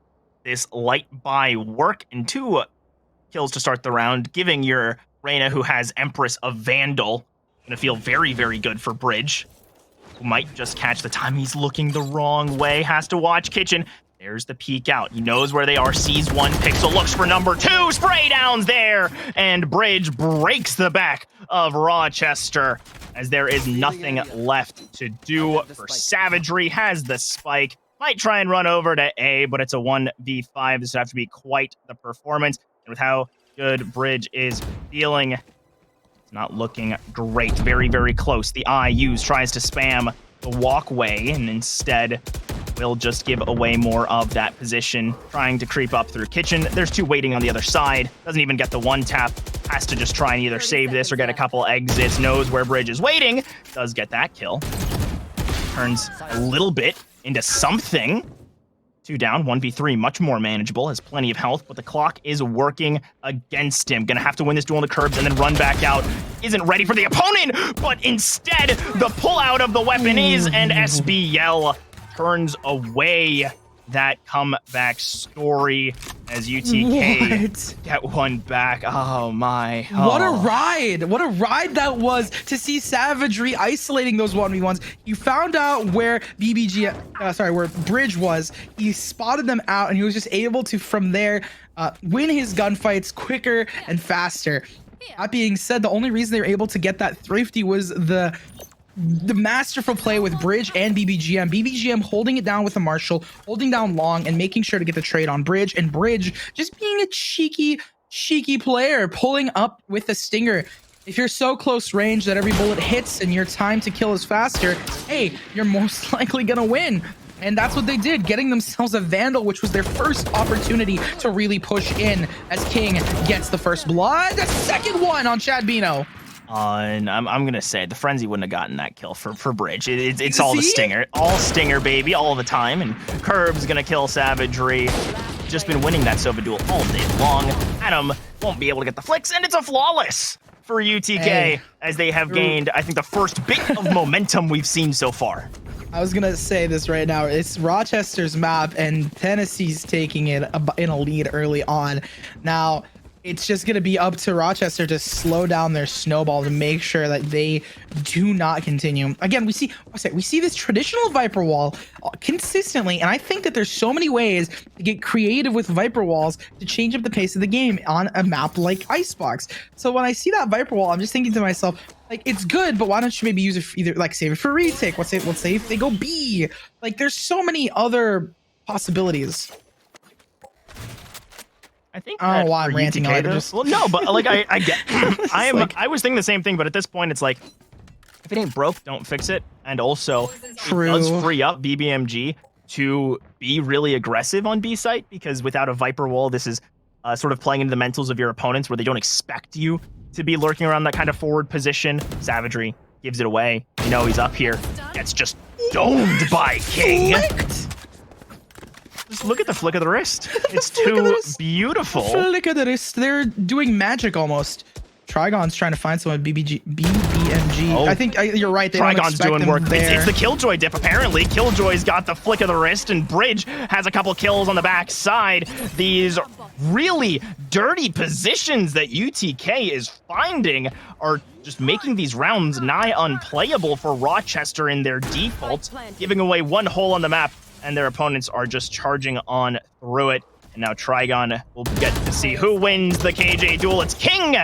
this light buy work, and 2 kills to start the round, giving your Reyna, who has Empress, a Vandal. Gonna feel very, very good for Bridge, who might just catch the time. He's looking the wrong way, has to watch Kitchen. There's the peek out. He knows where they are, sees 1 pixel, looks for number 2, spray downs there, and Bridge breaks the back of Rochester, as there is nothing left to do for Savagery. Has the spike, might try and run over to A, but it's a 1v5. This would have to be quite the performance, and with how good Bridge is feeling, it's not looking great. Very, very close. The IUs tries to spam the walkway, and instead will just give away more of that position, trying to creep up through Kitchen. There's 2 waiting on the other side. Doesn't even get the 1 tap. Has to just try and either save this or get a couple exits. Knows where Bridge is waiting. Does get that kill. Turns a little bit into something. 2 down, 1v3, much more manageable. Has plenty of health, but the clock is working against him. Gonna have to win this duel in the curbs and then run back out. Isn't ready for the opponent, but instead, the pull out of the weapon is, and SBL turns away that comeback story as UTK get 1 back. Oh my. Oh. What a ride. What a ride that was to see Savagery isolating those 1v1s. You found out where where Bridge was. He spotted them out, and he was just able to, from there, win his gunfights quicker and faster. That being said, the only reason they were able to get that thrifty was the masterful play with Bridge and BBGM. BBGM holding it down with a Marshall, holding down long, and making sure to get the trade on Bridge. And Bridge just being a cheeky player, pulling up with a Stinger. If you're so close range that every bullet hits and your time to kill is faster, hey, you're most likely gonna win. And that's what they did, getting themselves a Vandal, which was their first opportunity to really push in, as King gets the first blood. The second one on Chad Bino. And I'm gonna say the Frenzy wouldn't have gotten that kill for Bridge. It's all the Stinger, all Stinger, baby, all the time. And Curb's gonna kill Savagery. Just been winning that Sova duel all day long. Adam won't be able to get the flicks, and it's a flawless for UTK as they have gained, I think, the first bit of momentum we've seen so far. I was gonna say this right now. It's Rochester's map, and Tennessee's taking it in a lead early on. Now, it's just going to be up to Rochester to slow down their snowball to make sure that they do not continue. Again, we see this traditional Viper wall consistently, and I think that there's so many ways to get creative with Viper walls to change up the pace of the game on a map like Icebox. So when I see that Viper wall, I'm just thinking to myself, like, it's good, but why don't you maybe use it for either, like, save it for retake? Let's say if they go B. Like, there's so many other possibilities. I think. I don't know why I'm ranting on it. Well, no, but like I get. I was thinking the same thing, but at this point, it's like, if it ain't broke, don't fix it. And also, it does free up BBMG to be really aggressive on B site, because without a Viper wall, this is sort of playing into the mentals of your opponents, where they don't expect you to be lurking around that kind of forward position. Savagery gives it away. You know he's up here. Gets just domed by King. Just look at the flick of the wrist. It's too beautiful. Flick of the wrist. They're doing magic almost. Trigon's trying to find someone BBMG. Oh. I think you're right. They Trigon's doing work. There. It's the Killjoy dip, apparently. Killjoy's got the flick of the wrist, and Bridge has a couple kills on the back side. These really dirty positions that UTK is finding are just making these rounds nigh unplayable for Rochester in their default, giving away one hole on the map, and their opponents are just charging on through it. And now Trigon will get to see who wins the KJ duel. It's King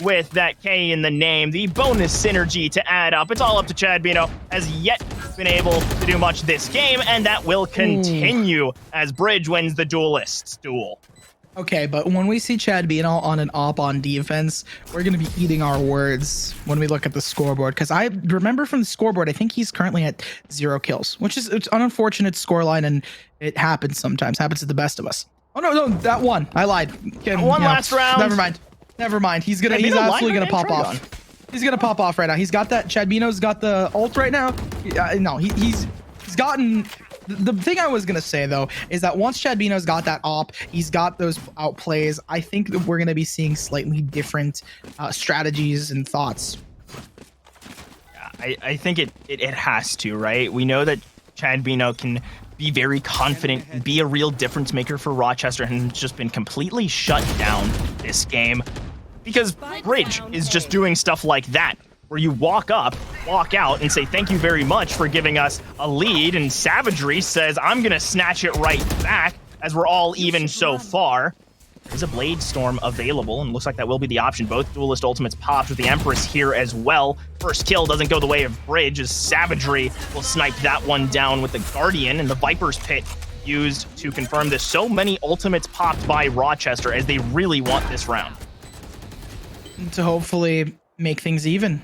with that K in the name. The bonus synergy to add up. It's all up to Chad Bino. Has yet been able to do much this game, and that will continue as Bridge wins the Duelists duel. Okay, but when we see Chad Bino on an op on defense, we're going to be eating our words when we look at the scoreboard. Because I remember from the scoreboard, I think he's currently at 0 kills, which is it's an unfortunate scoreline, and it happens sometimes. Happens to the best of us. Oh, no, that one. I lied. One last round. Never mind. He's absolutely going to pop off. He's going to pop off right now. He's got that. Chad Bino's got the ult right now. No, he's gotten... The thing I was going to say, though, is that once Chad Bino's got that op, he's got those outplays, I think that we're going to be seeing slightly different strategies and thoughts. Yeah, I think it has to, right? We know that Chad Bino can be very confident and be a real difference maker for Rochester, and has just been completely shut down this game because Bridge is just doing stuff like that, where you walk up, walk out, and say, thank you very much for giving us a lead, and Savagery says, I'm gonna snatch it right back, as we're all even so far. There's a Blade Storm available, and looks like that will be the option. Both Duelist ultimates popped with the Empress here as well. First kill doesn't go the way of Bridge, as Savagery will snipe that one down with the Guardian, and the Viper's Pit used to confirm this. So many ultimates popped by Rochester, as they really want this round. To hopefully make things even.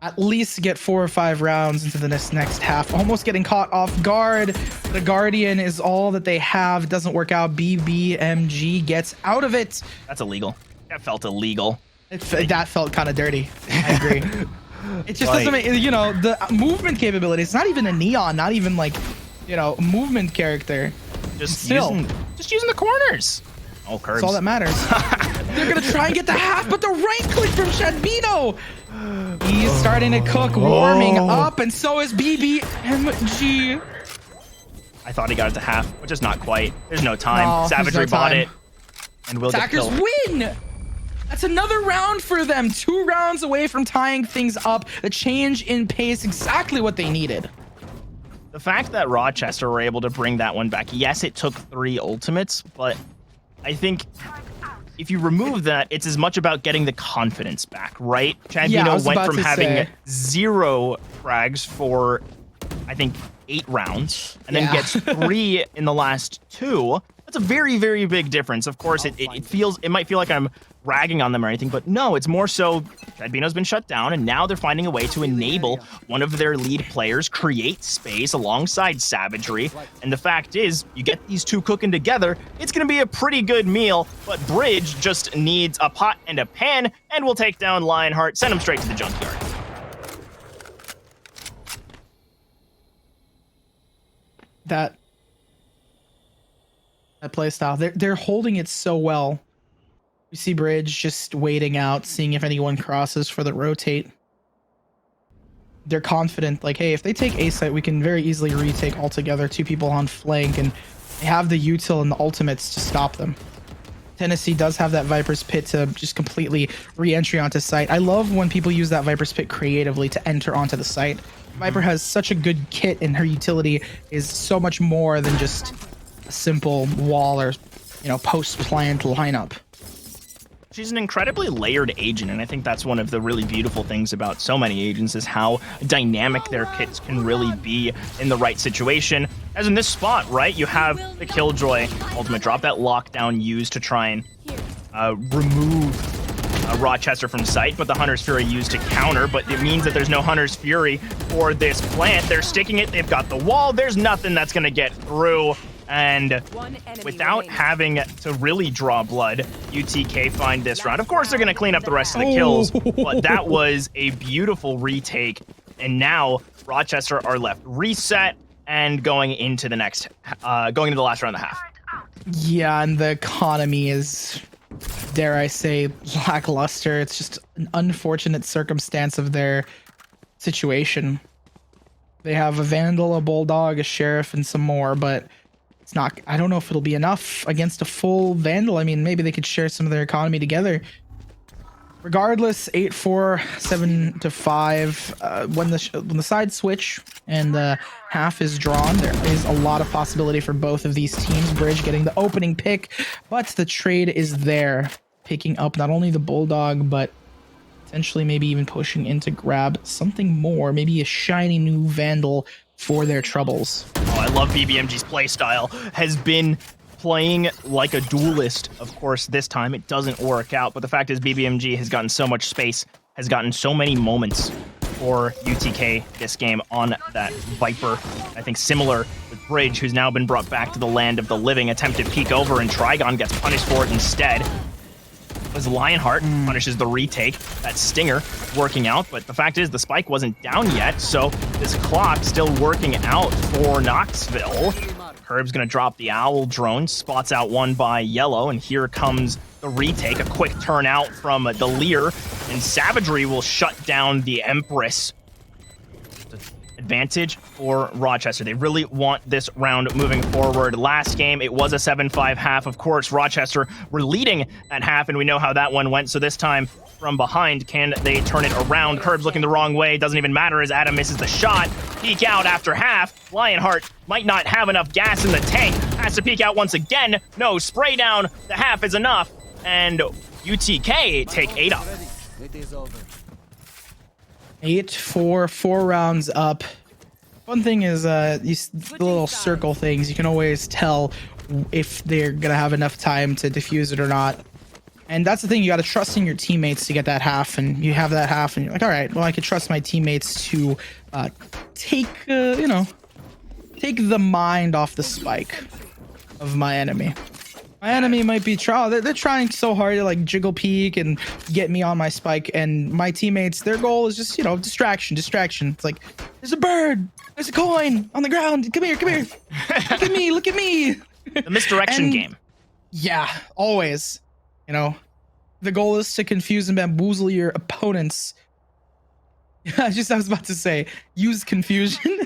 At least get 4 or 5 rounds into the next half. Almost getting caught off guard. The Guardian is all that they have. Doesn't work out. BBMG gets out of it. That's illegal. That felt illegal. That felt kind of dirty. I agree. It just doesn't make, you know, the movement capability. It's not even a Neon. Not even like, you know, movement character. Just using the corners. Oh, curves. That's all that matters. They're going to try and get the half, but the right click from Chad Bino. He's starting to cook, warming up, and so is BBMG. I thought he got it to half, but just not quite. There's no time. Savagery bought it, and will get killed. Win! That's another round for them. 2 rounds away from tying things up. The change in pace, exactly what they needed. The fact that Rochester were able to bring that one back, yes, it took 3 ultimates, but I think if you remove that, it's as much about getting the confidence back, right? Chad Bino went from having 0 frags for, I think, 8 rounds, and then gets 3 in the last 2. That's a very, very big difference. Of course, it might feel like I'm ragging on them or anything, but no, it's more so Chad Bino's been shut down, and now they're finding a way to enable one of their lead players create space alongside Savagery. And the fact is, you get these 2 cooking together, it's going to be a pretty good meal, but Bridge just needs a pot and a pan, and will take down Lionheart, send him straight to the junkyard. That play style, they're holding it so well. You see Bridge just waiting out, seeing if anyone crosses for the rotate. They're confident, like, hey, if they take A site, we can very easily retake altogether. 2 people on flank, and they have the util and the ultimates to stop them. Tennessee does have that Viper's Pit to just completely re-entry onto site. I love when people use that Viper's Pit creatively to enter onto the site. Viper has such a good kit, and her utility is so much more than just a simple wall or, post-plant lineup. She's an incredibly layered agent, and I think that's one of the really beautiful things about so many agents is how dynamic their kits can really be in the right situation. As in this spot, right, you have the Killjoy ultimate drop, that lockdown used to try and remove Rochester from sight, but the Hunter's Fury used to counter, but it means that there's no Hunter's Fury for this plant. They're sticking it, they've got the wall, there's nothing that's going to get through. And without having to really draw blood, UTK find this round. Of course, they're going to clean up the rest of the kills, but that was a beautiful retake. And now Rochester are left reset and going into the last round of the half. Yeah, and the economy is, dare I say, lackluster. It's just an unfortunate circumstance of their situation. They have a Vandal, a Bulldog, a Sheriff, and some more, but it's not, I don't know if it'll be enough against a full Vandal. I mean, maybe they could share some of their economy together. Regardless, 8-4, 7-5. When the sides switch and the half is drawn, there is a lot of possibility for both of these teams. Bridge getting the opening pick, but the trade is there, picking up not only the Bulldog, but potentially maybe even pushing in to grab something more, maybe a shiny new Vandal for their troubles. Oh, I love BBMG's playstyle. Has been playing like a duelist. Of course, this time it doesn't work out, but the fact is BBMG has gotten so much space, has gotten so many moments for UTK this game on that Viper. I think similar with Bridge, who's now been brought back to the land of the living. Attempted peek over, and Trigon gets punished for it instead. As Lionheart punishes the retake, that stinger working out, but the fact is the spike wasn't down yet, so this clock still working out for Knoxville. Herb's gonna drop the Owl drone, spots out one by Yellow, and here comes the retake, a quick turn out from the Lear, and Savagery will shut down the Empress. Advantage for Rochester. They really want this round moving forward. Last game, it was a 7-5 half. Of course, Rochester were leading at half, and we know how that one went. So this time, from behind, can they turn it around? Herb's looking the wrong way. Doesn't even matter as Adam misses the shot. Peek out after half. Lionheart might not have enough gas in the tank. Has to peek out once again. No, spray down. The half is enough. And UTK take 8 up. It is over. 8-4, 4 rounds up. One thing is these little circle things, you can always tell if they're gonna have enough time to defuse it or not. And that's the thing, you gotta trust in your teammates to get that half, and you have that half and you're like, all right, well, I could trust my teammates to take the mind off the spike of my enemy. My enemy might be they're trying so hard to like jiggle peek and get me on my spike, and my teammates, their goal is just, distraction. It's like, there's a bird, there's a coin on the ground. Come here. Look at me. The misdirection game. Yeah, always. The goal is to confuse and bamboozle your opponents. I was about to say, use confusion.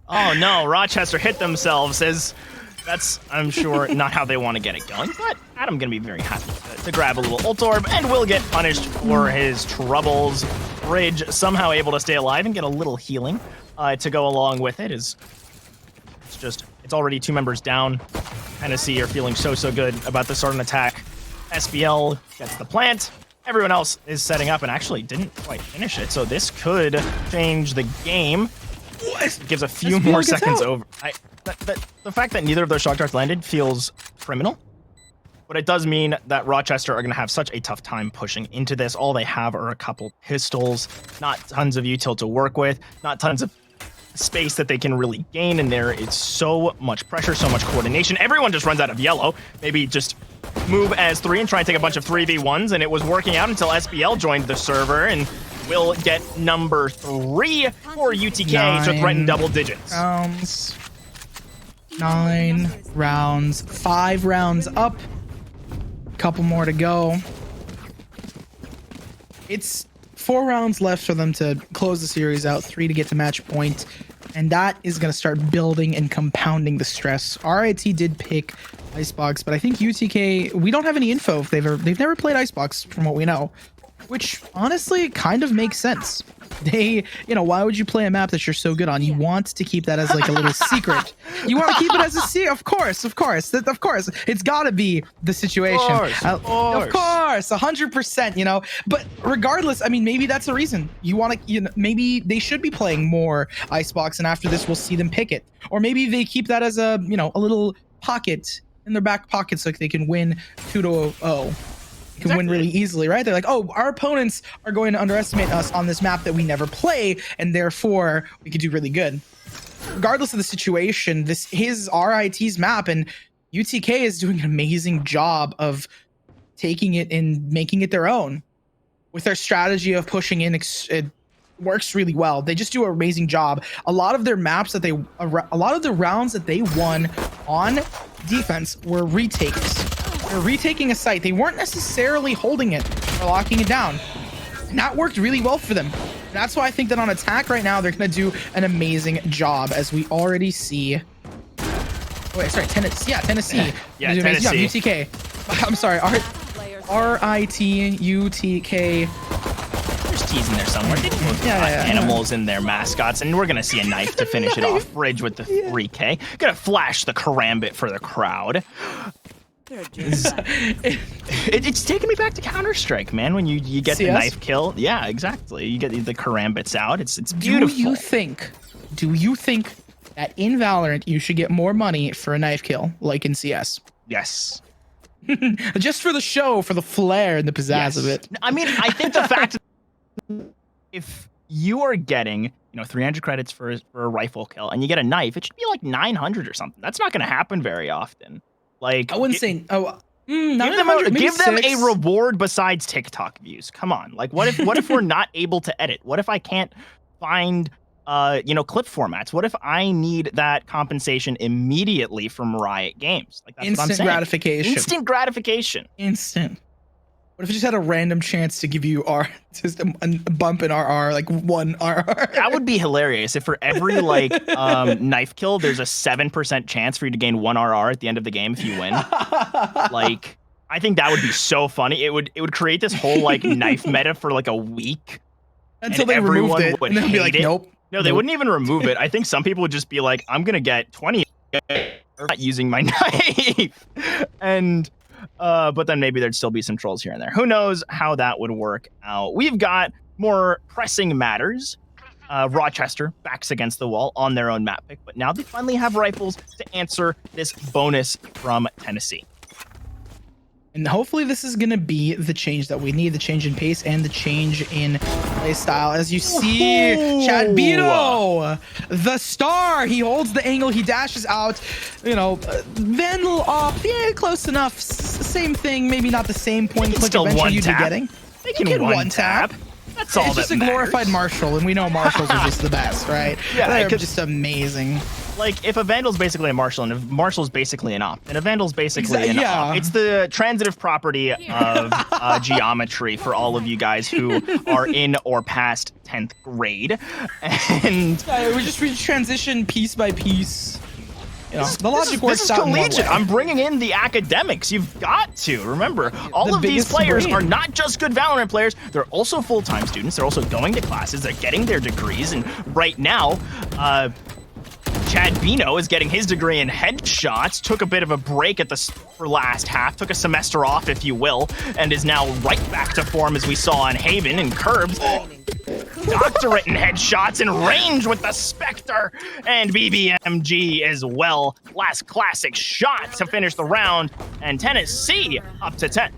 Oh no, Rochester hit themselves as that's, I'm sure, not how they want to get it going, but Adam gonna be very happy to grab a little ult orb and will get punished for his troubles. Bridge somehow able to stay alive and get a little healing to go along with it. It's already 2 members down. Tennessee are feeling so good about the start of an attack. SBL gets the plant. Everyone else is setting up and actually didn't quite finish it, so this could change the game. It gives a few more seconds over. The fact that neither of those shock darts landed feels criminal, but it does mean that Rochester are going to have such a tough time pushing into this. All they have are a couple pistols, not tons of util to work with, not tons of space that they can really gain in there. It's so much pressure, so much coordination. Everyone just runs out of yellow. Maybe just move as 3 and try and take a bunch of 3v1s, and it was working out until SBL joined the server and will get number 3 for UTK to threaten double digits. 9 rounds, 5 rounds up, couple more to go. It's 4 rounds left for them to close the series out, 3 to get to match point, and that is going to start building and compounding the stress. RIT did pick Icebox, but I think UTK, we don't have any info if they've never played Icebox from what we know, which honestly kind of makes sense. They, why would you play a map that you're so good on? You want to keep that as like a little secret. You want to keep it as a secret, of course. It's got to be the situation. Of course, 100%. But regardless, I mean, maybe that's the reason you want to. Maybe they should be playing more Icebox, and after this, we'll see them pick it. Or maybe they keep that as a a little pocket in their back pocket so they can win 2-0. Can win really easily, right? They're like, oh, our opponents are going to underestimate us on this map that we never play, and therefore we could do really good. Regardless of the situation, this is RIT's map, and UTK is doing an amazing job of taking it and making it their own. With their strategy of pushing in, it works really well. They just do an amazing job. A lot of their maps that a lot of the rounds that they won on defense were retakes. They're retaking a site. They weren't necessarily holding it or locking it down. And that worked really well for them. That's why I think that on attack right now, they're going to do an amazing job, as we already see. Oh, wait, sorry, Tennessee. Yeah, Tennessee. Yeah, Tennessee. Yeah, UTK. I'm sorry, RIT, UTK. There's T's in there somewhere. They both got animals in their mascots, and we're going to see a knife to finish it off. Bridge with the 3K. Going to flash the karambit for the crowd. It's taking me back to Counter-Strike, man. When you get the knife kill, yeah, exactly. You get the karambits out. It's beautiful. Do you think that in Valorant you should get more money for a knife kill like in CS? Yes. Just for the show, for the flair and the pizzazz of it. I mean, I think the fact if you are getting 300 credits for a rifle kill and you get a knife, it should be like 900 or something. That's not going to happen very often. Like, I wouldn't say. Give them a reward besides TikTok views. Come on. Like, what if we're not able to edit? What if I can't find clip formats? What if I need that compensation immediately from Riot Games? Like, that's what I'm saying. Instant gratification. Instant. What if we just had a random chance to give you just a bump in RR, like 1 RR? That would be hilarious. If for every knife kill, there's a 7% chance for you to gain 1 RR at the end of the game if you win. Like, I think that would be so funny. It would create this whole knife meta for like a week. Until they removed it, and they'd be like, nope. No, they wouldn't even remove it. I think some people would just be like, I'm gonna get 20 not using my knife. And but then maybe there'd still be some trolls here and there. Who knows how that would work out. We've got more pressing matters. Rochester backs against the wall on their own map pick, but now they finally have rifles to answer this bonus from Tennessee. And hopefully this is going to be the change that we need, the change in pace and the change in play style. As you see, Chad Bino, the star, he holds the angle, he dashes out, Vandal off, yeah, close enough, same thing, maybe not the same point click eventually you'd be getting. They can one tap. That's all it's just a glorified Marshall, and we know Marshalls are just the best, right? Yeah, they're just amazing. Like, if a Vandal's basically a Marshall, and if Marshall's basically an op, and a Vandal's basically an op, it's the transitive property of geometry for all of you guys who are in or past 10th grade. And we just transition piece by piece. The logic works out. Collegiate. I'm bringing in the academics. You've got to remember, all of these players are not just good Valorant players. They're also full-time students. They're also going to classes. They're getting their degrees. And right now, Chad Bino is getting his degree in headshots. Took a bit of a break for last half. Took a semester off, if you will, and is now right back to form as we saw on Haven and Curbs. Doctorate in headshots and range with the Spectre and BBMG as well. Last classic shot to finish the round, and Tennessee up to 10.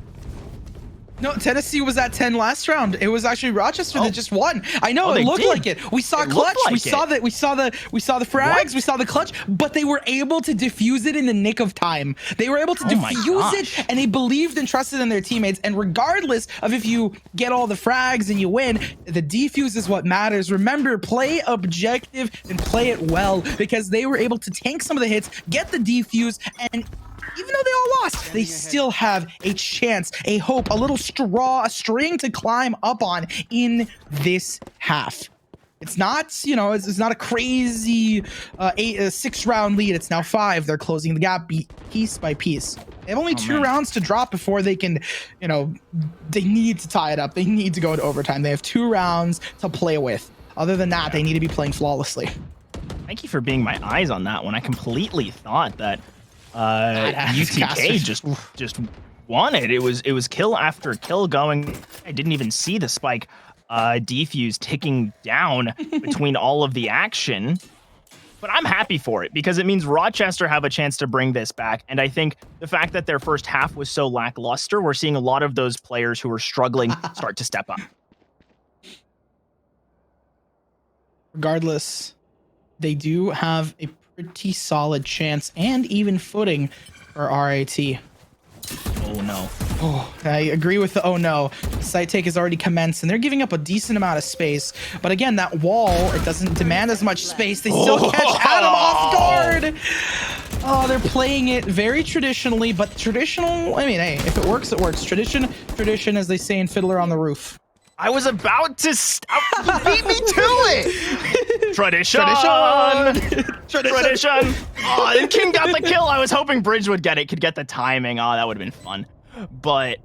No, Tennessee was at 10 last round. It was actually Rochester that just won. I know, it looked like it. We saw clutch. We saw the frags. We saw the clutch, but they were able to defuse it in the nick of time. They were able to defuse it, and they believed and trusted in their teammates. And regardless of if you get all the frags and you win, the defuse is what matters. Remember, play objective and play it well, because they were able to tank some of the hits, get the defuse, and even though they all lost, they still have a chance, a hope, a little straw, a string to climb up on in this half. It's not, you know, it's not a crazy 6-round lead. It's now 5. They're closing the gap piece by piece. They have only 2 rounds to drop before they can, you know, they need to tie it up. They need to go into overtime. They have 2 rounds to play with. Other than that, they need to be playing flawlessly. Thank you for being my eyes on that one. I completely thought that UTK just won it. It was kill after kill going. I didn't even see the spike defuse ticking down between all of the action. But I'm happy for it because it means Rochester have a chance to bring this back. And I think the fact that their first half was so lackluster, we're seeing a lot of those players who are struggling start to step up. Regardless, they do have a pretty solid chance and even footing for RIT. Oh no. Oh, I agree with the oh no. Site take has already commenced and they're giving up a decent amount of space. But again, that wall, it doesn't demand as much space. They still catch Adam off guard. Oh, they're playing it very traditionally, but traditional, I mean, hey, if it works, it works. Tradition, as they say in Fiddler on the Roof. I was about to stop. You beat me to it. Tradition. Oh, and King got the kill. I was hoping Bridge would get it, could get the timing. Oh, that would have been fun. But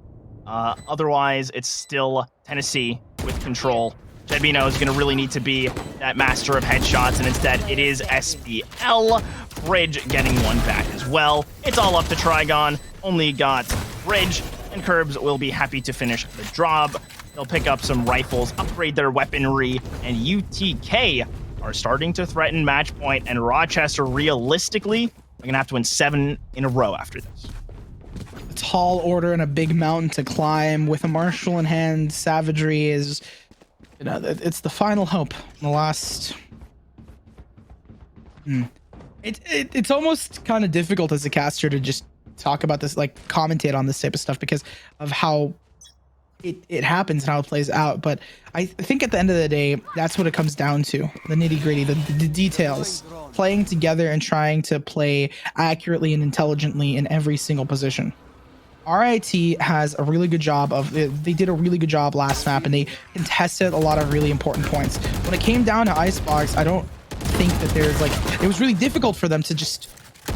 otherwise, it's still Tennessee with control. Jedbino is going to really need to be that master of headshots, and instead it is SBL. Bridge getting one back as well. It's all up to Trigon. Only got Bridge, and Curbs will be happy to finish the job. They'll pick up some rifles, upgrade their weaponry, and UTK are starting to threaten match point, and Rochester realistically are going to have to win 7 in a row after this. A tall order and a big mountain to climb with a Marshall in hand. Savagery is, you know, it's the final hope. The last... It's almost kind of difficult as a caster to just talk about this, like commentate on this type of stuff because of how it happens and how it plays out. But I think at the end of the day, that's what it comes down to. The nitty gritty, the details, playing together and trying to play accurately and intelligently in every single position. RIT has a really good job of, they did a really good job last map and they contested a lot of really important points. When it came down to Icebox, I don't think that there's like, it was really difficult for them to just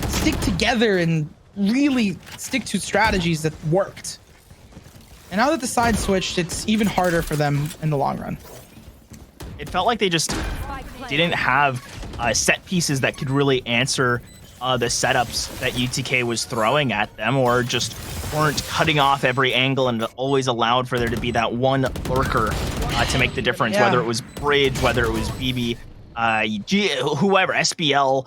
stick together and really stick to strategies that worked. And now that the side switched, it's even harder for them in the long run. It felt like they just didn't have set pieces that could really answer the setups that UTK was throwing at them, or just weren't cutting off every angle and always allowed for there to be that one lurker to make the difference, whether it was Bridge, whether it was BB, whoever, SBL.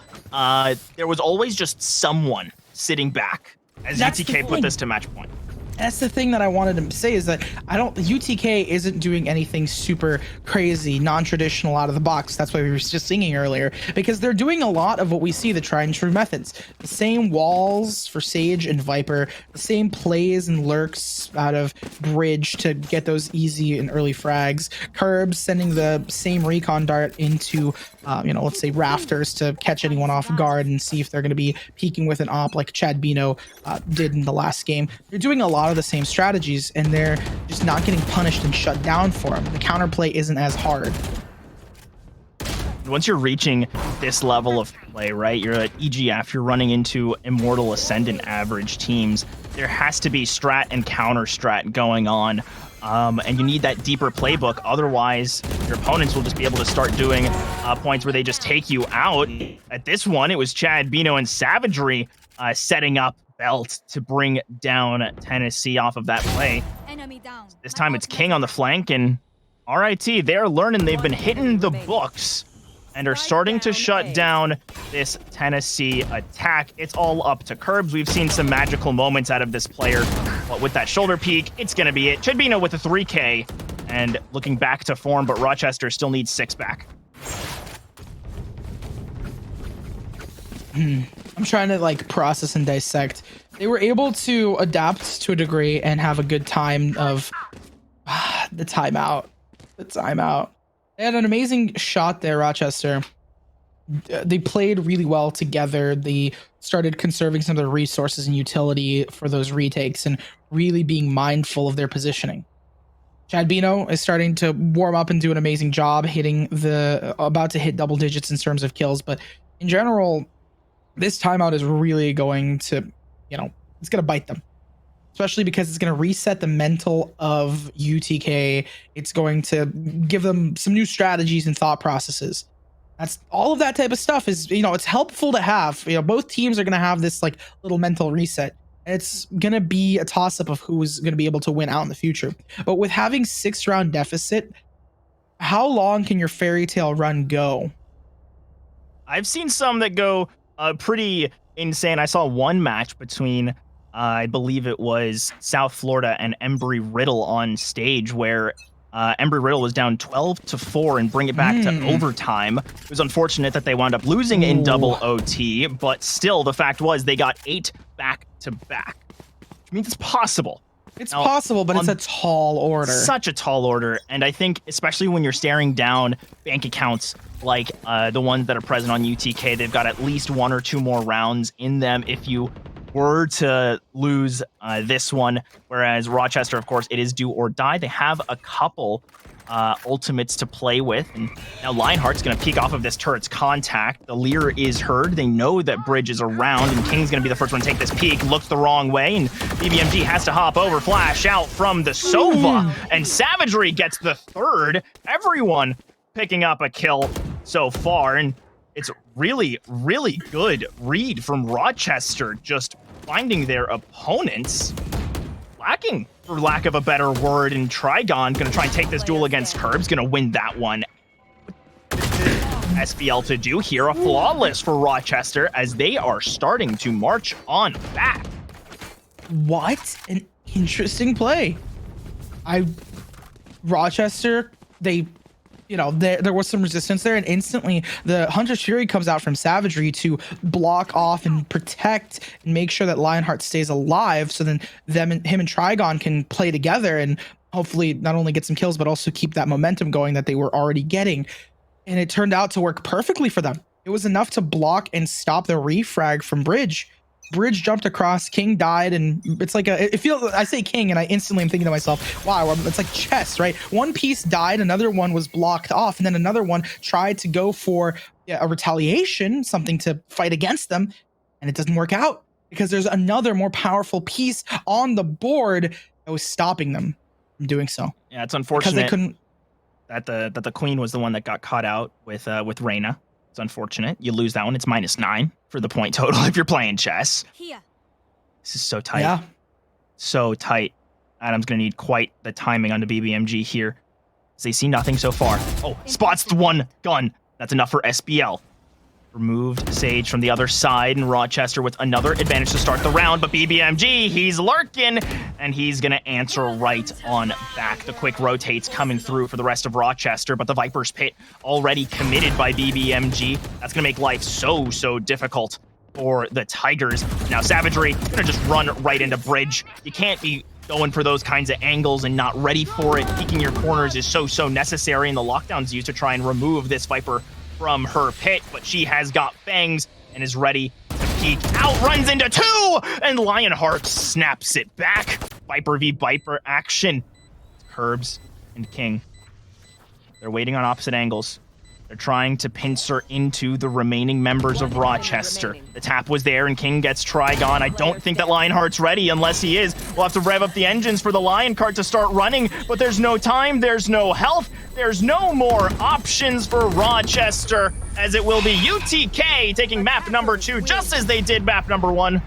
There was always just someone sitting back as UTK put this to match point. That's the thing that I wanted to say is that UTK isn't doing anything super crazy, non-traditional out of the box. That's why we were just singing earlier, because they're doing a lot of what we see, the tried and true methods. The same walls for Sage and Viper, the same plays and lurks out of Bridge to get those easy and early frags. Curbs sending the same recon dart into, let's say rafters to catch anyone off guard and see if they're going to be peeking with an op like Chad Bino did in the last game. They're doing a lot of the same strategies and they're just not getting punished and shut down for them. The counterplay isn't as hard. Once you're reaching this level of play, right, you're at EGF, you're running into Immortal Ascendant average teams, there has to be strat and counter strat going on. And you need that deeper playbook. Otherwise, your opponents will just be able to start doing points where they just take you out. At this one, it was Chad, Bino, and Savagery setting up Belt to bring down Tennessee off of that play. This time it's King on the flank, and RIT, they're learning. They've been hitting the books and are starting to shut down this Tennessee attack. It's all up to Curbs. We've seen some magical moments out of this player, but with that shoulder peek, it's going to be it. Chedbino with a 3K and looking back to form, but Rochester still needs 6 back. I'm trying to process and dissect. They were able to adapt to a degree and have a good time of the timeout. They had an amazing shot there, Rochester. they played really well together. They started conserving some of their resources and utility for those retakes and really being mindful of their positioning. Chad Bino is starting to warm up and do an amazing job hitting about to hit double digits in terms of kills. But in general, this timeout is really going to, it's going to bite them, especially because it's going to reset the mental of UTK. It's going to give them some new strategies and thought processes. That's all of that type of stuff is, it's helpful to have. Both teams are going to have this like little mental reset. It's going to be a toss-up of who's going to be able to win out in the future. But with having 6-round deficit, how long can your fairy tale run go? I've seen some that go pretty insane. I saw one match between, I believe it was South Florida and Embry Riddle on stage where Embry Riddle was down 12-4 and bring it back to overtime. It was unfortunate that they wound up losing in double OT, but still the fact was they got 8 back-to-back, which means it's possible. It's possible, but it's a tall order. Such a tall order, and I think especially when you're staring down bank accounts like the ones that are present on UTK, they've got at least 1 or 2 more rounds in them if you were to lose this one, whereas Rochester, of course, it is do or die. They have a couple ultimates to play with, and now Lionheart's going to peek off of this turret's contact. The Leer is heard. They know that Bridge is around, and King's going to be the first one to take this peek. Looks the wrong way, and BBMG has to hop over, flash out from the Sova, and Savagery gets the third. Everyone picking up a kill so far, and it's really, really good read from Rochester, just finding their opponents lacking, for lack of a better word, and Trigon gonna try and take this duel against Curbs, gonna win that one. SBL to do here, a flawless for Rochester as they are starting to march on back. What an interesting play. Rochester, there was some resistance there, and instantly the Hunter's Fury comes out from Savagery to block off and protect and make sure that Lionheart stays alive, so then him and Trigon can play together and hopefully not only get some kills but also keep that momentum going that they were already getting. And it turned out to work perfectly for them. It was enough to block and stop the refrag from Bridge. Bridge jumped across, King died, and it's like I say King and I instantly am thinking to myself, wow, it's like chess, right? One piece died, another one was blocked off, and then another one tried to go for a retaliation, something to fight against them, and it doesn't work out because there's another more powerful piece on the board that was stopping them from doing so. Yeah, it's unfortunate because they couldn't. That the Queen was the one that got caught out with Reyna. It's unfortunate. You lose that one. It's -9 for the point total if you're playing chess. Here. This is so tight. Yeah. So tight. Adam's going to need quite the timing on the BBMG here, as they see nothing so far. Oh, spots the one gun. That's enough for SBL. Removed Sage from the other side, and Rochester with another advantage to start the round, but BBMG, he's lurking, and he's going to answer right on back. The quick rotates coming through for the rest of Rochester, but the Viper's Pit already committed by BBMG. That's going to make life so difficult for the Tigers. Now Savagery going to just run right into Bridge. You can't be going for those kinds of angles and not ready for it. Peeking your corners is so necessary, and the lockdown's used to try and remove this Viper from her pit, but she has got fangs and is ready to peek out, runs into 2, and Lionheart snaps it back. Viper v Viper action. Curbs and King. They're waiting on opposite angles. They're trying to pincer into the remaining members of Rochester. The tap was there, and King gets Trigon. I don't think that Lionheart's ready unless he is. We'll have to rev up the engines for the Lion cart to start running, but there's no time, there's no health, there's no more options for Rochester, as it will be UTK taking map number 2, just as they did map number 1.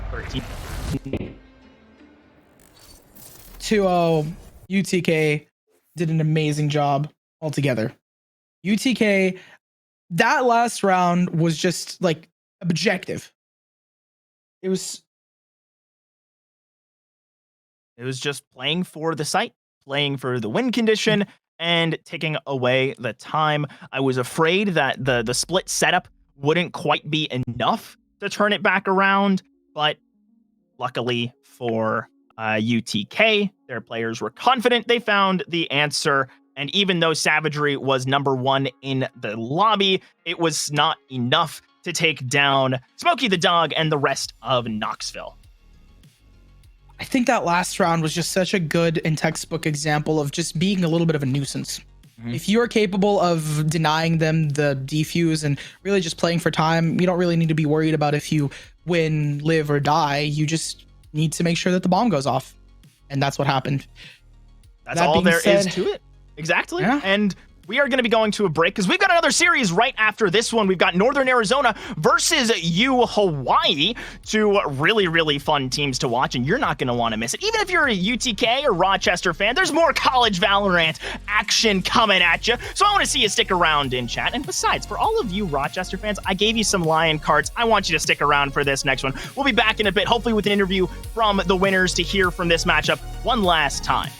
2-0. UTK did an amazing job altogether. UTK, that last round was just like objective. It was just playing for the site, playing for the win condition, and taking away the time. I was afraid that the split setup wouldn't quite be enough to turn it back around, but luckily for UTK, their players were confident. They found the answer And even though Savagery was #1 in the lobby, it was not enough to take down Smokey the Dog and the rest of Knoxville. I think that last round was just such a good and textbook example of just being a little bit of a nuisance. If you're capable of denying them the defuse and really just playing for time, you don't really need to be worried about if you win, live, or die. You just need to make sure that the bomb goes off. And that's what happened. That's That all being there is said- to it. Exactly. Yeah. And we are going to be going to a break because we've got another series right after this one. We've got Northern Arizona versus Hawaii, two really, really fun teams to watch, and you're not going to want to miss it. Even if you're a UTK or Rochester fan, there's more college Valorant action coming at you. So I want to see you stick around in chat. And besides, for all of you Rochester fans, I gave you some Lion cards. I want you to stick around for this next one. We'll be back in a bit, hopefully with an interview from the winners to hear from this matchup one last time.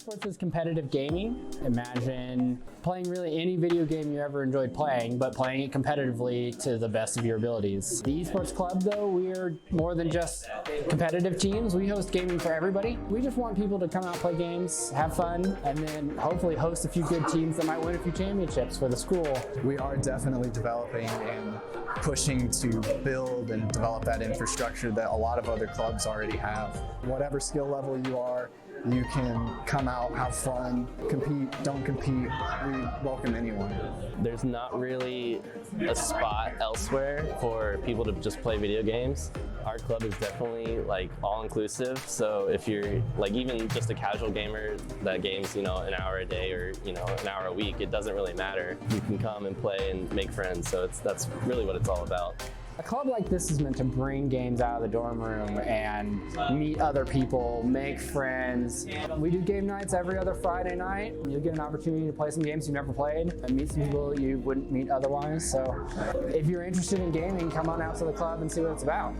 Esports is competitive gaming. Imagine playing really any video game you ever enjoyed playing, but playing it competitively to the best of your abilities. The esports club, though, we're more than just competitive teams. We host gaming for everybody. We just want people to come out, play games, have fun, and then hopefully host a few good teams that might win a few championships for the school. We are definitely developing and pushing to build and develop that infrastructure that a lot of other clubs already have. Whatever skill level you are, you can come out, have fun, compete, don't compete. We welcome anyone. There's not really a spot elsewhere for people to just play video games. Our club is definitely like all-inclusive, so if you're like even just a casual gamer that games, you know, an hour a day or, you know, an hour a week, it doesn't really matter. You can come and play and make friends, so that's really what it's all about. A club like this is meant to bring games out of the dorm room and meet other people, make friends. We do game nights every other Friday night. You'll get an opportunity to play some games you've never played and meet some people you wouldn't meet otherwise. So if you're interested in gaming, come on out to the club and see what it's about.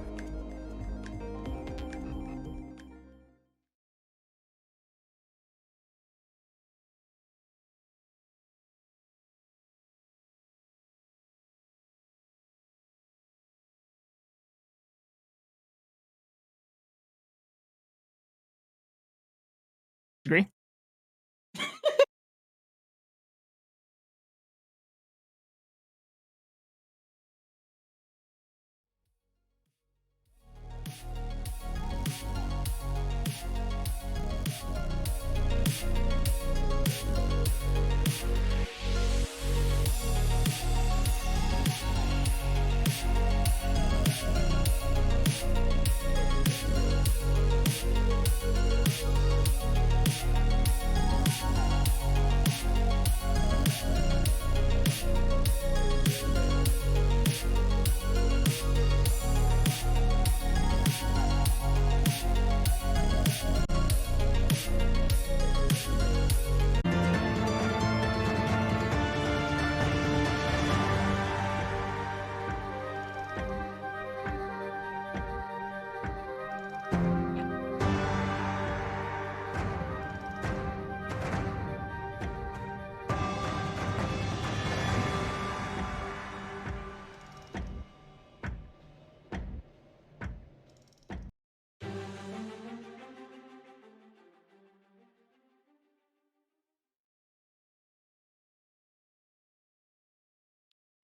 Agree?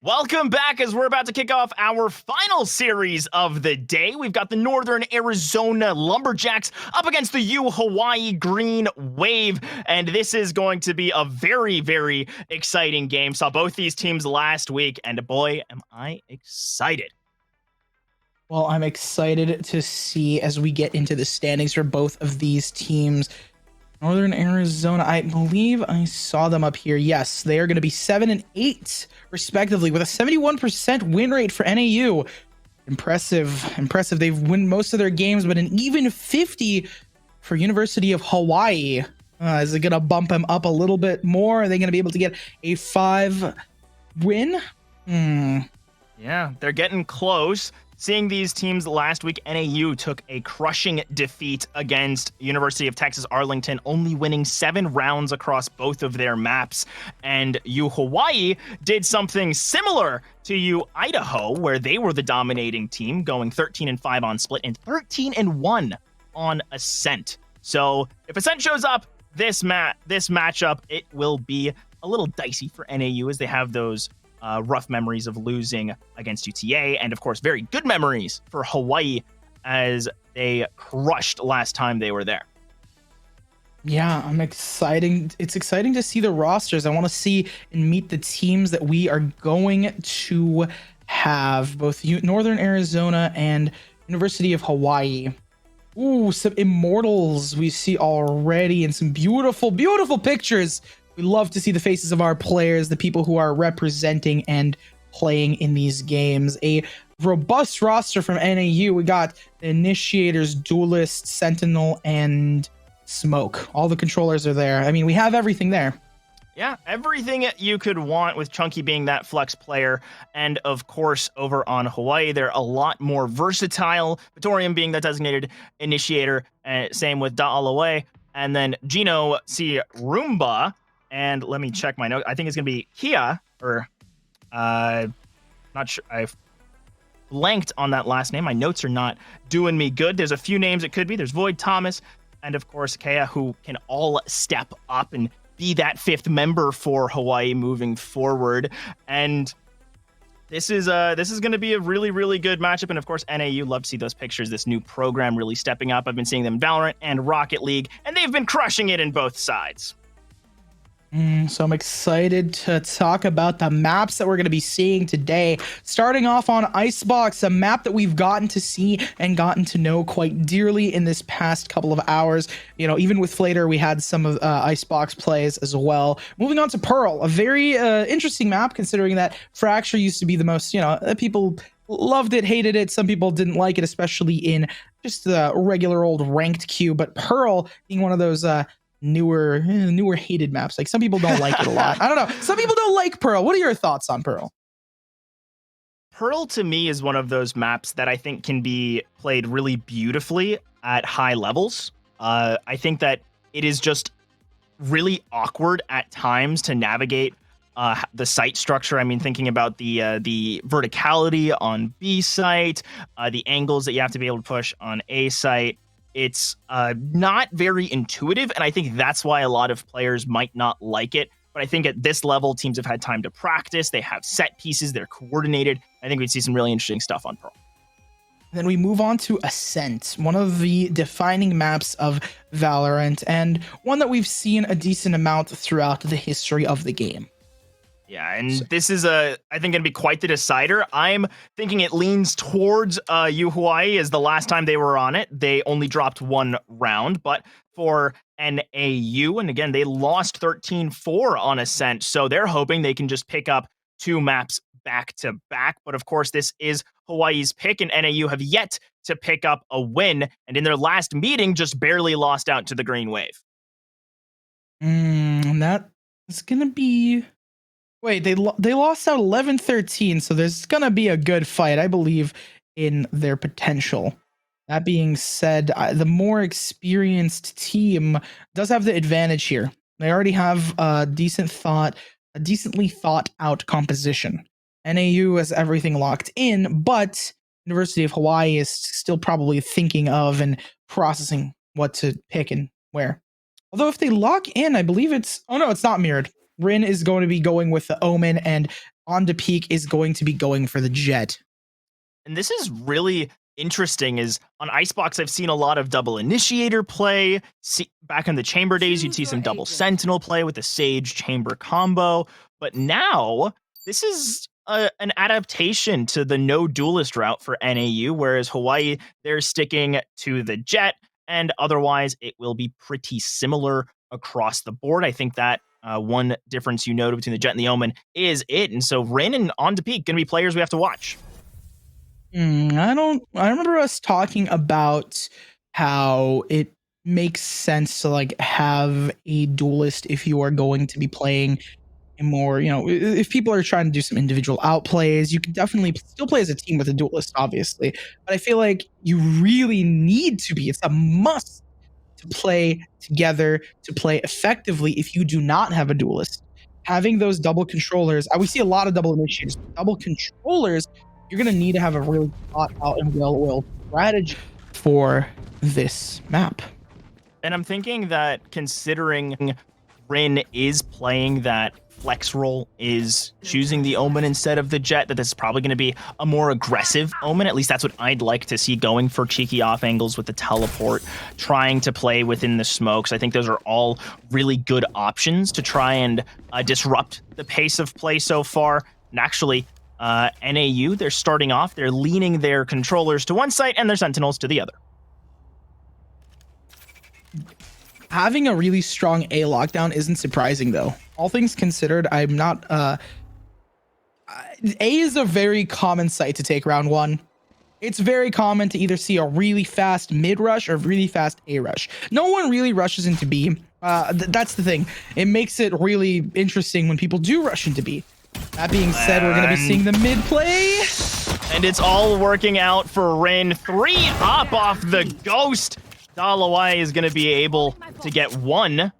Welcome back as we're about to kick off our final series of the day. We've got the Northern Arizona Lumberjacks up against the Hawaii Green Wave, and this is going to be a very, very exciting game. Saw both these teams last week, and boy, am I excited. Well, I'm excited to see as we get into the standings for both of these teams. Northern Arizona, I believe I saw them up here. Yes, they are going to be 7 and 8 respectively with a 71% win rate for NAU. Impressive. They've won most of their games, but an even 50 for University of Hawaii. Is it going to bump him up a little bit more? Are they going to be able to get a 5 win? Yeah, they're getting close. Seeing these teams last week, NAU took a crushing defeat against University of Texas Arlington, only winning 7 rounds across both of their maps. And U Hawaii did something similar to U Idaho, where they were the dominating team, going 13-5 on Split and 13-1 on Ascent. So if Ascent shows up, this matchup, it will be a little dicey for NAU as they have those rough memories of losing against UTA, and of course, very good memories for Hawaii as they crushed last time they were there. Yeah, I'm excited. It's exciting to see the rosters. I want to see and meet the teams that we are going to have, both Northern Arizona and University of Hawaii. Ooh, some Immortals we see already, and some beautiful, beautiful pictures. We love to see the faces of our players, the people who are representing and playing in these games. A robust roster from NAU. We got the Initiators, Duelist, Sentinel, and Smoke. All the controllers are there. I mean, we have everything there. Yeah, everything you could want, with Chunky being that flex player. And of course, over on Hawaii, they're a lot more versatile. Vitorium being the designated initiator, same with Da'alaway. And then Gino C. Roomba. And let me check my note. I think it's going to be Kia, or not sure. I've blanked on that last name. My notes are not doing me good. There's a few names it could be. There's Void Thomas, and of course, Kia, who can all step up and be that 5th member for Hawaii moving forward. And this is going to be a really, really good matchup. And of course, NAU, love to see those pictures. This new program really stepping up. I've been seeing them in Valorant and Rocket League, and they've been crushing it in both sides. So I'm excited to talk about the maps that we're going to be seeing today. Starting off on Icebox, a map that we've gotten to see and gotten to know quite dearly in this past couple of hours. You know, even with Flater, we had some of Icebox plays as well. Moving on to Pearl, a very interesting map, considering that Fracture used to be the most, people loved it, hated it. Some people didn't like it, especially in just the regular old ranked queue. But Pearl being one of those newer hated maps. Like, some people don't like it a lot. I don't know. Some people don't like Pearl. What are your thoughts on Pearl? Pearl to me is one of those maps that I think can be played really beautifully at high levels. I think that it is just really awkward at times to navigate the site structure. I mean, thinking about the verticality on B site, the angles that you have to be able to push on A site. It's not very intuitive, and I think that's why a lot of players might not like it. But I think at this level, teams have had time to practice. They have set pieces. They're coordinated. I think we'd see some really interesting stuff on Pearl. Then we move on to Ascent, one of the defining maps of Valorant, and one that we've seen a decent amount throughout the history of the game. Yeah, and this is, I think, going to be quite the decider. I'm thinking it leans towards U Hawaii, as the last time they were on it, they only dropped 1 round. But for NAU, and again, they lost 13-4 on Ascent, so they're hoping they can just pick up 2 maps back to back. But of course, this is Hawaii's pick, and NAU have yet to pick up a win, and in their last meeting, just barely lost out to the Green Wave. That is going to be... Wait, they lost out 11-13, so there's going to be a good fight. I believe in their potential. That being said, the more experienced team does have the advantage here. They already have a decently thought out composition. NAU has everything locked in, but University of Hawaii is still probably thinking of and processing what to pick and where. Although if they lock in, I believe it's... Oh no, it's not mirrored. Rin is going to be going with the Omen, and On to Peak is going to be going for the Jet. And this is really interesting, is on Icebox, I've seen a lot of double Initiator play. Back in the Chamber days, you'd see some double Sentinel play with the Sage Chamber combo. But now, this is an adaptation to the no duelist route for NAU, whereas Hawaii, they're sticking to the Jet, and otherwise it will be pretty similar across the board. I think that one difference you noted between the Jet and the Omen is it. And so Rin and On to Peak going to be players we have to watch. I remember us talking about how it makes sense to like have a duelist if you are going to be playing a more, if people are trying to do some individual outplays, you can definitely still play as a team with a duelist, obviously. But I feel like you really need to be, it's a must to play together, to play effectively if you do not have a duelist. Having those double controllers, we see a lot of double initiators, double controllers, you're going to need to have a really thought out and well-oiled strategy for this map. And I'm thinking that considering Rin is playing that flex role, is choosing the Omen instead of the Jet, that this is probably going to be a more aggressive Omen. At least that's what I'd like to see, going for cheeky off angles with the teleport, trying to play within the smokes. I think those are all really good options to try and disrupt the pace of play so far. And actually, NAU, they're starting off, they're leaning their controllers to one side and their sentinels to the other. Having a really strong A lockdown isn't surprising, though. All things considered, I'm not... A is a very common site to take round one. It's very common to either see a really fast mid rush or really fast A rush. No one really rushes into B. That's the thing. It makes it really interesting when people do rush into B. That being said, we're going to be seeing the mid play. And it's all working out for Rin. 3 up off the Ghost. Dalawai is going to be able to get 1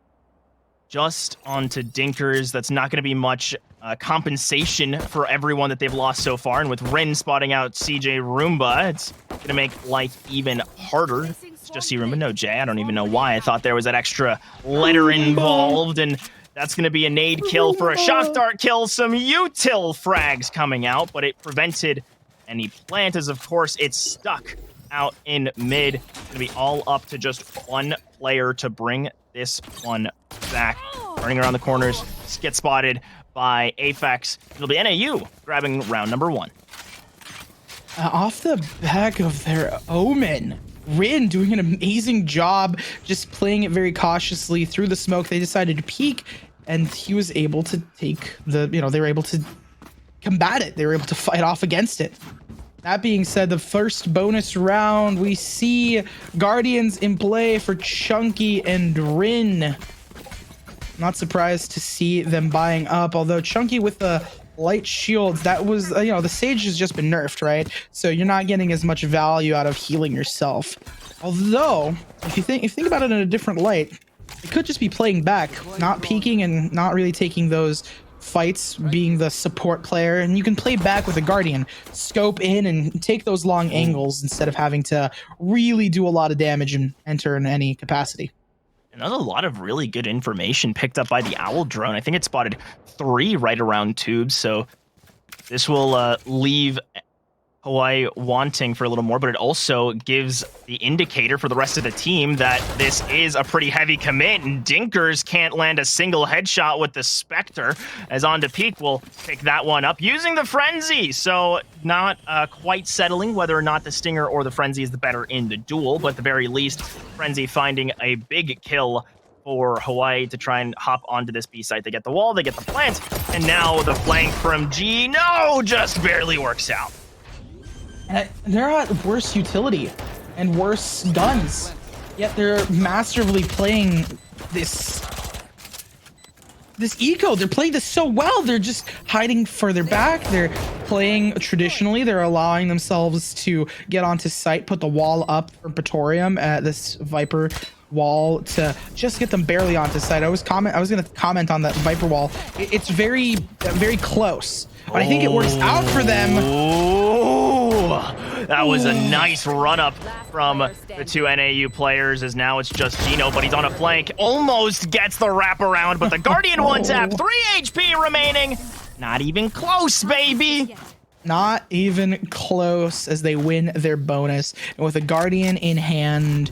just onto Dinkers. That's not going to be much compensation for everyone that they've lost so far. And with Rin spotting out CJ Roomba, it's going to make life even harder. It's just C Roomba, no J. I don't even know why. I thought there was that extra letter involved. And that's going to be a nade kill for a shock dart kill. Some util frags coming out, but it prevented any plant, as of course it's stuck out in mid. It's gonna be all up to just one player to bring this one back. Running around the corners, get spotted by Aphex. It'll be NAU grabbing round number 1. Off the back of their Omen, Rin doing an amazing job, just playing it very cautiously through the smoke. They decided to peek, and he was able to take the, they were able to combat it. They were able to fight off against it. That being said, the first bonus round, we see Guardians in play for Chunky and Rin. Not surprised to see them buying up, although Chunky with the light shields, that was, the Sage has just been nerfed, right? So you're not getting as much value out of healing yourself. Although, if you think about it in a different light, it could just be playing back, not peeking and not really taking those fights, being the support player, and you can play back with a Guardian, scope in and take those long angles instead of having to really do a lot of damage and enter in any capacity. And there's a lot of really good information picked up by the Owl drone. I think it spotted 3 right around tubes, so this will leave Hawaii wanting for a little more, but it also gives the indicator for the rest of the team that this is a pretty heavy commit, and Dinkers can't land a single headshot with the Spectre, as on to peek will pick that one up using the Frenzy. So not quite settling whether or not the Stinger or the Frenzy is the better in the duel, but at the very least, Frenzy finding a big kill for Hawaii to try and hop onto this B site. They get the wall, they get the plant, and now the flank from G, just barely works out. And they're at worse utility and worse guns, yet they're masterfully playing this eco. They're playing this so well. They're just hiding further back. They're playing traditionally. They're allowing themselves to get onto site, put the wall up for Praetorium at this Viper wall to just get them barely onto site. I was going to comment on that Viper wall. It's very, very close, but I think it works out for them. That was a nice run up from the 2 NAU players, as now it's just Gino, but he's on a flank. Almost gets the wraparound, but the Guardian one tap. 3 HP remaining. Not even close, baby. Not even close, as they win their bonus. And with a Guardian in hand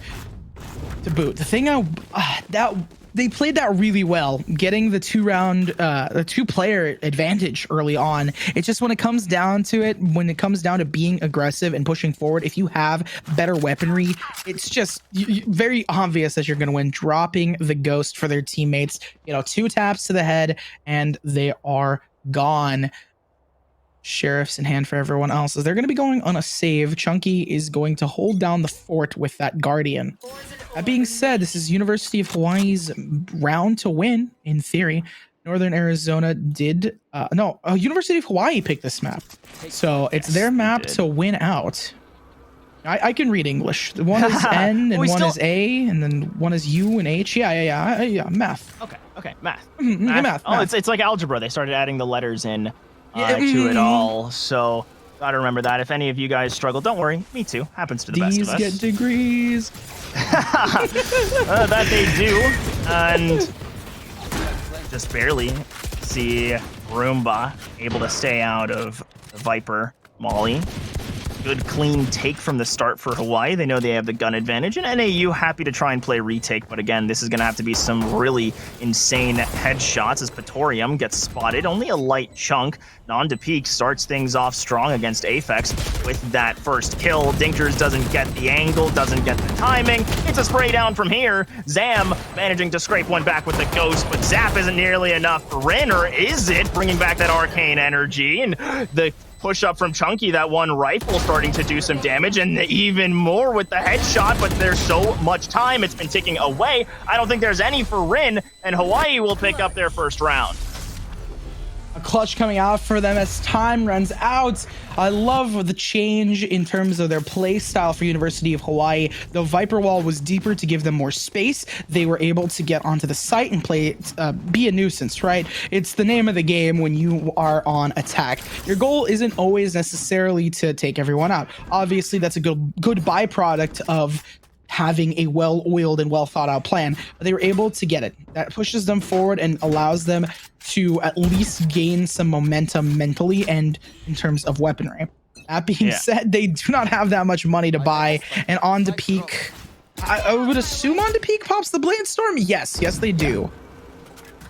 to boot. The thing that they played that really well, getting the 2-player advantage early on. It's just when it comes down to being aggressive and pushing forward, if you have better weaponry, it's just very obvious that you're going to win. Dropping the Ghost for their teammates, 2 taps to the head and they are gone. sheriffs in hand for everyone else. As they're going to be going on a save, Chunky is going to hold down the fort with that Guardian. That being said, this is University of Hawaii's round to win, in theory. Northern Arizona did... University of Hawaii picked this map. So it's their map to win out. I can read English. One is N and one is A, and then one is U and H. Yeah, math. Okay, math. Math. Oh, it's like algebra. They started adding the letters in to it all. So gotta remember that. If any of you guys struggle, don't worry. Me too. Happens to the best of us. These get degrees. That they do. And just barely see Roomba able to stay out of the Viper Molly. Good clean take from the start for Hawaii. They know they have the gun advantage, and NAU happy to try and play retake, but again, this is going to have to be some really insane headshots as Praetorium gets spotted. Only a light chunk. Non to peak starts things off strong against Aphex with that first kill. Dinkers doesn't get the angle, doesn't get the timing. It's a spray down from here. Zam managing to scrape one back with the ghost, but Zap isn't nearly enough for Rin, or is it? Bringing back that arcane energy, and the push up from Chunky, that one rifle starting to do some damage, and even more with the headshot, but there's so much time. It's been ticking away. I don't think there's any for Rin, and Hawaii will pick up their first round. A clutch coming out for them as time runs out. I love the change in terms of their play style for University of Hawaii. The Viper wall was deeper to give them more space. They were able to get onto the site and play, be a nuisance, right? It's the name of the game when you are on attack. Your goal isn't always necessarily to take everyone out. Obviously, that's a good byproduct of having a well-oiled and well-thought-out plan, but they were able to get it. That pushes them forward and allows them to at least gain some momentum mentally and in terms of weaponry. That being said, they do not have that much money to buy, and on to peak, I would assume on to peak pops the Blade Storm? Yes, they do.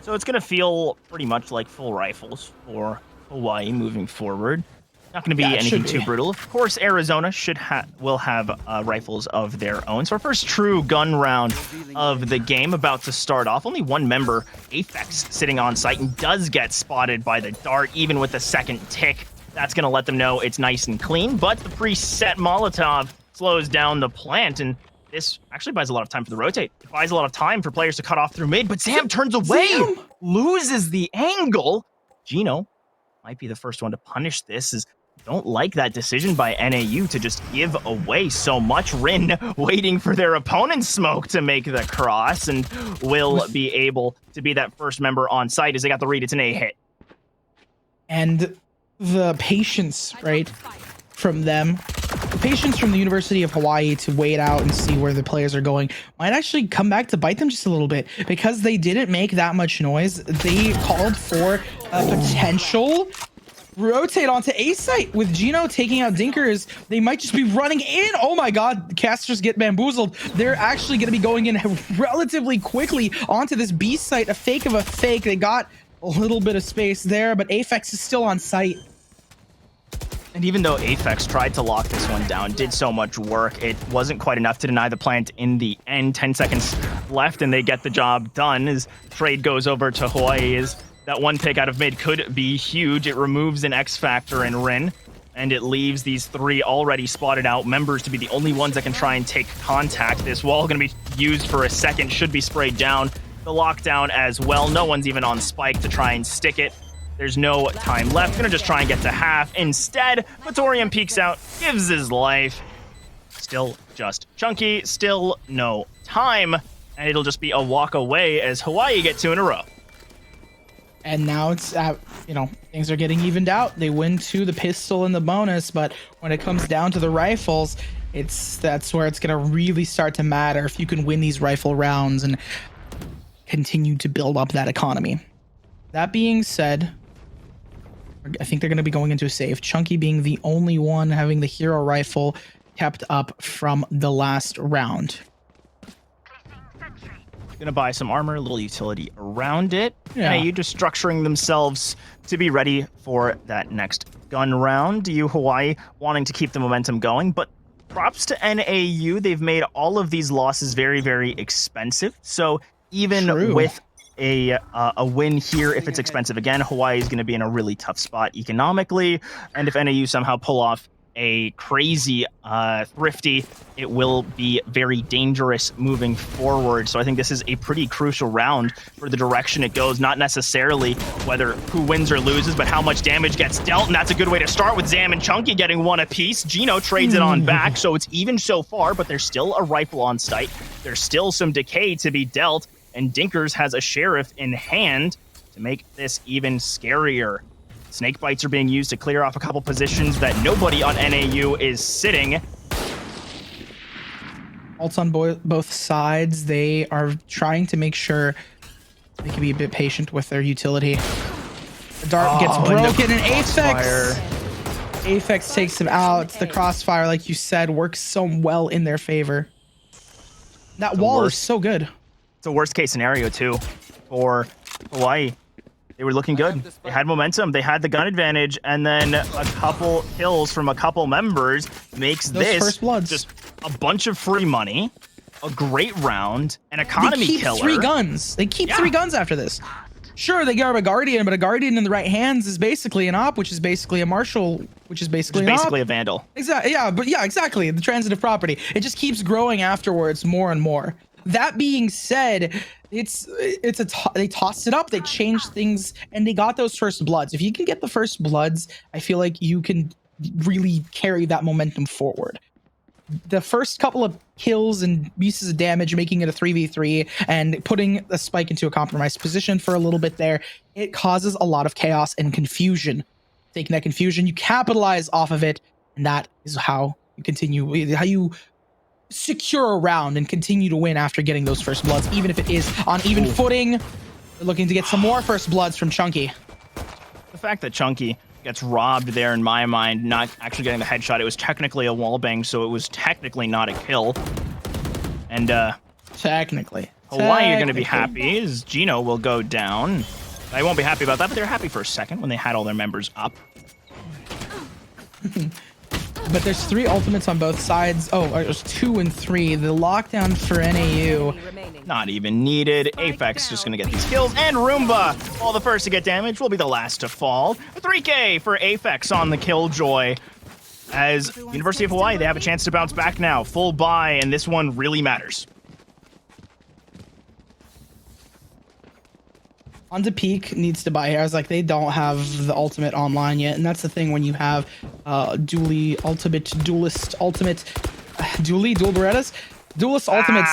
So it's going to feel pretty much like full rifles for Hawaii moving forward. Not going to be anything too brutal. Of course, Arizona will have rifles of their own. So our first true gun round of the game about to start off. Only one member, Aphex, sitting on site and does get spotted by the dart, even with the second tick. That's going to let them know it's nice and clean. But the preset Molotov slows down the plant, and this actually buys a lot of time for the rotate. It buys a lot of time for players to cut off through mid, but Zam turns away, loses the angle. Gino might be the first one to punish this, as don't like that decision by NAU to just give away so much. Rin waiting for their opponent's smoke to make the cross, and will be able to be that first member on site as they got the read. It's an A hit. And the patience, right, from them, the patience from the University of Hawaii to wait out and see where the players are going might actually come back to bite them just a little bit, because they didn't make that much noise. They called for a potential rotate onto A site with Gino taking out Dinkers. They might just be running in. Oh my god, casters get bamboozled. They're actually going to be going in relatively quickly onto this B site. A fake of a fake. They got a little bit of space there, but Aphex is still on site. And even though Aphex tried to lock this one down, did so much work, it wasn't quite enough to deny the plant in the end. 10 seconds left and they get the job done as trade goes over to Hawaii. Is that one pick out of mid could be huge. It removes an X Factor in Rin, and it leaves these three already spotted out members to be the only ones that can try and take contact. This wall going to be used for a second, should be sprayed down. The lockdown as well. No one's even on spike to try and stick it. There's no time left. Gonna just try and get to half. Instead, Praetorium peeks out, gives his life. Still just Chunky, still no time. And it'll just be a walk away as Hawaii get two in a row. And now it's, things are getting evened out. They win to the pistol and the bonus, but when it comes down to the rifles, that's where it's going to really start to matter if you can win these rifle rounds and continue to build up that economy. That being said, I think they're going to be going into a save. Chunky being the only one having the hero rifle kept up from the last round. Gonna buy some armor, a little utility around it. Yeah. NAU just structuring themselves to be ready for that next gun round. You Hawaii wanting to keep the momentum going, but props to NAU. They've made all of these losses very, very expensive. So even with a win here if it's expensive. Again, Hawaii is going to be in a really tough spot economically, and if NAU somehow pull off a crazy thrifty, it will be very dangerous moving forward. So I think this is a pretty crucial round for the direction it goes, not necessarily whether who wins or loses, but how much damage gets dealt, and that's a good way to start with Zam and Chunky getting one apiece. Gino trades it on back, so it's even so far, but there's still a rifle on site. There's still some decay to be dealt, and Dinkers has a sheriff in hand to make this even scarier. Snake bites are being used to clear off a couple positions that nobody on NAU is sitting. Ults on both sides. They are trying to make sure they can be a bit patient with their utility. The dart gets broken, and Aphex takes him out. The crossfire, like you said, works so well in their favor. That wall is so good. It's a worst case scenario too for Hawaii. They were looking good. They had momentum. They had the gun advantage, and then a couple kills from a couple members makes this first bloods. Just a bunch of free money, a great round, an economy killer. They keep 3 guns. They keep 3 guns after this. Sure, they grab a Guardian, but a Guardian in the right hands is basically an op, which is basically a Marshal, which is basically a Vandal. Exactly. Yeah, exactly. The transitive property. It just keeps growing afterwards more and more. That being said, they tossed it up, they changed things, and they got those first bloods. If you can get the first bloods, I feel like you can really carry that momentum forward. The first couple of kills and pieces of damage, making it a 3v3 and putting a spike into a compromised position for a little bit there, it causes a lot of chaos and confusion. Taking that confusion, you capitalize off of it, and that is how you continue, how you secure a round and continue to win after getting those first bloods, even if it is on even footing. They're looking to get some more first bloods from Chunky. The fact that Chunky gets robbed there, in my mind, not actually getting the headshot, it was technically a wallbang, so it was technically not a kill. And technically Hawaii are going to be happy as Gino will go down. I won't be happy about that, but they're happy for a second when they had all their members up. But there's 3 ultimates on both sides. Oh, there's 2 and 3. The lockdown for NAU. Not even needed. Aphex just going to get these kills. And Roomba, while the first to get damage, will be the last to fall. A 3K for Aphex on the Killjoy. As University of Hawaii, they have a chance to bounce back now. Full buy, and this one really matters. Onto Peak needs to buy here. I was like, they don't have the ultimate online yet, and that's the thing when you have dual Berettas, duelist ultimates.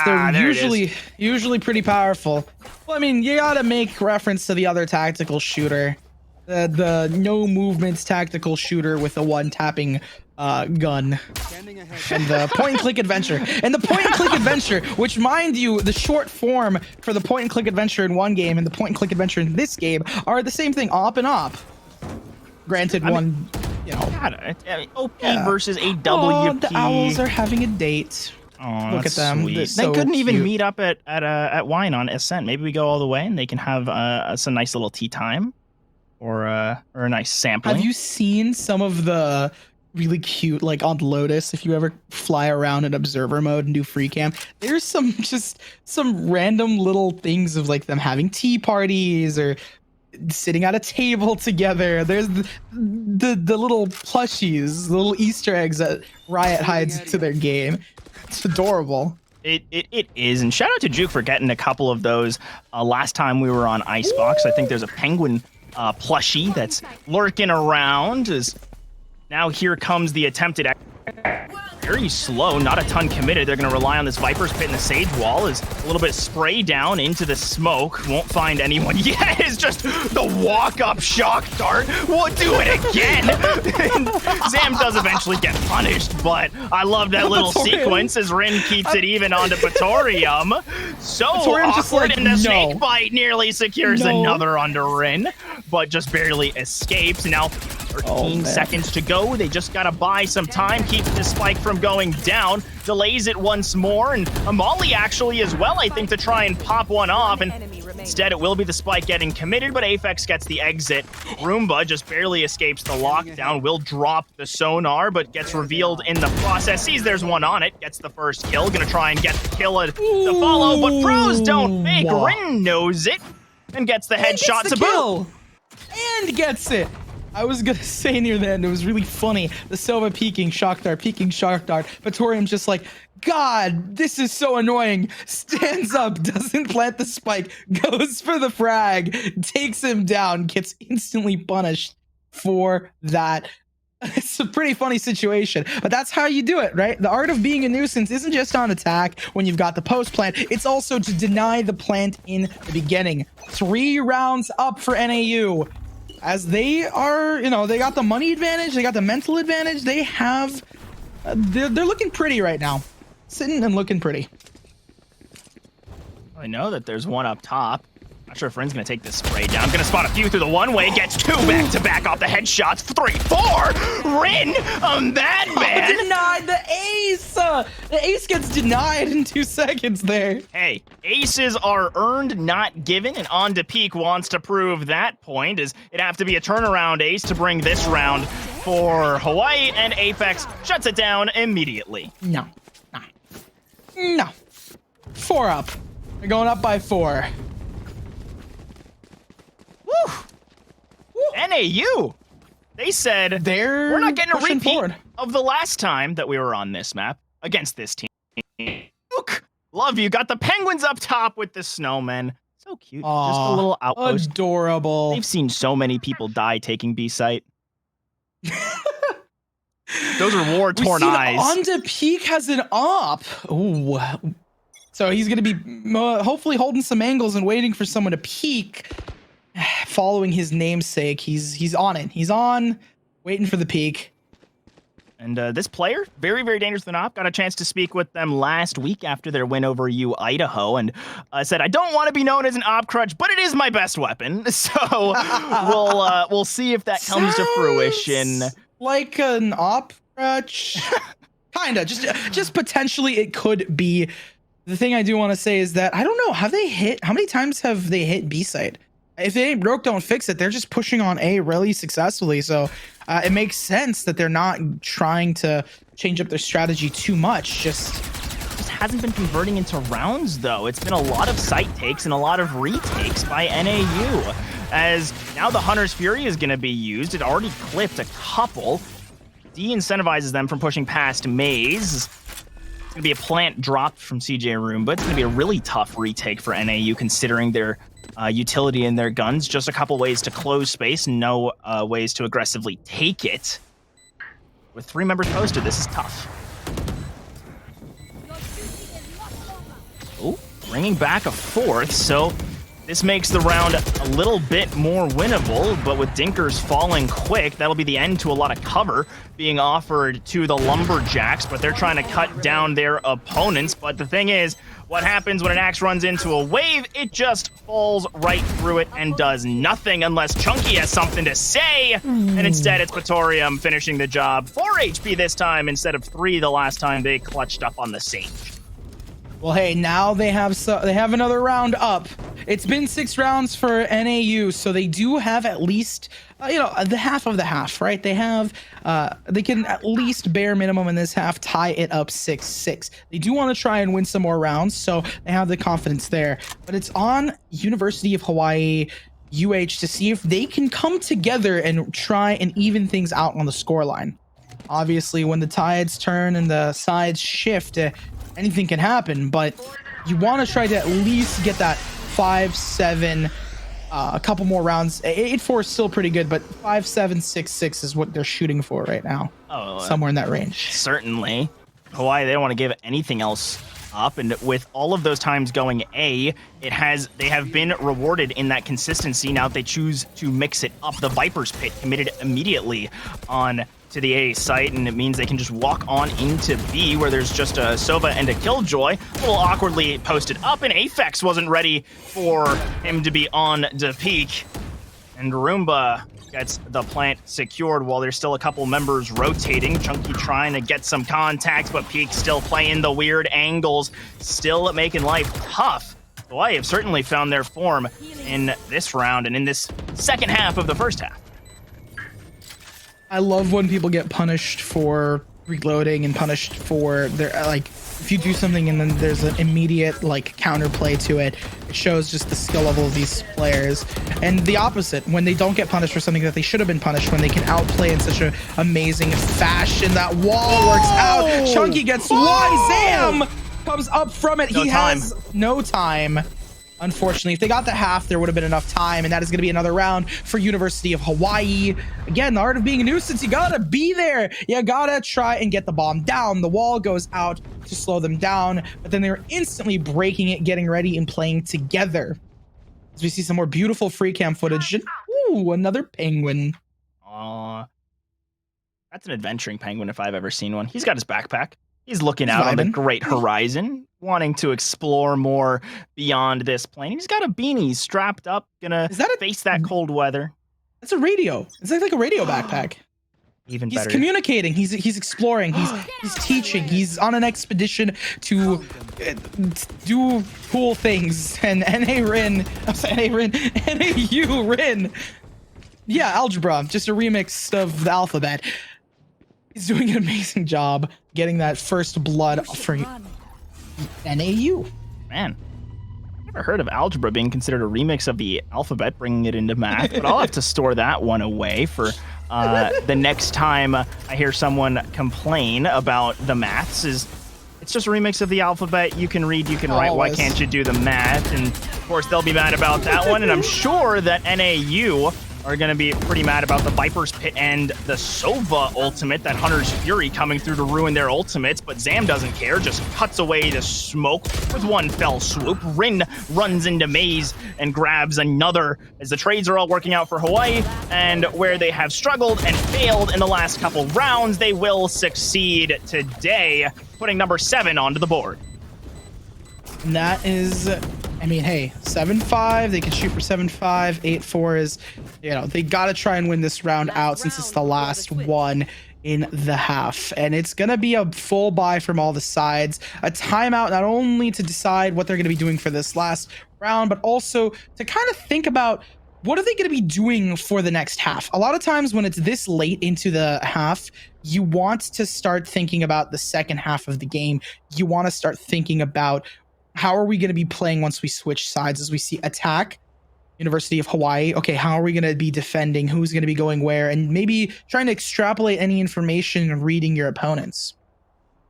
They're usually pretty powerful. Well, I mean, you gotta make reference to the other tactical shooter, the no movements tactical shooter with a one-tapping gun, and the point-and-click adventure. And the point-and-click adventure, which, mind you, the short form for the point-and-click adventure in one game and the point-and-click adventure in this game are the same thing, op and op. Granted, you know, OP versus AWP. Oh, the Owls are having a date. Oh, look at them. Sweet. So they couldn't even cute. meet up at Wine on Ascent. Maybe we go all the way and they can have some nice little tea time, or a nice sampling. Have you seen some of the really cute, like on Lotus, if you ever fly around in observer mode and do free cam, there's some random little things of like them having tea parties or sitting at a table together. There's the little plushies, the little Easter eggs that Riot hides into their game. It's adorable. It is, and shout out to Juke for getting a couple of those last time we were on Icebox. I think there's a penguin plushie that's lurking around. Now here comes the attempted. Very slow, not a ton committed. They're going to rely on this Viper's Pit, and the Sage Wall is a little bit spray down into the smoke. Won't find anyone yet. It's just the walk-up shock dart. We'll do it again. Zam does eventually get punished, but I love that little sequence as Rin keeps it even onto Patorium. So Patorium just awkward, like, and the no. snake bite nearly secures another under Rin, but just barely escapes. Now 13 seconds to go. They just got to buy some time, keep the spike from going down, delays it once more, and a molly actually as well, I think, to try and pop one off, and instead it will be the spike getting committed, but Aphex gets the exit. Roomba just barely escapes the lockdown, will drop the sonar, but gets revealed in the process. Sees there's one on it, gets the first kill, gonna try and get the kill to follow, but pros don't fake. Rin knows it. and gets the headshot to kill. And gets it. I was gonna say near the end, it was really funny. The Sova peeking shock dart. Vatorium's just like, God, this is so annoying. Stands up, doesn't plant the spike, goes for the frag, takes him down, gets instantly punished for that. It's a pretty funny situation, but that's how you do it, right? The art of being a nuisance isn't just on attack when you've got the post plant, it's also to deny the plant in the beginning. 3 rounds up for NAU. As they are, they got the money advantage, they got the mental advantage, they have, they're looking pretty right now. Sitting and looking pretty. I know that there's one up top. Not sure if Rin's gonna take this spray down. Gonna spot a few through the one-way, gets 2 back-to-back off the headshots. 3, 4, Rin, a madman. Denied the ace. The ace gets denied in 2 seconds there. Hey, aces are earned, not given, and On to Peak wants to prove that point, as it'd have to be a turnaround ace to bring this round for Hawaii, and Apex shuts it down immediately. No. 4 up. They're going up by 4. Woo! NAU! They said we're not getting a repeat of the last time that we were on this map against this team. Look, love you. Got the penguins up top with the snowmen. So cute. Aww, just a little outpost. Adorable. They've seen so many people die taking B site. Those are war-torn eyes. On to Peak has an op. Ooh. So he's going to be hopefully holding some angles and waiting for someone to peek. Following his namesake, he's on it. He's on, waiting for the peak. And this player, very, very dangerous than op, got a chance to speak with them last week after their win over Idaho, and said, "I don't want to be known as an op crutch, but it is my best weapon." So we'll see if that comes to fruition. Like an op crutch, kinda. Just potentially, it could be. The thing I do want to say is that I don't know. Have they hit? How many times have they hit B site? If it ain't broke, don't fix it. They're just pushing on A really successfully. So it makes sense that they're not trying to change up their strategy too much. Just hasn't been converting into rounds, though. It's been a lot of site takes and a lot of retakes by NAU. As now the Hunter's Fury is going to be used. It already clipped a couple. De-incentivizes them from pushing past Maze. It's going to be a plant dropped from CJ Room, but it's going to be a really tough retake for NAU considering their utility in their guns. Just a couple ways to close space, no ways to aggressively take it. With 3 members posted, this is tough. Oh, bringing back a 4th, so this makes the round a little bit more winnable, but with Dinkers falling quick, that'll be the end to a lot of cover being offered to the Lumberjacks, but they're trying to cut down their opponents. But the thing is, what happens when an axe runs into a wave? It just falls right through it and does nothing unless Chunky has something to say. And instead, it's Vatorium finishing the job. 4 HP this time instead of 3 the last time they clutched up on the Sage. Well, hey, now they have another round up. It's been 6 rounds for NAU, so they do have at least, the half of the half, right? They have, they can at least bare minimum in this half tie it up 6-6. They do want to try and win some more rounds, so they have the confidence there. But it's on University of Hawaii UH to see if they can come together and try and even things out on the scoreline. Obviously, when the tides turn and the sides shift, anything can happen, but you want to try to at least get that 5-7, a couple more rounds. 8-4 is still pretty good, but 5-7, 6-6 is what they're shooting for right now. Oh, somewhere in that range. Certainly. Hawaii, they don't want to give anything else up, and with all of those times going A, they have been rewarded in that consistency. Now they choose to mix it up. The Viper's Pit committed immediately on to the A site, and it means they can just walk on into B, where there's just a Sova and a Killjoy. A little awkwardly posted up, and Aphex wasn't ready for him to be on the peak. And Roomba gets the plant secured while there's still a couple members rotating. Chunky trying to get some contacts, but Peak still playing the weird angles, still making life tough. Hawaii have certainly found their form in this round and in this second half of the first half. I love when people get punished for reloading and punished for their like if you do something and then there's an immediate like counterplay to it, it shows just the skill level of these players. And the opposite, when they don't get punished for something that they should have been punished, when they can outplay in such an amazing fashion, that wall works out. Chunky gets Zam comes up from it. He has no time. Unfortunately, if they got the half, there would have been enough time, and that is going to be another round for University of Hawaii. Again, the art of being a nuisance, you gotta be there. You gotta try and get the bomb down. The wall goes out to slow them down, but then they're instantly breaking it, getting ready, and playing together. As we see some more beautiful free cam footage. And, ooh, another penguin. Aw. That's an adventuring penguin if I've ever seen one. He's got his backpack. He's looking out on the great horizon, wanting to explore more beyond this plane. He's got a beanie strapped up, gonna face that cold weather. It's a radio. It's like a radio backpack. Even he's better. communicating. He's exploring. He's teaching. He's on an expedition to do cool things. And NAU Rin. Yeah, algebra. Just a remix of the alphabet. He's doing an amazing job getting that first blood for NAU. Man, I've never heard of algebra being considered a remix of the alphabet, bringing it into math, but I'll have to store that one away for the next time I hear someone complain about the maths. It's just a remix of the alphabet. You can read, you can write. Why can't you do the math? And of course, they'll be mad about that one. And I'm sure that NAU are going to be pretty mad about the Viper's Pit and the Sova ultimate, that Hunter's Fury coming through to ruin their ultimates, but Zam doesn't care, just cuts away the smoke with one fell swoop. Rin runs into Maze and grabs another as the trades are all working out for Hawaii, and where they have struggled and failed in the last couple rounds, they will succeed today, putting number 7 onto the board. And that is, I mean, hey, 7-5, they can shoot for 7-5. 8-4 is, you know, they got to try and win this round out since it's the last one in the half. And it's going to be a full buy from all the sides. A timeout, not only to decide what they're going to be doing for this last round, but also to kind of think about what are they going to be doing for the next half. A lot of times when it's this late into the half, you want to start thinking about the second half of the game. You want to start thinking about how are we going to be playing once we switch sides, as we see attack, University of Hawaii. Okay, how are we going to be defending? Who's going to be going where? And maybe trying to extrapolate any information and reading your opponents.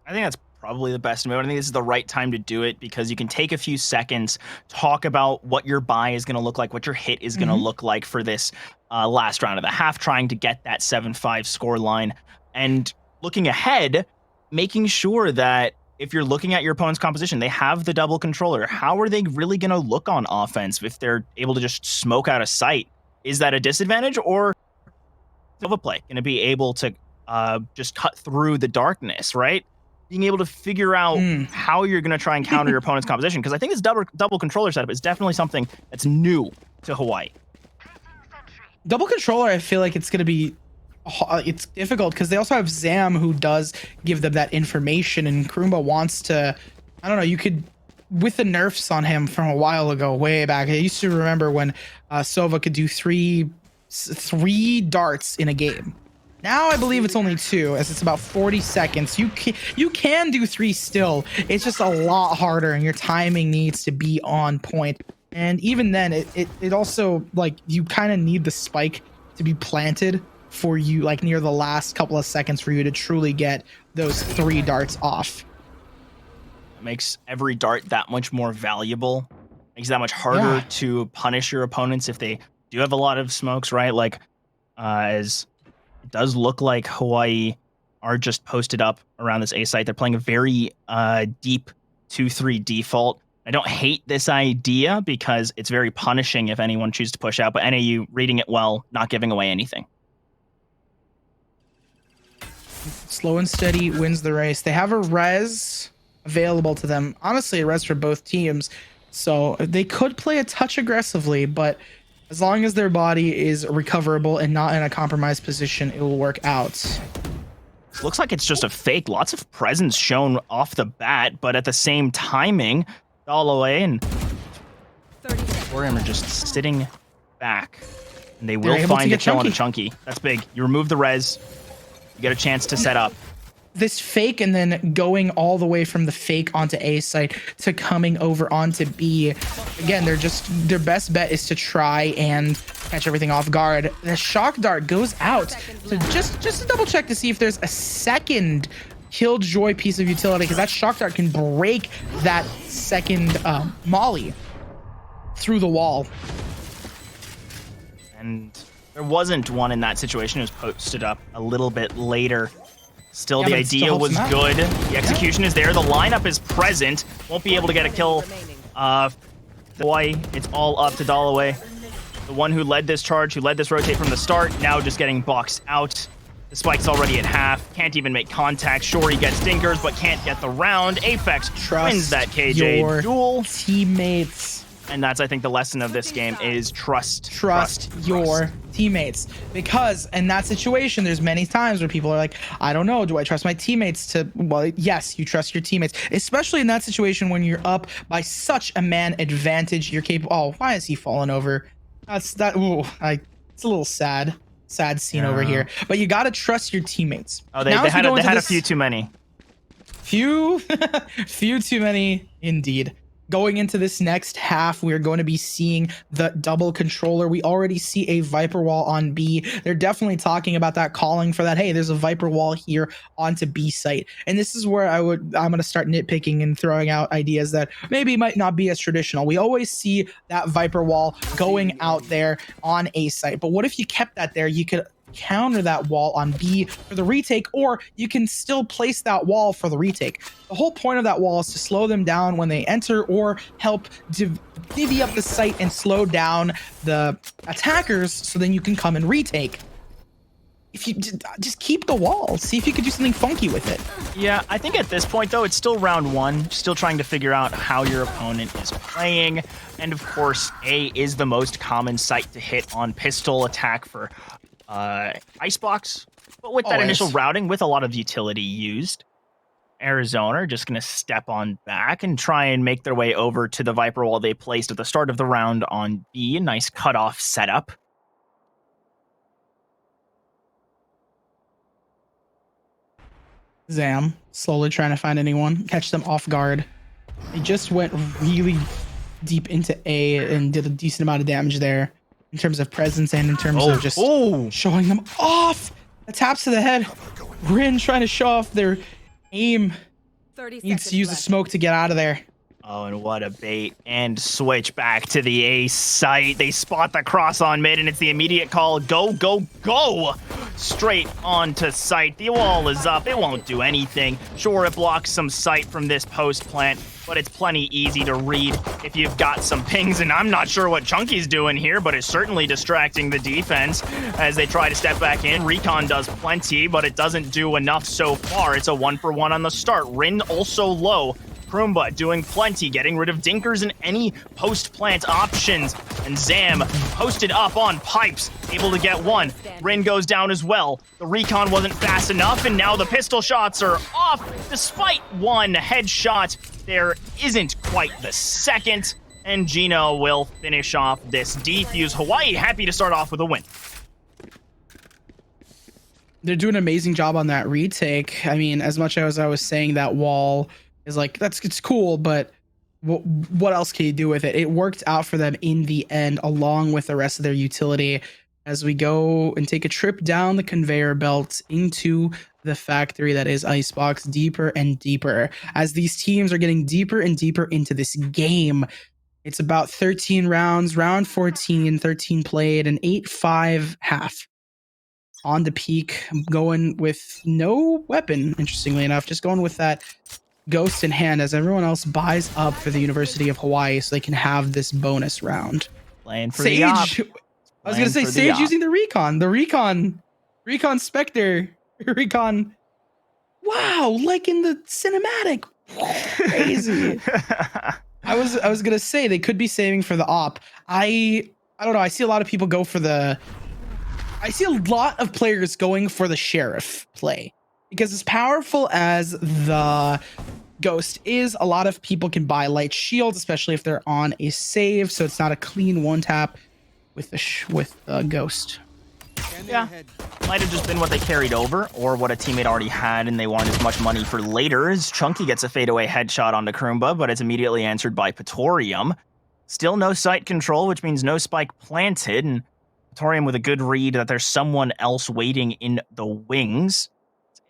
I think that's probably the best move. I think this is the right time to do it because you can take a few seconds, talk about what your buy is going to look like, what your hit is going to look like for this last round of the half, trying to get that 7-5 score line. And looking ahead, making sure that if you're looking at your opponent's composition, they have the double controller. How are they really going to look on offense if they're able to just smoke out of sight? Is that a disadvantage, or of a play going to be able to just cut through the darkness, right? Being able to figure out how you're going to try and counter your opponent's composition, because I think this double controller setup is definitely something that's new to Hawaii. Double controller, I feel like it's going to be it's difficult because they also have Zam, who does give them that information, and Krumba wants to, I don't know, you could, with the nerfs on him from a while ago, way back, I used to remember when Sova could do three darts in a game. Now I believe it's only 2, as it's about 40 seconds. You can do 3 still. It's just a lot harder, and your timing needs to be on point. And even then, it also, like, you kind of need the spike to be planted for you, like, near the last couple of seconds for you to truly get those 3 darts off. It makes every dart that much more valuable. Makes it that much harder to punish your opponents if they do have a lot of smokes, right? Like, as it does look like Hawaii are just posted up around this A site. They're playing a very deep 2-3 default. I don't hate this idea because it's very punishing if anyone chooses to push out, but NAU reading it well, not giving away anything. Slow and steady wins the race. They have a res available to them. Honestly, a res for both teams. So they could play a touch aggressively, but as long as their body is recoverable and not in a compromised position, it will work out. Looks like it's just a fake. Lots of presence shown off the bat, but at the same timing, all the way, and Warrior are just sitting back. And they will find the kill on a Chunky. That's big. You remove the res. You get a chance to set up. this fake and then going all the way from the fake onto A site to coming over onto B. Again, their best bet is to try and catch everything off guard. The shock dart goes out. So just to double check to see if there's a second Killjoy piece of utility, because that shock dart can break that second molly through the wall. And there wasn't one in that situation. It was posted up a little bit later. Still, the idea was good. The execution is there. The lineup is present. Won't be able to get a kill. Boy, it's all up to Dalloway. The one who led this charge, who led this rotate from the start, now just getting boxed out. The spike's already at half. Can't even make contact. Sure, he gets dinkers, but can't get the round. Apex wins that KJ duel. Teammates. And that's, I think, the lesson of this game is trust your teammates. Because in that situation, there's many times where people are like, I don't know, do I trust my teammates to, well, yes, you trust your teammates, especially in that situation when you're up by such a man advantage. You're capable. Oh, why is he falling over? It's a little sad scene over here, but you got to trust your teammates. Oh, they had a few too many. Few too many indeed. Going into this next half, we're going to be seeing the double controller. We already see a Viper wall on B. They're definitely talking about that, calling for that. Hey, there's a Viper wall here onto B site. And this is where I'm going to start nitpicking and throwing out ideas that maybe might not be as traditional. We always see that Viper wall going out there on A site. But what if you kept that there? You could counter that wall on B for the retake, or you can still place that wall for the retake. The whole point of that wall is to slow them down when they enter, or help divvy up the site and slow down the attackers, so then you can come and retake. If you just keep the wall, see if you could do something funky with it. Yeah, I think at this point, though, it's still round one. Still trying to figure out how your opponent is playing. And of course, A is the most common site to hit on pistol attack for Icebox, but with that initial routing, with a lot of utility used, Arizona are just going to step on back and try and make their way over to the Viper wall they placed at the start of the round on B. A nice cutoff setup. Zam slowly trying to find anyone, catch them off guard. They just went really deep into A and did a decent amount of damage there, in terms of presence and in terms of just showing them off. The taps to the head. Rin trying to show off their aim. Needs to use the smoke to get out of there. Oh, and what a bait. And switch back to the A site. They spot the cross on mid, and it's the immediate call. Go, go, go! Straight onto site. The wall is up. It won't do anything. Sure, it blocks some sight from this post plant, but it's plenty easy to read if you've got some pings. And I'm not sure what Chunky's doing here, but it's certainly distracting the defense as they try to step back in. Recon does plenty, but it doesn't do enough so far. It's a 1-for-1 on the start. Rin also low. Kroomba doing plenty, getting rid of dinkers and any post-plant options. And Zam posted up on pipes, able to get one. Rin goes down as well. The recon wasn't fast enough, and now the pistol shots are off. Despite one headshot, there isn't quite the second. And Gino will finish off this defuse. Hawaii happy to start off with a win. They're doing an amazing job on that retake. I mean, as much as I was saying that wall is like, it's cool, but what else can you do with it? It worked out for them in the end, along with the rest of their utility, as we go and take a trip down the conveyor belt into the factory that is Icebox, deeper and deeper. As these teams are getting deeper and deeper into this game, it's about 13 rounds, round 14, 13 played, and 8-5 half. On the peak, going with no weapon, interestingly enough, just going with that Ghost in hand, as everyone else buys up for the University of Hawaii so they can have this bonus round. Playing for Sage, the op. I was going to say Sage using the Recon Spectre, Recon. Wow, like in the cinematic. Crazy. I was going to say they could be saving for the op. I don't know. I see a lot of people go for I see a lot of players going for the Sheriff play, because as powerful as the Ghost is, a lot of people can buy light shields, especially if they're on a save, so it's not a clean one tap with the Ghost. Yeah, might have just been what they carried over or what a teammate already had and they wanted as much money for later. As Chunky gets a fadeaway headshot onto Kroomba, but it's immediately answered by Patorium. Still no site control, which means no spike planted, and Patorium with a good read that there's someone else waiting in the wings.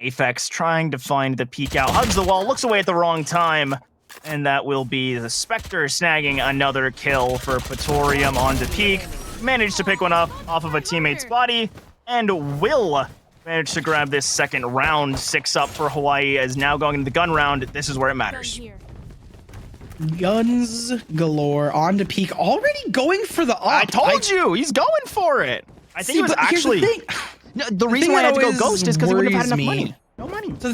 Aphex trying to find the peek out, hugs the wall, looks away at the wrong time, and that will be the Spectre snagging another kill for Patorium onto peek. Managed to pick one up off of a teammate's body, and will manage to grab this second round. 6 up for Hawaii as now going into the gun round. This is where it matters. Guns galore onto peak, already going for the op. I told you, he's going for it. I think he was actually... The reason why I had to go ghost is because he wouldn't have had enough money. No money. So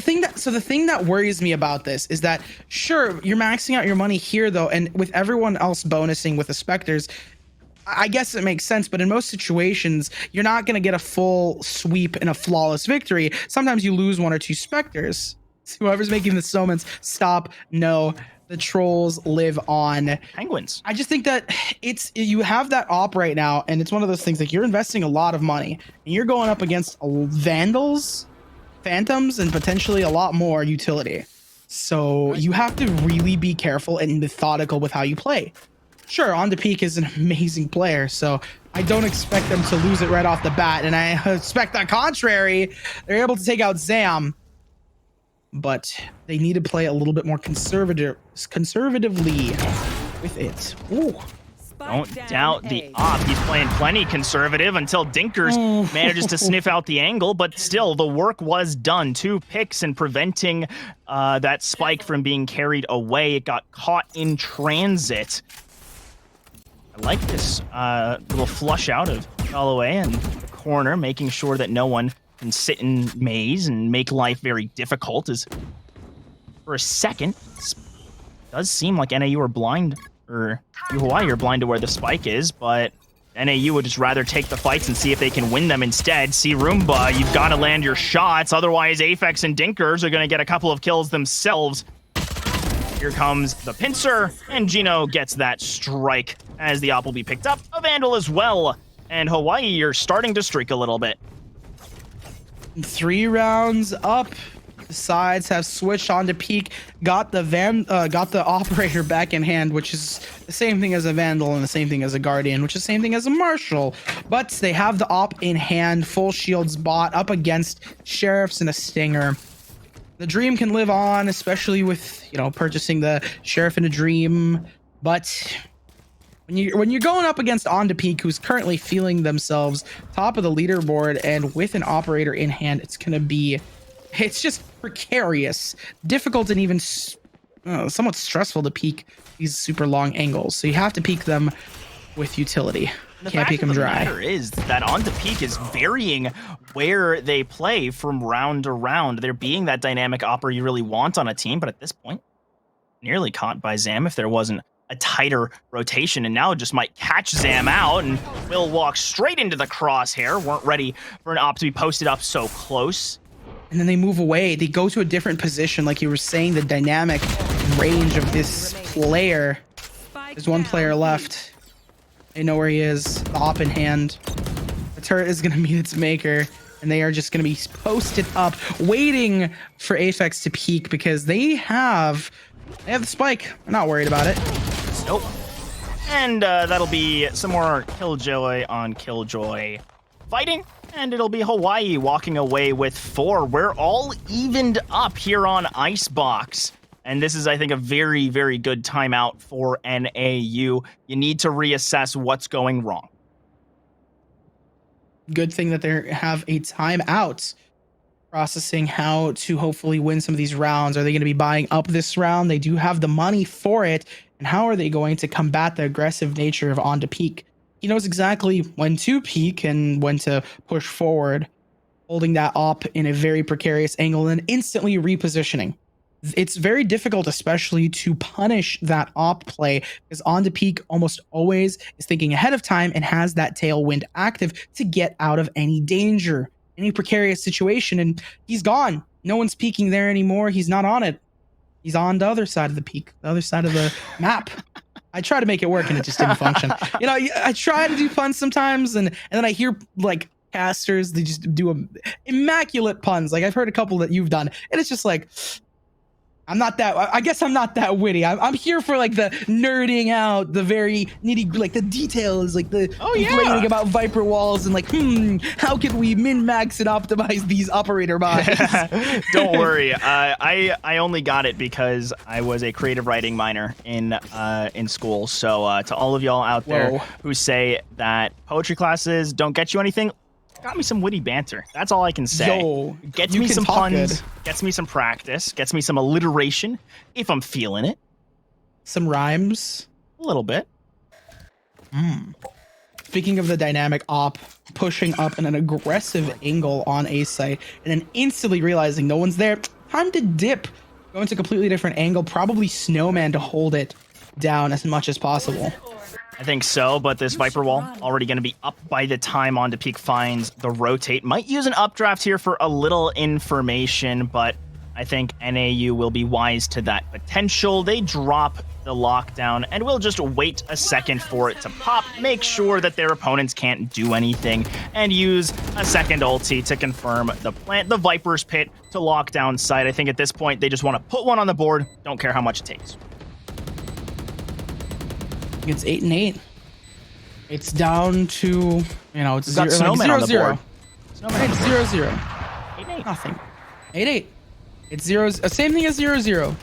the thing that worries me about this is that, sure, you're maxing out your money here though, and with everyone else bonusing with the Spectres, I guess it makes sense, but in most situations, you're not going to get a full sweep and a flawless victory. Sometimes you lose 1 or 2 Spectres. Whoever's making the Somans, stop. No, the trolls live on. Penguins. I just think that you have that op right now, and it's one of those things like you're investing a lot of money, and you're going up against Vandals, Phantoms, and potentially a lot more utility. So you have to really be careful and methodical with how you play. Sure, On to Peak is an amazing player, so I don't expect them to lose it right off the bat, and I expect the contrary. They're able to take out Zam, but they need to play a little bit more conservatively with it. Ooh. Don't doubt the op. He's playing plenty conservative until Dinkers manages to sniff out the angle, but still, the work was done. 2 picks and preventing that spike from being carried away. It got caught in transit. I like this little flush out of Holloway in the corner, making sure that no one can sit in maze and make life very difficult. As for a second, it does seem like NAU are blind, or Hawaii are blind to where the spike is, but NAU would just rather take the fights and see if they can win them instead. See Roomba, you've got to land your shots, otherwise Aphex and Dinkers are going to get a couple of kills themselves. Here comes the pincer, and Gino gets that strike as the op will be picked up. A Vandal as well, and Hawaii, you're starting to streak a little bit. 3 rounds up. The sides have switched onto peak. Got the operator back in hand, which is the same thing as a Vandal and the same thing as a Guardian, which is the same thing as a Marshal. But they have the op in hand. Full shields bot up against Sheriffs and a Stinger. The Dream can live on, especially with, purchasing the Sheriff and a Dream. But when you're going up against On to Peak, who's currently feeling themselves top of the leaderboard, and with an operator in hand, it's just precarious, difficult, and even somewhat stressful to peak these super long angles. So you have to peak them with utility. Can't peek them dry. The matter is that On to Peak is varying where they play from round to round. There being that dynamic opera you really want on a team, but at this point, nearly caught by Zam if there wasn't a tighter rotation, and now just might catch Zam out and will walk straight into the crosshair. Weren't ready for an op to be posted up so close. And then they move away. They go to a different position. Like you were saying, the dynamic range of this player. There's 1 player left. They know where he is. The op in hand. The turret is going to meet its maker. And they are just going to be posted up, waiting for Aphex to peak because they have the spike. I'm not worried about it. Nope. And that'll be some more Killjoy on Killjoy fighting. And it'll be Hawaii walking away with 4. We're all evened up here on Icebox. And this is, I think, a very, very good timeout for NAU. You need to reassess what's going wrong. Good thing that they have a timeout processing how to hopefully win some of these rounds. Are they going to be buying up this round? They do have the money for it. And how are they going to combat the aggressive nature of On to Peak? He knows exactly when to peak and when to push forward, holding that op in a very precarious angle and instantly repositioning. It's very difficult, especially to punish that op play, because On to Peak almost always is thinking ahead of time and has that tailwind active to get out of any danger, any precarious situation. And he's gone. No one's peeking there anymore. He's not on it. He's on the other side of the peak, the other side of the map. I try to make it work and it just didn't function. I try to do fun sometimes, and then I hear like casters, they just do immaculate puns. Like I've heard a couple that you've done, and it's just like, I'm not that, I guess I'm not that witty. I'm here for like the nerding out, the very nitty, like the details, like the complaining about Viper walls and like, how can we min-max and optimize these operator buys? Don't worry. I only got it because I was a creative writing minor in school. So to all of y'all out there who say that poetry classes don't get you anything, got me some witty banter. That's all I can say. Yo, gets me some puns, gets me some practice, gets me some alliteration if I'm feeling it. Some rhymes. A little bit. Speaking of the dynamic op, pushing up in an aggressive angle on A site and then instantly realizing no one's there. Time to dip. Go into a completely different angle. Probably Snowman to hold it down as much as possible. I think so, but this Viper wall already going to be up by the time On to Peak finds the rotate. Might use an updraft here for a little information, but I think NAU will be wise to that potential. They drop the lockdown and we'll just wait a second for it to pop, make sure that their opponents can't do anything, and use a second ulti to confirm the plant, the Viper's pit to lock down site. I think at this point, they just want to put one on the board, don't care how much it takes. It's 8-8. It's down to, it's got Snowman on the board. Snowman it's 0-0. 8-8. Nothing. 8-8. It's 0. Same thing as 0-0.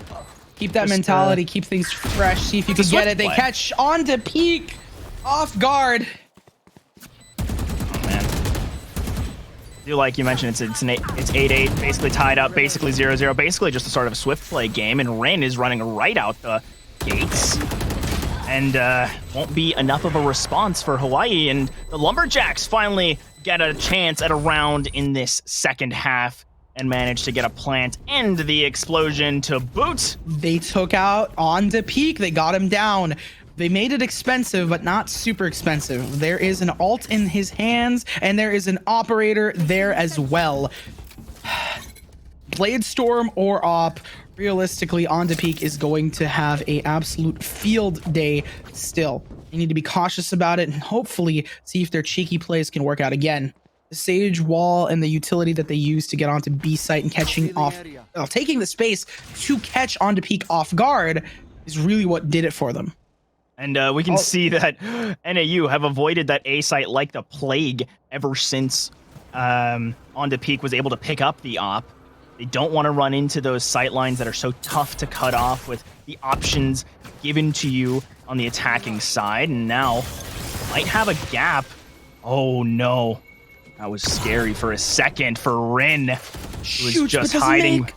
Keep that mentality. Keep things fresh. See if you can get it. They catch On to Peak off guard. Oh man. I do like you mentioned, it's 8-8, basically tied up, basically 0-0, basically just the start of a swift play game, and Rin is running right out the gates. And won't be enough of a response for Hawaii. And the Lumberjacks finally get a chance at a round in this second half and manage to get a plant and the explosion to boot. They took out On to Peak. They got him down. They made it expensive, but not super expensive. There is an ult in his hands, and there is an operator there as well. Blade Storm or op. Realistically, On to Peak is going to have a absolute field day still. You need to be cautious about it and hopefully see if their cheeky plays can work out again. The Sage wall and the utility that they use to get onto B site and taking the space to catch On to Peak off guard is really what did it for them. And we can see that NAU have avoided that A site like the plague ever since On to Peak was able to pick up the op. They don't want to run into those sight lines that are so tough to cut off with the options given to you on the attacking side. And now might have a gap. Oh no. That was scary for a second for Rin, who was just hiding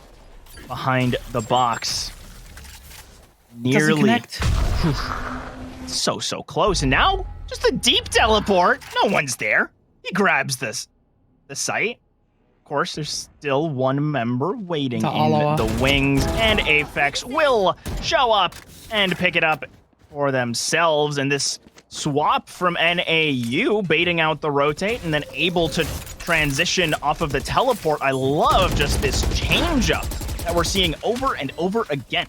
behind the box. Nearly. So close. And now just a deep teleport. No one's there. He grabs the site. Of course, there's still one member waiting in the wings, and Aphex will show up and pick it up for themselves. And this swap from NAU, baiting out the rotate and then able to transition off of the teleport. I love just this change-up that we're seeing over and over again.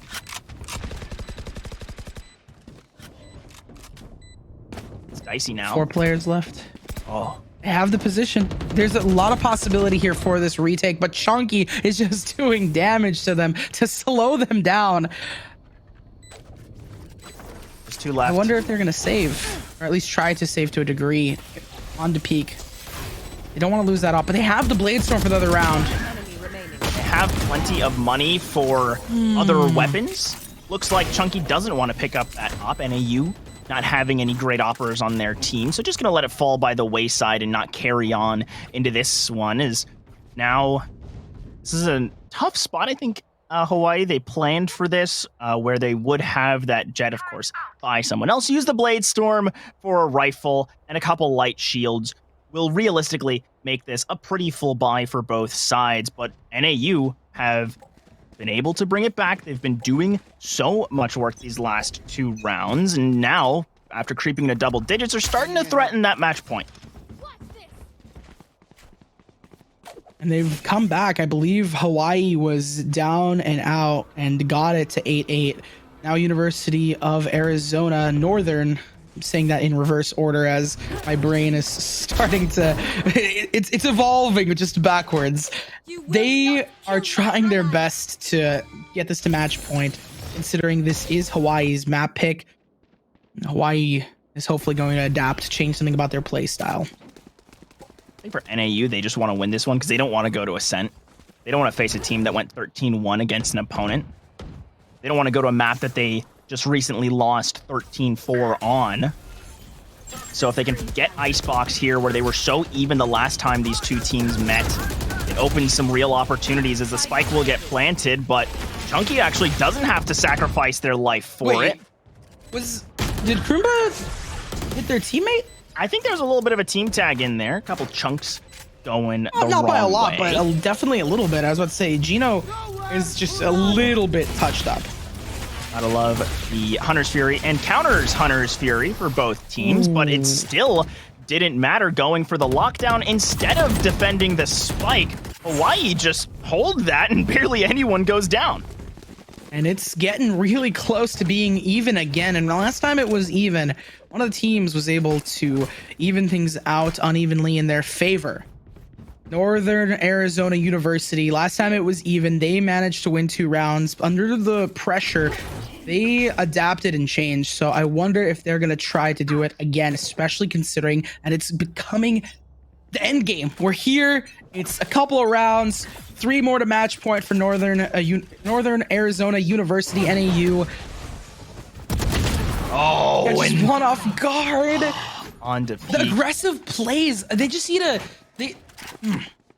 It's dicey now. 4 players left. Oh. Have the position. There's a lot of possibility here for this retake, but Chunky is just doing damage to them to slow them down. There's 2 left. I wonder if they're gonna save, or at least try to save to a degree. On to Peak. They don't want to lose that off, but they have the Blade Storm for the other round. They have plenty of money for other weapons. Looks like Chunky doesn't want to pick up that op. NAU not having any great operators on their team, so just gonna let it fall by the wayside and not carry on into this one. Is now this is a tough spot. I think Hawaii, they planned for this, where they would have that jet, of course, by someone else. Use the Blade Storm for a rifle and a couple light shields. Will realistically make this a pretty full buy for both sides, but NAU have been able to bring it back. They've been doing so much work these last 2 rounds, and now, after creeping into double digits, are starting to threaten that match point. And they've come back. I believe Hawaii was down and out and got it to 8-8. Now University of Arizona Northern saying that in reverse order as my brain is starting to it's evolving just backwards. They are trying their best to get this to match point, considering this is Hawaii's map pick. Hawaii is hopefully going to adapt, change something about their play style. I think for NAU, they just want to win this one because they don't want to go to Ascent. They don't want to face a team that went 13-1 against an opponent. They don't want to go to a map that they just recently lost 13-4 on. So if they can get Icebox here, where they were so even the last time these two teams met, it opens some real opportunities as the spike will get planted, but Chunky actually doesn't have to sacrifice their life for it. Did Krumba hit their teammate? I think there's a little bit of a team tag in there. A couple chunks going the not by a lot, way. but definitely a little bit. I was about to say, Gino is just a little bit touched up. Gotta love the Hunter's Fury and counters Hunter's Fury for both teams, but it still didn't matter going for the lockdown instead of defending the spike. Hawaii just hold that and barely anyone goes down. And it's getting really close to being even again. And the last time it was even, one of the teams was able to even things out unevenly in their favor. Northern Arizona University, last time it was even, they managed to win 2 rounds. Under the pressure, they adapted and changed. So I wonder if they're going to try to do it again, especially considering that it's becoming the end game. We're here. It's a couple of rounds, 3 more to match point for Northern Arizona University, NAU. Oh, just one off guard. On defeat. The aggressive plays, they just need to...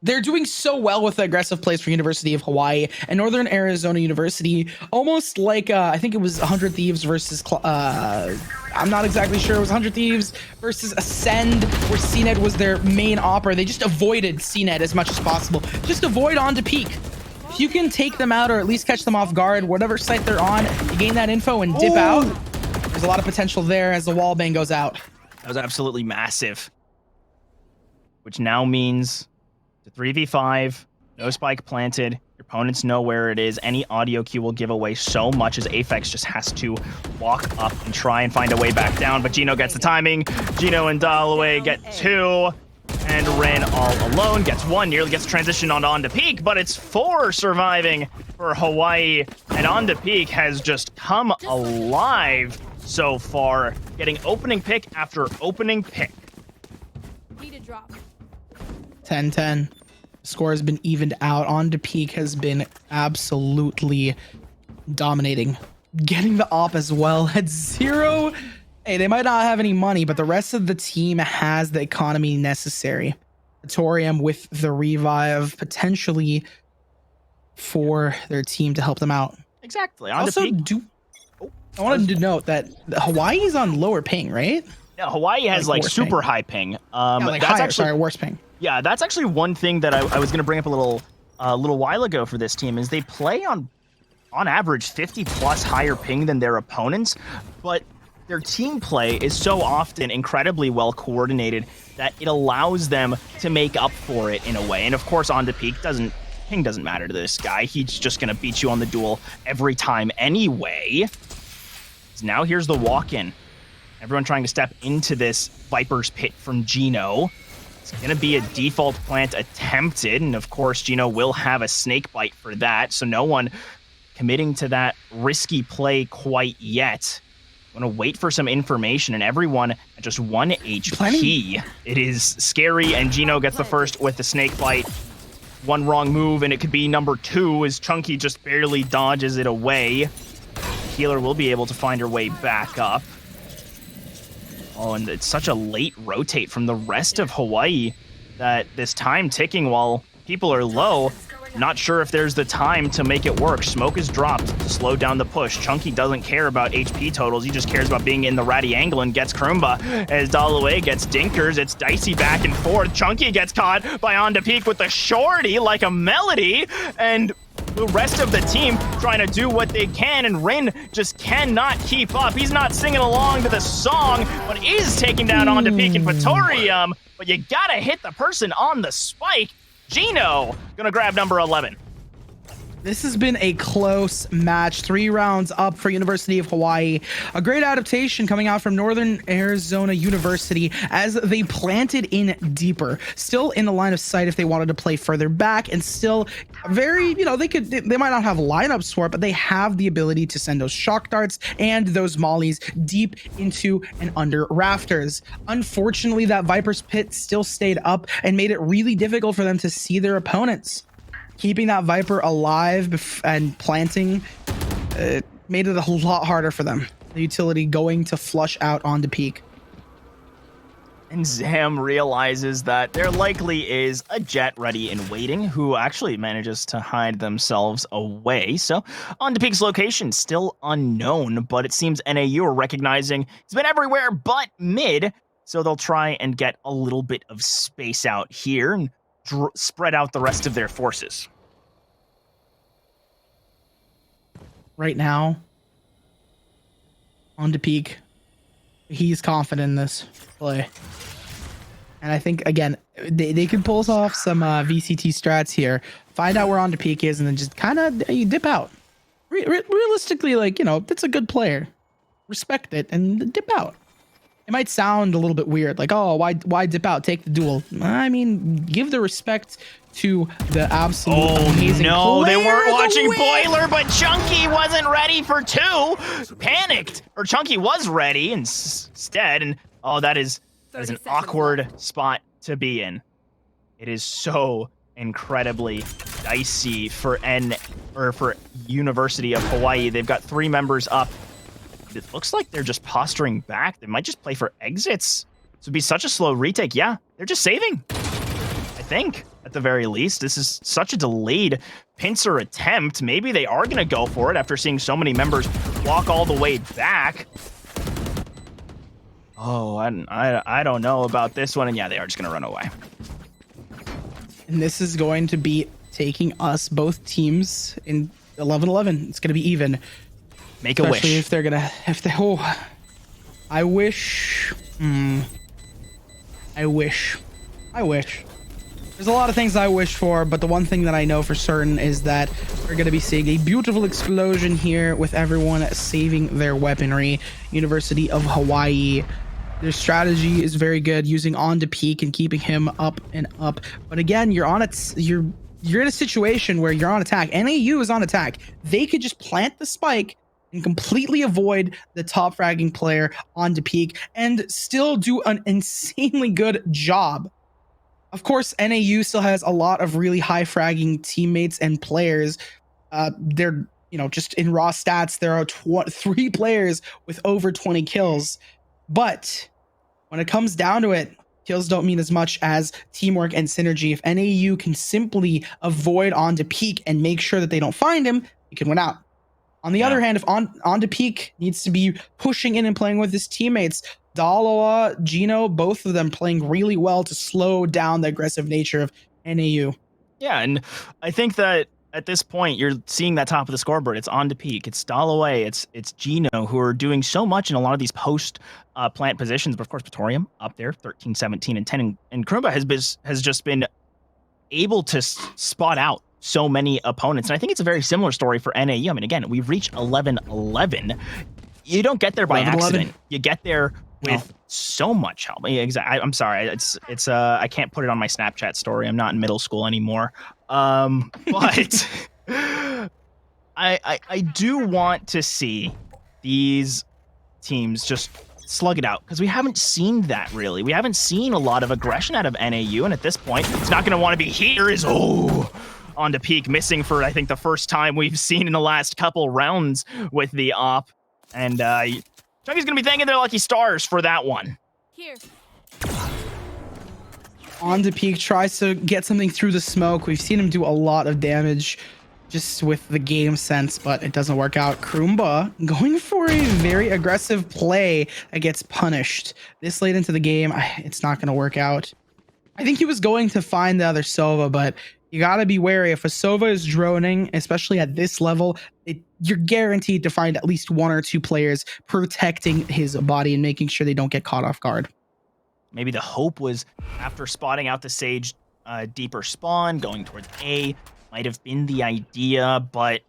They're doing so well with the aggressive plays for University of Hawaii and Northern Arizona University, almost like I think it was 100 Thieves versus I'm not exactly sure. It was 100 Thieves versus Ascend, where CNED was their main opera. They just avoided CNED as much as possible. Just avoid on to peak. If you can take them out or at least catch them off guard, whatever site they're on, you gain that info and dip out. There's a lot of potential there as the wall bang goes out. That was absolutely massive. Which now means the 3v5, no spike planted, your opponents know where it is. Any audio cue will give away so much as Aphex just has to walk up and try and find a way back down. But Gino gets the timing. Gino and Dalloway get 2. And Ren all alone gets 1. Nearly gets transitioned onto peak, but it's 4 surviving for Hawaii. And onto peak has just come alive so far, getting opening pick after opening pick. Need a drop. 10-10. Score has been evened out. On to peak has been absolutely dominating. Getting the op as well at 0. Hey, they might not have any money, but the rest of the team has the economy necessary. Torium with the revive potentially for their team to help them out. Exactly. I wanted to note that Hawaii is on lower ping, right? Yeah, Hawaii has like super high ping. Like that's higher, actually worse ping. Yeah, that's actually one thing that I was going to bring up a little while ago for this team is they play on average 50 plus higher ping than their opponents, but their team play is so often incredibly well coordinated that it allows them to make up for it in a way. And of course, on to peak ping doesn't matter to this guy. He's just going to beat you on the duel every time anyway. So now here's the walk-in. Everyone trying to step into this Viper's Pit from Gino. It's going to be a default plant attempted, and of course, Gino will have a snake bite for that, so no one committing to that risky play quite yet. I'm going to wait for some information, and everyone at just 1 HP. It is scary, and Gino gets the first with the snake bite. One wrong move, and it could be number 2 as Chunky just barely dodges it away. Healer will be able to find her way back up. Oh, and it's such a late rotate from the rest of Hawaii that this time ticking while people are low. Not sure if there's the time to make it work. Smoke is dropped to slow down the push. Chunky doesn't care about HP totals. He just cares about being in the ratty angle and gets Krumba. As Dalloway gets Dinkers, it's dicey back and forth. Chunky gets caught by On to Peak with the shorty like a melody. And the rest of the team trying to do what they can, and Rin just cannot keep up. He's not singing along to the song, but is taking down On to Peak and Patorium. But you gotta hit the person on the spike. Gino gonna grab number 11. This has been a close match. 3 rounds up for University of Hawaii. A great adaptation coming out from Northern Arizona University as they planted in deeper. Still in the line of sight if they wanted to play further back, and still very, you know, they might not have lineups for it, but they have the ability to send those shock darts and those mollies deep into and under rafters. Unfortunately, that Viper's Pit still stayed up and made it really difficult for them to see their opponents. Keeping that Viper alive and planting made it a lot harder for them. The utility going to flush out onto peak. And Zam realizes that there likely is a Jet ready and waiting who actually manages to hide themselves away. So on to Peak's location, still unknown, but it seems NAU are recognizing he's been everywhere but mid. So they'll try and get a little bit of space out here and spread out the rest of their forces. Right now, on to peak, he's confident in this play. And I think, again, they could pull off some VCT strats here, find out where on to peak is, and then just kind of dip out. Realistically, like, you know, that's a good player. Respect it and dip out. It might sound a little bit weird, like, oh, why dip out? Take the duel. I mean, give the respect to the absolute amazing no, they player weren't of the watching week. Boiler, but Chunky wasn't ready for 2. Panicked, or Chunky was ready instead, and oh, that is an awkward spot to be in. It is so incredibly dicey for University of Hawaii. They've got 3 members up. It looks like they're just posturing back. They might just play for exits. This would be such a slow retake. Yeah, they're just saving. I think, at the very least. This is such a delayed pincer attempt. Maybe they are going to go for it after seeing so many members walk all the way back. Oh, I don't know about this one. And yeah, they are just going to run away. And this is going to be taking us, both teams, in 11-11. It's going to be even. Make a wish. Especially if they're gonna, I wish. I wish. There's a lot of things I wish for, but the one thing that I know for certain is that we're gonna be seeing a beautiful explosion here with everyone saving their weaponry. University of Hawaii. Their strategy is very good, using on to peak and keeping him up and up. But again, you're in a situation where you're on attack. NAU is on attack. They could just plant the spike and completely avoid the top fragging player onto peak and still do an insanely good job. Of course, NAU still has a lot of really high fragging teammates and players. They're, you know, just in raw stats, there are 3 players with over 20 kills. But when it comes down to it, kills don't mean as much as teamwork and synergy. If NAU can simply avoid onto peak and make sure that they don't find him, he can win out. On the other hand, if on to peak needs to be pushing in and playing with his teammates, Daloa, Gino, both of them playing really well to slow down the aggressive nature of NAU. Yeah, and I think that at this point, you're seeing that top of the scoreboard. It's on to peak. It's Dalloway. It's Gino, who are doing so much in a lot of these post plant positions. But of course, Praetorium up there, 13, 17, and 10. And Krumba has just been able to spot out so many opponents. And I think it's a very similar story for NAU. I mean, again, we've reached 11-11. You don't get there by accident. You get there with so much help. I'm sorry. It's I can't put it on my Snapchat story. I'm not in middle school anymore. But I do want to see these teams just slug it out, because we haven't seen that really. We haven't seen a lot of aggression out of NAU, and at this point, it's not going to want to be here. Is on to peak, missing for I think the first time we've seen in the last couple rounds with the op, and Chunky's gonna be thanking their lucky stars for that one. Here. On to peak tries to get something through the smoke. We've seen him do a lot of damage just with the game sense, but it doesn't work out. Krumba going for a very aggressive play that gets punished. This late into the game, it's not going to work out. I think he was going to find the other Sova, but you got to be wary. If a Sova is droning, especially at this level, you're guaranteed to find at least 1 or 2 players protecting his body and making sure they don't get caught off guard. Maybe the hope was after spotting out the Sage deeper spawn, going towards A, might have been the idea, but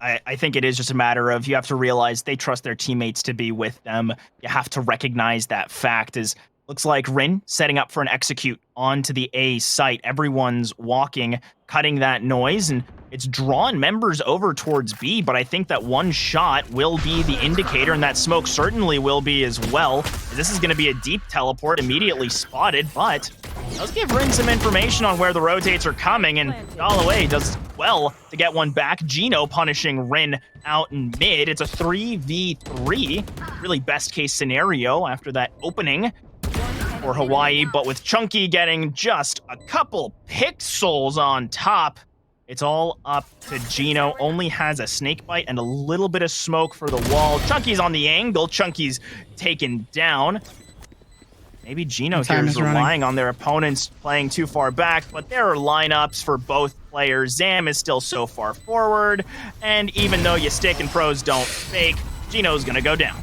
I think it is just a matter of you have to realize they trust their teammates to be with them. You have to recognize that fact. As looks like Rin setting up for an execute onto the A site. Everyone's walking, cutting that noise, and it's drawn members over towards B, but I think that one shot will be the indicator, and that smoke certainly will be as well. This is going to be a deep teleport, immediately spotted, but does give Rin some information on where the rotates are coming, and Galloway does well to get one back. Gino punishing Rin out in mid. It's a 3v3, really best case scenario after that opening for Hawaii, but with Chunky getting just a couple pixels on top, it's all up to Gino. Only has a snake bite and a little bit of smoke for the wall. Chunky's on the angle. Chunky's taken down. Maybe Gino here is relying on their opponents playing too far back, but there are lineups for both players. Zam is still so far forward, and even though you stick and pros don't fake, Gino's gonna go down.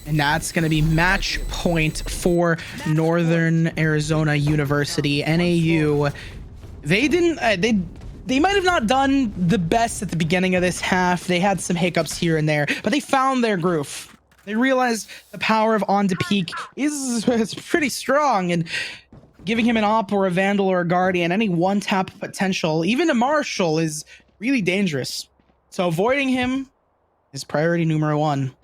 And that's going to be match point for Northern Arizona University. NAU, they didn't, they might have not done the best at the beginning of this half. They had some hiccups here and there, but they found their groove. They realized the power of On to Peak is pretty strong, and giving him an op or a Vandal or a Guardian, any one-tap potential, even a Marshal, is really dangerous. So avoiding him is priority numero one.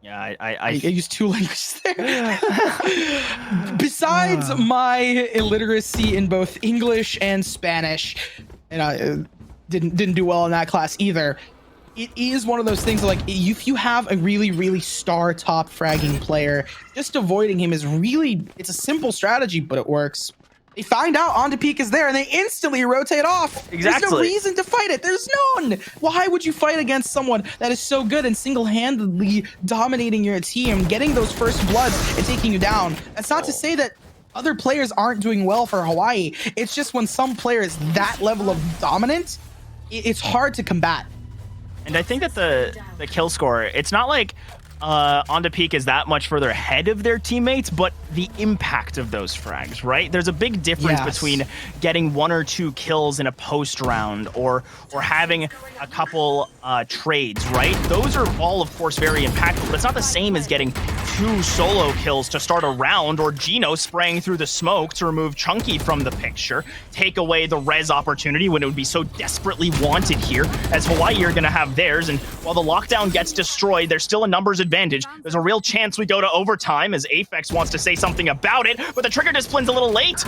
Yeah, I used two languages there. Besides my illiteracy in both English and Spanish, and I didn't do well in that class either. It is one of those things like if you have a really star top fragging player, just avoiding him is really, it's a simple strategy, but it works. They find out On to Peak is there and they instantly rotate off. Exactly. There's no reason to fight it. There's none. Why would you fight against someone that is so good and single-handedly dominating your team, getting those first bloods and taking you down? That's not to say that other players aren't doing well for Hawaii. It's just when some player is that level of dominant, it's hard to combat. And I think that the kill score, it's not like On to Peak is that much further ahead of their teammates, but the impact of those frags, right? There's a big difference between getting 1 or 2 kills in a post round or having a couple trades, right? Those are all, of course, very impactful, but it's not the same as getting 2 solo kills to start a round, or Gino spraying through the smoke to remove Chunky from the picture, take away the res opportunity when it would be so desperately wanted here, as Hawaii are going to have theirs. And while the lockdown gets destroyed, there's still a numbers advantage. There's a real chance we go to overtime, as Aphex wants to say something about it, but the trigger discipline's a little late.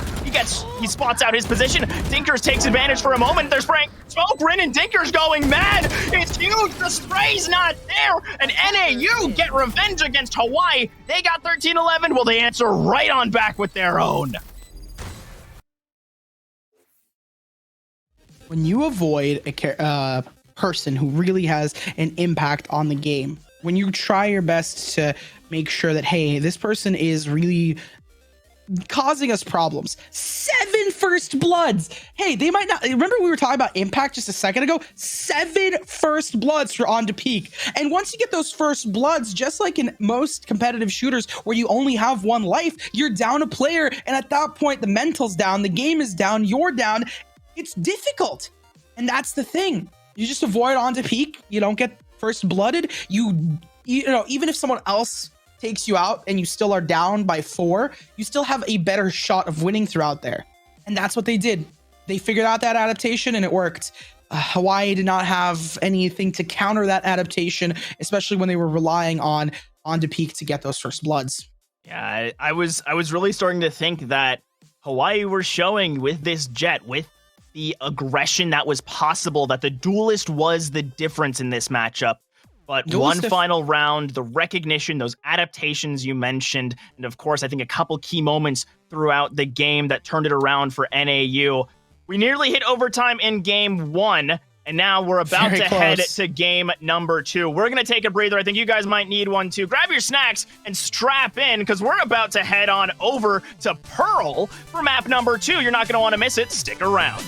He spots out his position. Dinkers takes advantage for a moment. They're spraying smoke. Rin and Dinkers going mad. It's huge. The spray's not there. And NAU get revenge against Hawaii. They got 13-11. Will they answer right on back with their own? When you avoid a person who really has an impact on the game, when you try your best to make sure that, hey, this person is really causing us problems. 7 first bloods. Hey, they might not. Remember we were talking about impact just a second ago? 7 first bloods for On to Peak. And once you get those first bloods, just like in most competitive shooters where you only have 1 life, you're down a player. And at that point, the mental's down, the game is down, you're down. It's difficult. And that's the thing. You just avoid On to Peak. You don't get first blooded. You know, even if someone else takes you out and you still are down by 4, you still have a better shot of winning throughout there. And that's what they did. They figured out that adaptation and it worked. Hawaii did not have anything to counter that adaptation, especially when they were relying on to Peak to get those first bloods. Yeah, I was really starting to think that Hawaii were showing with this Jet, with the aggression that was possible, that the Duelist was the difference in this matchup. But one final round, the recognition, those adaptations you mentioned, and of course, I think a couple key moments throughout the game that turned it around for NAU. We nearly hit overtime in game 1, and now we're about to head to game number 2. We're going to take a breather. I think you guys might need one too. Grab your snacks and strap in, because we're about to head on over to Pearl for map number 2. You're not going to want to miss it. Stick around.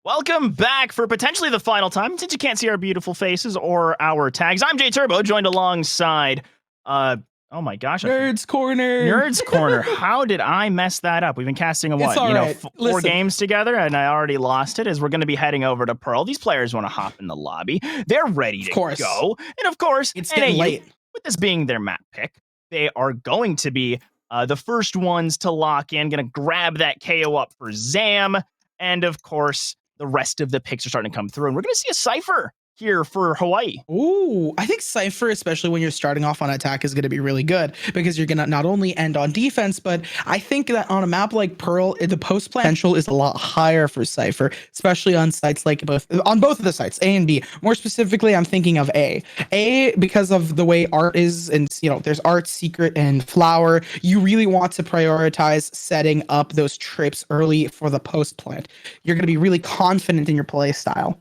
Welcome back for potentially the final time, since you can't see our beautiful faces or our tags. I'm Jay Turbo, joined alongside, oh my gosh. Nerds Corner. Nerds Corner. How did I mess that up? We've been casting It's all right. 4 games together, and I already lost it, as we're going to be heading over to Pearl. These players want to hop in the lobby. They're ready to go. And of course, it's getting late. With this being their map pick, they are going to be the first ones to lock in, going to grab that KO up for Zam, and of course, the rest of the picks are starting to come through, and we're going to see a Cypher here for Hawaii. Ooh, I think Cypher, especially when you're starting off on attack, is going to be really good because you're going to not only end on defense, but I think that on a map like Pearl, the post potential is a lot higher for Cypher, especially on sites like both of the sites, A and B. More specifically, I'm thinking of A. A, because of the way art is, and there's art, secret, and flower. You really want to prioritize setting up those trips early for the post plant. You're going to be really confident in your play style.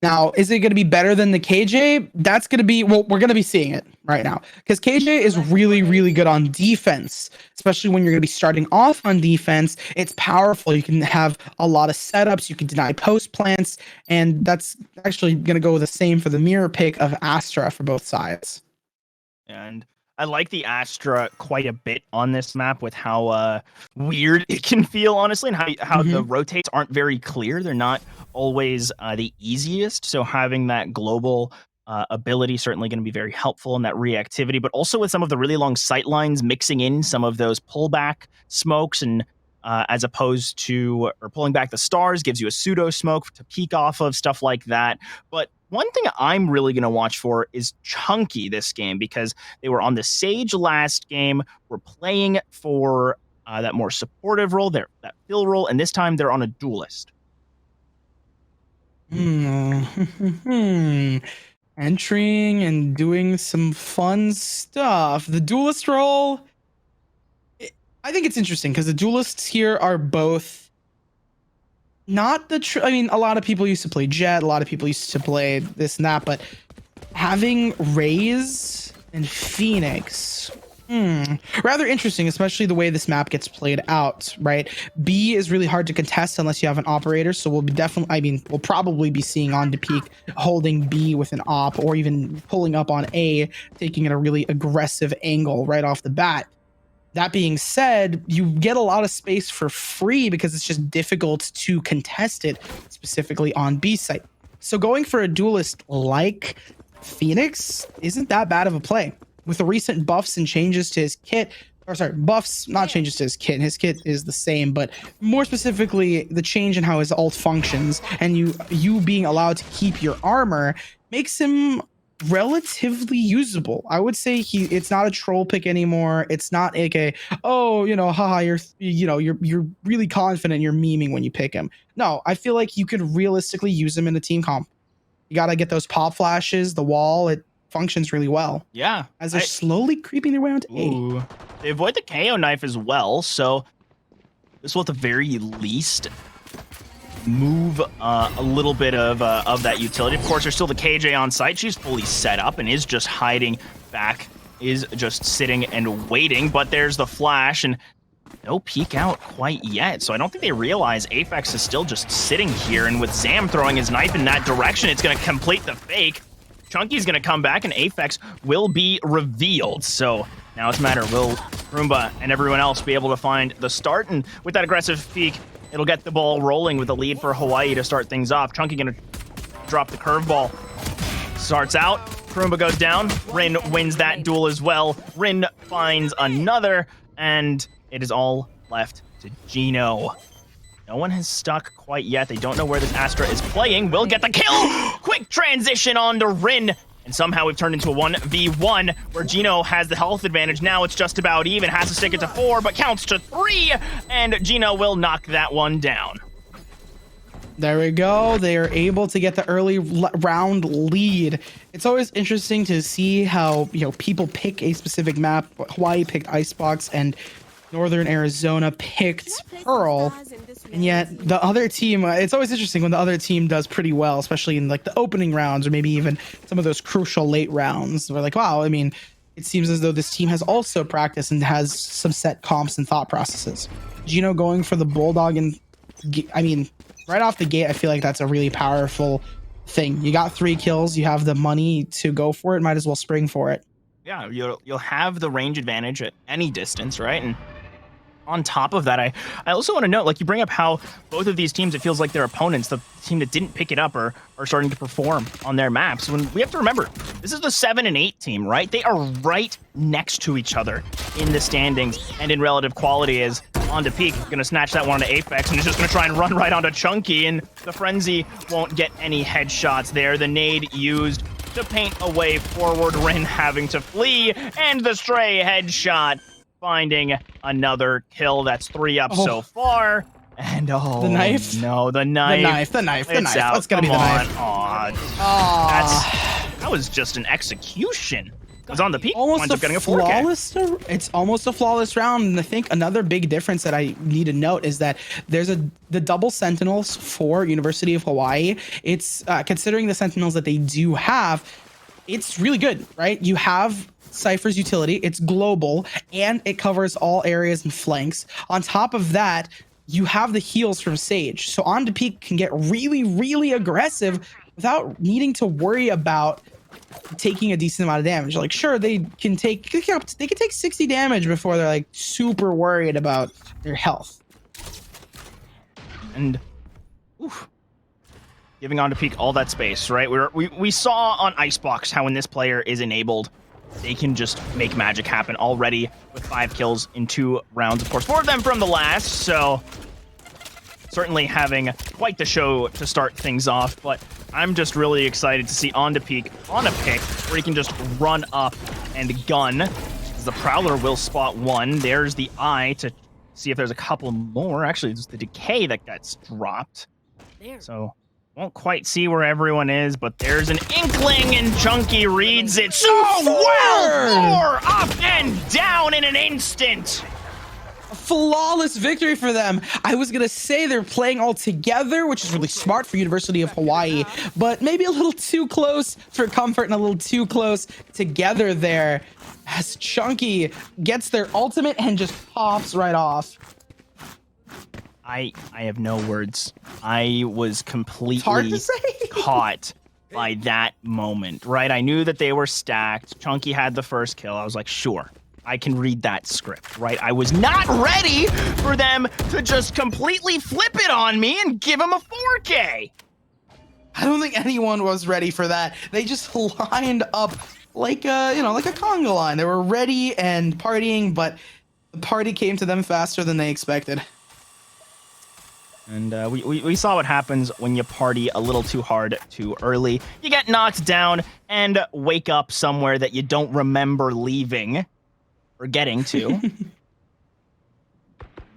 Now, is it going to be better than the KJ? That's going to be, well, we're going to be seeing it right now because KJ is really, really good on defense, especially when you're going to be starting off on defense. It's powerful. You can have a lot of setups. You can deny post plants, and that's actually going to go the same for the mirror pick of Astra for both sides. And I like the Astra quite a bit on this map with how weird it can feel, honestly, and how the rotates aren't very clear. They're not always the easiest. So having that global ability certainly going to be very helpful in that reactivity, but also with some of the really long sight lines, mixing in some of those pullback smokes, and as opposed to, or pulling back the stars gives you a pseudo smoke to peek off of, stuff like that. But one thing I'm really going to watch for is Chunky this game, because they were on the Sage last game. We're playing for that more supportive role, that fill role, and this time they're on a duelist. Entering and doing some fun stuff. The duelist role, I think it's interesting because the duelists here are both not the I mean, a lot of people used to play Jet, a lot of people used to play this and that, but having Raze and Phoenix, rather interesting, especially the way this map gets played out, right? B is really hard to contest unless you have an operator, so we'll probably be seeing On to Peak holding B with an op, or even pulling up on A, taking a really aggressive angle right off the bat. That being said, you get a lot of space for free because it's just difficult to contest it, specifically on B site. So going for a duelist like Phoenix isn't that bad of a play. With the recent buffs and changes to his kit, buffs, not changes to his kit is the same, but more specifically, the change in how his ult functions and you being allowed to keep your armor makes him relatively usable. I would say it's not a troll pick anymore. It's not like haha, you're really confident you're memeing when you pick him. No, I feel like you could realistically use him in a team comp. You got to get those pop flashes, the wall, it functions really well. Yeah. As they're slowly creeping their way onto A. They avoid the KO knife as well, so this will at the very least move a little bit of that utility. Of course, there's still the KJ on site. She's fully set up and is just hiding back, is just sitting and waiting, but there's the flash and no peek out quite yet. So I don't think they realize Aphex is still just sitting here, and with Zam throwing his knife in that direction, it's going to complete the fake. Chunky's going to come back and Aphex will be revealed. So now it's a matter, will Roomba and everyone else be able to find the start? And with that aggressive peek, it'll get the ball rolling with a lead for Hawaii to start things off. Chunky gonna drop the curveball. Starts out, Roomba goes down, Rin wins that duel as well. Rin finds another, and it is all left to Gino. No one has stuck quite yet. They don't know where this Astra is playing. Will get the kill! Quick transition on to Rin. And somehow we've turned into a 1v1 where Gino has the health advantage. Now it's just about even. Has to stick it to 4, but counts to 3. And Gino will knock that one down. There we go. They are able to get the early round lead. It's always interesting to see how people pick a specific map. Hawaii picked Icebox and Northern Arizona picked Pearl. And yet the other team, it's always interesting when the other team does pretty well, especially in like the opening rounds or maybe even some of those crucial late rounds. We're like, wow, I mean, it seems as though this team has also practiced and has some set comps and thought processes. Gino going for the Bulldog, and I mean, right off the gate, I feel like that's a really powerful thing. You got 3 kills, you have the money to go for it, might as well spring for it. Yeah, you'll have the range advantage at any distance, right? And on top of that, I also want to note, like, you bring up how both of these teams, it feels like their opponents, the team that didn't pick it up, are starting to perform on their maps. When we have to remember, this is the 7 and 8 team, right? They are right next to each other in the standings and in relative quality. As onto Peak, gonna snatch that one onto Apex, and is just gonna try and run right onto Chunky, and the Frenzy won't get any headshots there. The nade used to paint a way forward, Rin having to flee, and the stray headshot finding another kill. That's 3 up so far. And the knife. No, the knife. The knife. It's out. That's gonna be the knife. That was just an execution. It was on the Peak. Almost Winds up getting a 4K. flawless. It's almost a flawless round, and I think another big difference that I need to note is that there's the double Sentinels for University of Hawaii. It's considering the Sentinels that they do have, it's really good, right? You have Cypher's utility, it's global, and it covers all areas and flanks. On top of that, you have the heals from Sage. So On to Peak can get really, really aggressive without needing to worry about taking a decent amount of damage. Like, sure, they can take 60 damage before they're like super worried about their health. And giving On to Peak all that space, right? We saw on Icebox how when this player is enabled, they can just make magic happen already with 5 kills in 2 rounds. Of course, 4 of them from the last, so certainly having quite the show to start things off. But I'm just really excited to see On to Peak on a pick where he can just run up and gun. The Prowler will spot 1. There's the eye to see if there's a couple more. Actually, it's the Decay that gets dropped. So won't quite see where everyone is, but there's an inkling, and Chunky reads it so well. 4 up and down in an instant. A flawless victory for them. I was gonna say they're playing all together, which is really smart for University of Hawaii, but maybe a little too close for comfort and a little too close together there, as Chunky gets their ultimate and just pops right off. I have no words. I was completely caught by that moment, right? I knew that they were stacked. Chunky had the first kill. I was like, sure, I can read that script, right? I was not ready for them to just completely flip it on me and give him a 4K. I don't think anyone was ready for that. They just lined up like a conga line. They were ready and partying, but the party came to them faster than they expected. And we saw what happens when you party a little too hard too early. You get knocked down and wake up somewhere that you don't remember leaving or getting to.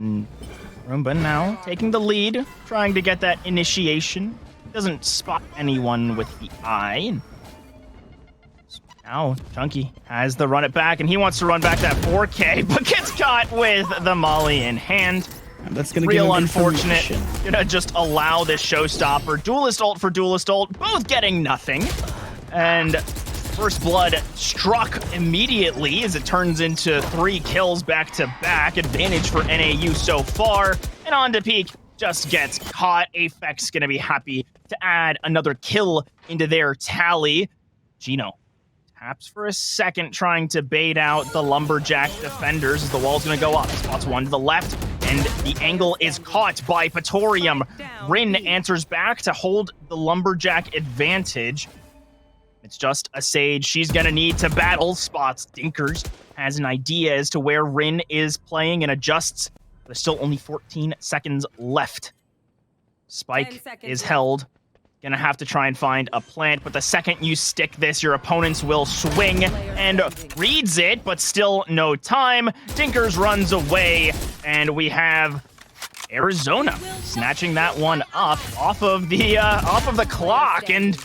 Roomba now taking the lead, trying to get that initiation. Doesn't spot anyone with the eye. Now Chunky has the run it back, and he wants to run back that 4K, but gets caught with the molly in hand. That's gonna real give him unfortunate. Gonna just allow this showstopper. Duelist ult for Duelist ult, both getting nothing. And first blood struck immediately as it turns into 3 kills back to back. Advantage for NAU so far. And On to Peak just gets caught. Aphex gonna be happy to add another kill into their tally. Gino taps for a second, trying to bait out the Lumberjack defenders as the wall's gonna go up. Spots 1 to the left, and the angle is caught by Patorium. Rin answers back to hold the Lumberjack advantage. It's just a Sage she's gonna need to battle. Spots Dinkers, has an idea as to where Rin is playing and adjusts. There's still only 14 seconds left. Spike is held. Gonna have to try and find a plant, but the second you stick this, your opponents will swing and reads it, but still no time. Dinkers runs away, and we have Arizona snatching that one up off of the clock, and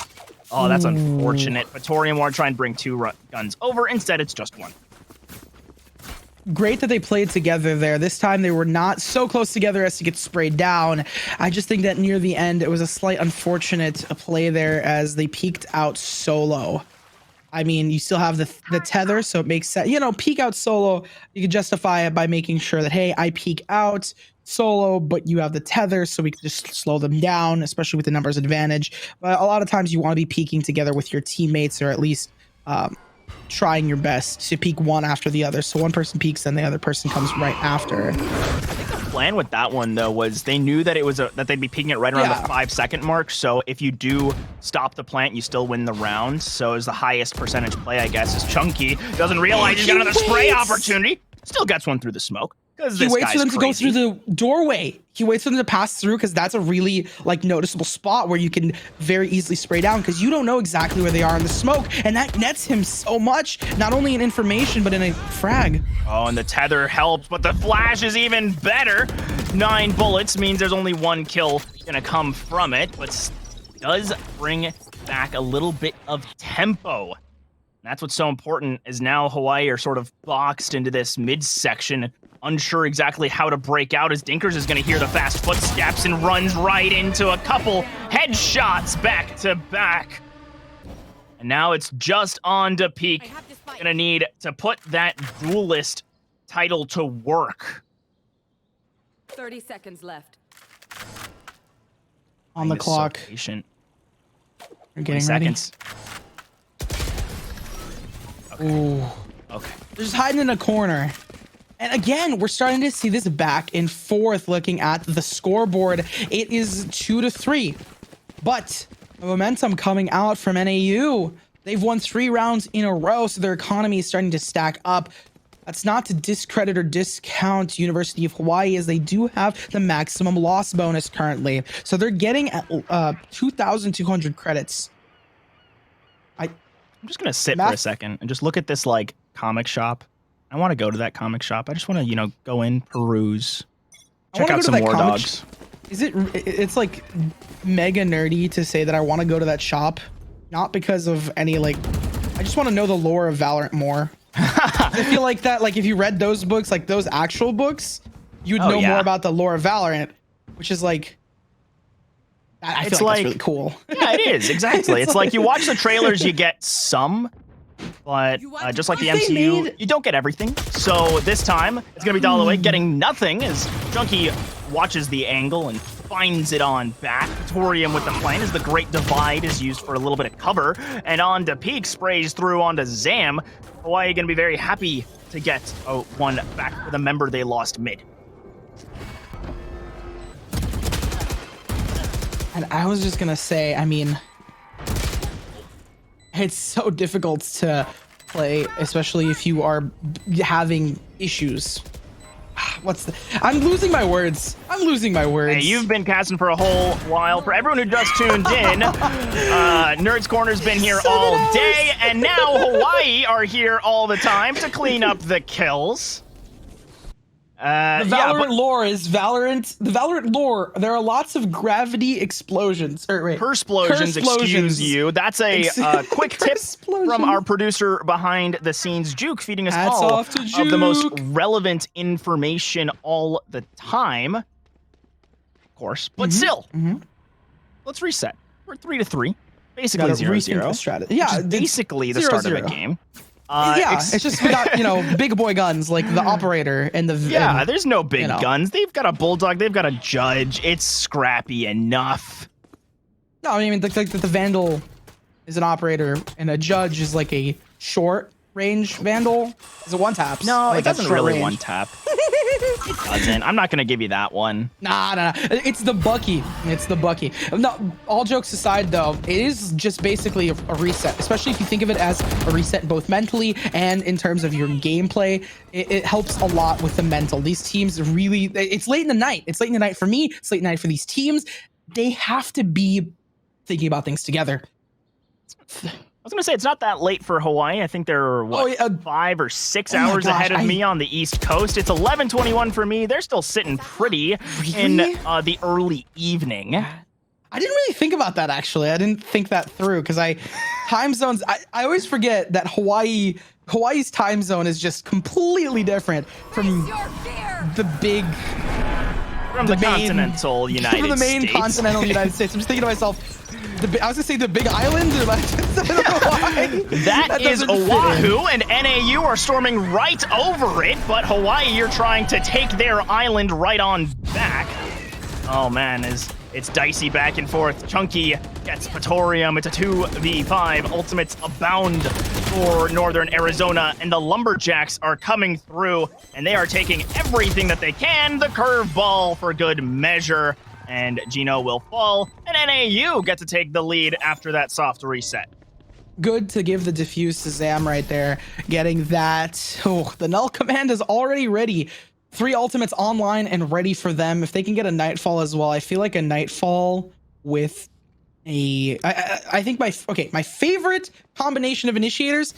oh, that's unfortunate. Patorium want to try and bring 2 guns over. Instead, it's just 1. Great that they played together there. This time they were not so close together as to get sprayed down. I just think that near the end it was a slight unfortunate play there as they peeked out solo. I mean, you still have the tether, so it makes sense. You know, peek out solo, you can justify it by making sure that, hey, I peek out, solo, but you have the tether, so we can just slow them down, especially with the numbers advantage. But a lot of times you want to be peeking together with your teammates, or at least trying your best to peek one after the other. So one person peeks and the other person comes right after. Plan with that one though was they knew that it was that they'd be peeking it right around the 5-second mark. So if you do stop the plant, you still win the round. So as the highest percentage play, I guess, is Chunky. Doesn't realize he's got another spray opportunity. Still gets one through the smoke. He waits for them to go through the doorway. He waits for them to pass through because that's a really like noticeable spot where you can very easily spray down because you don't know exactly where they are in the smoke, and that nets him so much, not only in information but in a frag. Oh, and the tether helps, but the flash is even better. 9 bullets means there's only 1 kill gonna come from it, but does bring back a little bit of tempo. And that's what's so important, is now Hawaii are sort of boxed into this midsection, unsure exactly how to break out, as Dinkers is going to hear the fast footsteps and runs right into a couple headshots back to back. And now it's just on to Peak. Going to need to put that duelist title to work. 30 seconds left. On the clock. So patient. We're getting ready. Okay. Ooh. Okay. They're just hiding in a corner. And again, we're starting to see this back and forth looking at the scoreboard. It is 2-3. But the momentum coming out from NAU. They've won 3 rounds in a row, so their economy is starting to stack up. That's not to discredit or discount University of Hawaii, as they do have the maximum loss bonus currently. So they're getting 2,200 credits. I'm just going to sit for a second and just look at this like comic shop. I want to go to that comic shop. I just want to, you know, go in, peruse, check out some War Dogs. It's like mega nerdy to say that I want to go to that shop, not because of any like, I just want to know the lore of Valorant more. I feel like that, like if you read those books, like those actual books, you'd know more about the lore of Valorant, which is like, I feel like that's really cool. Yeah, it is, exactly. It's like you watch the trailers, you get some, but just like the MCU, you don't get everything. So this time, it's going to be Dalloway getting nothing as Junkie watches the angle and finds it on back. Torium with the plane as the Great Divide is used for a little bit of cover. And on to Peak, sprays through onto Zam. Hawaii going to be very happy to get one back with a member they lost mid. And I was just going to say, I mean, it's so difficult to play, especially if you are having issues. I'm losing my words. Hey, you've been casting for a whole while. For everyone who just tuned in, Nerds Corner's been here all day, and now Hawaii are here all the time to clean up the kills. The Valorant lore is Valorant. The Valorant lore, there are lots of gravity explosions. Persplosions, excuse you. That's a quick tip from our producer behind the scenes, Juke, feeding us all of the most relevant information all the time. Of course, but still, let's reset. We're 3-3, basically 0-0. Yeah, basically the start of a game. It's just we got, big boy guns like the operator and the there's no big guns. They've got a bulldog, they've got a judge. It's scrappy enough. No, I mean the vandal is an operator and a judge is like a short range vandal. Is it one tap? No, it doesn't really one tap. It doesn't. I'm not gonna give you that one. Nah. It's the Bucky. No, all jokes aside though, it is just basically a reset, especially if you think of it as a reset both mentally and in terms of your gameplay. It helps a lot with the mental. These teams really, it's late in the night. It's late in the night for me. It's late in the night for these teams. They have to be thinking about things together. I was going to say, it's not that late for Hawaii. I think they're, 5 or 6 hours ahead of me on the East Coast. It's 11:21 for me. They're still sitting pretty in the early evening. I didn't really think about that, actually. I didn't think that through because time zones, I always forget that Hawaii's time zone is just completely different from the big... From the continental United States. From the main continental United States. I'm just thinking to myself... I was gonna say the Big Island. That is Oahu, and NAU are storming right over it. But Hawaii, you're trying to take their island right on back. Oh man, it's dicey back and forth. Chunky gets Praetorium. It's a 2v5. Ultimates abound for Northern Arizona, and the Lumberjacks are coming through, and they are taking everything that they can. The curveball for good measure, and Gino will fall, and NAU get to take the lead after that soft reset. Good to give the diffuse to Zam right there, getting that. Oh, the null command is already ready. 3 ultimates online and ready for them. If they can get a Nightfall as well, I feel like a Nightfall with a... I think my favorite combination of initiators,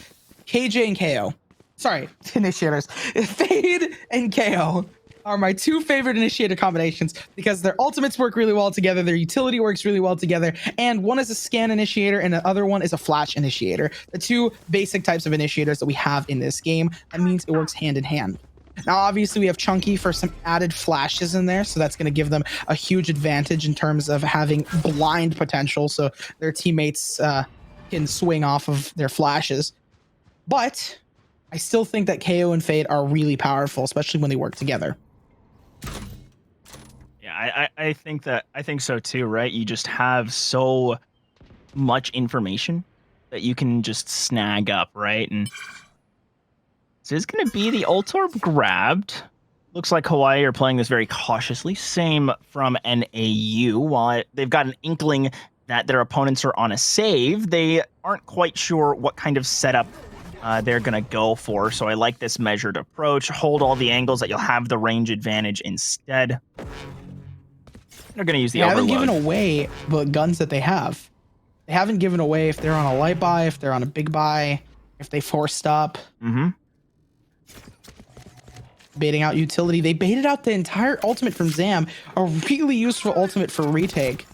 KJ and KO. Sorry, initiators. Fade and KO are my 2 favorite initiator combinations because their ultimates work really well together, their utility works really well together, and one is a scan initiator and the other one is a flash initiator. The 2 basic types of initiators that we have in this game. That means it works hand in hand. Now, obviously, we have Chunky for some added flashes in there, so that's going to give them a huge advantage in terms of having blind potential, so their teammates can swing off of their flashes. But I still think that KO and Fade are really powerful, especially when they work together. Yeah, I think so too, right? You just have so much information that you can just snag up, right? And so it's going to be the ult orb grabbed. Looks like Hawaii are playing this very cautiously. Same from NAU. While they've got an inkling that their opponents are on a save, they aren't quite sure what kind of setup they're going to go for. So I like this measured approach. Hold all the angles that you'll have the range advantage instead. They're going to use the overload. They haven't given away the guns that they have. They haven't given away if they're on a light buy, if they're on a big buy, if they force stop. Mm-hmm. Baiting out utility. They baited out the entire ultimate from Zam, a really useful ultimate for retake,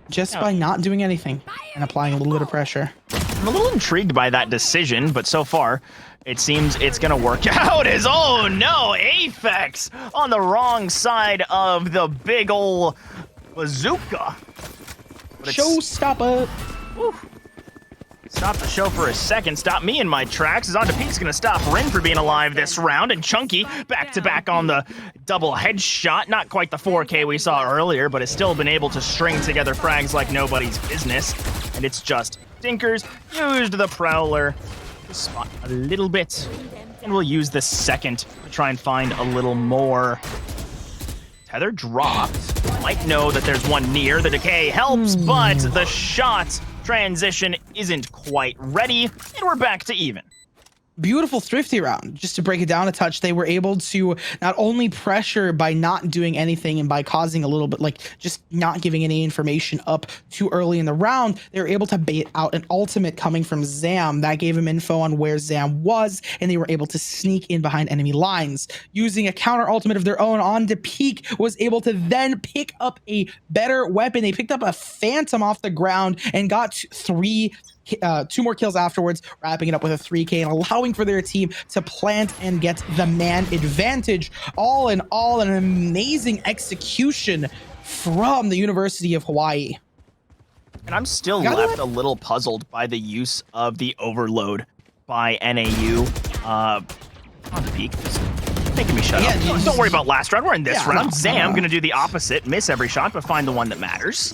just by not doing anything and applying a little bit of pressure. I'm a little intrigued by that decision, but so far it seems it's gonna work out. As oh no, Aphex on the wrong side of the big ol' bazooka. Showstopper. Stop the show for a second. Stop me in my tracks. As on to Peak's gonna stop Rin for being alive this round, and Chunky back to back on the double headshot. Not quite the 4K we saw earlier, but has still been able to string together frags like nobody's business. And it's just Dinkers used the Prowler to spot a little bit, and we'll use the second to try and find a little more. Tether dropped. Might know that there's one near. The decay helps, but the shot transition isn't quite ready, and we're back to even. Beautiful thrifty round. Just to break it down a touch, they were able to not only pressure by not doing anything and by causing a little bit, like just not giving any information up too early in the round, they were able to bait out an ultimate coming from Zam. That gave him info on where Zam was, and they were able to sneak in behind enemy lines. Using a counter ultimate of their own on to Peak, was able to then pick up a better weapon. They picked up a Phantom off the ground and got 2 more kills afterwards, wrapping it up with a 3K and allowing for their team to plant and get the man advantage. All in all, an amazing execution from the University of Hawaii. And I'm still left a little puzzled by the use of the overload by NAU. On the Peak, just making me shut up. Don't worry about last round. We're in this round. Zam gonna do the opposite, miss every shot, but find the one that matters.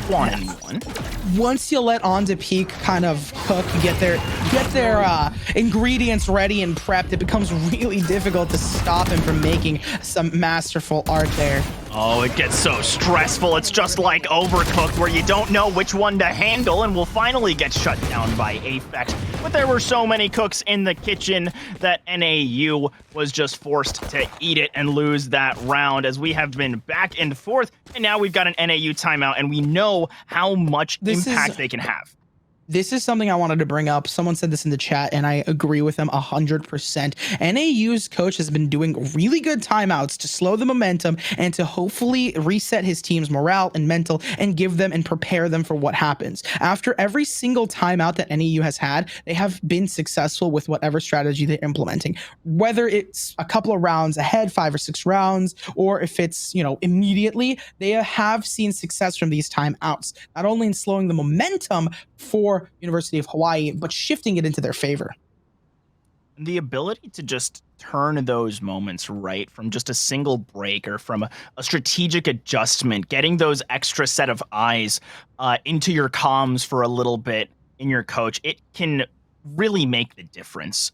1-1. Once you let On to Peak kind of cook, get their ingredients ready and prepped, it becomes really difficult to stop him from making some masterful art there. Oh, it gets so stressful. It's just like Overcooked, where you don't know which one to handle, and will finally get shut down by Aphex. But there were so many cooks in the kitchen that NAU was just forced to eat it and lose that round, as we have been back and forth, and now we've got an NAU timeout, and we know how much impact they can have. This is something I wanted to bring up. Someone said this in the chat, and I agree with them 100%. NAU's coach has been doing really good timeouts to slow the momentum and to hopefully reset his team's morale and mental and give them and prepare them for what happens. After every single timeout that NAU has had, they have been successful with whatever strategy they're implementing. Whether it's a couple of rounds ahead, 5 or 6 rounds, or if it's, immediately, they have seen success from these timeouts, not only in slowing the momentum for University of Hawaii, but shifting it into their favor. The ability to just turn those moments right from just a single break or from a strategic adjustment, getting those extra set of eyes into your comms for a little bit in your coach, it can really make the difference.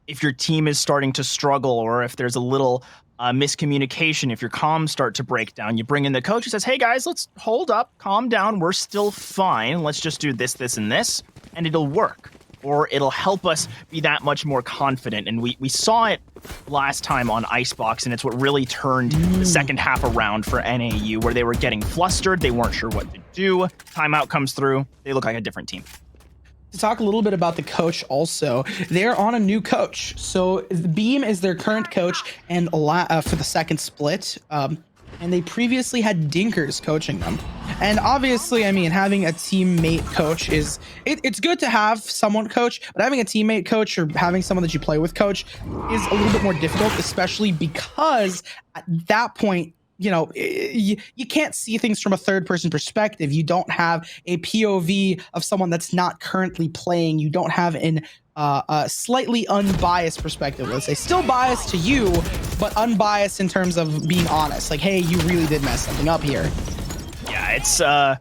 If your team is starting to struggle or if there's a little miscommunication, if your comms start to break down, you bring in the coach who says, hey guys, let's hold up, calm down, we're still fine, let's just do this, this, and this, and it'll work. Or it'll help us be that much more confident. And we saw it last time on Icebox, and it's what really turned the second half around for NAU, where they were getting flustered, they weren't sure what to do, timeout comes through, they look like a different team. To talk a little bit about the coach also, they're on a new coach. So Beam is their current coach and for the second split. And they previously had Dinkers coaching them. And obviously, I mean, having a teammate coach is, it's good to have someone coach, but having a teammate coach or having someone that you play with coach is a little bit more difficult, especially because at that point, you know, you can't see things from a third person perspective. You don't have a POV of someone that's not currently playing. You don't have a slightly unbiased perspective. Let's say still biased to you, but unbiased in terms of being honest. Like, hey, you really did mess something up here. Yeah, it's that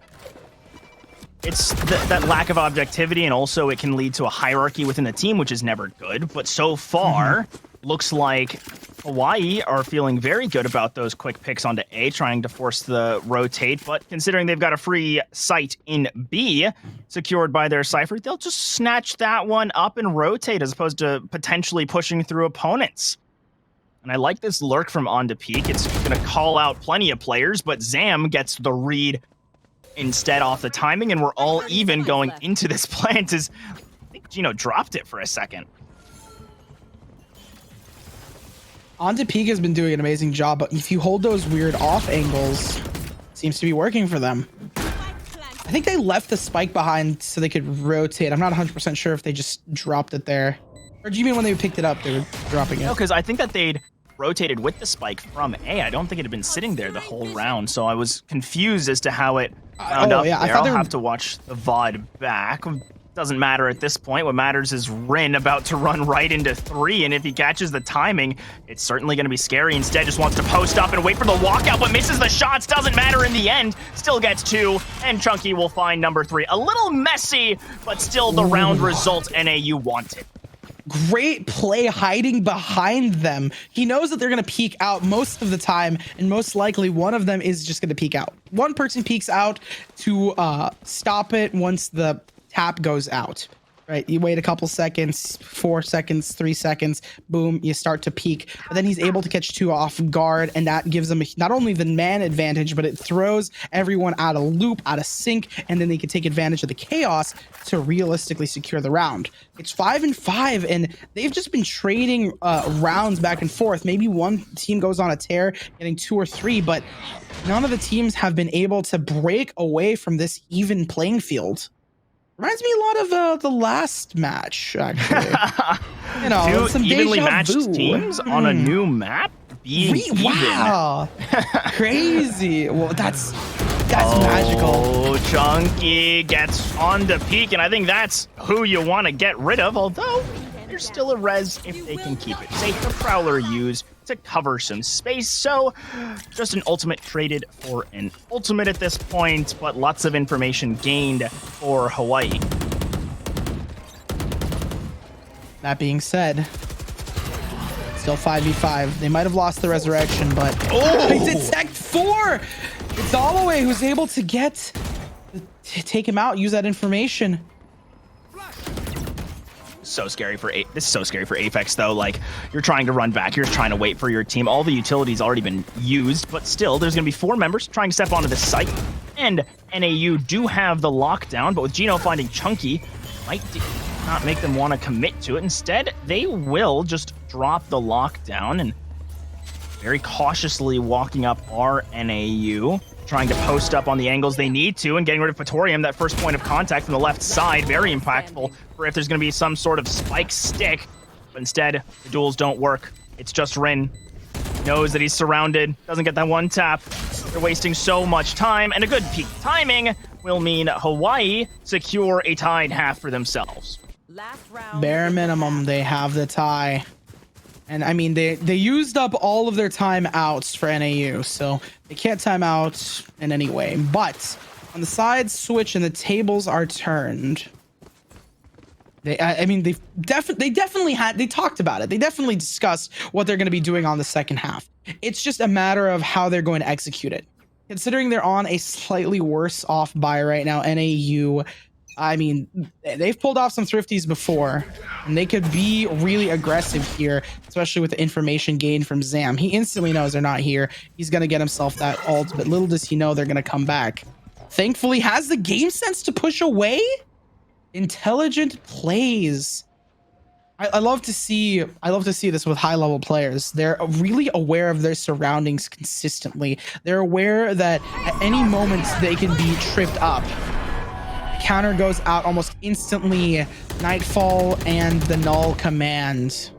lack of objectivity, and also it can lead to a hierarchy within the team, which is never good. But so far, looks like Hawaii are feeling very good about those quick picks onto A, trying to force the rotate. But considering they've got a free site in B secured by their Cypher, they'll just snatch that one up and rotate as opposed to potentially pushing through opponents. And I like this lurk from on to peak. It's going to call out plenty of players, but Zam gets the read instead off the timing, and we're all even going into this plant. I think Gino dropped it for a second. On to peak has been doing an amazing job, but if you hold those weird off angles, it seems to be working for them. I think they left the spike behind so they could rotate. I'm not 100% sure if they just dropped it there. Or do you mean when they picked it up, they were dropping it? No, because I think that they'd rotated with the spike from A. I don't think it had been sitting there the whole round, so I was confused as to how it wound up there. I'll have to watch the VOD back. Doesn't matter at this point. What matters is Rin about to run right into 3, and if he catches the timing, it's certainly going to be scary. Instead, just wants to post up and wait for the walkout, but misses the shots. Doesn't matter in the end. Still gets 2, and Chunky will find number 3. A little messy, but still the round result NAU wanted. Great play hiding behind them. He knows that they're going to peek out most of the time, and most likely one of them is just going to peek out. One person peeks out to stop it once the tap goes out, right? You wait a couple seconds, 4 seconds, 3 seconds, boom, you start to peek. But then he's able to catch 2 off guard, and that gives them not only the man advantage, but it throws everyone out of loop, out of sync, and then they can take advantage of the chaos to realistically secure the round. It's 5-5, and they've just been trading rounds back and forth. Maybe one team goes on a tear, getting 2 or 3, but none of the teams have been able to break away from this even playing field. Reminds me a lot of the last match, actually. You know, some evenly deja matched vu. teams on a new map being even. Wow, crazy. Well, that's magical. Oh, Chunky gets on to peak, and I think that's who you want to get rid of, although there's still a res if they can keep it safe. The Prowler used to cover some space, so just an ultimate traded for an ultimate at this point, but lots of information gained for Hawaii. That being said, still 5v5. They might have lost the resurrection, but they detect 4. It's Holloway who's able to take him out, use that information. So scary for this is so scary for Apex though. Like, you're trying to run back, you're trying to wait for your team. All the utilities already been used, but still there's gonna be 4 members trying to step onto this site, and NAU do have the lockdown, but with Gino finding Chunky, might not make them want to commit to it. Instead, they will just drop the lockdown and very cautiously walking up our NAU, trying to post up on the angles they need to, and getting rid of Patorium, that first point of contact from the left side. Very impactful for if there's going to be some sort of spike stick. But instead, the duels don't work. It's just Rin. Knows that he's surrounded, doesn't get that one tap. They're wasting so much time, and a good peak timing will mean Hawaii secure a tied half for themselves. Last round. Bare minimum, they have the tie. And I mean, they used up all of their timeouts for NAU, so they can't time out in any way. But on the side switch and the tables are turned. I mean, they definitely talked about it. They definitely discussed what they're going to be doing on the second half. It's just a matter of how they're going to execute it. Considering they're on a slightly worse off buy right now, NAU, I mean, they've pulled off some thrifties before, and they could be really aggressive here, especially with the information gained from Zam. He instantly knows they're not here. He's going to get himself that ult, but little does he know they're going to come back. Thankfully, has the game sense to push away. Intelligent plays. I love to see this with high level players. They're really aware of their surroundings consistently. They're aware that at any moment they can be tripped up. Counter goes out almost instantly. Nightfall and the null command.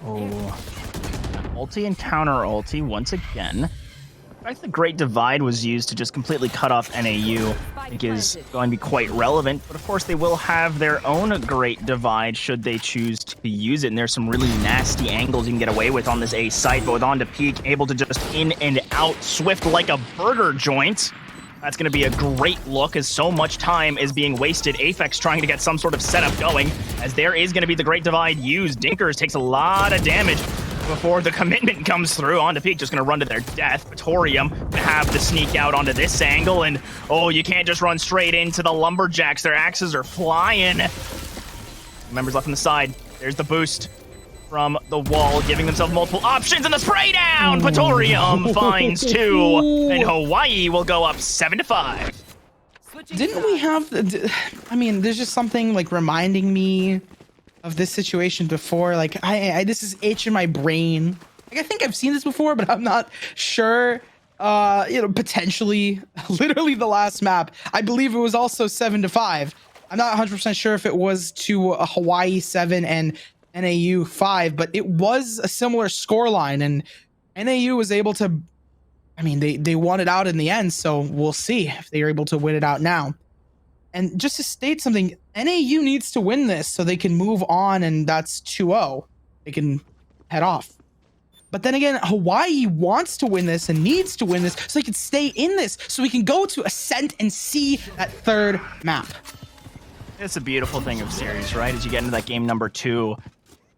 Oh, ulti and counter ulti once again. In fact, the Great Divide was used to just completely cut off NAU. I think is going to be quite relevant, but of course they will have their own Great Divide should they choose to use it. And there's some really nasty angles you can get away with on this A site, but with on to peak, able to just in and out swift like a burger joint. That's going to be a great look as so much time is being wasted. Aphex trying to get some sort of setup going as there is going to be the Great Divide used. Dinkers takes a lot of damage before the commitment comes through. On to peak, just going to run to their death. Praetorium going to have the sneak out onto this angle. And, oh, you can't just run straight into the Lumberjacks. Their axes are flying. Members left on the side. There's the boost from the wall, giving themselves multiple options, and the spray down! Praetorium finds 2, and Hawaii will go up 7-5. Didn't we have... I mean, there's just something, like, reminding me of this situation before. Like, this is itch in my brain. Like, I think I've seen this before, but I'm not sure. Potentially, literally the last map. I believe it was also 7-5. I'm not 100% sure if it was to a Hawaii 7 and NAU 5, but it was a similar scoreline, and NAU was able to, I mean, they won it out in the end, so we'll see if they are able to win it out now. And just to state something, NAU needs to win this so they can move on, and that's 2-0. They can head off. But then again, Hawaii wants to win this and needs to win this so they can stay in this, so we can go to Ascent and see that third map. It's a beautiful thing of series, right? As you get into that game number 2,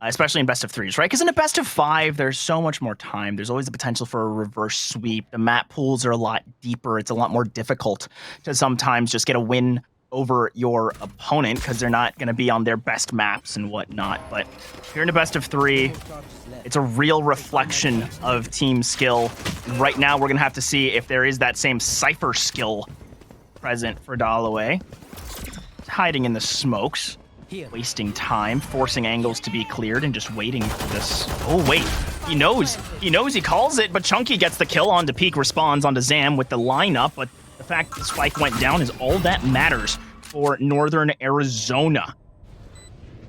especially in best of 3s, right? Because in a best of 5, there's so much more time. There's always the potential for a reverse sweep. The map pools are a lot deeper. It's a lot more difficult to sometimes just get a win over your opponent because they're not going to be on their best maps and whatnot. But if you're in a best of 3, it's a real reflection of team skill. Right now, we're going to have to see if there is that same Cypher skill present for Dalloway. Hiding in the smokes, wasting time, forcing angles to be cleared, and just waiting for this. Oh, wait. He knows he calls it, but Chunky gets the kill. On to peak, responds onto Zam with the lineup, but the fact that the spike went down is all that matters for Northern Arizona.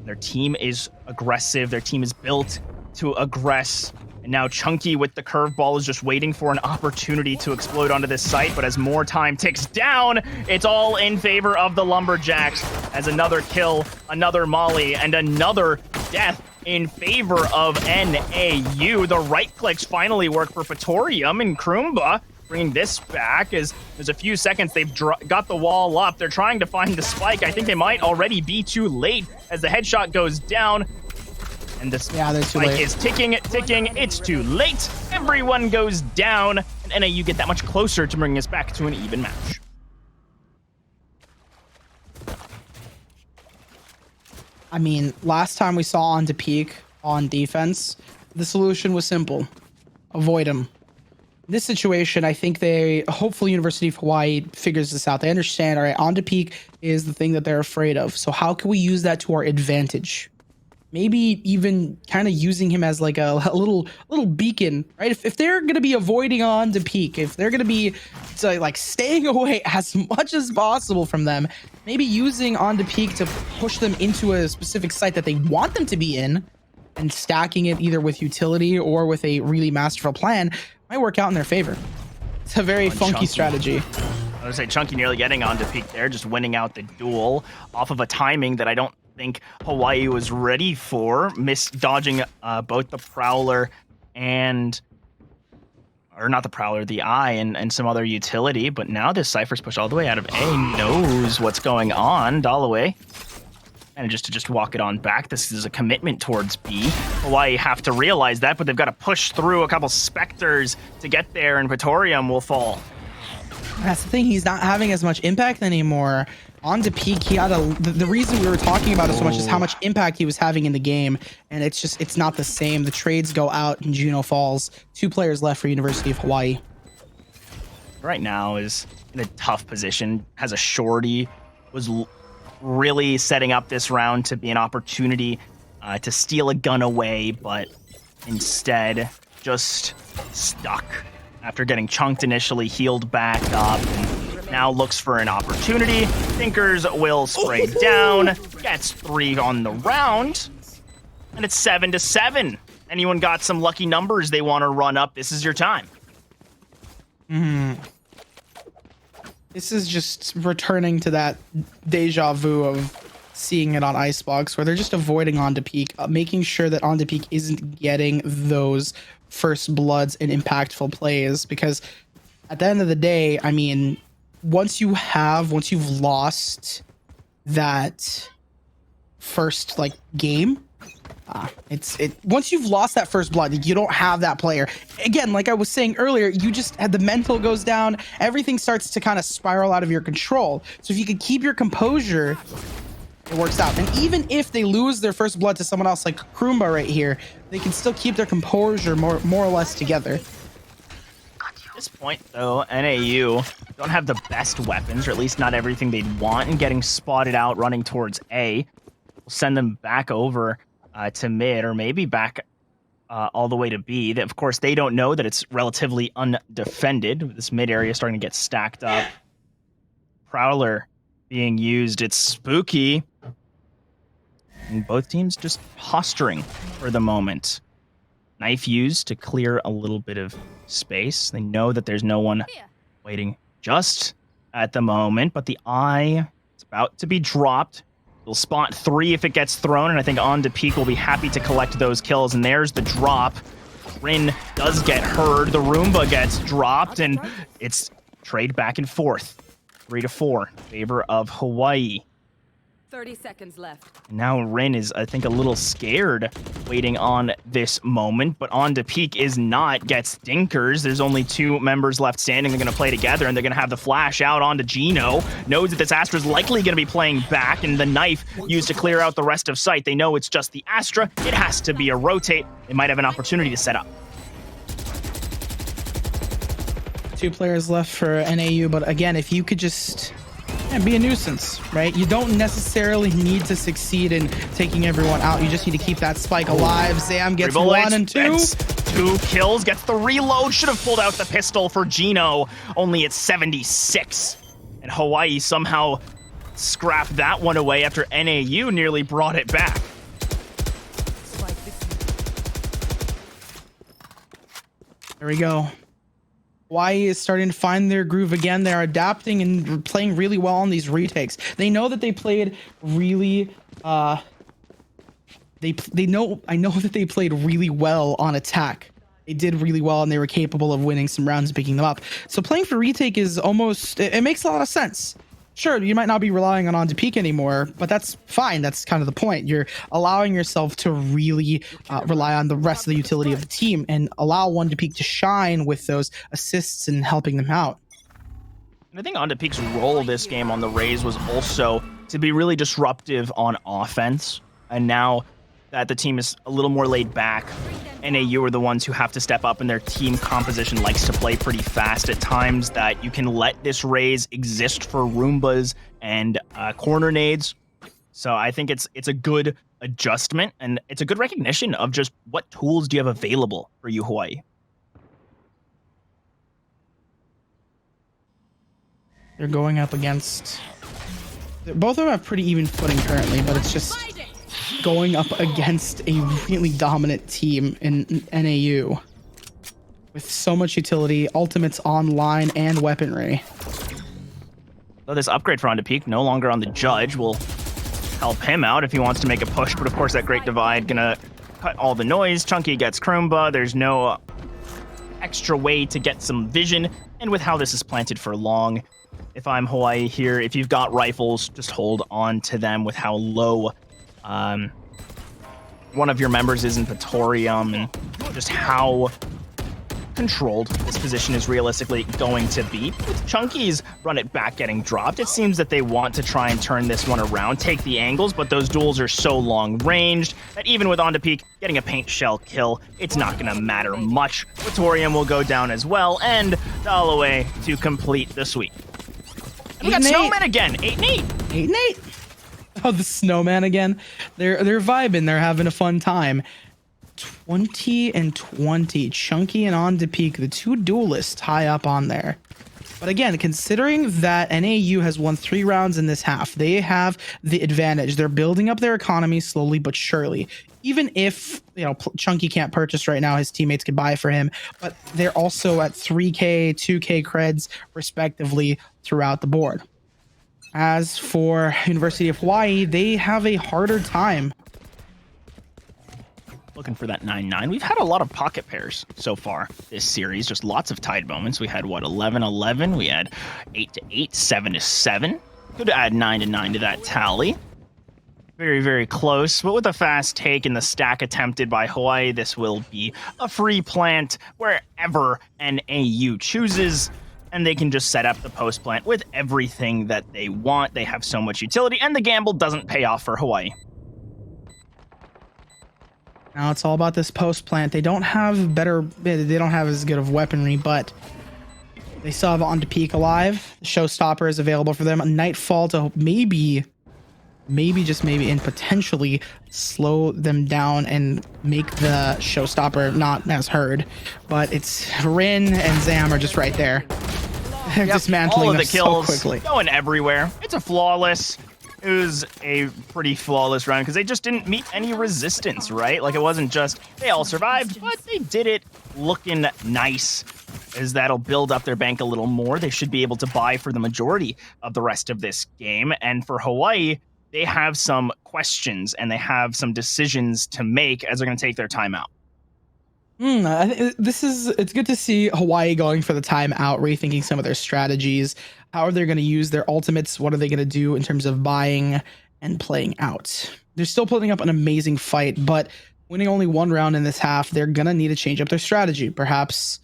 Their team is aggressive. Their team is built to aggress. And now Chunky with the curveball is just waiting for an opportunity to explode onto this site, but as more time ticks down, it's all in favor of the Lumberjacks as another kill, another molly, and another death in favor of NAU. The right clicks finally work for Praetorium, and Kroomba bringing this back as there's a few seconds. They've got the wall up. They're trying to find the spike. I think they might already be too late as the headshot goes down. And this spike is ticking. It's too late. Everyone goes down, and NAU get that much closer to bringing us back to an even match. I mean, last time we saw on to peak on defense, the solution was simple. Avoid him. This situation, I think hopefully University of Hawaii figures this out. They understand, all right, on to peak is the thing that they're afraid of. So how can we use that to our advantage? Maybe even kind of using him as like a little beacon, right? If they're going to be avoiding on to peak, if they're going to be like staying away as much as possible from them, maybe using on to peak to push them into a specific site that they want them to be in and stacking it either with utility or with a really masterful plan might work out in their favor. It's a very funky strategy. I was gonna say Chunky nearly getting onto peak there, just winning out the duel off of a timing that I don't think Hawaii was ready for, dodging both the Prowler and, or not the Prowler, the Eye and some other utility. But now this Cypher's pushed all the way out of A, knows what's going on. Dalloway manages to just walk it on back. This is a commitment towards B. Hawaii have to realize that, but they've got to push through a couple Spectres to get there, and Praetorium will fall. That's the thing, he's not having as much impact anymore. On to peak, he had the reason we were talking about it so much is how much impact he was having in the game, and it's not the same. The trades go out and Juno falls. 2 players left for University of Hawaii. Right now is in a tough position, has a shorty, was really setting up this round to be an opportunity to steal a gun away, but instead just stuck. After getting chunked initially, healed back up, and now looks for an opportunity. Thinkers will spray down, gets 3 on the round, and it's 7-7. Anyone got some lucky numbers they want to run up? This is your time. This is just returning to that deja vu of seeing it on Icebox, where they're just avoiding onto peak, making sure that onto peak isn't getting those first bloods and impactful plays, because at the end of the day, I mean, once you've lost that first game, once you've lost that first blood, you don't have that player again. Like I was saying earlier, you just had the mental goes down, everything starts to kind of spiral out of your control. So if you could keep your composure, it works out. And even if they lose their first blood to someone else like Kroomba right here, they can still keep their composure more or less together. At this point, though, NAU don't have the best weapons, or at least not everything they'd want, and getting spotted out running towards A will send them back over to mid, or maybe back all the way to B. Of course, they don't know that it's relatively undefended. This mid area starting to get stacked up. Prowler being used. It's spooky. And both teams just posturing for the moment. Knife used to clear a little bit of space. They know that there's no one waiting just at the moment, but the Eye is about to be dropped. They'll spot 3 if it gets thrown, and I think On to Peak will be happy to collect those kills, and there's the drop. Rin does get heard. The Roomba gets dropped, and it's trade back and forth. 3-4 in favor of Hawaii. 30 seconds left. Now Rin is, I think, a little scared waiting on this moment, but On to Peak is not, gets Dinkers. There's only 2 members left standing. They're going to play together, and they're going to have the flash out onto Gino. Knows that this Astra is likely going to be playing back, and the knife used to clear out the rest of sight. They know it's just the Astra. It has to be a rotate. They might have an opportunity to set up. 2 players left for NAU, but again, if you could just be a nuisance, right? You don't necessarily need to succeed in taking everyone out. You just need to keep that spike alive. Zam gets 1 and 2. Gets 2 kills, gets the reload. Should have pulled out the pistol for Gino. Only at 76. And Hawaii somehow scrapped that one away after NAU nearly brought it back. There we go. Hawaii is starting to find their groove again. They're adapting and playing really well on these retakes. They know that they played really I know that they played really well on attack. They did really well, and they were capable of winning some rounds and picking them up. So playing for retake is almost, it makes a lot of sense. Sure, you might not be relying on to peak anymore, but that's fine. That's kind of the point. You're allowing yourself to really rely on the rest of the utility of the team and allow one to peak to shine with those assists and helping them out. And I think On to Peak's role this game on the Rays was also to be really disruptive on offense. And now that the team is a little more laid back, NAU are the ones who have to step up, and their team composition likes to play pretty fast at times, that you can let this Rays exist for Roombas and corner nades. So I think it's a good adjustment, and it's a good recognition of just what tools do you have available for you, Hawaii. They're going up against... Both of them have pretty even footing currently, but it's just going up against a really dominant team in NAU with so much utility, ultimates online, and weaponry. So this upgrade for Onto Peak, no longer on the Judge, will help him out if he wants to make a push. But of course, that Great Divide gonna cut all the noise. Chunky gets Kroomba. There's no extra way to get some vision. And with how this is planted for long, if I'm Hawaii here, if you've got rifles, just hold on to them with how low one of your members is in Praetorium and just how controlled this position is realistically going to be. With Chunky's run it back getting dropped, it seems that they want to try and turn this one around, take the angles, but those duels are so long ranged that even with Onto Peak getting a paint shell kill, it's not going to matter much. Praetorium will go down as well, and Dalloway to complete the sweep. And we got Snowman again, 8 and 8. 8 and 8. Oh, the Snowman again. They're vibing. They're having a fun time. 20 and 20. Chunky and Onto Peak, the two duelists high up on there. But again, considering that NAU has won 3 rounds in this half, they have the advantage. They're building up their economy slowly but surely. Even if, Chunky can't purchase right now, his teammates could buy for him, but they're also at 3K, 2K creds, respectively, throughout the board. As for University of Hawaii, they have a harder time. Looking for that 9-9. We've had a lot of pocket pairs so far this series. Just lots of tied moments. We had, 11-11. We had 8-8, 7-7. Could add 9-9 to that tally. Very, very close. But with a fast take and the stack attempted by Hawaii, this will be a free plant wherever NAU chooses. And they can just set up the post plant with everything that they want. They have so much utility, and the gamble doesn't pay off for Hawaii. Now it's all about this post plant. They don't have as good of weaponry, but they still have Onto Peak alive. The Showstopper is available for them. Nightfall to maybe, and potentially slow them down and make the Showstopper not as heard. But it's Rin and Zam are just right there. They're dismantling all of the them kills so quickly. Going everywhere. It's a flawless. It was a pretty flawless round because they just didn't meet any resistance, right? Like, it wasn't just they all survived, but they did it looking nice, as that'll build up their bank a little more. They should be able to buy for the majority of the rest of this game. And for Hawaii, they have some questions and they have some decisions to make as they're going to take their time out. It's good to see Hawaii going for the timeout, rethinking some of their strategies. How are they going to use their ultimates? What are they going to do in terms of buying and playing out? They're still putting up an amazing fight, but winning only 1 round in this half, they're going to need to change up their strategy. Perhaps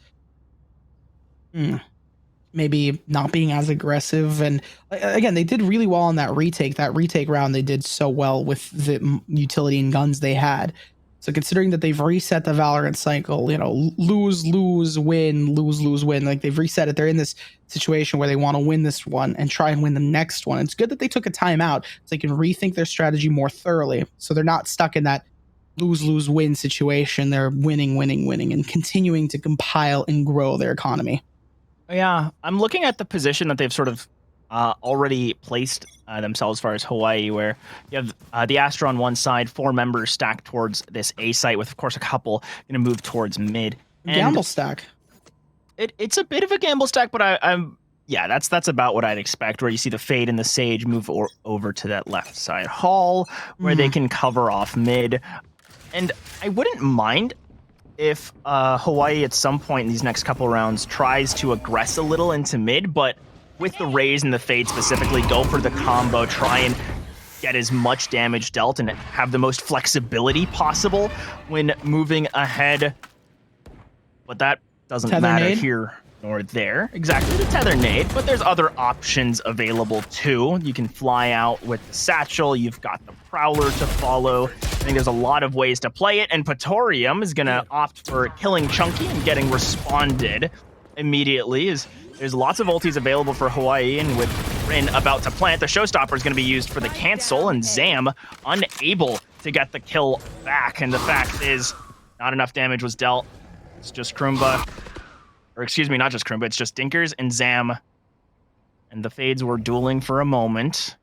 maybe not being as aggressive. And again, they did really well on that retake. That retake round, they did so well with the utility and guns they had. So considering that they've reset the Valorant cycle, lose, lose, win, lose, lose, win. Like, they've reset it. They're in this situation where they want to win this one and try and win the next one. It's good that they took a timeout so they can rethink their strategy more thoroughly. So they're not stuck in that lose, lose, win situation. They're winning, winning, winning, and continuing to compile and grow their economy. Yeah, I'm looking at the position that they've sort of already placed themselves as far as Hawaii, where you have the Astra on one side, 4 members stacked towards this A site, with, of course, a couple going to move towards mid. And gamble stack. It's a bit of a gamble stack, but that's about what I'd expect, where you see the Fade and the Sage move over to that left side hall, where they can cover off mid. And I wouldn't mind if Hawaii at some point in these next couple rounds tries to aggress a little into mid, but with the Raze and the Fade specifically, go for the combo, try and get as much damage dealt and have the most flexibility possible when moving ahead. But that doesn't matter here nor there. Exactly, the tether nade, but there's other options available too. You can fly out with the satchel, you've got the Prowler to follow. I think there's a lot of ways to play it, and Praetorium is gonna opt for killing Chunky and getting responded immediately. There's lots of ultis available for Hawaii, and with Rin about to plant, the Showstopper is going to be used for the cancel, and Zam unable to get the kill back. And the fact is, not enough damage was dealt. It's just Kroomba, or excuse me, not just Kroomba, it's just Dinkers and Zam. And the Fades were dueling for a moment.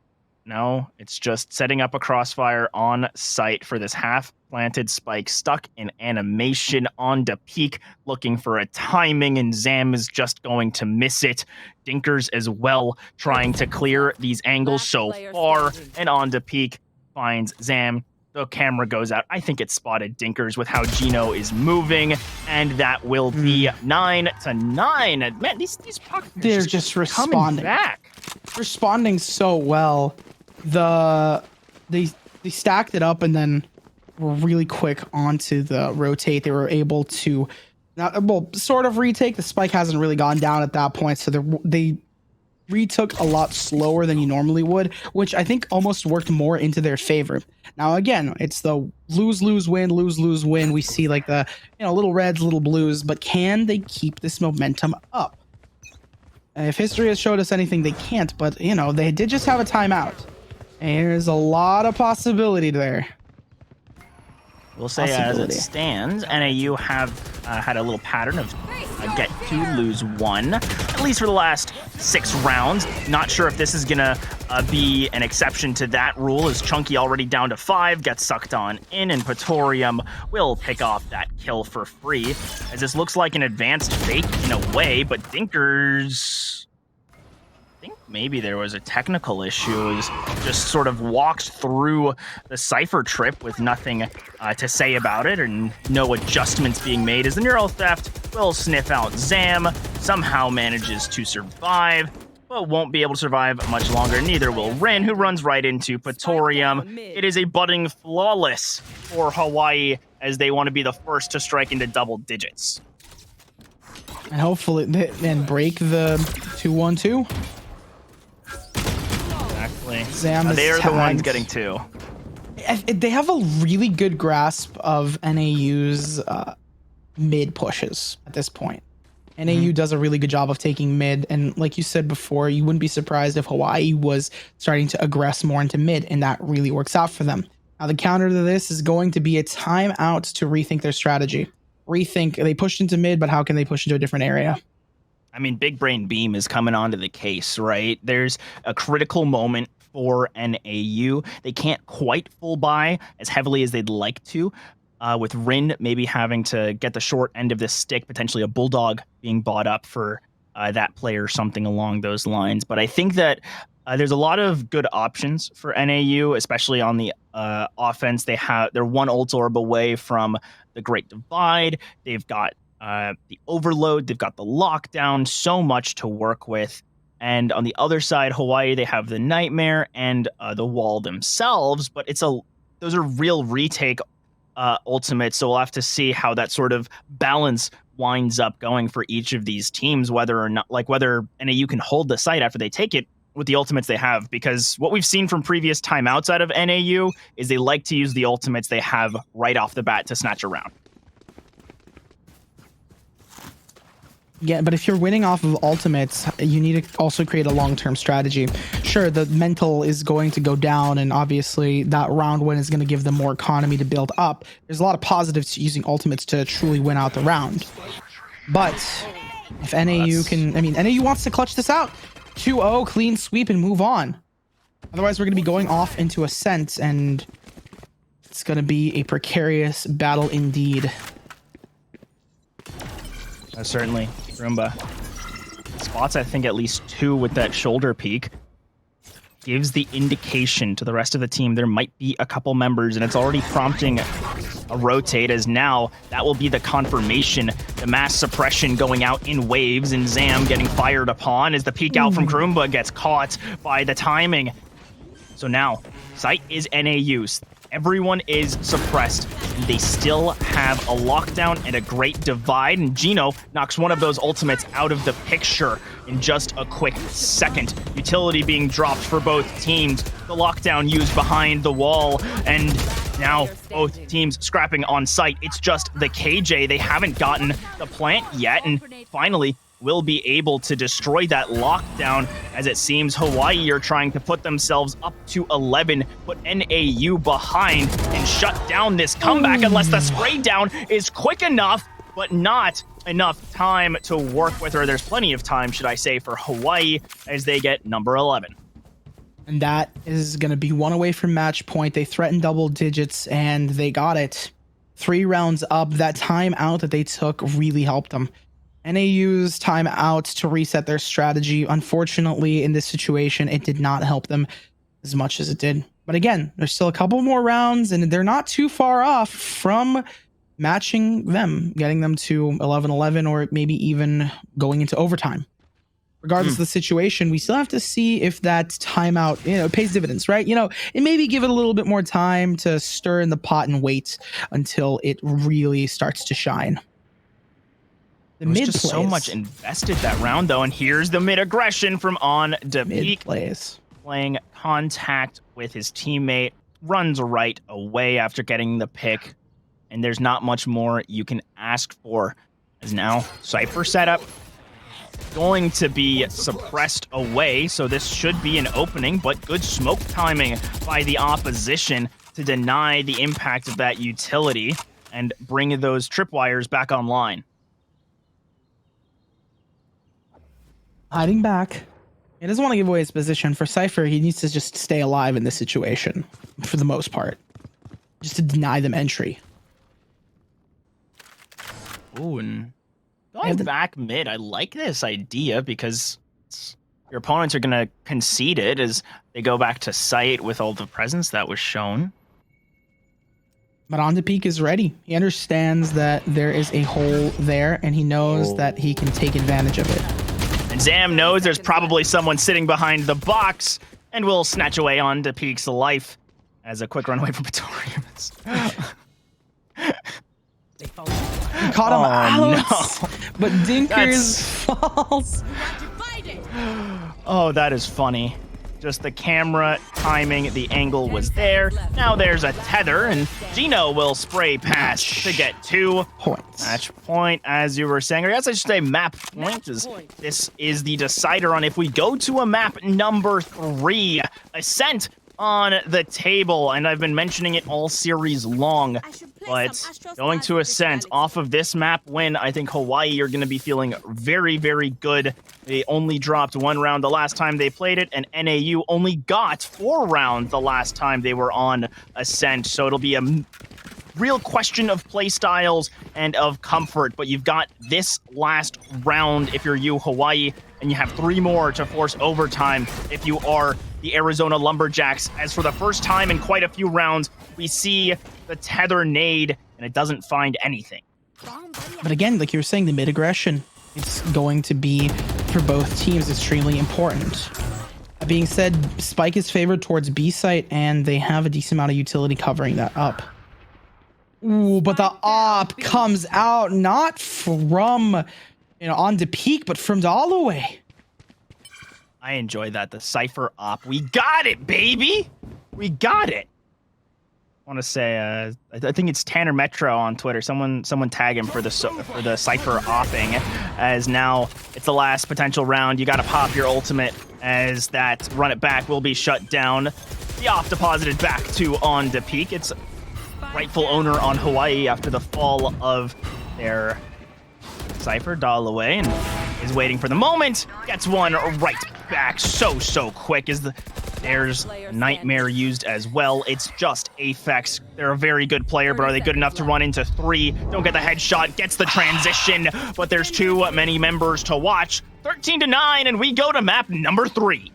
No, it's just setting up a crossfire on site for this half-planted spike, stuck in animation onto peak, looking for a timing, and Zam is just going to miss it. Dinkers as well, trying to clear these angles so far, and onto peak, finds Zam. The camera goes out. I think it spotted Dinkers with how Gino is moving, and that will be 9-9. Man, these pucks, they're just coming responding back. Responding so well. They stacked it up and then were really quick onto the rotate. They were able to sort of retake. The spike hasn't really gone down at that point, so they retook a lot slower than you normally would, which I think almost worked more into their favor. Now again, it's the lose win. We see like the little reds, little blues, but can they keep this momentum up? And if history has showed us anything, they can't. But they did just have a timeout. And there's a lot of possibility there. We'll say as it stands, NAU have had a little pattern of get 2, lose 1, at least for the last 6 rounds. Not sure if this is going to be an exception to that rule, as Chunky already down to 5, gets sucked on in, and Praetorium will pick off that kill for free, as this looks like an advanced fake in a way, but Dinkers... I think maybe there was a technical issue. He's just sort of walked through the Cypher trip with nothing to say about it, and no adjustments being made, as the Neural Theft will sniff out Zam, somehow manages to survive, but won't be able to survive much longer. Neither will Rin, who runs right into Praetorium. It is a budding flawless for Hawaii, as they want to be the first to strike into double digits. And hopefully then break the 2-1-2. Exactly. Zam They are tagged. the ones getting 2. They have a really good grasp of NAU's mid pushes at this point. NAU does a really good job of taking mid, and like you said before, you wouldn't be surprised if Hawaii was starting to aggress more into mid, and that really works out for them. Now the counter to this is going to be a timeout to rethink their strategy. They pushed into mid, but how can they push into a different area? I mean, Big Brain Beam is coming onto the case, right? There's a critical moment for NAU. They can't quite full buy as heavily as they'd like to, with Rin maybe having to get the short end of this stick, potentially a Bulldog being bought up for that player or something along those lines. But I think that there's a lot of good options for NAU, especially on the offense. They're one ult orb away from the Great Divide. They've got the Overload, they've got the Lockdown, so much to work with. And on the other side, Hawaii, they have the Nightmare and the Wall themselves, but those are real retake ultimates, so we'll have to see how that sort of balance winds up going for each of these teams, whether NAU can hold the site after they take it with the ultimates they have, because what we've seen from previous timeouts out of NAU is they like to use the ultimates they have right off the bat to snatch a round. Yeah, but if you're winning off of ultimates, you need to also create a long-term strategy. Sure, the mental is going to go down, and obviously that round win is going to give them more economy to build up. There's a lot of positives to using ultimates to truly win out the round. But if NAU wants to clutch this out. 2-0, clean sweep, and move on. Otherwise, we're going to be going off into Ascent, and it's going to be a precarious battle indeed. Certainly, Roomba spots, I think, at least 2 with that shoulder peek. Gives the indication to the rest of the team there might be a couple members, and it's already prompting a rotate, as now that will be the confirmation. The mass suppression going out in waves, and Zam getting fired upon as the peek out from Kroomba gets caught by the timing. So now, site is NAU's. Everyone is suppressed. They still have a Lockdown and a Great Divide, and Gino knocks one of those ultimates out of the picture in just a quick second. Utility being dropped for both teams. The Lockdown used behind the wall, and now both teams scrapping on site. It's just the KJ. They haven't gotten the plant yet, and finally will be able to destroy that Lockdown, as it seems Hawaii are trying to put themselves up to 11, put NAU behind, and shut down this comeback unless the spray down is quick enough, but not enough time to work with, or there's plenty of time, should I say, for Hawaii as they get number 11. And that is going to be one away from match point. They threatened double digits and they got it. 3 rounds up. That timeout that they took really helped them. NAU's timeout to reset their strategy. Unfortunately, in this situation, it did not help them as much as it did. But again, there's still a couple more rounds and they're not too far off from matching them, getting them to 11-11 or maybe even going into overtime. Regardless of the situation, we still have to see if that timeout, pays dividends, right? And maybe give it a little bit more time to stir in the pot and wait until it really starts to shine. The There was mid just so plays. much invested that round, though, and here's the mid aggression from On Mid Depeek, plays. playing contact with his teammate, runs right away after getting the pick, and there's not much more you can ask for. As now Cypher setup going to be suppressed away, so this should be an opening, but good smoke timing by the opposition to deny the impact of that utility and bring those tripwires back online. Hiding back. He doesn't want to give away his position. For Cypher, he needs to just stay alive in this situation, for the most part. Just to deny them entry. Ooh, and going back mid, I like this idea because your opponents are going to concede it as they go back to site with all the presence that was shown. But On Depeek is ready. He understands that there is a hole there, and he knows that he can take advantage of it. And Zam knows there's probably someone sitting behind the box and will snatch away On Depeek's life as a quick runaway from Pretorius. He caught him out, but Dinkers falls. Oh, that is funny. Just the camera timing, the angle was there. Now there's a tether, and Gino will spray past to get 2 points. Match point, as you were saying. Or I guess I should say map point. This is the decider on if we go to a map number 3. Ascent on the table, and I've been mentioning it all series long, but going to Ascent off of this map win, I think Hawaii are going to be feeling very, very good. They only dropped 1 round the last time they played it, and NAU only got 4 rounds the last time they were on Ascent, so it'll be a real question of play styles and of comfort, but you've got this last round if you're Hawaii, and you have 3 more to force overtime if you are the Arizona Lumberjacks. As for the first time in quite a few rounds, we see the tether nade, and it doesn't find anything. But again, like you were saying, the mid-aggression is going to be, for both teams, extremely important. That being said, Spike is favored towards B site, and they have a decent amount of utility covering that up. Ooh, but the op comes out not from, On Depeek, but from Holloway. I enjoy that. The Cypher op. We got it, baby! We got it! I want to say, I think it's Tanner Metro on Twitter. Someone tag him for the Cypher opping, as now it's the last potential round. You got to pop your ultimate, as that run it back will be shut down. The off deposited back to On Depeek. It's rightful owner on Hawaii after the fall of their Cypher. Dallaway and is waiting for the moment. Gets one right back so quick as there's a Nightmare used as well. It's just Aphex. They're a very good player, but are they good enough to run into 3? Don't get the headshot, gets the transition, but there's too many members to watch. 13-9, and we go to map number 3.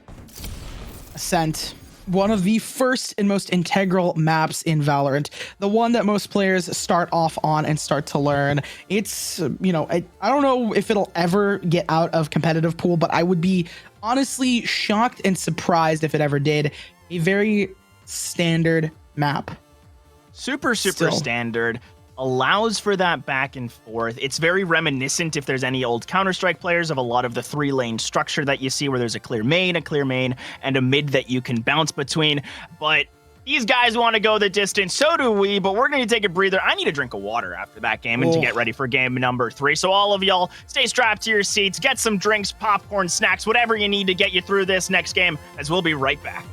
Ascent. One of the first and most integral maps in Valorant. The one that most players start off on and start to learn. It's, I don't know if it'll ever get out of competitive pool, but I would be honestly shocked and surprised if it ever did. A very standard map. Super standard. Allows for that back and forth. It's very reminiscent, if there's any old Counter-Strike players, of a lot of the 3-lane structure that you see, where there's a clear main, and a mid that you can bounce between. But these guys want to go the distance, so do we, but we're going to take a breather. I need a drink of water after that game and to get ready for game number 3. So all of y'all, stay strapped to your seats, get some drinks, popcorn, snacks, whatever you need to get you through this next game, as we'll be right back.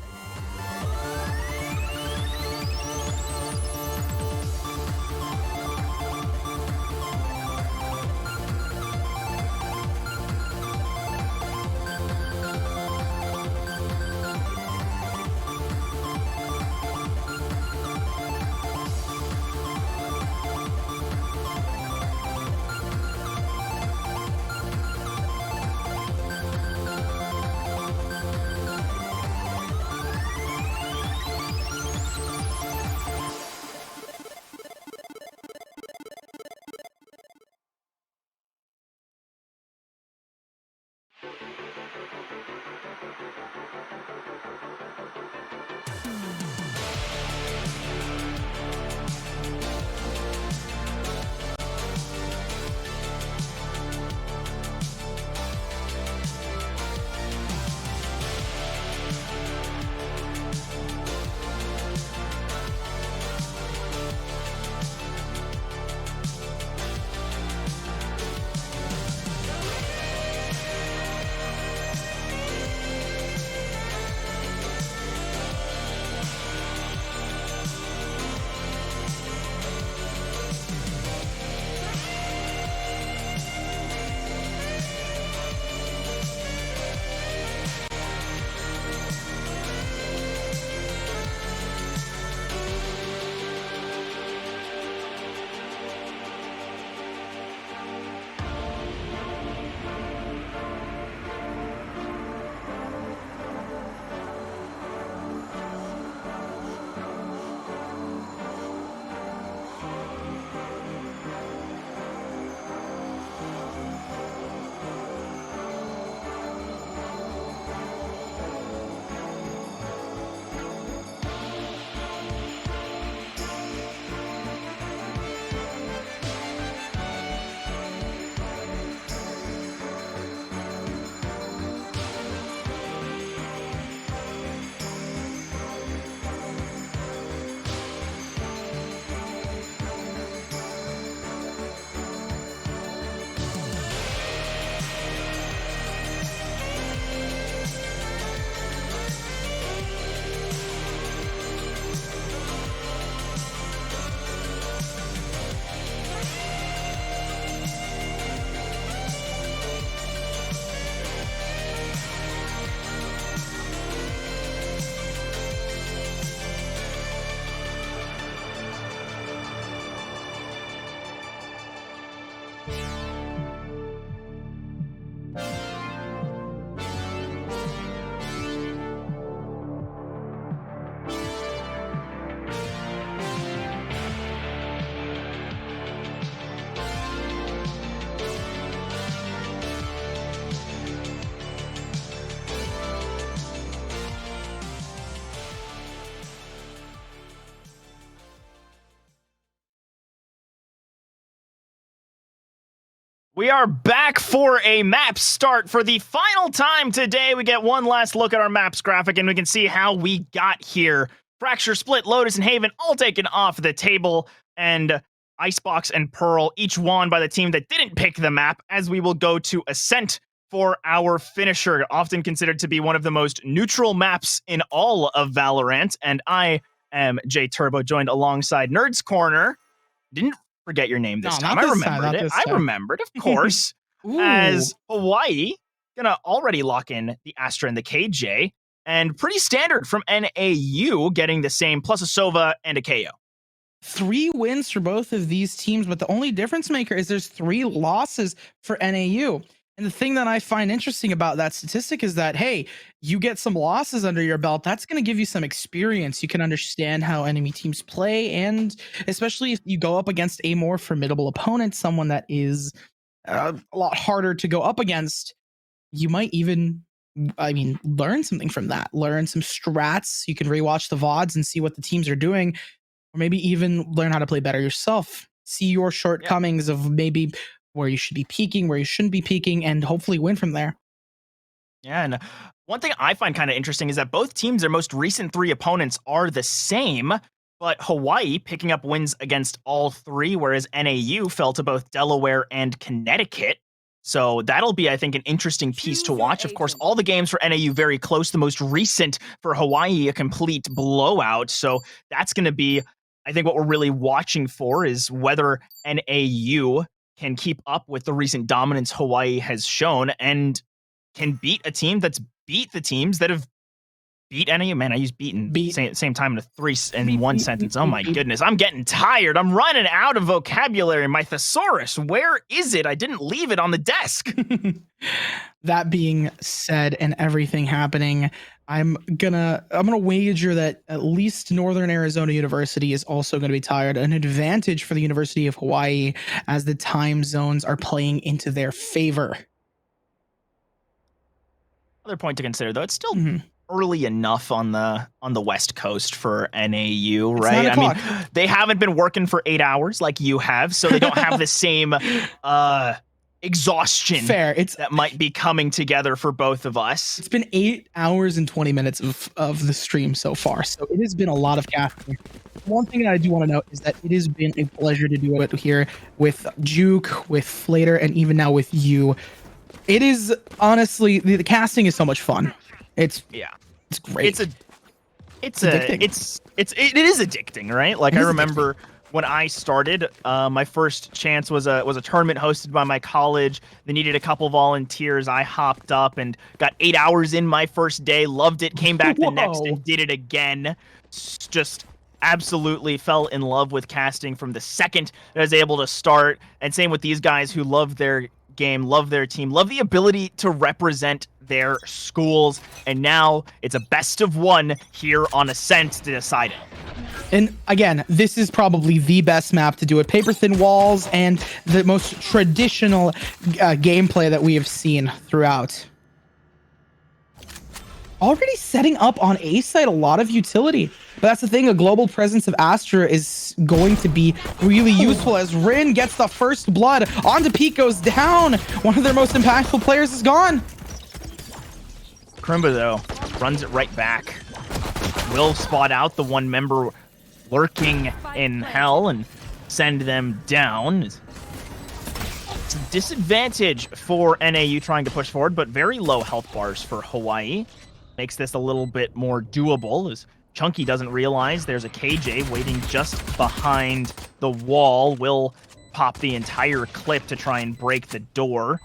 We are back for a map start for the final time today. We get one last look at our maps graphic and we can see how we got here. Fracture, Split, Lotus, and Haven all taken off the table, and Icebox and Pearl each won by the team that didn't pick the map, as we will go to Ascent for our finisher, often considered to be one of the most neutral maps in all of Valorant. And I am Jay Turbo, joined alongside Nerds Corner. Didn't forget your name this time. I remembered it. I remembered, of course, as Hawaii. Gonna already lock in the Astra and the KJ, and pretty standard from NAU getting the same, plus a Sova and a KO. 3 wins for both of these teams, but the only difference maker is there's 3 losses for NAU. And the thing that I find interesting about that statistic is that, hey, you get some losses under your belt. That's going to give you some experience. You can understand how enemy teams play, and especially if you go up against a more formidable opponent, someone that is a lot harder to go up against, you might even, learn something from that. Learn some strats. You can rewatch the VODs and see what the teams are doing, or maybe even learn how to play better yourself. See your shortcomings of maybe where you should be peaking, where you shouldn't be peaking, and hopefully win from there. Yeah, and one thing I find kind of interesting is that both teams, their most recent 3 opponents are the same, but Hawaii picking up wins against all 3, whereas NAU fell to both Delaware and Connecticut. So that'll be, I think, an interesting piece to watch. Of course, all the games for NAU very close. The most recent for Hawaii, a complete blowout. So that's going to be, I think, what we're really watching for is whether NAU can keep up with the recent dominance Hawaii has shown and can beat a team that's beat the teams that have beat NAU. Man, I use beaten same time in a 3 in one sentence. Oh my goodness, I'm getting tired. I'm running out of vocabulary. My thesaurus, where is it? I didn't leave it on the desk. That being said, and everything happening, I'm gonna wager that at least Northern Arizona University is also gonna be tired. An advantage for the University of Hawaii as the time zones are playing into their favor. Other point to consider, though, it's still early enough on the West Coast for NAU, right? I mean, they haven't been working for 8 hours like you have, so they don't have the same exhaustion that might be coming together for both of us. It's been 8 hours and 20 minutes of the stream so far, so it has been a lot of casting. One thing that I do want to note is that it has been a pleasure to do it here with Juke, with Flater, and even now with you. It is honestly, the casting is so much fun. It's great. It is addicting, right? Like I remember when I started, my first chance was a tournament hosted by my college. They needed a couple volunteers. I hopped up and got 8 hours in my first day. Loved it. Came back the next and did it again. Just absolutely fell in love with casting from the second that I was able to start. And same with these guys who love their game, love their team, love the ability to represent their schools, and now it's a best of 1 here on Ascent to decide it. And again, this is probably the best map to do it. Paper thin walls and the most traditional gameplay that we have seen throughout. Already setting up on A side a lot of utility. But that's the thing, a global presence of Astra is going to be really useful as Rin gets the first blood. Onto Peak goes down. One of their most impactful players is gone. Krumba, though, runs it right back. Will spot out the one member lurking in hell and send them down. It's a disadvantage for NAU trying to push forward, but very low health bars for Hawaii. Makes this a little bit more doable as Chunky doesn't realize there's a KJ waiting just behind the wall. Will pop the entire clip to try and break the door.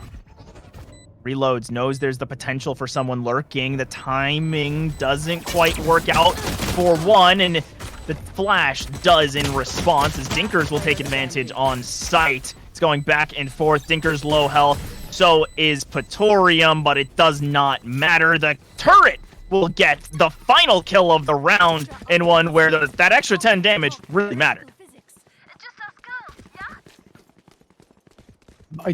Reloads, knows there's the potential for someone lurking. The timing doesn't quite work out for one, and the flash does in response as Dinkers will take advantage on site. It's going back and forth. Dinkers low health, so is Patorium, but it does not matter. The turret will get the final kill of the round in one where that extra 10 damage really mattered.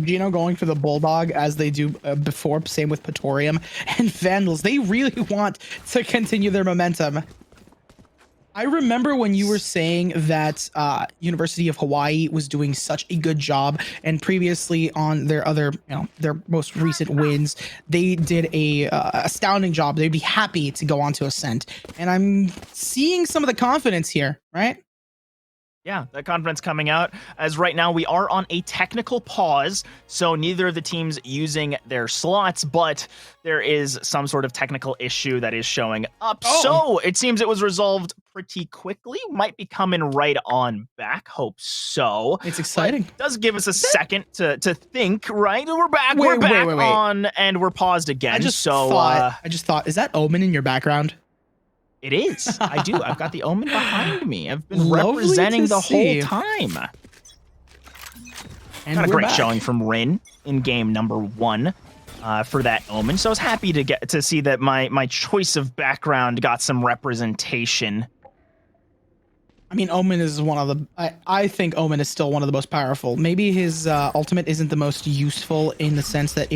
Gino going for the Bulldog as they do before, same with Patorium and Vandals. They really want to continue their momentum. I remember when you were saying that University of Hawaii was doing such a good job, and previously on their other, their most recent wins, they did a astounding job. They'd be happy to go on to Ascent, and I'm seeing some of the confidence here, right? Yeah, that confidence coming out, as right now we are on a technical pause, so neither of the teams using their slots, but there is some sort of technical issue that is showing up. So it seems it was resolved pretty quickly. Might be coming right on back. Hope so. It's exciting. But it does give us a second to think, right? We're back. Wait, we're back wait. on, and we're paused again. I just thought, is that Omen in your background? It is. I do. I've got the Omen behind me. I've been Lovely representing to the see. whole time. And got a we're great back. showing from Rin in game number 1 for that Omen. So I was happy to get to see that my choice of background got some representation. I mean, Omen is one of the. I think Omen is still one of the most powerful. Maybe his ultimate isn't the most useful in the sense that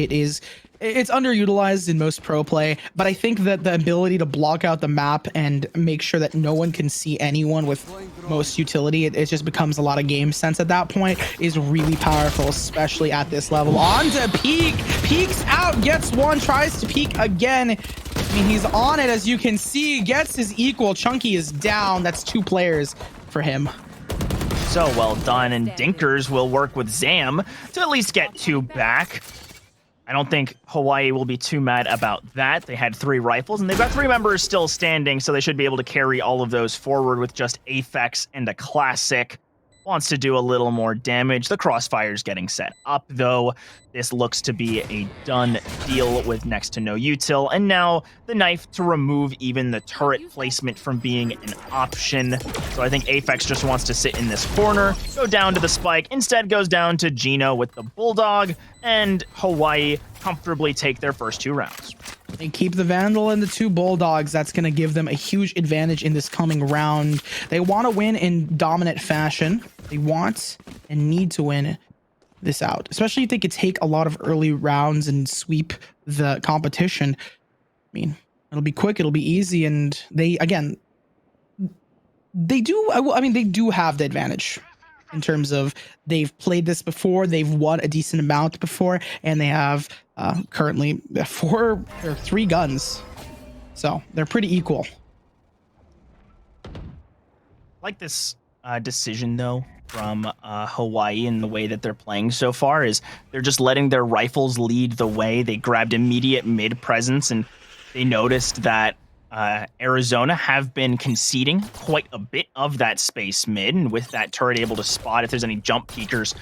it's underutilized in most pro play, but I think that the ability to block out the map and make sure that no one can see anyone with most utility, it just becomes a lot of game sense at that point, is really powerful, especially at this level. On to Peek! Peeks out, gets one, tries to peek again. I mean, he's on it, as you can see, gets his equal. Chunky is down. That's 2 players for him. So well done, and Dinkers will work with Zam to at least get 2 back. I don't think Hawaii will be too mad about that. They had 3 rifles, and they've got 3 members still standing, so they should be able to carry all of those forward with just Aphex and a Classic. Wants to do a little more damage. The Crossfire's getting set up, though. This looks to be a done deal with next to no util. And now the knife to remove even the turret placement from being an option. So I think Aphex just wants to sit in this corner, go down to the spike, instead goes down to Gino with the Bulldog, and Hawaii comfortably take their first 2 rounds. They keep the Vandal and the 2 Bulldogs. That's going to give them a huge advantage in this coming round. They want to win in dominant fashion. They want and need to win this out, especially if they could take a lot of early rounds and sweep the competition. I mean, it'll be quick, it'll be easy, and they do have the advantage in terms of they've played this before, they've won a decent amount before, and they have currently 3 guns, so they're pretty equal. Like this decision, though, from Hawaii in the way that they're playing so far is they're just letting their rifles lead the way. They grabbed immediate mid presence, and they noticed that Arizona have been conceding quite a bit of that space mid, and with that turret able to spot if there's any jump peekers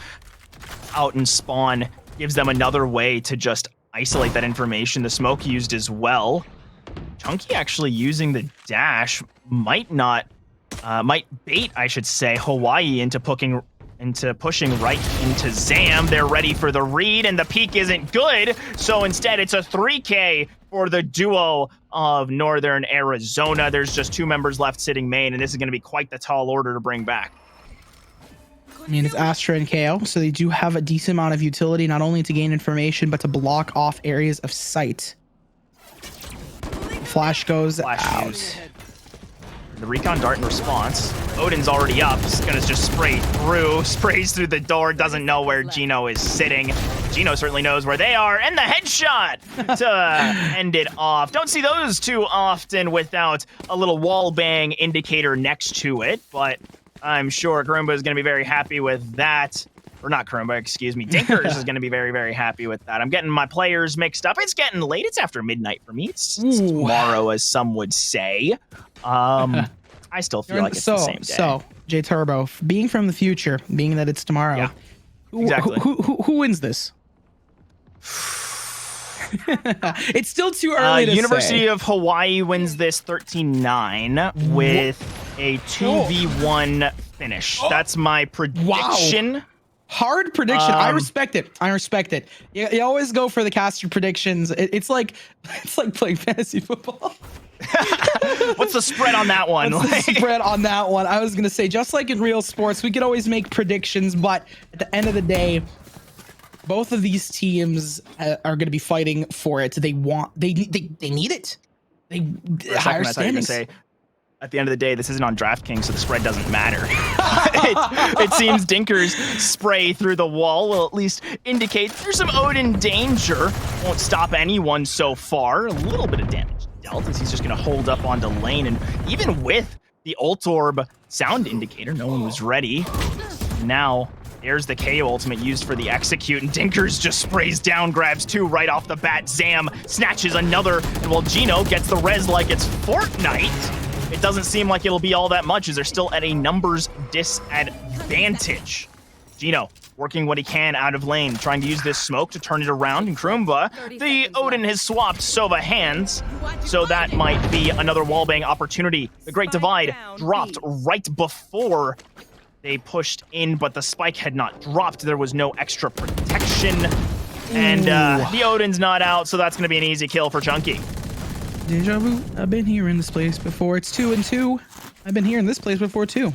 out and spawn, gives them another way to just isolate that information. The smoke used as well. Chunky actually using the dash might bait, I should say, Hawaii into pushing right into Zam. They're ready for the read, and the peek isn't good, so instead it's a 3K for the duo of Northern Arizona. There's just 2 members left sitting main, and this is going to be quite the tall order to bring back. I mean, it's Astra and KO, so they do have a decent amount of utility, not only to gain information, but to block off areas of sight. Flash goes out. Use. The recon dart in response. Odin's already up. He's gonna just sprays through the door, doesn't know where Gino is sitting. Gino certainly knows where they are, and the headshot to end it off. Don't see those too often without a little wall bang indicator next to it, but I'm sure Karumba is gonna be very happy with that. Or not Karumba, excuse me. Dinkers is gonna be very, very happy with that. I'm getting my players mixed up. It's getting late. It's after midnight for me. It's tomorrow, as some would say. I still feel like it's the same day. So, J Turbo, being from the future, being that it's tomorrow, yeah, exactly. Who wins this? It's still too early to University say. of Hawaii wins this 13-9 with a 2v1 finish. That's my prediction. Wow. Hard prediction. I respect it. I respect it. You always go for the caster predictions. It's like playing fantasy football. What's the spread on that one? What's the spread on that one? I was gonna say, just like in real sports, we could always make predictions, but at the end of the day, both of these teams are gonna be fighting for it. They need it. They higher standings. at the end of the day, this isn't on DraftKings, so the spread doesn't matter. it seems Dinker's spray through the wall will at least indicate there's some Odin danger. Won't stop anyone so far. A little bit of damage dealt as he's just going to hold up onto lane. And even with the ult orb sound indicator, no one was ready. Now, there's the KO ultimate used for the execute, and Dinkers just sprays down, grabs 2 right off the bat. Zam snatches another, and while Gino gets the res like it's Fortnite, it doesn't seem like it'll be all that much as they're still at a numbers disadvantage. Gino working what he can out of lane, trying to use this smoke to turn it around, and Kroomba, the Odin has swapped Sova hands, so that might be another wallbang opportunity. The Great Divide dropped right before they pushed in, but the spike had not dropped. There was no extra protection. And the Odin's not out, so that's going to be an easy kill for Chunky. Deja vu. I've been here in this place before. It's 2-2. I've been here in this place before, too.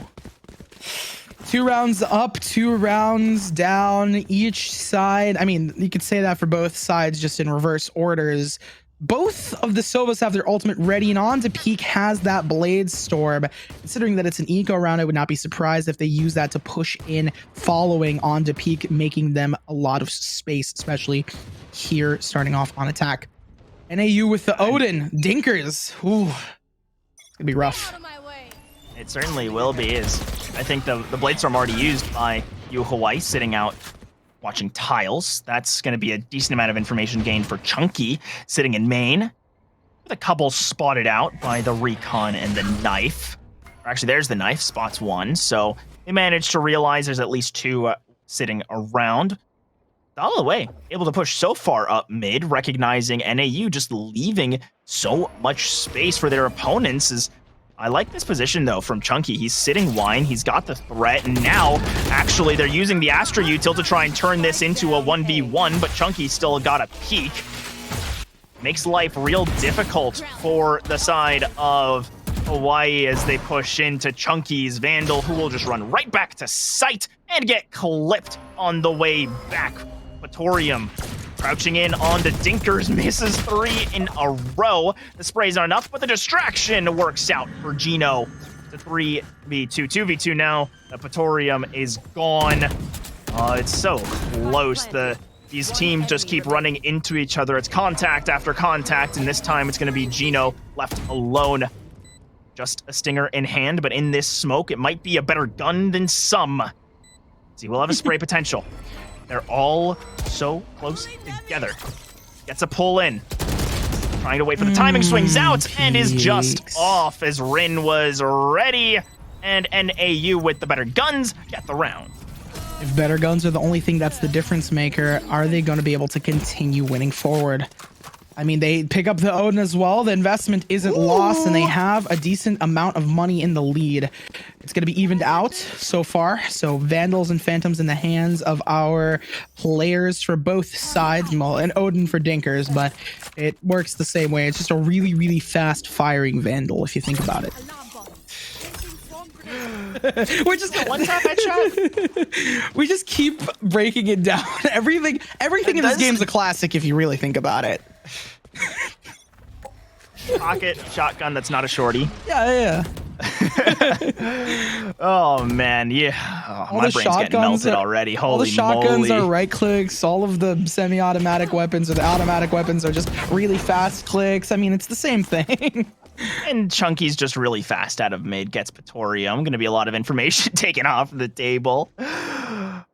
2 rounds up, 2 rounds down each side. I mean, you could say that for both sides, just in reverse orders. Both of the Sovas have their ultimate ready, and On to Peak has that Blade Storm. Considering that it's an eco round, I would not be surprised if they use that to push in following On to Peak, making them a lot of space, especially here starting off on attack. NAU with the Odin. Dinkers. Ooh, it's gonna be rough. It certainly will be. I think the Blade Storm already used by Yu Hawaii sitting out watching tiles. That's going to be a decent amount of information gained for Chunky sitting in main. With a couple spotted out by the Recon and the Knife. Actually, there's the Knife, spots 1. So they managed to realize there's at least 2 sitting around. All the way, able to push so far up mid, recognizing NAU just leaving so much space for their opponents. I like this position, though, from Chunky. He's sitting wine, he's got the threat, and now, actually, they're using the Astra Util to try and turn this into a 1v1, but Chunky's still got a peek. Makes life real difficult for the side of Hawaii as they push into Chunky's Vandal, who will just run right back to site and get clipped on the way back. Patorium crouching in on the Dinkers, misses 3 in a row. The sprays aren't enough, but the distraction works out for Gino. The 3v2, 2v2 now. The Patorium is gone. It's so close. These teams just keep running into each other. It's contact after contact, and this time it's going to be Gino left alone. Just a stinger in hand, but in this smoke, it might be a better gun than some. See, we'll have a spray potential. They're all so close together. Gets a pull in. Trying to wait for the timing, swings out, and is just off as Rin was ready. And NAU with the better guns get the round. If better guns are the only thing that's the difference maker, are they going to be able to continue winning forward? I mean, they pick up the Odin as well. The investment isn't lost, and they have a decent amount of money in the lead. It's going to be evened out so far. So Vandals and Phantoms in the hands of our players for both sides. Well, and Odin for Dinkers, but it works the same way. It's just a really, really fast firing Vandal, if you think about it. We're just one tap headshot. We just keep breaking it down. Everything in this game's a classic if you really think about it. Pocket shotgun that's not a shorty. Yeah. Oh man, yeah. Oh, my brain's getting melted already. Holy all the shotguns moly. are right clicks. All of the semi-automatic weapons or the automatic weapons are just really fast clicks. I mean, it's the same thing. And Chunky's just really fast out of mid, gets Patorium. Going to be a lot of information taken off the table.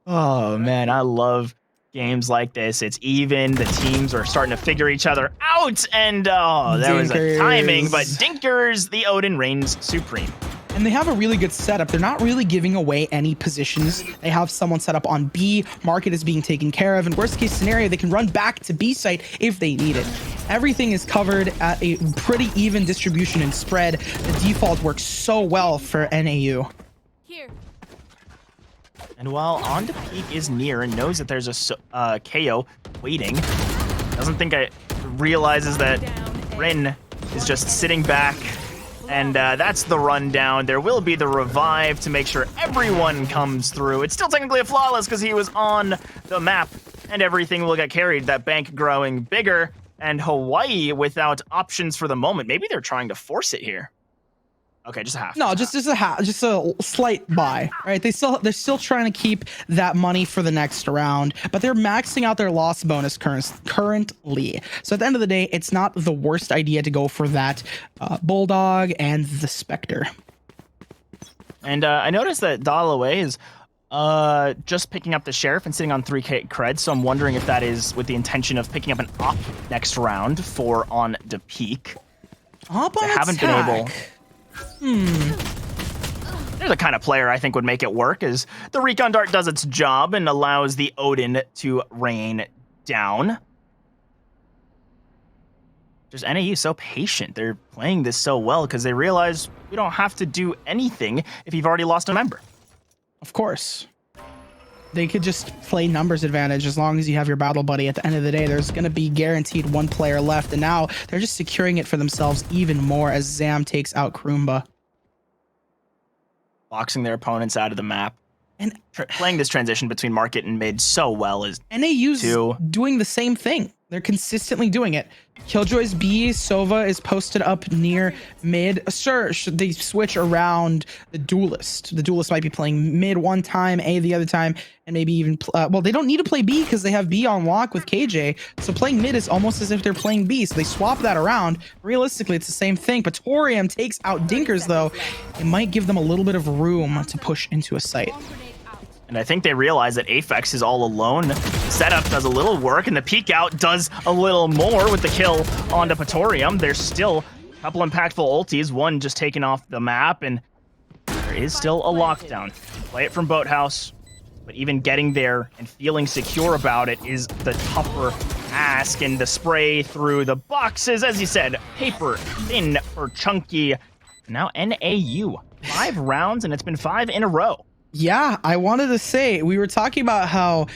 Oh man, I love games like this. It's even. The teams are starting to figure each other out. And there was a timing, but Dinkers, the Odin reigns supreme. And they have a really good setup. They're not really giving away any positions. They have someone set up on B. Market is being taken care of. In worst case scenario, they can run back to B site if they need it. Everything is covered at a pretty even distribution and spread. The default works so well for NAU. Here. And while On to Peak is near and knows that there's a KO waiting, doesn't think it realizes that Rin is just sitting back. And that's the rundown. There will be the revive to make sure everyone comes through. It's still technically a flawless because he was on the map and everything will get carried. That bank growing bigger and Hawaii without options for the moment. Maybe they're trying to force it here. Okay, just a half. No, just a slight buy, right? They're still trying to keep that money for the next round, but they're maxing out their loss bonus currently. So at the end of the day, it's not the worst idea to go for that Bulldog and the Spectre. And I noticed that Dalloway is just picking up the Sheriff and sitting on 3k cred, so I'm wondering if that is with the intention of picking up an op next round for on the peak. Op on They haven't been able. They're the kind of player I think would make it work, as the Recon Dart does its job and allows the Odin to rain down. Just NAU so patient. They're playing this so well because they realize we don't have to do anything if you've already lost a member. Of course. They could just play numbers advantage as long as you have your battle buddy. At the end of the day, there's going to be guaranteed one player left, and now they're just securing it for themselves even more as Zam takes out Kroomba. Boxing their opponents out of the map. And playing this transition between market and mid so well is NAU's doing the same thing. They're consistently doing it. Killjoy's B, Sova is posted up near mid. Sir, should they switch around the Duelist? The Duelist might be playing mid one time, A the other time, and maybe even... well, they don't need to play B because they have B on lock with KJ. So playing mid is almost as if they're playing B. So they swap that around. Realistically, it's the same thing. Patorium takes out Dinkers, though. It might give them a little bit of room to push into a site. And I think they realize that Aphex is all alone. Setup does a little work, and the peek out does a little more with the kill onto Patorium. There's still a couple impactful ultis, one just taken off the map, and there is still a lockdown. Play it from Boathouse, but even getting there and feeling secure about it is the tougher ask, and the spray through the boxes, as you said, paper thin for Chunky. Now NAU, 5 rounds, and it's been 5 in a row. Yeah, I wanted to say, we were talking about how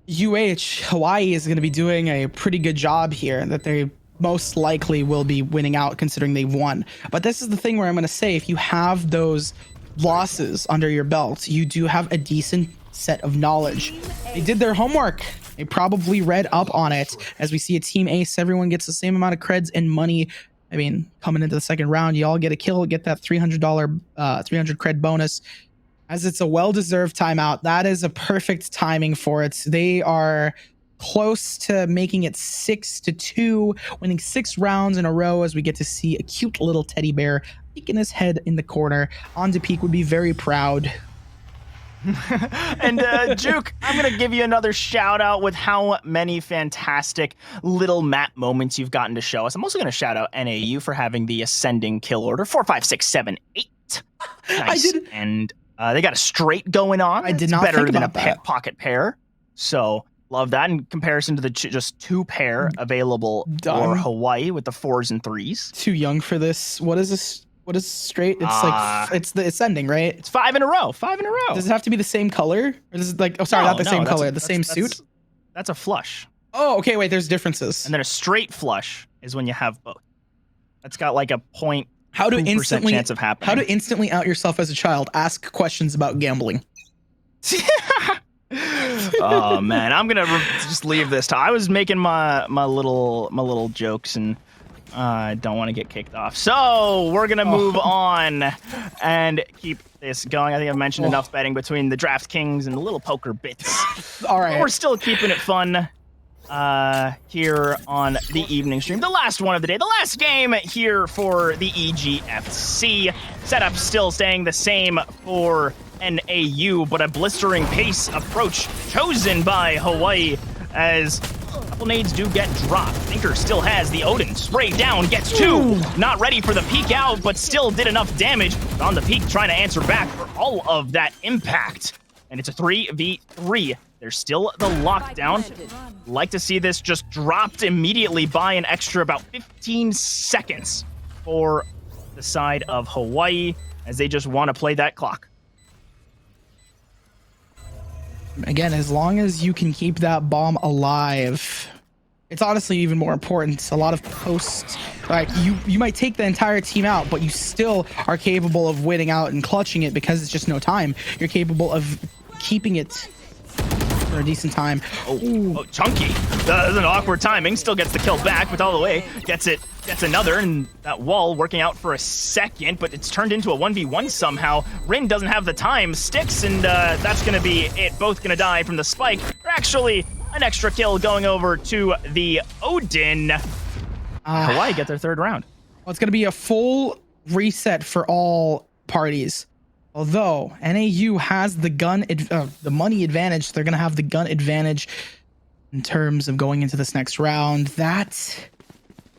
Hawaii is going to be doing a pretty good job here, that they most likely will be winning out considering they've won. But this is the thing where I'm going to say, if you have those losses under your belt, you do have a decent set of knowledge. They did their homework. They probably read up on it. As we see a team ace, everyone gets the same amount of creds and money. I mean, coming into the second round, you all get a kill, get that $300 300 cred bonus. As it's a well-deserved timeout. That is a perfect timing for it. They are close to making it 6-2, winning 6 rounds in a row as we get to see a cute little teddy bear peeking his head in the corner. On to Peak would be very proud. And Juke, I'm going to give you another shout out with how many fantastic little map moments you've gotten to show us. I'm also going to shout out NAU for having the ascending kill order 4, 5, 6, 7, 8. Nice. And they got a straight going on. I did not better think than about a that. Pocket pair. So love that in comparison to the just 2 pair available for Hawaii with the 4s and 3s. Too young for this. What is this? What is straight? It's like it's the ascending, right? It's 5 in a row. 5 in a row. Does it have to be the same color? Or is it like not the same color, the same suit? That's a flush. Oh, okay. Wait, there's differences. And then a straight flush is when you have both. That's got like a 0.2% chance of happening. How to instantly out yourself as a child? Ask questions about gambling. Oh man, I'm gonna just leave this. I was making my little jokes, and I don't want to get kicked off. So we're gonna move on and keep this going. I think I've mentioned enough betting between the DraftKings and the little poker bits. All right, but we're still keeping it fun here on the evening stream. The last one of the day, the last game here for the EGFC. Setup still staying the same for NAU, but a blistering pace approach chosen by Hawaii as a couple nades do get dropped. Thinker still has the Odin. Spray down, gets 2. Not ready for the peek out, but still did enough damage. On the peak, trying to answer back for all of that impact. And it's a 3v3. There's still the lockdown. Like to see this just dropped immediately by an extra about 15 seconds for the side of Hawaii as they just want to play that clock. Again, as long as you can keep that bomb alive, it's honestly even more important. A lot of posts, like you might take the entire team out, but you still are capable of winning out and clutching it because it's just no time. You're capable of keeping it for a decent time. Oh, Chunky. That is an awkward timing. Still gets the kill back, but all the way gets another, and that wall working out for a second, but it's turned into a 1v1 somehow. Rin doesn't have the time, sticks, and that's gonna be it. Both gonna die from the spike. Actually, an extra kill going over to the Odin. Hawaii get their third round. Well, it's gonna be a full reset for all parties. Although NAU has the money advantage, they're gonna have the gun advantage in terms of going into this next round. That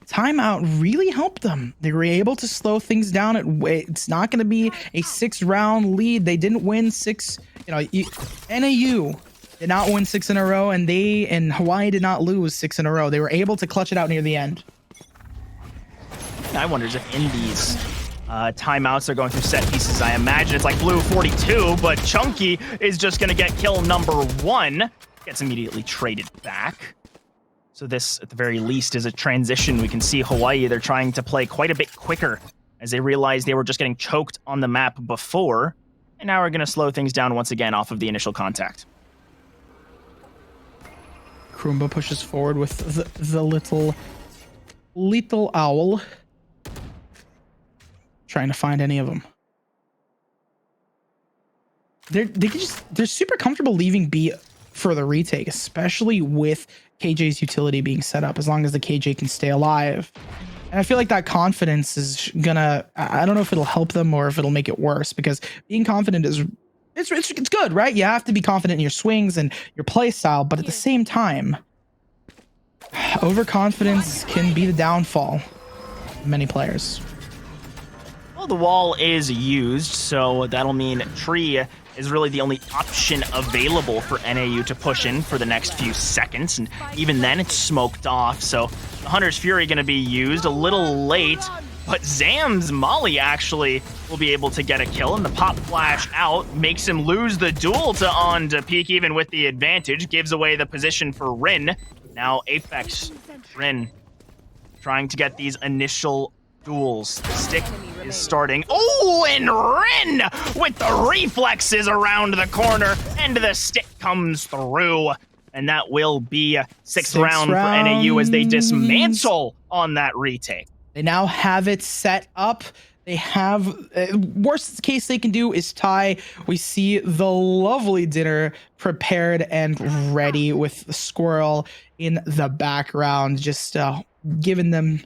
timeout really helped them. They were able to slow things down. It's not gonna be a 6-round lead. They didn't win 6. NAU did not win 6 in a row, and Hawaii did not lose 6 in a row. They were able to clutch it out near the end. I wonder if in these timeouts they're going through set pieces. I imagine it's like Blue 42, but Chunky is just going to get kill number 1. Gets immediately traded back. So this, at the very least, is a transition. We can see Hawaii, they're trying to play quite a bit quicker as they realized they were just getting choked on the map before. And now we're going to slow things down once again off of the initial contact. Krumba pushes forward with the little owl. Trying to find any of them. They're super comfortable leaving B for the retake, especially with KJ's utility being set up, as long as the KJ can stay alive. And I feel like that confidence is gonna, I don't know if it'll help them or if it'll make it worse, because being confident is it's good, right? You have to be confident in your swings and your play style, but at the same time, overconfidence can be the downfall of many players. Well, the wall is used, so that'll mean Tree is really the only option available for NAU to push in for the next few seconds, and even then it's smoked off, so the Hunter's Fury going to be used a little late, but Zam's Molly actually will be able to get a kill, and the pop flash out makes him lose the duel to On to Peak, even with the advantage, gives away the position for Rin. Now Apex, Rin, trying to get these initial duels. Stick is starting. Oh, and Rin with the reflexes around the corner, and the stick comes through. And that will be a sixth round for NAU as they dismantle on that retake. They now have it set up. They have, worst case they can do is tie. We see the lovely dinner prepared and ready with the squirrel in the background, just giving them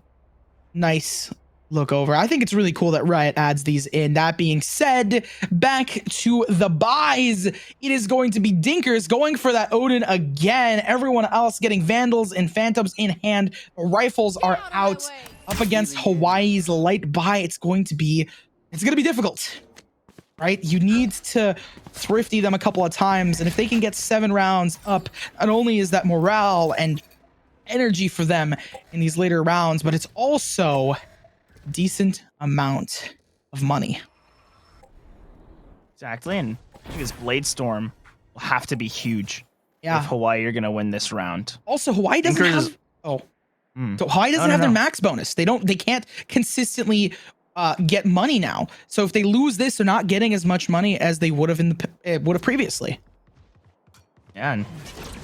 nice look over. I think it's really cool that Riot adds these in. That being said, back to the buys. It is going to be Dinkers going for that Odin again. Everyone else getting Vandals and Phantoms in hand. The rifles are out up against Hawaii's light buy. It's going to be difficult, right? You need to thrifty them a couple of times, and if they can get 7 rounds up, not only is that morale and energy for them in these later rounds, but it's also decent amount of money. Exactly, and I think this Blade Storm will have to be huge. Yeah. If Hawaii are going to win this round. Also, Hawaii doesn't have... So Hawaii doesn't have their max bonus. They can't consistently get money now. So if they lose this, they're not getting as much money as they would have previously. Yeah, and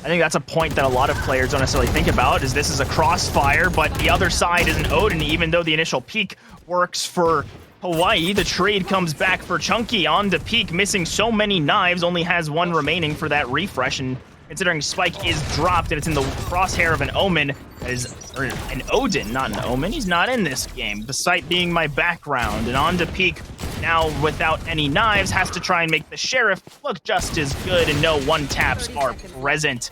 I think that's a point that a lot of players don't necessarily think about, is this is a crossfire, but the other side is an Odin. Even though the initial peak works for Hawaii, the trade comes back for Chunky on to Peak, missing so many knives, only has 1 remaining for that refresh, and considering Spike is dropped and it's in the crosshair of an Omen, or an Odin, not an Omen. He's not in this game, the site being my background. And on to Peak, now without any knives, has to try and make the Sheriff look just as good, and no one-taps are present.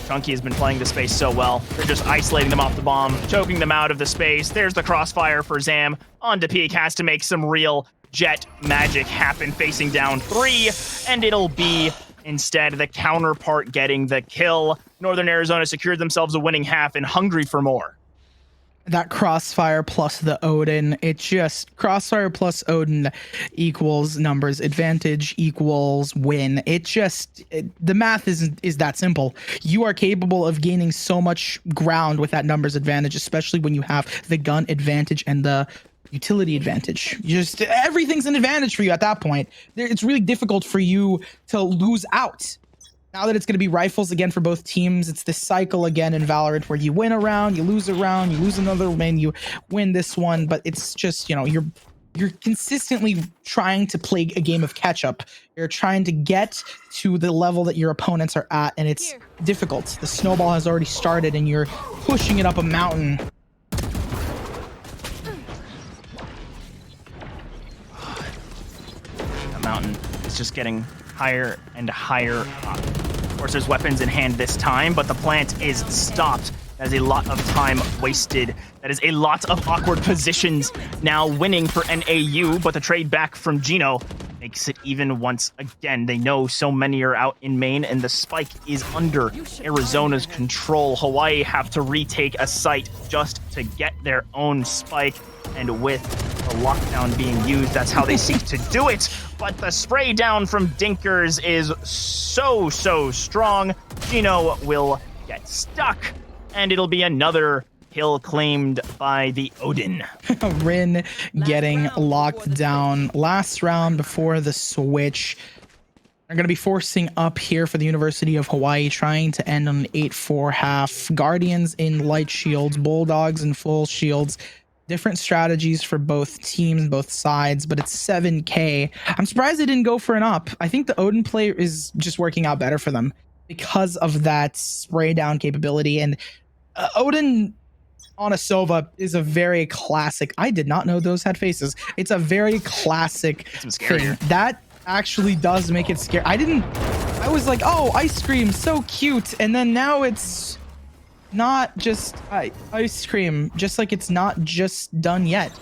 Chunky has been playing the space so well. They're just isolating them off the bomb, choking them out of the space. There's the crossfire for Zam. On to Peak, has to make some real jet magic happen, facing down 3, and it'll be instead the counterpart getting the kill. Northern Arizona secured themselves a winning half and hungry for more. That crossfire plus the Odin, it just crossfire plus Odin equals numbers advantage equals win. The math is that simple. You are capable of gaining so much ground with that numbers advantage, especially when you have the gun advantage and the utility advantage. Everything's an advantage for you at that point. It's really difficult for you to lose out. now that it's going to be rifles again for both teams, it's this cycle again in Valorant where you win a round, you lose a round, you lose another win, you win this one, but it's just, you know, you're consistently trying to play a game of catch up. You're trying to get to the level that your opponents are at, and it's difficult. The snowball has already started and you're pushing it up a mountain. The mountain is just getting higher and higher up. Of course, there's weapons in hand this time, but the plant is stopped. That is a lot of time wasted. That is a lot of awkward positions now winning for NAU, but the trade back from Gino makes it even once again. They know so many are out in main, and the spike is under Arizona's control. Hawaii have to retake a site just to get their own spike, and with the lockdown being used, that's how they seek to do it. But the spray down from Dinkers is so strong. Gino will get stuck, and it'll be another kill claimed by the Odin. Rin getting locked down last round before the switch. They're going to be forcing up here for the University of Hawaii, trying to end on an 8-4 half. Guardians in light shields, Bulldogs in full shields. Different strategies for both teams, both sides, but it's 7K. I'm surprised they didn't go for an up. I think the Odin play is just working out better for them because of that spray down capability. And Odin on a Sova is a very classic. I did not know those had faces. It's a very classic thing. That actually does make it scary. I was like, oh, ice cream, so cute. And then now it's not just ice cream, just like it's not just done yet.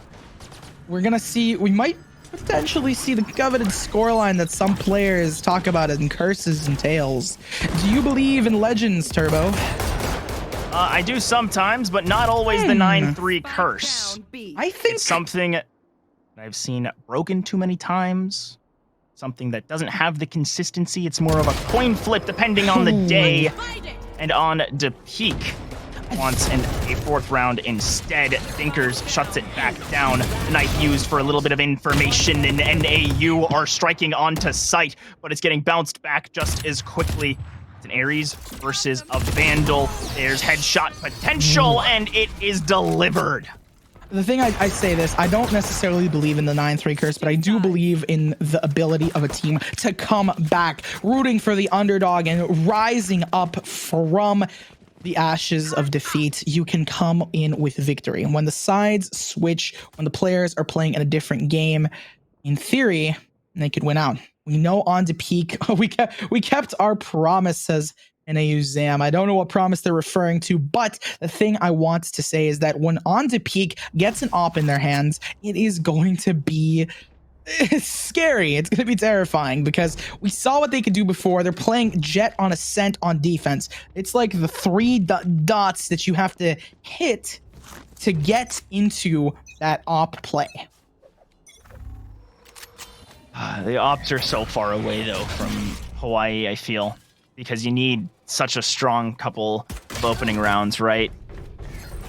We're gonna see, we might potentially see the coveted scoreline that some players talk about in curses and tales. Do you believe in legends, Turbo? I do sometimes, but not always the 9-3 curse. I think it's something that I've seen broken too many times. Something that doesn't have the consistency. It's more of a coin flip depending on the day and on the peak. Wants a fourth round instead. Thinkers shuts it back down. The knife used for a little bit of information, and NAU are striking onto sight, but it's getting bounced back just as quickly. It's an Ares versus a Vandal. There's headshot potential, and it is delivered. The thing I say this, I don't necessarily believe in the 9-3 curse, but I do believe in the ability of a team to come back, rooting for the underdog and rising up from the ashes of defeat. You can come in with victory. And when the sides switch, when the players are playing in a different game, in theory, they could win out. We know on to peak. We kept our promise, says NAU Zam. I don't know what promise they're referring to, but the thing I want to say is that when On to Peak gets an op in their hands, it is going to be scary. It's going to be terrifying because we saw what they could do before. They're playing Jet on Ascent on defense. It's like the 3 dots that you have to hit to get into that op play. The ops are so far away, though, from Hawaii, I feel, because you need such a strong couple of opening rounds, right?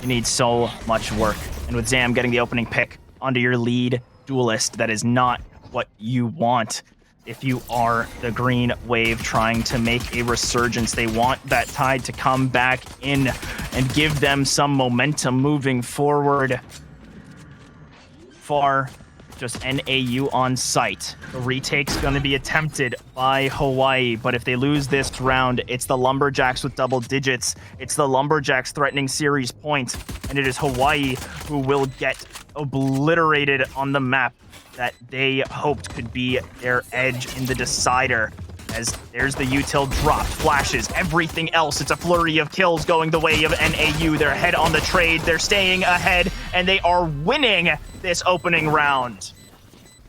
You need so much work. And with Zam getting the opening pick onto your lead duelist, that is not what you want if you are the green wave trying to make a resurgence. They want that tide to come back in and give them some momentum moving forward. Far, just NAU on site. The retake's going to be attempted by Hawaii, but if they lose this round, it's the Lumberjacks with double digits. It's the Lumberjacks threatening series points, and it is Hawaii who will get obliterated on the map that they hoped could be their edge in the decider. As there's the util dropped, flashes, everything else. It's a flurry of kills going the way of NAU. They're ahead on the trade. They're staying ahead, and they are winning this opening round.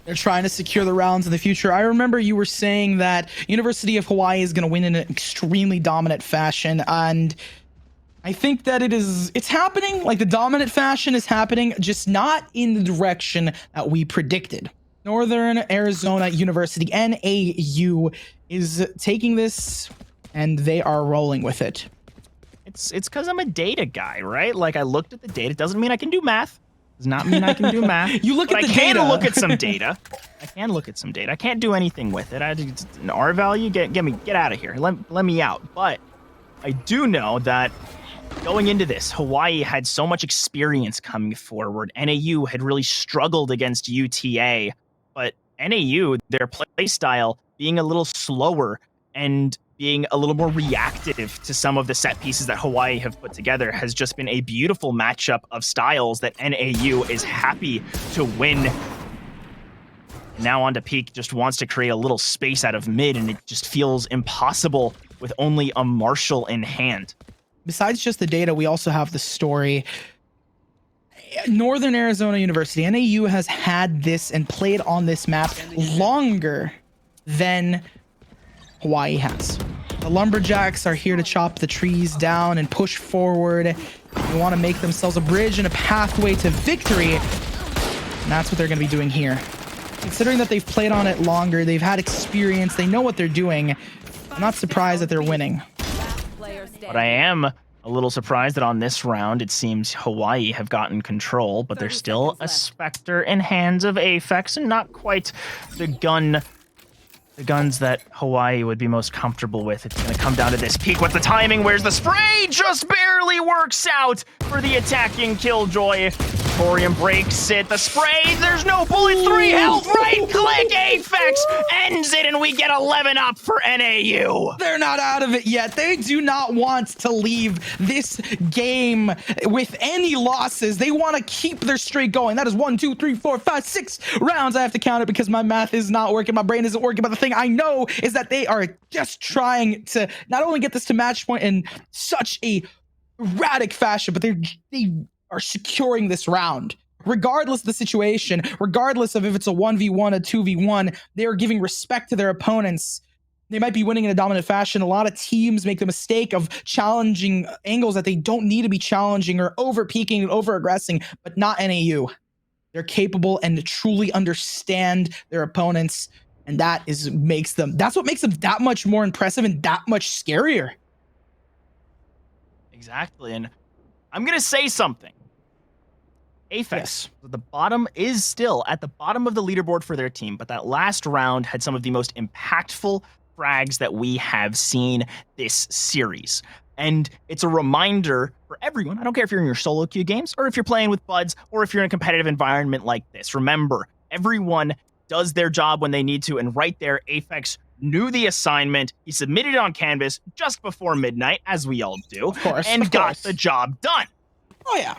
They're trying to secure the rounds in the future. I remember you were saying that University of Hawaii is going to win in an extremely dominant fashion, and I think that it's happening. Like, the dominant fashion is happening, just not in the direction that we predicted. Northern Arizona University, NAU, is taking this, and they are rolling with it. It's because I'm a data guy, right? Like, I looked at the data. It doesn't mean I can do math. Does not mean I can do math. You look but at the I can data. look at some data. I can look at some data. I can't do anything with it. An R value. Get out of here. Let me out. But I do know that going into this, Hawaii had so much experience coming forward. NAU had really struggled against UTA, but NAU, their play style being a little slower and being a little more reactive to some of the set pieces that Hawaii have put together has just been a beautiful matchup of styles that NAU is happy to win. Now on to Peak, just wants to create a little space out of mid, and it just feels impossible with only a Marshall in hand. Besides just the data, we also have the story. Northern Arizona University, NAU has had this and played on this map longer than Hawaii has. The Lumberjacks are here to chop the trees down and push forward. They want to make themselves a bridge and a pathway to victory. And that's what they're going to be doing here. Considering that they've played on it longer, they've had experience, they know what they're doing. I'm not surprised that they're winning. But I am a little surprised that on this round, it seems Hawaii have gotten control, but there's still a Spectre in hands of Aphex and not quite the guns that Hawaii would be most comfortable with. It's going to come down to this. Peak with the timing. Where's the spray? Just barely works out for the attacking Killjoy. Torium breaks it. The spray. There's no bullet. 3 health. Right click. Aphex ends it, and we get 11 up for NAU. They're not out of it yet. They do not want to leave this game with any losses. They want to keep their streak going. That is 1, 2, 3, 4, 5, 6 rounds. I have to count it because my math is not working. My brain isn't working. But the thing I know is that they are just trying to not only get this to match point in such a erratic fashion, but they are securing this round. Regardless of the situation, regardless of if it's a 1v1, a 2v1, they are giving respect to their opponents. They might be winning in a dominant fashion. A lot of teams make the mistake of challenging angles that they don't need to be challenging or over-peaking and over-aggressing, but not NAU. They're capable and truly understand their opponents, and that's what makes them that much more impressive and that much scarier. Exactly, and I'm going to say something. Aphex, the bottom is still at the bottom of the leaderboard for their team, but that last round had some of the most impactful frags that we have seen this series. And it's a reminder for everyone, I don't care if you're in your solo queue games or if you're playing with buds or if you're in a competitive environment like this. Remember, everyone does their job when they need to, and right there, Aphex knew the assignment. He submitted it on Canvas just before midnight, as we all do, and got the job done. Oh, yeah.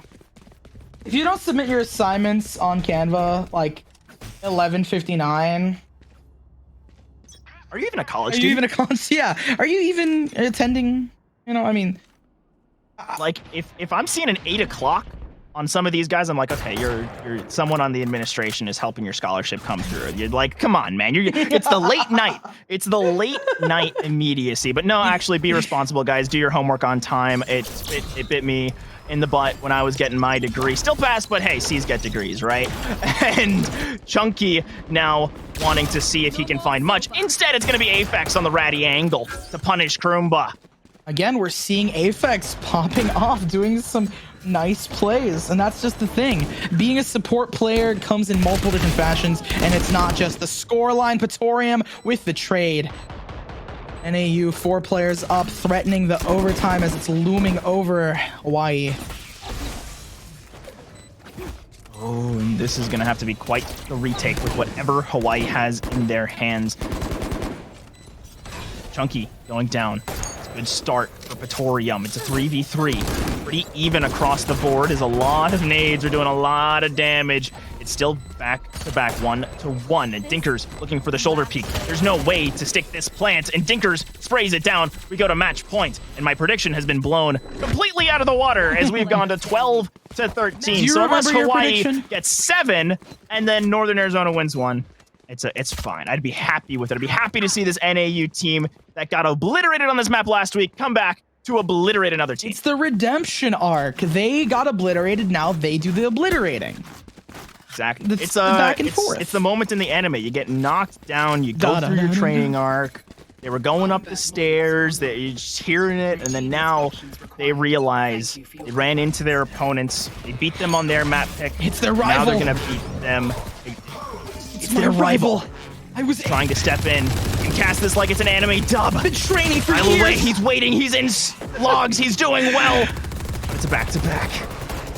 If you don't submit your assignments on Canva, like 11:59, are you even a college student? student? Are you even a college? Yeah. Are you even attending? You know, I mean, like if I'm seeing an 8 o'clock on some of these guys, I'm like, okay, you're someone on the administration is helping your scholarship come through. You're like, come on, man. It's the late night. It's the late night immediacy. But no, actually, be responsible, guys. Do your homework on time. It bit me in the butt when I was getting my degree. Still passed, but hey, C's get degrees, right? And Chunky now wanting to see if he can find much. Instead, it's going to be Aphex on the ratty angle to punish Kroomba. Again, we're seeing Aphex popping off, doing some nice plays, and that's just the thing. Being a support player comes in multiple different fashions, and it's not just the scoreline. Patorium with the trade. NAU 4 players up, threatening the overtime as it's looming over Hawaii. Oh, and this is going to have to be quite the retake with whatever Hawaii has in their hands. Chunky going down. It's a good start for Patorium. It's a 3v3. Pretty even across the board as a lot of nades are doing a lot of damage. It's still back-to-back 1-1, and Dinkers looking for the shoulder peak. There's no way to stick this plant, and Dinkers sprays it down. We go to match point, and my prediction has been blown completely out of the water as we've gone to 12-13. So unless Hawaii gets 7, and then Northern Arizona wins 1, it's fine. I'd be happy with it. I'd be happy to see this NAU team that got obliterated on this map last week come back to obliterate another team. It's the redemption arc. They got obliterated, now they do the obliterating. Exactly. It's back and forth. It's the moment in the anime. You get knocked down, you go through your training arc, They were going up the stairs, they're just hearing it, and then now they realize they ran into their opponents. They beat them on their map pick. It's their Now they're rival. gonna beat them. It's their rival. I was trying to step in and cast this like it's an anime dub. Been training for Tyler years. Way, he's waiting. He's in logs. He's doing well. It's a back-to-back.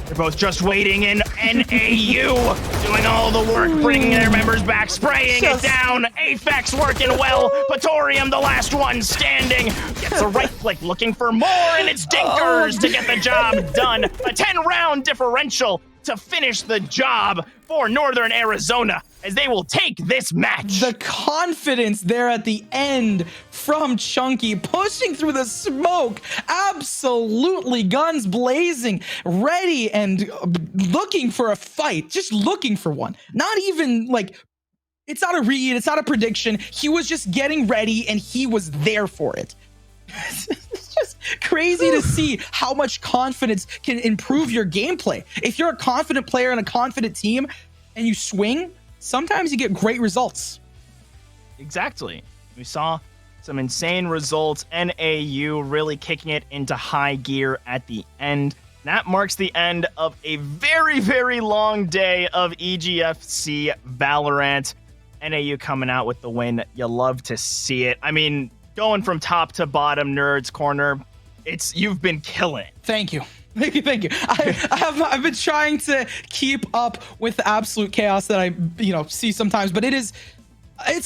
They're both just waiting in NAU, doing all the work, bringing their members back, spraying it down. Aphex working well. Patorium, the last one standing, gets a right click, looking for more, and it's Dinkers to get the job done. A 10-round differential to finish the job for Northern Arizona, as they will take this match. The confidence there at the end from Chunky, pushing through the smoke, absolutely guns blazing, ready and looking for a fight, just looking for one. Not even like, it's not a read, it's not a prediction. He was just getting ready and he was there for it. It's just crazy to see how much confidence can improve your gameplay. If you're a confident player and a confident team and you swing, sometimes you get great results. Exactly. We saw some insane results. NAU really kicking it into high gear at the end. That marks the end of a very, very long day of EGFC Valorant. NAU coming out with the win. You love to see it. I mean, going from top to bottom, Nerds Corner, you've been killing it. Thank you. Thank you. I've been trying to keep up with the absolute chaos that I see sometimes, but it's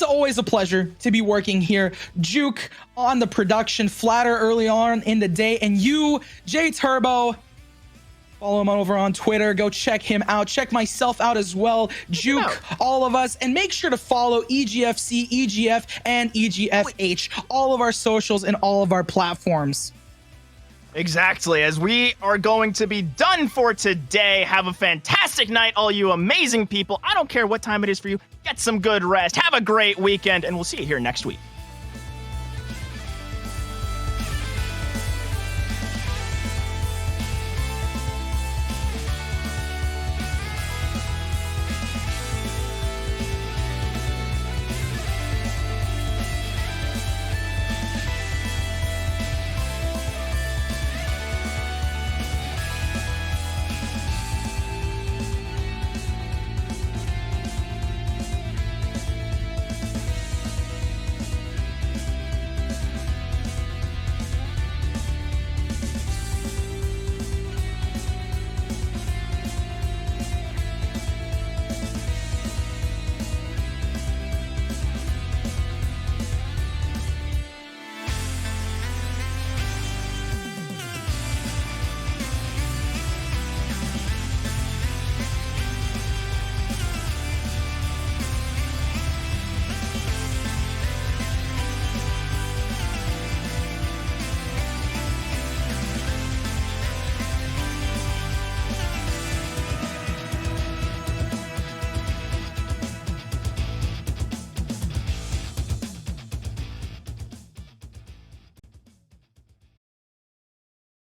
always a pleasure to be working here. Juke on the production, Flatter early on in the day, and you, J Turbo, follow him over on Twitter. Go check him out. Check myself out as well. Juke, all of us, and make sure to follow EGFC, EGF, and EGFH, all of our socials and all of our platforms. Exactly, as we are going to be done for today. Have a fantastic night, all you amazing people. I don't care what time it is for you. Get some good rest. Have a great weekend, and we'll see you here next week.